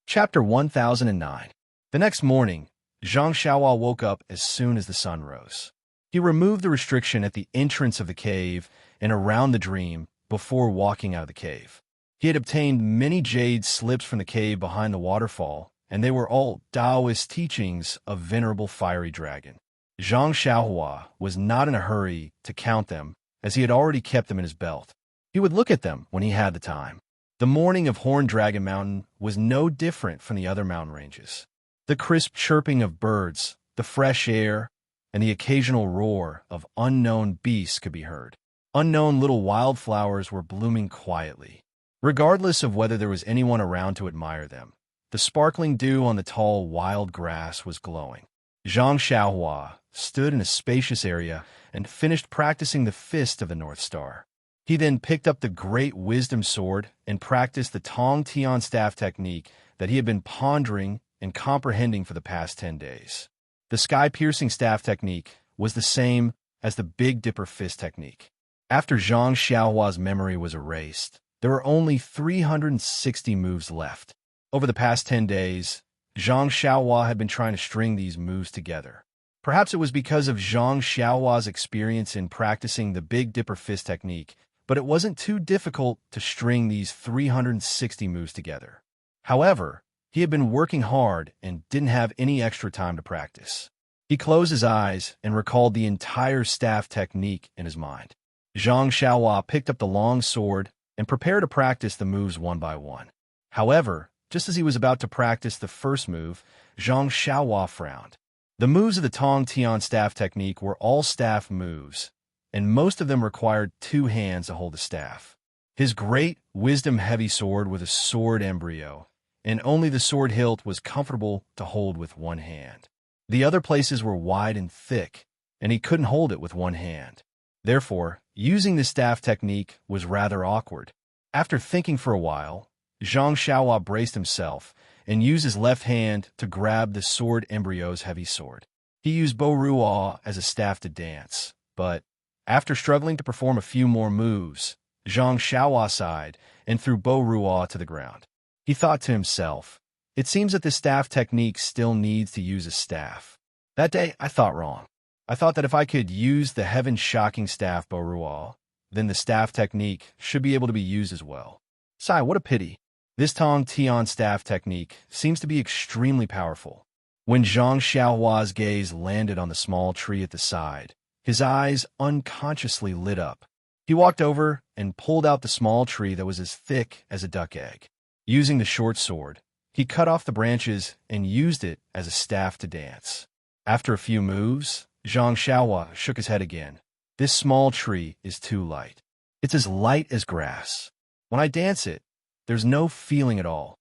Chapter 1009. The next morning, Zhang Xiaohua woke up as soon as the sun rose. He removed the restriction at the entrance of the cave and around the dream before walking out of the cave. He had obtained many jade slips from the cave behind the waterfall, and they were all Taoist teachings of Venerable Fiery Dragon. Zhang Xiaohua was not in a hurry to count them, as he had already kept them in his belt. He would look at them when he had the time. The morning of Horned Dragon Mountain was no different from the other mountain ranges. The crisp chirping of birds, the fresh air, and the occasional roar of unknown beasts could be heard. Unknown little wildflowers were blooming quietly, regardless of whether there was anyone around to admire them. The sparkling dew on the tall wild grass was glowing. Zhang Xiaohua stood in a spacious area and finished practicing the fist of the North Star. He then picked up the Great Wisdom Sword and practiced the Tong Tian Staff technique that he had been pondering and comprehending for the past 10 days. The sky-piercing staff technique was the same as the Big Dipper fist technique. After Zhang Xiaohua's memory was erased, there were only 360 moves left. Over the past 10 days, Zhang Xiaohua had been trying to string these moves together. Perhaps it was because of Zhang Xiaohua's experience in practicing the Big Dipper fist technique, but it wasn't too difficult to string these 360 moves together. However, he had been working hard and didn't have any extra time to practice. He closed his eyes and recalled the entire staff technique in his mind. Zhang Xiaohua picked up the long sword and prepared to practice the moves one by one. However, just as he was about to practice the first move, Zhang Xiaohua frowned. The moves of the Tong Tian staff technique were all staff moves, and most of them required 2 hands to hold the staff. His great wisdom heavy sword was a sword embryo, and only the sword hilt was comfortable to hold with 1 hand. The other places were wide and thick, and he couldn't hold it with 1 hand. Therefore, using the staff technique was rather awkward. After thinking for a while, Zhang Xiaohua braced himself and used his left hand to grab the sword embryo's heavy sword. He used Bo Ruo as a staff to dance, but after struggling to perform a few more moves, Zhang Xiaohua sighed and threw Bo Ruo to the ground. He thought to himself, it seems that this staff technique still needs to use a staff. That day, I thought wrong. I thought that if I could use the heaven-shocking staff Bo Ruo, then the staff technique should be able to be used as well. Sigh, what a pity. This Tong Tian staff technique seems to be extremely powerful. When Zhang Xiaohua's gaze landed on the small tree at the side, his eyes unconsciously lit up. He walked over and pulled out the small tree that was as thick as a duck egg. Using the short sword, he cut off the branches and used it as a staff to dance. After a few moves, Zhang Xiaohua shook his head again. This small tree is too light. It's as light as grass. When I dance it, there's no feeling at all.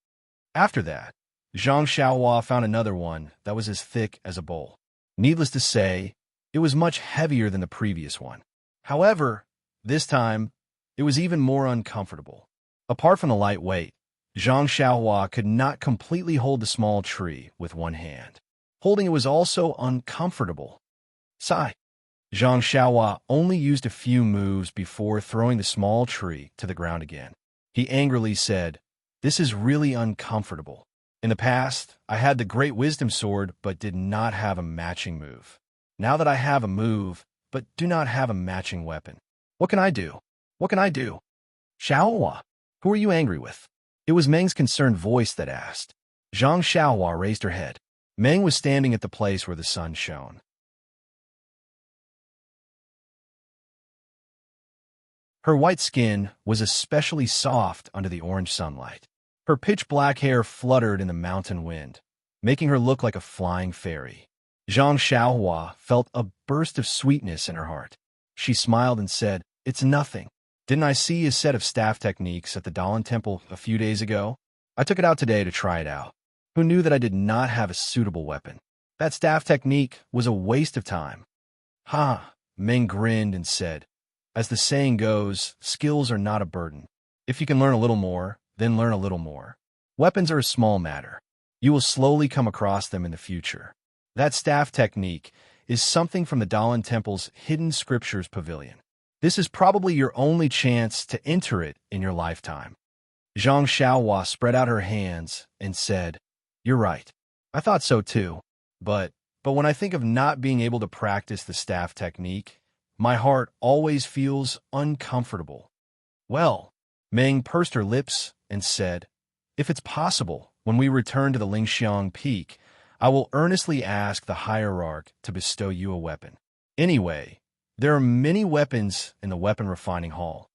After that, Zhang Xiaohua found another one that was as thick as a bowl. Needless to say, it was much heavier than the previous one. However, this time, it was even more uncomfortable. Apart from the light weight, Zhang Xiaohua could not completely hold the small tree with one hand. Holding it was also uncomfortable. Sigh. Zhang Xiaohua only used a few moves before throwing the small tree to the ground again. He angrily said, "This is really uncomfortable. In the past, I had the Great Wisdom Sword but did not have a matching move. Now that I have a move but do not have a matching weapon, what can I do? What can I do?" "Xiaohua, who are you angry with?" It was Meng's concerned voice that asked. Zhang Xiaohua raised her head. Meng was standing at the place where the sun shone. Her white skin was especially soft under the orange sunlight. Her pitch-black hair fluttered in the mountain wind, making her look like a flying fairy. Zhang Xiaohua felt a burst of sweetness in her heart. She smiled and said, "It's nothing. Didn't I see a set of staff techniques at the Dalan Temple a few days ago? I took it out today to try it out. Who knew that I did not have a suitable weapon? That staff technique was a waste of time." "Ha!" Meng grinned and said, "As the saying goes, skills are not a burden. If you can learn a little more, then learn a little more. Weapons are a small matter. You will slowly come across them in the future. That staff technique is something from the Dalan Temple's Hidden Scriptures Pavilion. This is probably your only chance to enter it in your lifetime." Zhang Xiaohua spread out her hands and said, "You're right. I thought so too. But when I think of not being able to practice the staff technique, my heart always feels uncomfortable." "Well," Meng pursed her lips and said, "if it's possible, when we return to the Lingxiang Peak, I will earnestly ask the hierarch to bestow you a weapon. Anyway, there are many weapons in the weapon refining hall."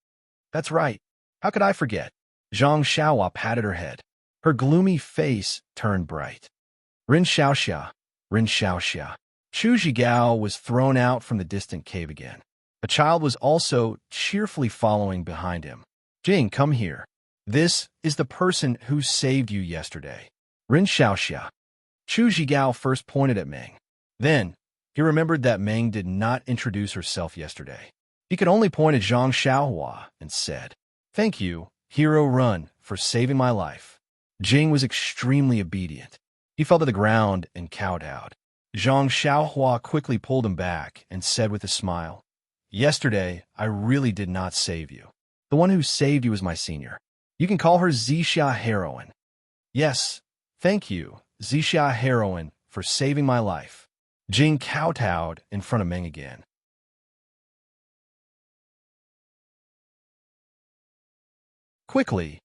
"That's right. How could I forget?" Zhang Xiaohua patted her head. Her gloomy face turned bright. "Rin Xiaoxia, Rin Xiaoxia." Chu Zhigao was thrown out from the distant cave again. A child was also cheerfully following behind him. "Jing, come here. This is the person who saved you yesterday. Rin Xiaoxia." Chu Zhigao first pointed at Meng. Then, he remembered that Meng did not introduce herself yesterday. He could only point at Zhang Xiaohua and said, "Thank you, Hero Run, for saving my life." Jing was extremely obedient. He fell to the ground and kowtowed. Zhang Xiaohua quickly pulled him back and said with a smile, "Yesterday, I really did not save you. The one who saved you is my senior. You can call her Zixia Heroine." "Yes, thank you, Zixia Heroine, for saving my life." Jing kowtowed in front of Meng again. Quickly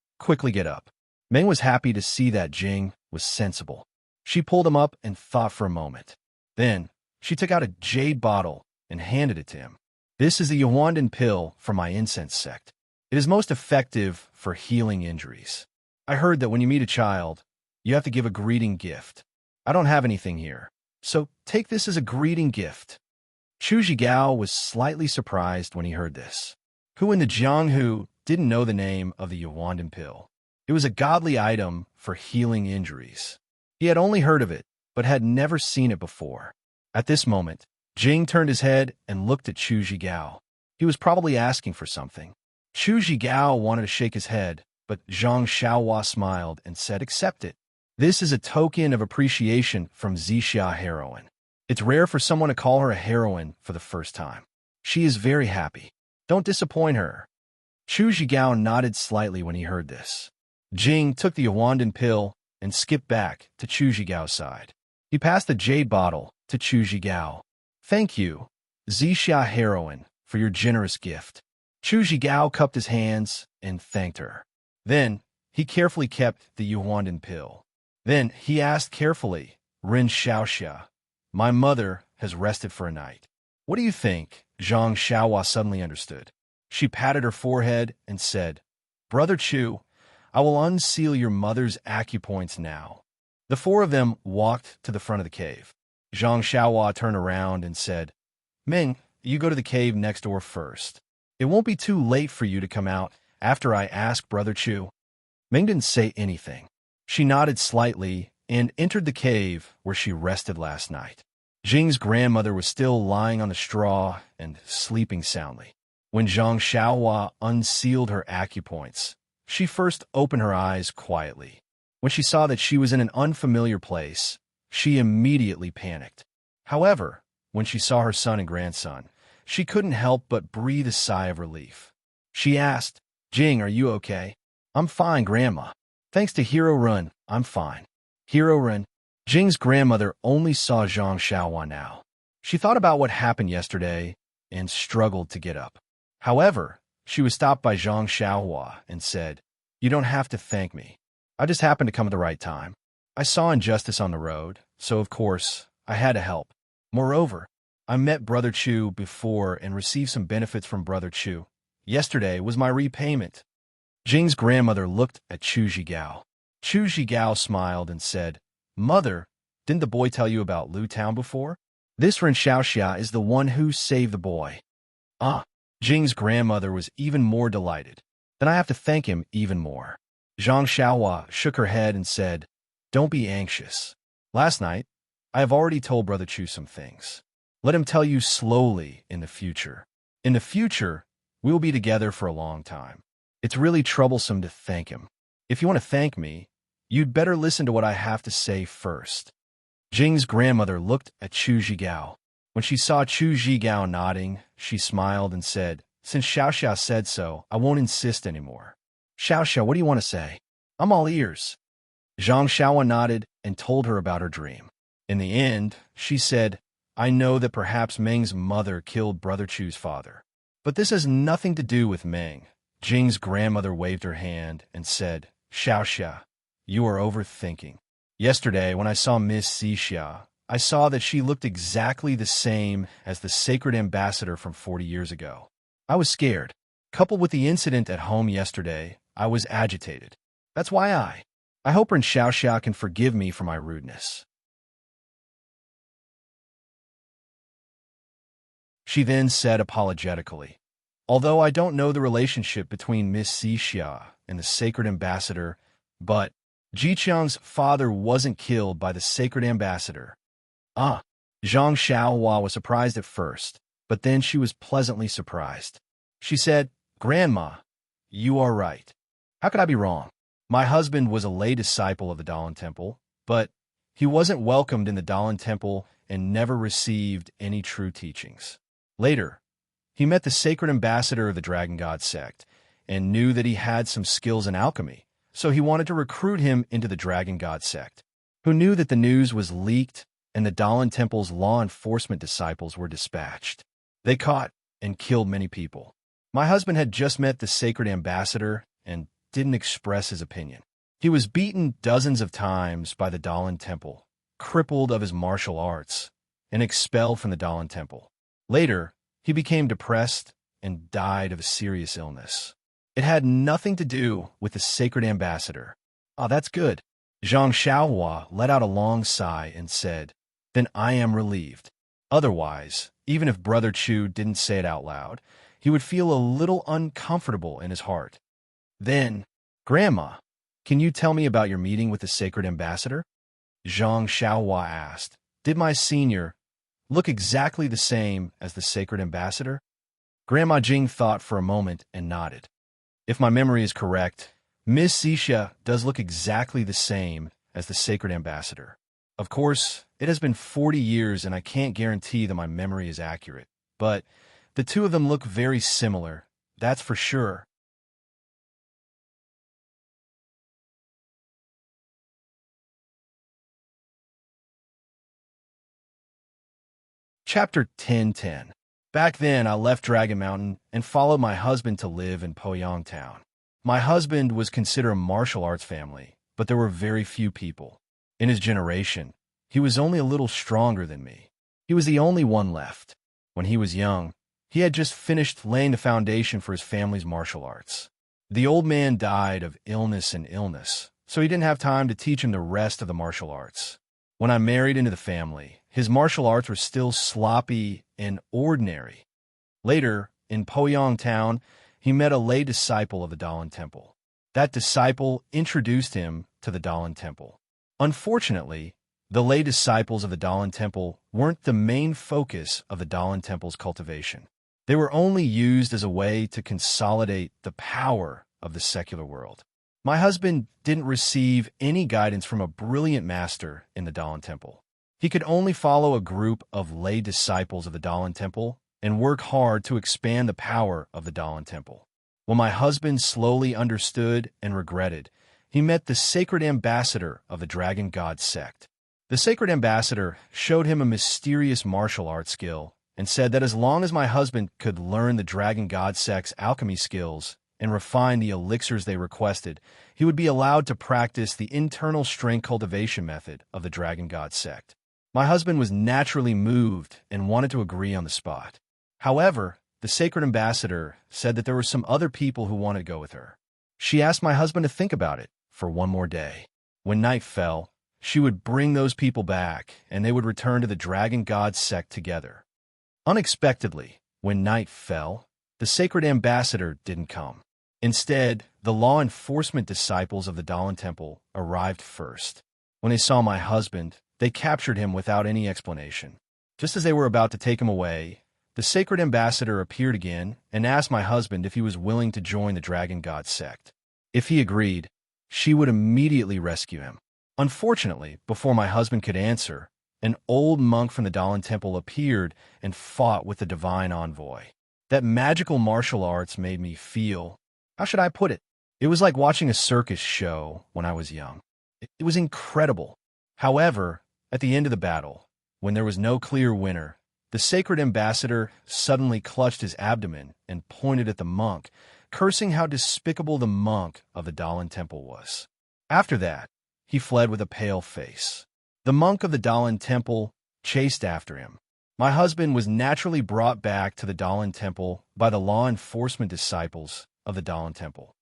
get up." Meng was happy to see that Jing was sensible. She pulled him up and thought for a moment. Then, she took out a jade bottle and handed it to him. "This is the Yuandan pill from my incense sect. It is most effective for healing injuries. I heard that when you meet a child, you have to give a greeting gift. I don't have anything here, so take this as a greeting gift." Chu Zhigao was slightly surprised when he heard this. Who in the Jianghu didn't know the name of the Yuandan pill? It was a godly item for healing injuries. He had only heard of it, but had never seen it before. At this moment, Jing turned his head and looked at Chu Zhigao. He was probably asking for something. Chu Zhigao wanted to shake his head, but Zhang Xiaohua smiled and said, "Accept it. This is a token of appreciation from Zixia Heroine. It's rare for someone to call her a heroine for the first time. She is very happy. Don't disappoint her." Chu Zhigao nodded slightly when he heard this. Jing took the Yuandan pill and skipped back to Chu Zhigao's side. He passed the jade bottle to Chu Zhigao. "Thank you, Zixia Heroine, for your generous gift." Chu Zhigao cupped his hands and thanked her. Then, he carefully kept the Yuandan pill. Then, he asked carefully, "Rin Xiaoxia, my mother has rested for a night. What do you think?" Zhang Xiaohua suddenly understood. She patted her forehead and said, "Brother Chu, I will unseal your mother's acupoints now." The four of them walked to the front of the cave. Zhang Xiaohua turned around and said, "Meng, you go to the cave next door first. It won't be too late for you to come out after I ask Brother Chu." Meng didn't say anything. She nodded slightly and entered the cave where she rested last night. Jing's grandmother was still lying on the straw and sleeping soundly. When Zhang Xiaohua unsealed her acupoints, she first opened her eyes quietly. When she saw that she was in an unfamiliar place, she immediately panicked. However, when she saw her son and grandson, she couldn't help but breathe a sigh of relief. She asked, "Jing, are you okay?" "I'm fine, Grandma. Thanks to Hero Run, I'm fine." Hero Run. Jing's grandmother only saw Zhang Xiaohua now. She thought about what happened yesterday and struggled to get up. However, she was stopped by Zhang Xiaohua and said, "You don't have to thank me. I just happened to come at the right time. I saw injustice on the road, so of course, I had to help. Moreover, I met Brother Chu before and received some benefits from Brother Chu. Yesterday was my repayment." Jing's grandmother looked at Chu Zhigao. Chu Zhigao smiled and said, "Mother, didn't the boy tell you about Lu Town before? This Ren Xiaoxia is the one who saved the boy." "Ah." Jing's grandmother was even more delighted. "Then I have to thank him even more." Zhang Xiaohua shook her head and said, "Don't be anxious. Last night, I have already told Brother Chu some things. Let him tell you slowly in the future. In the future, we will be together for a long time. It's really troublesome to thank him. If you want to thank me, you'd better listen to what I have to say first." Jing's grandmother looked at Chu Zhigao. When she saw Chu Zhigao nodding, she smiled and said, "Since Xiaoxia said so, I won't insist anymore. Xiaoxia, what do you want to say? I'm all ears." Zhang Xiaohua nodded and told her about her dream. In the end, she said, "I know that perhaps Meng's mother killed Brother Chu's father. But this has nothing to do with Meng." Jing's grandmother waved her hand and said, "Xiaoxia, you are overthinking. Yesterday, when I saw Miss Xixia, I saw that she looked exactly the same as the sacred ambassador from 40 years ago. I was scared. Coupled with the incident at home yesterday, I was agitated. That's why I hope Ren Xiaoxia can forgive me for my rudeness." She then said apologetically, "Although I don't know the relationship between Miss Xixia and the sacred ambassador, but Jiqiang's father wasn't killed by the sacred ambassador." "Ah." Zhang Xiaohua was surprised at first, but then she was pleasantly surprised. She said, "Grandma, you are right. How could I be wrong? My husband was a lay disciple of the Dalan Temple, but he wasn't welcomed in the Dalan Temple and never received any true teachings. Later, he met the sacred ambassador of the Dragon God sect and knew that he had some skills in alchemy, so he wanted to recruit him into the Dragon God sect, who knew that the news was leaked and the Dalan Temple's law enforcement disciples were dispatched. They caught and killed many people. My husband had just met the sacred ambassador and didn't express his opinion. He was beaten dozens of times by the Dalan Temple, crippled of his martial arts, and expelled from the Dalan Temple. Later, he became depressed and died of a serious illness. It had nothing to do with the sacred ambassador." "Oh, that's good." Zhang Xiaohua let out a long sigh and said, "Then I am relieved. Otherwise, even if Brother Chu didn't say it out loud, he would feel a little uncomfortable in his heart." Then, "Grandma, can you tell me about your meeting with the sacred ambassador?" Zhang Xiaohua asked, "Did my senior look exactly the same as the sacred ambassador?" Grandma Jing thought for a moment and nodded. "If my memory is correct, Miss Xixia does look exactly the same as the sacred ambassador. Of course, it has been 40 years and I can't guarantee that my memory is accurate, but the two of them look very similar, that's for sure." Chapter 10:10. Back then, I left Dragon Mountain and followed my husband to live in Poyang Town. My husband was considered a martial arts family, but there were very few people. In his generation, he was only a little stronger than me. He was the only one left. When he was young, he had just finished laying the foundation for his family's martial arts. The old man died of illness and illness, so he didn't have time to teach him the rest of the martial arts. When I married into the family, his martial arts were still sloppy and ordinary. Later, in Poyang Town, he met a lay disciple of the Dalan Temple. That disciple introduced him to the Dalan Temple. Unfortunately, the lay disciples of the Dalan Temple weren't the main focus of the Dalan Temple's cultivation. They were only used as a way to consolidate the power of the secular world. My husband didn't receive any guidance from a brilliant master in the Dalan Temple. He could only follow a group of lay disciples of the Dalan Temple and work hard to expand the power of the Dalan Temple. When my husband slowly understood and regretted, he met the sacred ambassador of the Dragon God sect. The sacred ambassador showed him a mysterious martial arts skill and said that as long as my husband could learn the Dragon God sect's alchemy skills and refine the elixirs they requested, he would be allowed to practice the internal strength cultivation method of the Dragon God sect. My husband was naturally moved and wanted to agree on the spot. However, the sacred ambassador said that there were some other people who wanted to go with her. She asked my husband to think about it for one more day. When night fell, she would bring those people back, and they would return to the Dragon God sect together. Unexpectedly, when night fell, the sacred ambassador didn't come. Instead, the law enforcement disciples of the Dalan Temple arrived first. When they saw my husband, they captured him without any explanation. Just as they were about to take him away, the sacred ambassador appeared again and asked my husband if he was willing to join the Dragon God sect. If he agreed, she would immediately rescue him. Unfortunately, before my husband could answer, an old monk from the Dalan Temple appeared and fought with the divine envoy. That magical martial arts made me feel, how should I put it? It was like watching a circus show when I was young. It was incredible. However, at the end of the battle, when there was no clear winner, the sacred ambassador suddenly clutched his abdomen and pointed at the monk, cursing how despicable the monk of the Dalan Temple was. After that, he fled with a pale face. The monk of the Dalan Temple chased after him. My husband was naturally brought back to the Dalan Temple by the law enforcement disciples of the Dalan Temple.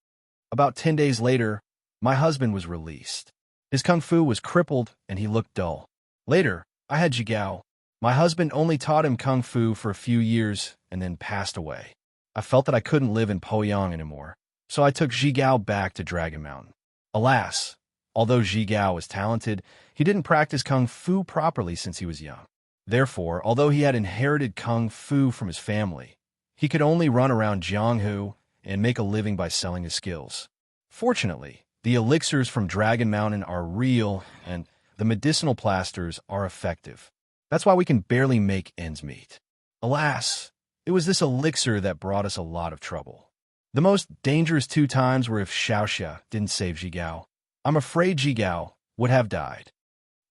About 10 days later, my husband was released. His kung fu was crippled and he looked dull. Later, I had Jigao. My husband only taught him kung fu for a few years and then passed away. I felt that I couldn't live in Poyang anymore, so I took Jigao back to Dragon Mountain. Alas, although Jigao was talented, he didn't practice kung fu properly since he was young. Therefore, although he had inherited kung fu from his family, he could only run around Jianghu and make a living by selling his skills. Fortunately, the elixirs from Dragon Mountain are real and the medicinal plasters are effective. That's why we can barely make ends meet. Alas, it was this elixir that brought us a lot of trouble. The most dangerous 2 times were if Xiaoxia didn't save Jigao. I'm afraid Jigao would have died.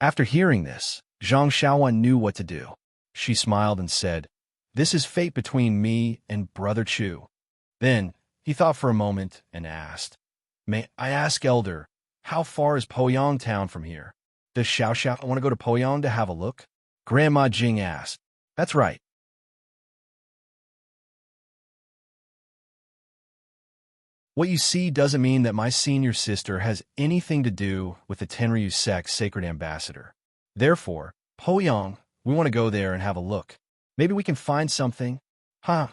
After hearing this, Zhang Xiaowan knew what to do. She smiled and said, "This is fate between me and Brother Chu." Then, he thought for a moment and asked, "May I ask, Elder, how far is Poyang town from here? Does Xiaoxia want to go to Poyang to have a look?" Grandma Jing asked. "That's right. What you see doesn't mean that my senior sister has anything to do with the Tenryu sect's sacred ambassador. Therefore, Poyang, we want to go there and have a look. Maybe we can find something." Huh.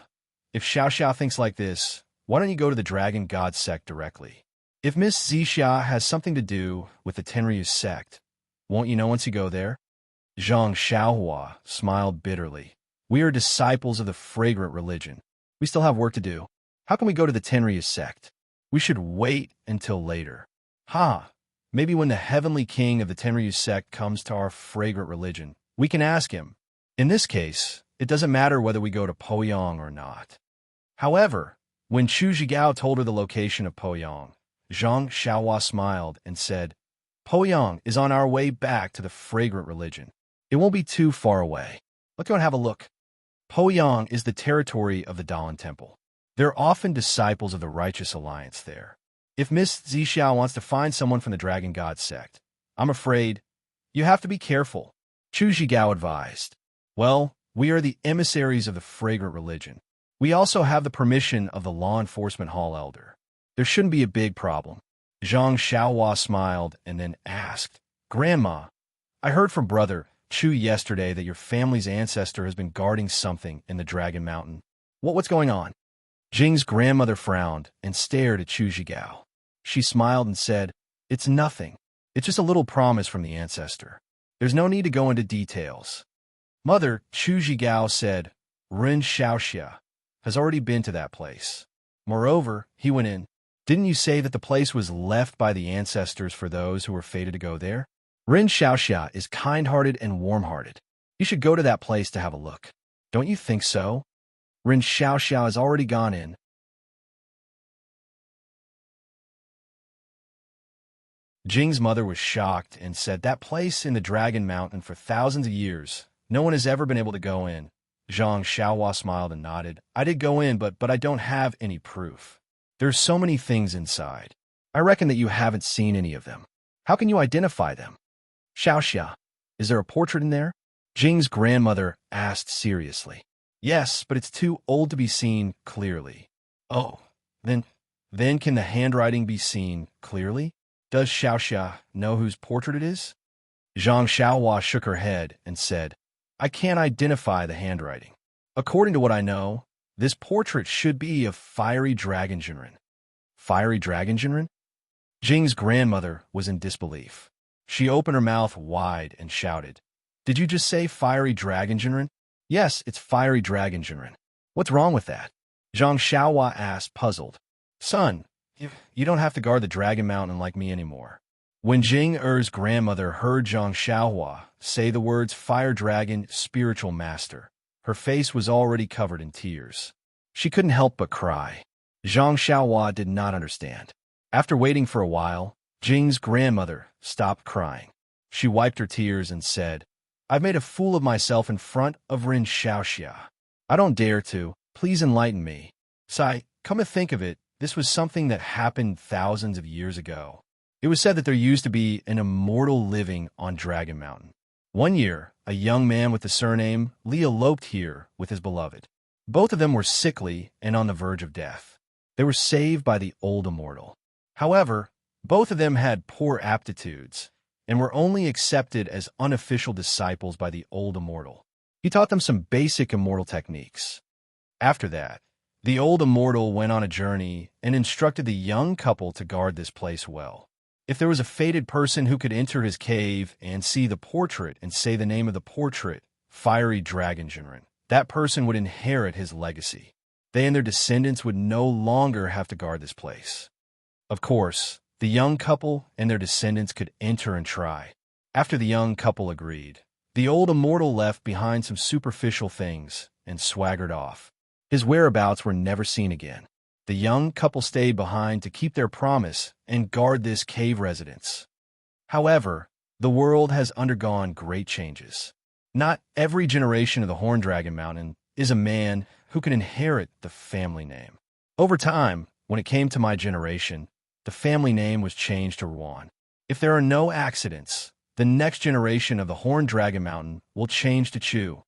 If Xiaoxia thinks like this, why don't you go to the Dragon God sect directly? If Miss Zixia has something to do with the Tenryu sect, won't you know once you go there? Zhang Xiaohua smiled bitterly. "We are disciples of the fragrant religion. We still have work to do. How can we go to the Tenryu sect? We should wait until later." Ha! Maybe when the heavenly king of the Tenryu sect comes to our fragrant religion, we can ask him. In this case, it doesn't matter whether we go to Poyang or not. However, when Chu Zhigao told her the location of Poyang, Zhang Xiaohua smiled and said, "Poyang is on our way back to the fragrant religion. It won't be too far away. Let's go and have a look." Poyang is the territory of the Dalan Temple. There are often disciples of the Righteous Alliance there. If Miss Zixia wants to find someone from the Dragon God sect, I'm afraid you have to be careful, Chu Zhigao advised. "Well, we are the emissaries of the fragrant religion. We also have the permission of the law enforcement hall elder. There shouldn't be a big problem." Zhang Xiaohua smiled and then asked, "Grandma, I heard from Brother Chu yesterday that your family's ancestor has been guarding something in the Dragon Mountain. What's going on?" Jing's grandmother frowned and stared at Chu Zhigao. She smiled and said, "It's nothing. It's just a little promise from the ancestor. There's no need to go into details. Mother, Chu Zhigao said, Ren Xiaoxia has already been to that place. Moreover, he went in. Didn't you say that the place was left by the ancestors for those who were fated to go there? Ren Xiaoxia is kind-hearted and warm-hearted. You should go to that place to have a look. Don't you think so? Ren Xiaoxia has already gone in. Jing's mother was shocked and said, that place in the Dragon Mountain for thousands of years, no one has ever been able to go in. Zhang Xiaohua smiled and nodded. I did go in, but I don't have any proof. There's so many things inside. I reckon that you haven't seen any of them. How can you identify them? Xiaoxia, is there a portrait in there? Jing's grandmother asked seriously. Yes, but it's too old to be seen clearly. Oh, then can the handwriting be seen clearly? Does Xiaoxia know whose portrait it is? Zhang Xiaohua shook her head and said, I can't identify the handwriting. According to what I know, this portrait should be of Fiery Dragon Jinren. Fiery Dragon Jinren? Jing's grandmother was in disbelief. She opened her mouth wide and shouted, Did you just say Fiery Dragon Jinren? Yes, it's Fiery Dragon Jinren. What's wrong with that? Zhang Xiaohua asked, puzzled. Son, you don't have to guard the Dragon Mountain like me anymore. When Jing Er's grandmother heard Zhang Xiaohua say the words Fire Dragon, Spiritual Master, her face was already covered in tears. She couldn't help but cry. Zhang Xiaohua did not understand. After waiting for a while, Jing's grandmother stopped crying. She wiped her tears and said, I've made a fool of myself in front of Ren Xiaoxia. I don't dare to. Please enlighten me. Sai, come to think of it, this was something that happened thousands of years ago. It was said that there used to be an immortal living on Dragon Mountain. One year, a young man with the surname Li eloped here with his beloved. Both of them were sickly and on the verge of death. They were saved by the old immortal. However, both of them had poor aptitudes and were only accepted as unofficial disciples by the old immortal. He taught them some basic immortal techniques. After that, the old immortal went on a journey and instructed the young couple to guard this place well. If there was a fated person who could enter his cave and see the portrait and say the name of the portrait, Fiery Dragon Jinren, that person would inherit his legacy. They and their descendants would no longer have to guard this place. Of course, the young couple and their descendants could enter and try. After the young couple agreed, the old immortal left behind some superficial things and swaggered off. His whereabouts were never seen again. The young couple stayed behind to keep their promise and guard this cave residence. However, the world has undergone great changes. Not every generation of the Horned Dragon Mountain is a man who can inherit the family name. Over time, when it came to my generation, the family name was changed to Ruan. If there are no accidents, the next generation of the Horned Dragon Mountain will change to Chu.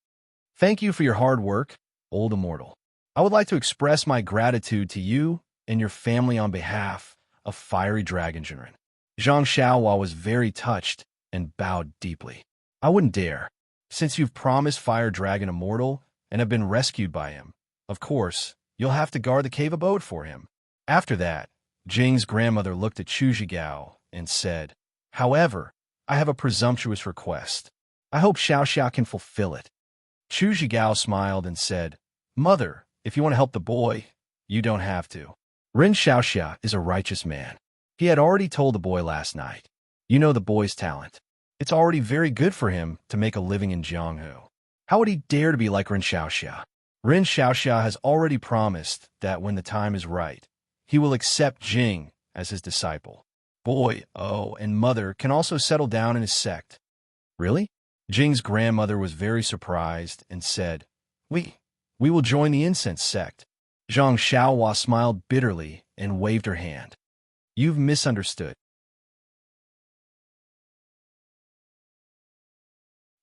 Thank you for your hard work, Old Immortal. I would like to express my gratitude to you and your family on behalf of Fiery Dragon Jinren. Zhang Xiaohua was very touched and bowed deeply. I wouldn't dare. Since you've promised Fire Dragon Immortal and have been rescued by him, of course, you'll have to guard the cave abode for him. After that, Jing's grandmother looked at Chu Zhigao and said, However, I have a presumptuous request. I hope Xiaoxia can fulfill it. Chu Zhigao smiled and said, Mother, if you want to help the boy, you don't have to. Ren Xiaoxia is a righteous man. He had already told the boy last night. You know the boy's talent. It's already very good for him to make a living in Jianghu. How would he dare to be like Ren Xiaoxia? Ren Xiaoxia has already promised that when the time is right, he will accept Jing as his disciple. Boy, and mother can also settle down in his sect. Really? Jing's grandmother was very surprised and said, We will join the incense sect. Zhang Xiaohua smiled bitterly and waved her hand. You've misunderstood.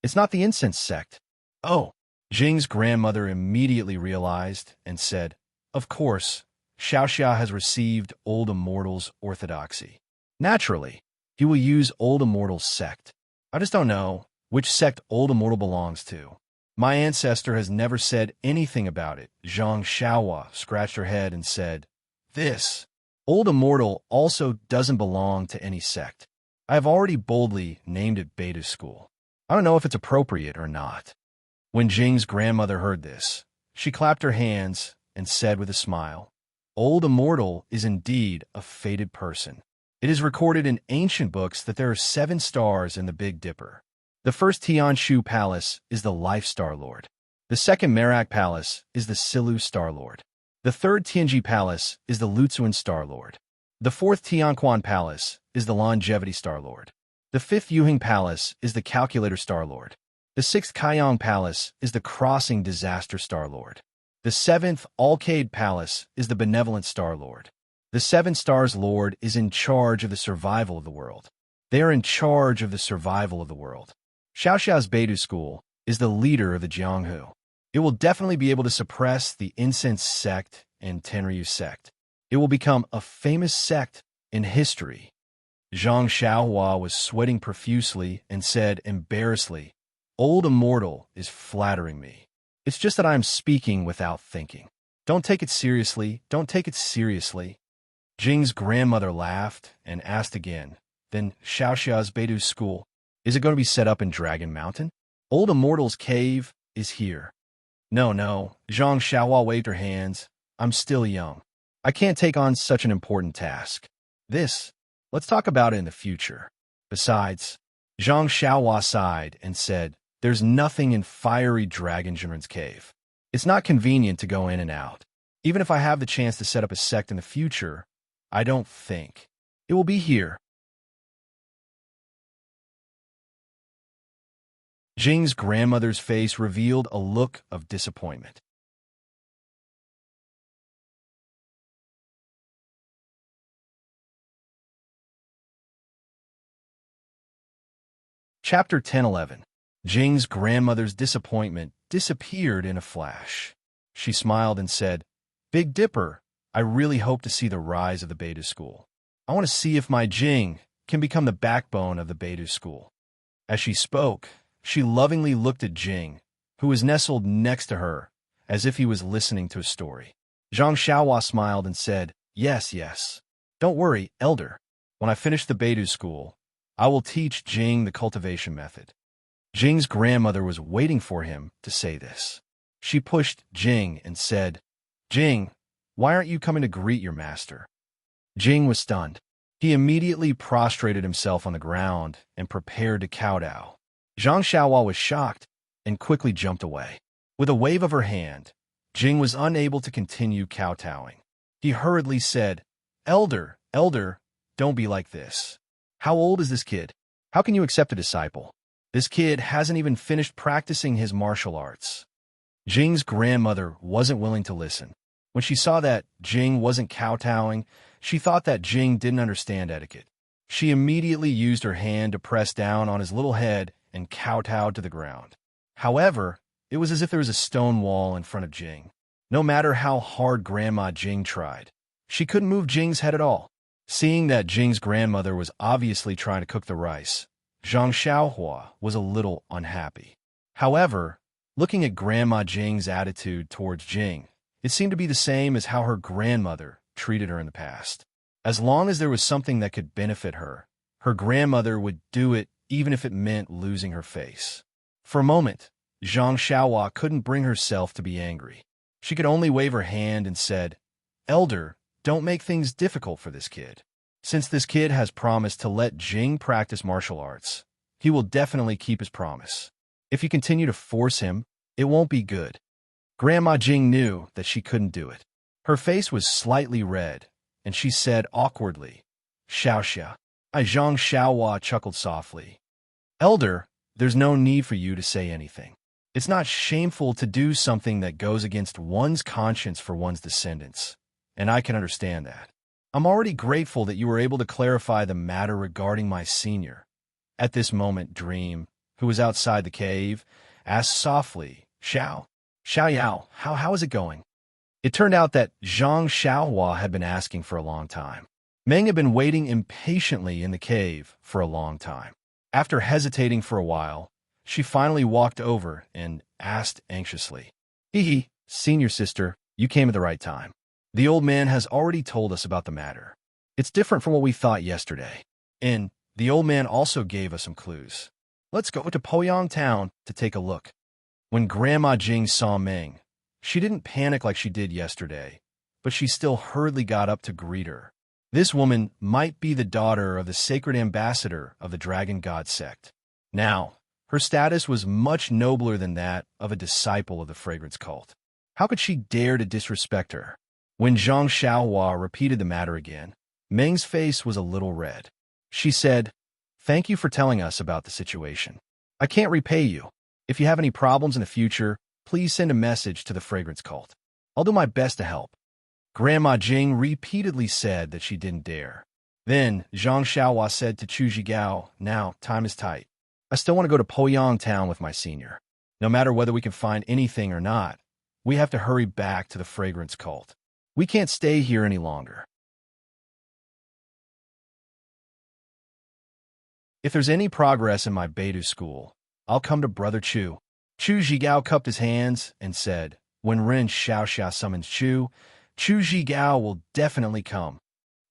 It's not the incense sect. Oh, Jing's grandmother immediately realized and said, Of course, Xiaoxia has received Old Immortal's orthodoxy. Naturally, he will use Old Immortal's sect. I just don't know which sect Old Immortal belongs to. My ancestor has never said anything about it. Zhang Xiaohua scratched her head and said, This Old Immortal also doesn't belong to any sect. I have already boldly named it Beta School. I don't know if it's appropriate or not." When Jing's grandmother heard this, she clapped her hands and said with a smile, "Old Immortal is indeed a fated person. It is recorded in ancient books that there are 7 stars in the Big Dipper. The first Tianshu Palace is the Life Star Lord. The second Merak Palace is the Silu Star Lord. The third Tianji Palace is the Lutsuan Star Lord. The fourth Tianquan Palace is the Longevity Star Lord. The fifth Yuhing Palace is the Calculator Star Lord. The sixth Kaiyang Palace is the Crossing Disaster Star Lord. The seventh Alcade Palace is the Benevolent Star Lord. The 7 Stars Lord is in charge of the survival of the world. They are in charge of the survival of the world. Xiaoxiao's Beidou School is the leader of the Jianghu. It will definitely be able to suppress the Incense sect and Tenryu sect. It will become a famous sect in history." Zhang Xiaohua was sweating profusely and said embarrassedly, "Old Immortal is flattering me. It's just that I am speaking without thinking. Don't take it seriously. Don't take it seriously." Jing's grandmother laughed and asked again, "Then Xiaoxiao's Beidou School, is it going to be set up in Dragon Mountain? Old Immortal's cave is here." "No, no," Zhang Xiaohua waved her hands. "I'm still young. I can't take on such an important task. Let's talk about it in the future. Besides," Zhang Xiaohua sighed and said, "there's nothing in fiery Dragon Jinren's cave. It's not convenient to go in and out. Even if I have the chance to set up a sect in the future, I don't think it will be here." Jing's grandmother's face revealed a look of disappointment. Chapter 10:11. Jing's grandmother's disappointment disappeared in a flash. She smiled and said, "Big Dipper, I really hope to see the rise of the Beidou School. I want to see if my Jing can become the backbone of the Beidou School." As she spoke, she lovingly looked at Jing, who was nestled next to her, as if he was listening to a story. Zhang Xiaohua smiled and said, "Yes, yes. Don't worry, Elder. When I finish the Beidou School, I will teach Jing the cultivation method." Jing's grandmother was waiting for him to say this. She pushed Jing and said, "Jing, why aren't you coming to greet your master?" Jing was stunned. He immediately prostrated himself on the ground and prepared to kowtow. Zhang Xiaohua was shocked and quickly jumped away. With a wave of her hand, Jing was unable to continue kowtowing. He hurriedly said, Elder, don't be like this. How old is this kid? How can you accept a disciple? This kid hasn't even finished practicing his martial arts." Jing's grandmother wasn't willing to listen. When she saw that Jing wasn't kowtowing, she thought that Jing didn't understand etiquette. She immediately used her hand to press down on his little head and kowtowed to the ground. However, it was as if there was a stone wall in front of Jing. No matter how hard Grandma Jing tried, she couldn't move Jing's head at all. Seeing that Jing's grandmother was obviously trying to cook the rice, Zhang Xiaohua was a little unhappy. However, looking at Grandma Jing's attitude towards Jing, it seemed to be the same as how her grandmother treated her in the past. As long as there was something that could benefit her, her grandmother would do it even if it meant losing her face. For a moment, Zhang Xiaohua couldn't bring herself to be angry. She could only wave her hand and said, "Elder, don't make things difficult for this kid. Since this kid has promised to let Jing practice martial arts, he will definitely keep his promise. If you continue to force him, it won't be good." Grandma Jing knew that she couldn't do it. Her face was slightly red, and she said awkwardly, "Xiaoxia." Zhang Xiaohua chuckled softly. "Elder, there's no need for you to say anything. It's not shameful to do something that goes against one's conscience for one's descendants, and I can understand that. I'm already grateful that you were able to clarify the matter regarding my senior." At this moment, Dream, who was outside the cave, asked softly, Xiao Yao, how is it going?" It turned out that Zhang Xiaohua had been asking for a long time. Meng had been waiting impatiently in the cave for a long time. After hesitating for a while, she finally walked over and asked anxiously, "Hee, senior sister, you came at the right time. The old man has already told us about the matter. It's different from what we thought yesterday." And The old man also gave us some clues. Let's go to Poyang Town to take a look. When Grandma Jing saw Meng, she didn't panic like she did yesterday, but she still hurriedly got up to greet her. This woman might be the daughter of the sacred ambassador of the Dragon God sect. Now, her status was much nobler than that of a disciple of the fragrance cult. How could she dare to disrespect her? When Zhang Xiaohua repeated the matter again, Meng's face was a little red. She said, "Thank you for telling us about the situation. I can't repay you. If you have any problems in the future, please send a message to the fragrance cult. I'll do my best to help." Grandma Jing repeatedly said that she didn't dare. Then Zhang Xiaohua said to Chu Zhigao, "Now, time is tight. I still want to go to Poyang Town with my senior. No matter whether we can find anything or not, we have to hurry back to the fragrance cult. We can't stay here any longer. If there's any progress in my Beidou school, I'll come to Brother Chu." Chu Zhigao cupped his hands and said, "When Ren Xiaoxia summons Chu Zhigao will definitely come.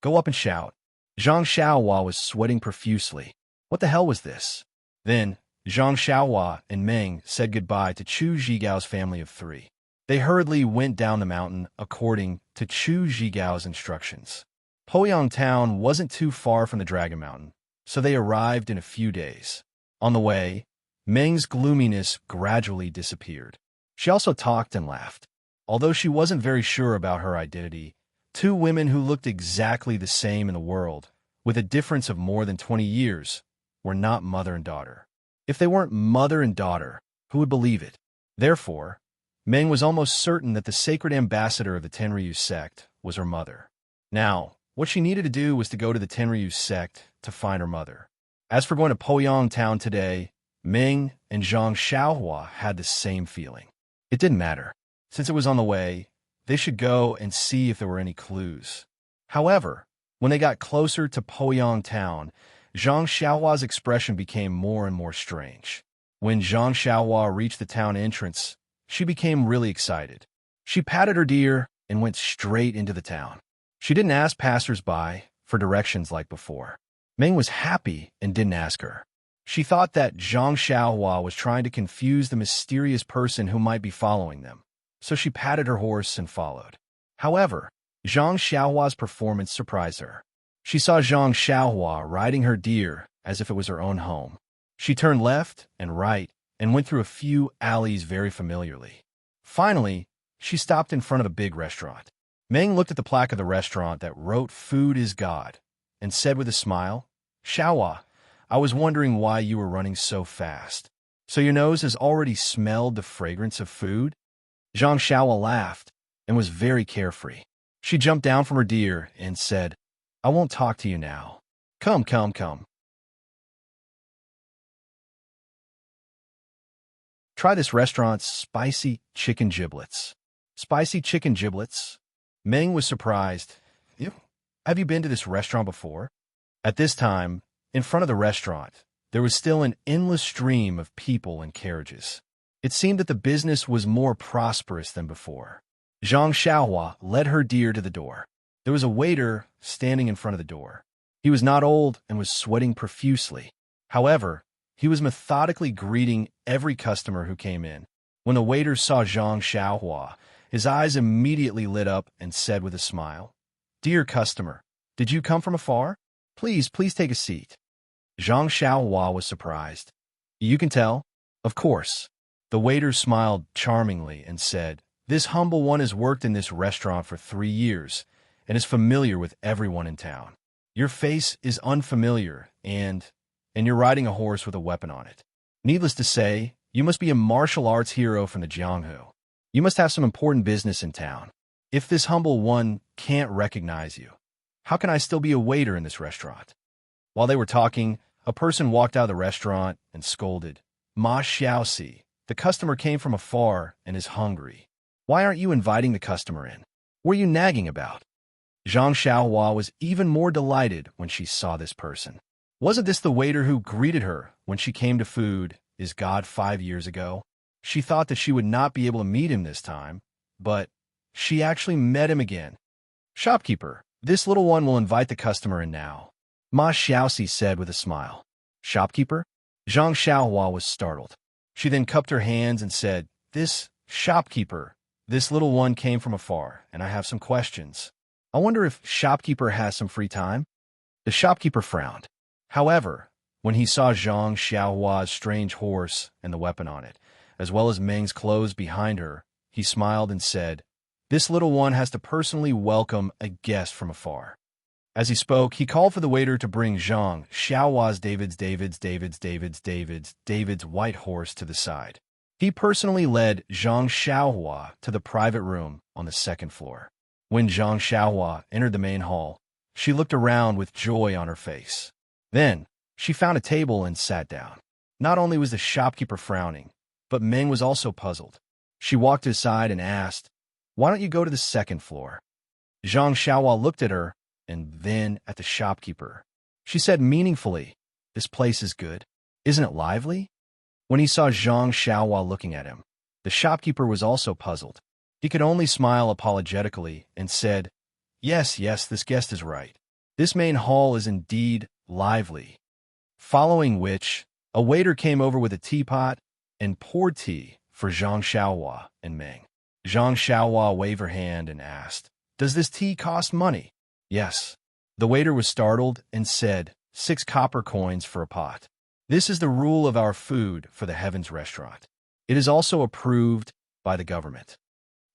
Go up and shout." Zhang Xiaohua was sweating profusely. What the hell was this? Then, Zhang Xiaohua and Meng said goodbye to Chu Zhigao's family of 3. They hurriedly went down the mountain according to Chu Zhigao's instructions. Poyang Town wasn't too far from the Dragon Mountain, so they arrived in a few days. On the way, Meng's gloominess gradually disappeared. She also talked and laughed. Although she wasn't very sure about her identity, 2 women who looked exactly the same in the world, with a difference of more than 20 years, were not mother and daughter. If they weren't mother and daughter, who would believe it? Therefore, Meng was almost certain that the sacred ambassador of the Tenryu sect was her mother. Now, what she needed to do was to go to the Tenryu sect to find her mother. As for going to Poyang Town today, Meng and Zhang Xiaohua had the same feeling. It didn't matter. Since it was on the way, they should go and see if there were any clues. However, when they got closer to Poyang Town, Zhang Xiaohua's expression became more and more strange. When Zhang Xiaohua reached the town entrance, she became really excited. She patted her deer and went straight into the town. She didn't ask passers-by for directions like before. Meng was happy and didn't ask her. She thought that Zhang Xiaohua was trying to confuse the mysterious person who might be following them, so she patted her horse and followed. However, Zhang Xiaohua's performance surprised her. She saw Zhang Xiaohua riding her deer as if it was her own home. She turned left and right and went through a few alleys very familiarly. Finally, she stopped in front of a big restaurant. Meng looked at the plaque of the restaurant that wrote "Food is God" and said with a smile, "Xiaohua, I was wondering why you were running so fast. So your nose has already smelled the fragrance of food?" Zhang Xiaohua laughed and was very carefree. She jumped down from her deer and said, "I won't talk to you now. Come, come, come. Try this restaurant's spicy chicken giblets." Spicy chicken giblets? Meng was surprised. "Ew. Have you been to this restaurant before?" At this time, in front of the restaurant, there was still an endless stream of people and carriages. It seemed that the business was more prosperous than before. Zhang Xiaohua led her deer to the door. There was a waiter standing in front of the door. He was not old and was sweating profusely. However, he was methodically greeting every customer who came in. When the waiter saw Zhang Xiaohua, his eyes immediately lit up and said with a smile, "Dear customer, did you come from afar? Please take a seat." Zhang Xiaohua was surprised. "You can tell?" "Of course." The waiter smiled charmingly and said, "This humble one has worked in this restaurant for 3 years and is familiar with everyone in town. Your face is unfamiliar and you're riding a horse with a weapon on it. Needless to say, you must be a martial arts hero from the Jianghu. You must have some important business in town. If this humble one can't recognize you, how can I still be a waiter in this restaurant?" While they were talking, a person walked out of the restaurant and scolded, "Ma Xiaoxi, the customer came from afar and is hungry. Why aren't you inviting the customer in? What are you nagging about?" Zhang Xiaohua was even more delighted when she saw this person. Wasn't this the waiter who greeted her when she came to Food is God 5 years ago? She thought that she would not be able to meet him this time, but she actually met him again. "Shopkeeper, this little one will invite the customer in now." Ma Xiaoxi said with a smile. Shopkeeper? Zhang Xiaohua was startled. She then cupped her hands and said, This shopkeeper, this little one came from afar, and I have some questions. I wonder if shopkeeper has some free time? The shopkeeper frowned. However, when he saw Zhang Xiaohua's strange horse and the weapon on it, as well as Meng's clothes behind her, he smiled and said, This little one has to personally welcome a guest from afar. As he spoke, he called for the waiter to bring Zhang Xiaohua's David's white horse to the side. He personally led Zhang Xiaohua to the private room on the second floor. When Zhang Xiaohua entered the main hall, she looked around with joy on her face. Then, she found a table and sat down. Not only was the shopkeeper frowning, but Meng was also puzzled. She walked aside and asked, Why don't you go to the second floor? Zhang Xiaohua looked at her and then at the shopkeeper. She said meaningfully, This place is good. Isn't it lively? When he saw Zhang Xiaohua looking at him, the shopkeeper was also puzzled. He could only smile apologetically and said, Yes, this guest is right. This main hall is indeed lively. Following which, a waiter came over with a teapot and poured tea for Zhang Xiaohua and Meng. Zhang Xiaohua waved her hand and asked, Does this tea cost money? Yes. The waiter was startled and said, 6 copper coins for a pot. This is the rule of our food for the Heavens restaurant. It is also approved by the government.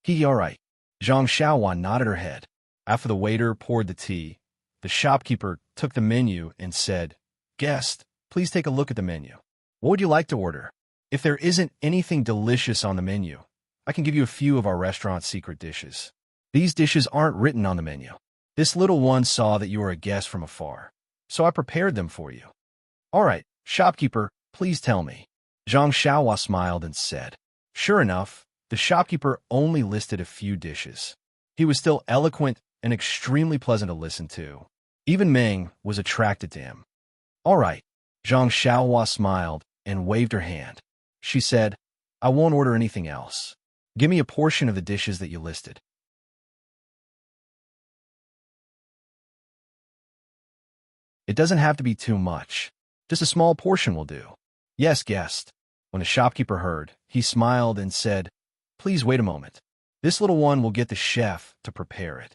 All right. Zhang Xiaohua nodded her head. After the waiter poured the tea, the shopkeeper took the menu and said, Guest, please take a look at the menu. What would you like to order? If there isn't anything delicious on the menu, I can give you a few of our restaurant's secret dishes. These dishes aren't written on the menu. This little one saw that you were a guest from afar, so I prepared them for you. All right, shopkeeper, please tell me. Zhang Xiaohua smiled and said. Sure enough, the shopkeeper only listed a few dishes. He was still eloquent and extremely pleasant to listen to. Even Meng was attracted to him. All right, Zhang Xiaohua smiled and waved her hand. She said, I won't order anything else. Give me a portion of the dishes that you listed. It doesn't have to be too much. Just a small portion will do. Yes, guest. When the shopkeeper heard, he smiled and said, Please wait a moment. This little one will get the chef to prepare it.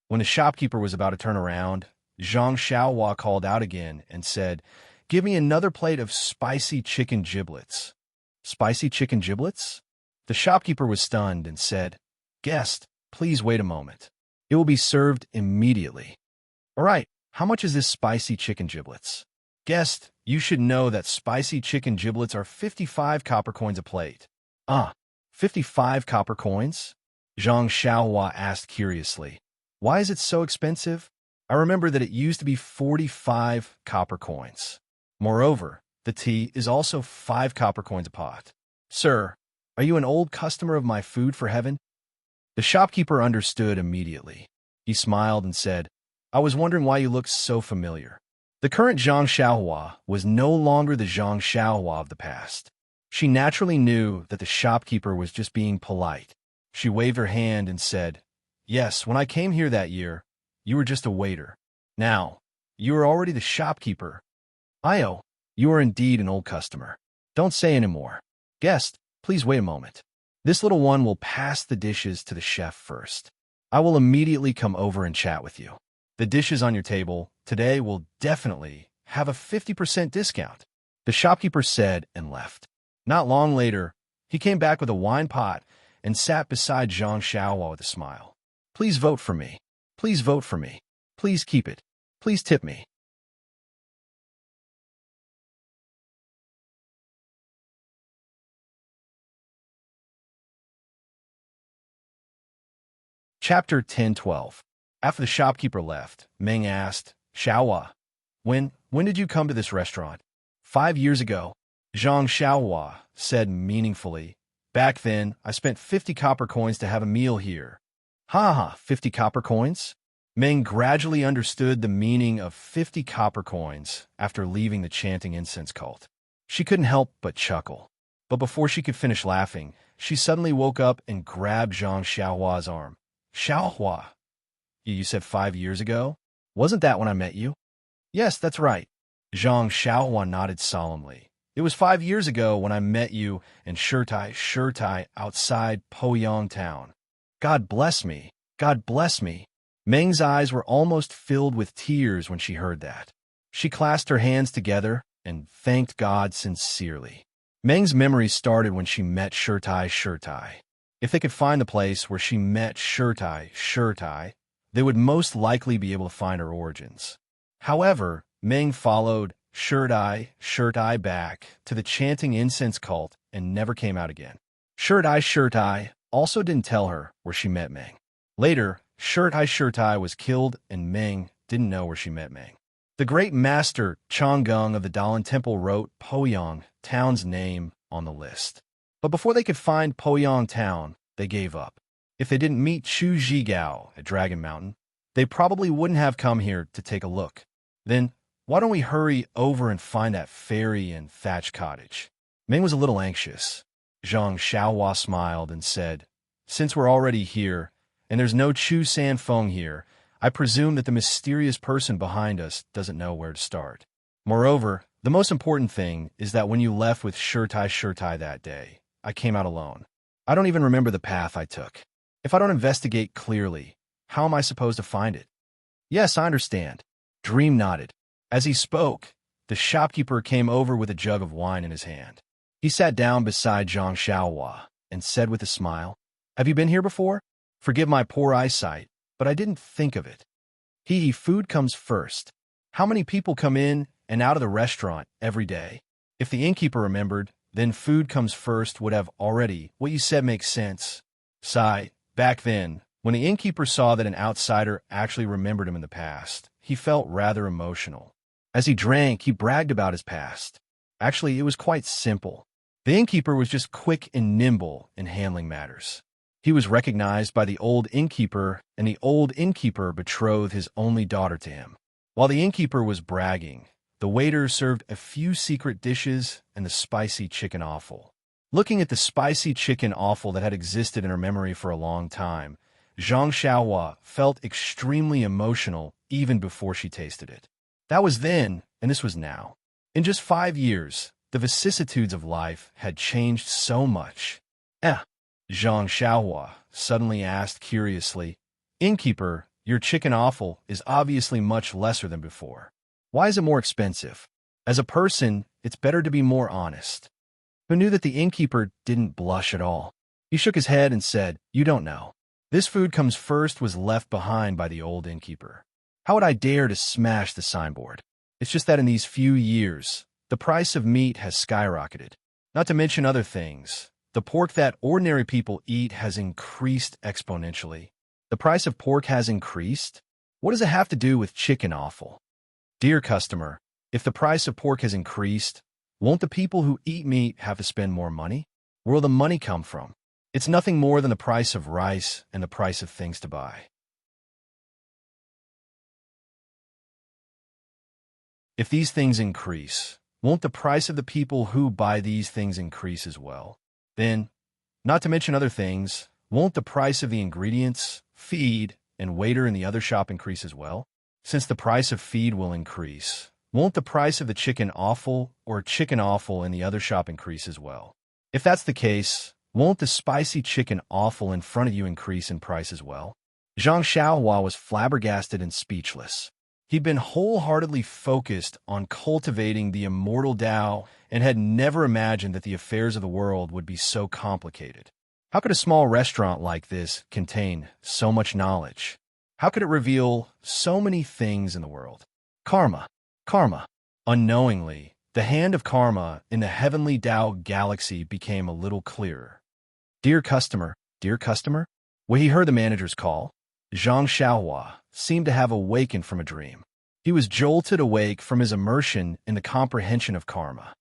When the shopkeeper was about to turn around, Zhang Xiaohua called out again and said, Give me another plate of spicy chicken giblets. Spicy chicken giblets? The shopkeeper was stunned and said, Guest, please wait a moment. It will be served immediately. All right, how much is this spicy chicken giblets? Guest, you should know that spicy chicken giblets are 55 copper coins a plate. 55 copper coins? Zhang Xiaohua asked curiously. Why is it so expensive? I remember that it used to be 45 copper coins. Moreover, the tea is also 5 copper coins a pot. Sir, are you an old customer of my food for heaven? The shopkeeper understood immediately. He smiled and said, I was wondering why you looked so familiar. The current Zhang Xiaohua was no longer the Zhang Xiaohua of the past. She naturally knew that the shopkeeper was just being polite. She waved her hand and said, Yes, when I came here that year, you were just a waiter. Now, you are already the shopkeeper. You are indeed an old customer. Don't say any more. Guest, please wait a moment. This little one will pass the dishes to the chef first. I will immediately come over and chat with you. The dishes on your table today will definitely have a 50% discount. The shopkeeper said and left. Not long later, he came back with a wine pot and sat beside Zhang Xiaohua with a smile. Please vote for me. Please vote for me. Please keep it. Please tip me. Chapter 10:12. After the shopkeeper left, Meng asked, Xiaohua, when did you come to this restaurant? 5 years ago. Zhang Xiaohua said meaningfully, Back then, I spent 50 copper coins to have a meal here. 50 copper coins? Meng gradually understood the meaning of 50 copper coins after leaving the chanting incense cult. She couldn't help but chuckle. But before she could finish laughing, she suddenly woke up and grabbed Zhang Xiaohua's arm. Xiaohua, you said 5 years ago? Wasn't that when I met you? Yes, that's right. Zhang Xiaohua nodded solemnly. It was 5 years ago when I met you and Shirtai outside Poyang town. God bless me. God bless me. Meng's eyes were almost filled with tears when she heard that. She clasped her hands together and thanked God sincerely. Meng's memories started when she met Shirtai. If they could find the place where she met Shirtai, they would most likely be able to find her origins. However, Meng followed Shirtai back to the chanting incense cult and never came out again. Shirtai also didn't tell her where she met Meng. Later, Shirtai was killed and Meng didn't know where she met Meng. The great master Chang'eng of the Dalan Temple wrote Poyang town's name on the list. But before they could find Poyang town, they gave up. If they didn't meet Chu Zhigao at Dragon Mountain, they probably wouldn't have come here to take a look. Then, why don't we hurry over and find that fairy and thatch cottage? Meng was a little anxious. Zhang Xiaohua smiled and said, Since we're already here, and there's no Chu Sanfeng here, I presume that the mysterious person behind us doesn't know where to start. Moreover, the most important thing is that when you left with Shirtai that day, I came out alone. I don't even remember the path I took. If I don't investigate clearly, how am I supposed to find it? Yes, I understand. Dream nodded. As he spoke, the shopkeeper came over with a jug of wine in his hand. He sat down beside Zhang Xiaohua and said with a smile, Have you been here before? Forgive my poor eyesight, but I didn't think of it. Food comes first. How many people come in and out of the restaurant every day? If the innkeeper remembered, then food comes first would have already. What you said makes sense. Sigh. Back then, when the innkeeper saw that an outsider actually remembered him in the past, he felt rather emotional. As he drank, he bragged about his past. Actually, it was quite simple. The innkeeper was just quick and nimble in handling matters. He was recognized by the old innkeeper, and the old innkeeper betrothed his only daughter to him. While the innkeeper was bragging, the waiter served a few secret dishes and the spicy chicken offal. Looking at the spicy chicken offal that had existed in her memory for a long time, Zhang Xiaohua felt extremely emotional even before she tasted it. That was then, and this was now. In just 5 years, the vicissitudes of life had changed so much. Zhang Xiaohua suddenly asked curiously, Innkeeper, your chicken offal is obviously much lesser than before. Why is it more expensive? As a person, it's better to be more honest. Who knew that the innkeeper didn't blush at all? He shook his head and said, You don't know. This food comes first was left behind by the old innkeeper. How would I dare to smash the signboard? It's just that in these few years, the price of meat has skyrocketed. Not to mention other things. The pork that ordinary people eat has increased exponentially. The price of pork has increased? What does it have to do with chicken offal? Dear customer, if the price of pork has increased, won't the people who eat meat have to spend more money? Where will the money come from? It's nothing more than the price of rice and the price of things to buy. If these things increase, won't the price of the people who buy these things increase as well? Then, not to mention other things, won't the price of the ingredients, feed, and waiter in the other shop increase as well? Since the price of feed will increase, won't the price of the chicken offal or chicken offal in the other shop increase as well? If that's the case, won't the spicy chicken offal in front of you increase in price as well? Zhang Xiaohua was flabbergasted and speechless. He'd been wholeheartedly focused on cultivating the immortal Tao and had never imagined that the affairs of the world would be so complicated. How could a small restaurant like this contain so much knowledge? How could it reveal so many things in the world? Karma. Unknowingly, the hand of karma in the heavenly Tao galaxy became a little clearer. Dear customer, when he heard the manager's call, Zhang Xiaohua seemed to have awakened from a dream. He was jolted awake from his immersion in the comprehension of karma.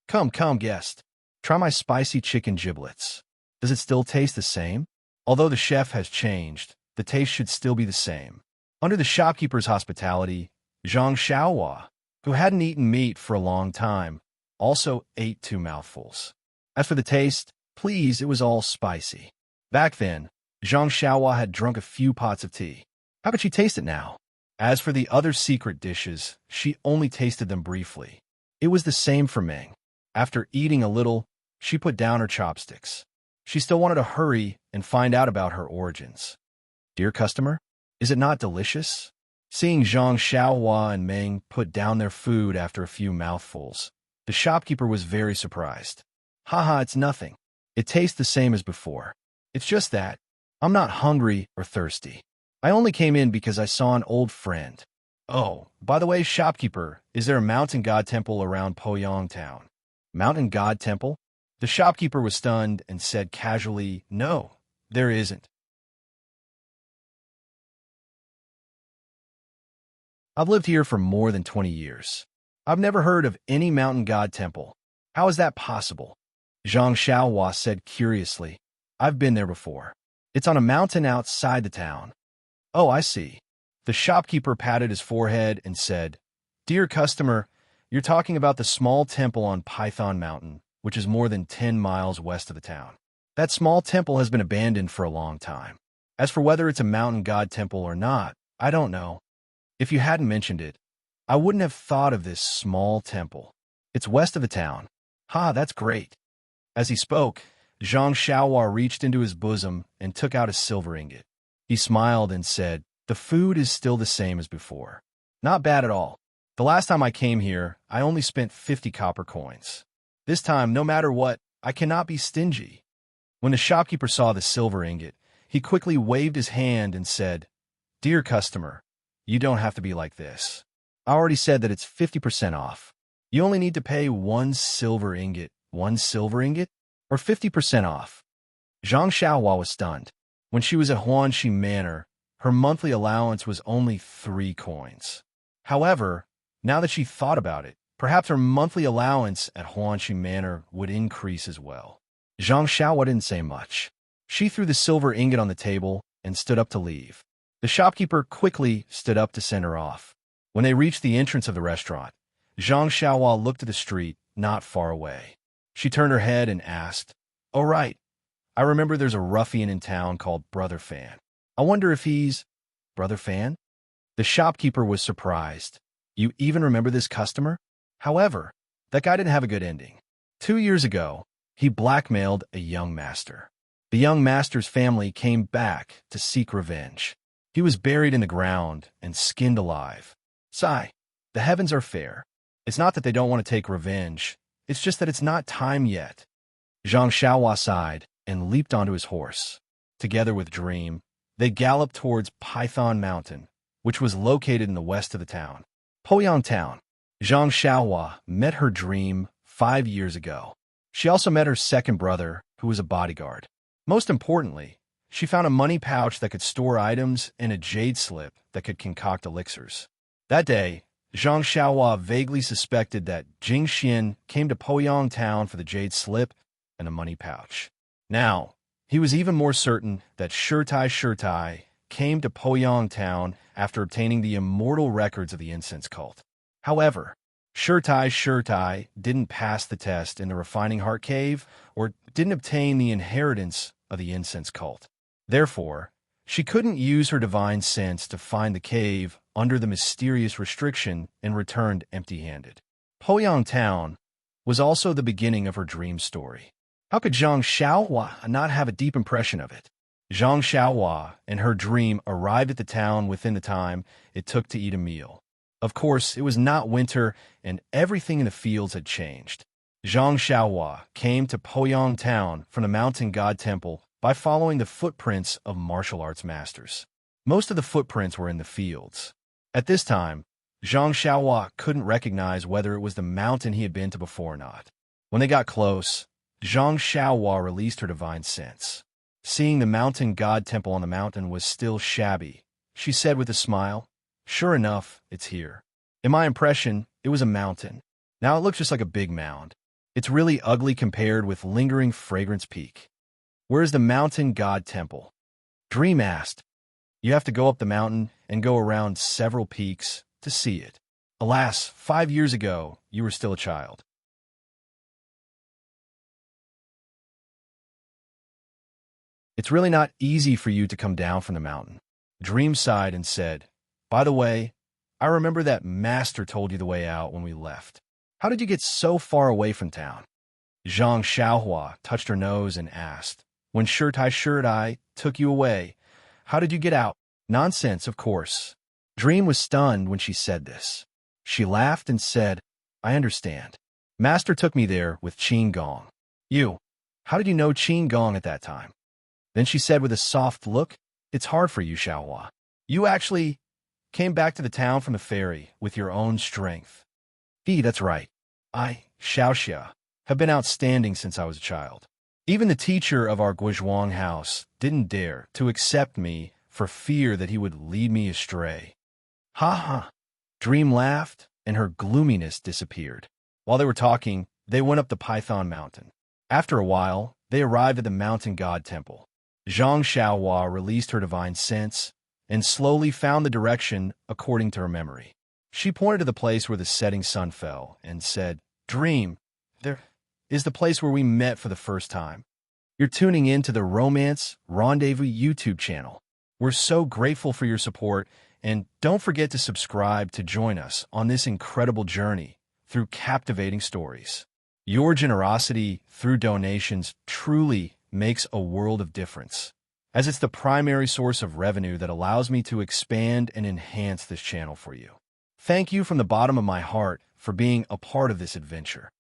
Come, guest. Try my spicy chicken giblets. Does it still taste the same? Although the chef has changed, the taste should still be the same. Under the shopkeeper's hospitality, Zhang Xiaohua, who hadn't eaten meat for a long time, also ate 2 mouthfuls. As for the taste, please, it was all spicy. Back then, Zhang Xiaohua had drunk a few pots of tea. How could she taste it now? As for the other secret dishes, she only tasted them briefly. It was the same for Ming. After eating a little, she put down her chopsticks. She still wanted to hurry and find out about her origins. Dear customer, is it not delicious? Seeing Zhang Xiaohua and Ming put down their food after a few mouthfuls, the shopkeeper was very surprised. Haha, it's nothing. It tastes the same as before. It's just that I'm not hungry or thirsty. I only came in because I saw an old friend. Oh, by the way, shopkeeper, is there a mountain god temple around Poyang town? Mountain god temple? The shopkeeper was stunned and said casually, no, there isn't. I've lived here for more than 20 years. I've never heard of any mountain god temple. How is that possible? Zhang Xiaohua said curiously. I've been there before. It's on a mountain outside the town. Oh, I see. The shopkeeper patted his forehead and said, Dear customer, you're talking about the small temple on Python Mountain, which is more than 10 miles west of the town. That small temple has been abandoned for a long time. As for whether it's a mountain god temple or not, I don't know. If you hadn't mentioned it, I wouldn't have thought of this small temple. It's west of the town. Ha, that's great. As he spoke, Zhang Xiaohua reached into his bosom and took out a silver ingot. He smiled and said, The food is still the same as before. Not bad at all. The last time I came here, I only spent 50 copper coins. This time, no matter what, I cannot be stingy. When the shopkeeper saw the silver ingot, he quickly waved his hand and said, Dear customer, you don't have to be like this. I already said that it's 50% off. You only need to pay 1 silver ingot. 1 silver ingot? Or 50% off. Zhang Xiaohua was stunned. When she was at Huanxi Manor, her monthly allowance was only 3 coins. However, now that she thought about it, perhaps her monthly allowance at Huanxi Manor would increase as well. Zhang Xiaohua didn't say much. She threw the silver ingot on the table and stood up to leave. The shopkeeper quickly stood up to send her off. When they reached the entrance of the restaurant, Zhang Xiaohua looked at the street not far away. She turned her head and asked, Oh, right. I remember there's a ruffian in town called Brother Fan. I wonder if he's... Brother Fan? The shopkeeper was surprised. You even remember this customer? However, that guy didn't have a good ending. 2 years ago, he blackmailed a young master. The young master's family came back to seek revenge. He was buried in the ground and skinned alive. Sigh, the heavens are fair. It's not that they don't want to take revenge. It's just that it's not time yet. Zhang Xiaohua sighed and leaped onto his horse. Together with Dream, they galloped towards Python Mountain, which was located in the west of the town. Poyang Town. Zhang Xiaohua met her Dream 5 years ago. She also met her second brother, who was a bodyguard. Most importantly, she found a money pouch that could store items and a jade slip that could concoct elixirs. That day, Zhang Xiaohua vaguely suspected that Jing Xian came to Poyang Town for the jade slip and a money pouch. Now, he was even more certain that Shirtai came to Poyang Town after obtaining the immortal records of the incense cult. However, Shirtai didn't pass the test in the Refining Heart Cave or didn't obtain the inheritance of the incense cult. Therefore, she couldn't use her divine sense to find the cave under the mysterious restriction and returned empty-handed. Poyang Town was also the beginning of her dream story. How could Zhang Xiaohua not have a deep impression of it? Zhang Xiaohua and her dream arrived at the town within the time it took to eat a meal. Of course, it was not winter, and everything in the fields had changed. Zhang Xiaohua came to Poyang Town from the mountain god temple by following the footprints of martial arts masters. Most of the footprints were in the fields. At this time, Zhang Xiaohua couldn't recognize whether it was the mountain he had been to before or not. When they got close, Zhang Xiaohua released her divine sense. Seeing the mountain god temple on the mountain was still shabby, she said with a smile, Sure enough, it's here. In my impression, it was a mountain. Now it looks just like a big mound. It's really ugly compared with lingering Fragrance Peak. Where's the mountain god temple? Dream asked. You have to go up the mountain and go around several peaks to see it. Alas, 5 years ago, you were still a child. It's really not easy for you to come down from the mountain. Dream sighed and said, By the way, I remember that master told you the way out when we left. How did you get so far away from town? Zhang Xiaohua touched her nose and asked. When Shirt I took you away, how did you get out? Nonsense, of course. Dream was stunned when she said this. She laughed and said, I understand. Master took me there with Qin Gong. You, how did you know Qin Gong at that time? Then she said with a soft look, It's hard for you, Xiaohua. You actually came back to the town from the ferry with your own strength. That's right. I, Xiaoxia, have been outstanding since I was a child. Even the teacher of our Guizhuang house didn't dare to accept me for fear that he would lead me astray. Ha ha. Dream laughed, and her gloominess disappeared. While they were talking, they went up the Python Mountain. After a while, they arrived at the mountain god temple. Zhang Xiaohua released her divine sense and slowly found the direction according to her memory. She pointed to the place where the setting sun fell and said, Dream, there is the place where we met for the first time. You're tuning in to the Romance Rendezvous YouTube channel. We're so grateful for your support, and don't forget to subscribe to join us on this incredible journey through captivating stories. Your generosity through donations truly makes a world of difference, as it's the primary source of revenue that allows me to expand and enhance this channel for you. Thank you from the bottom of my heart for being a part of this adventure.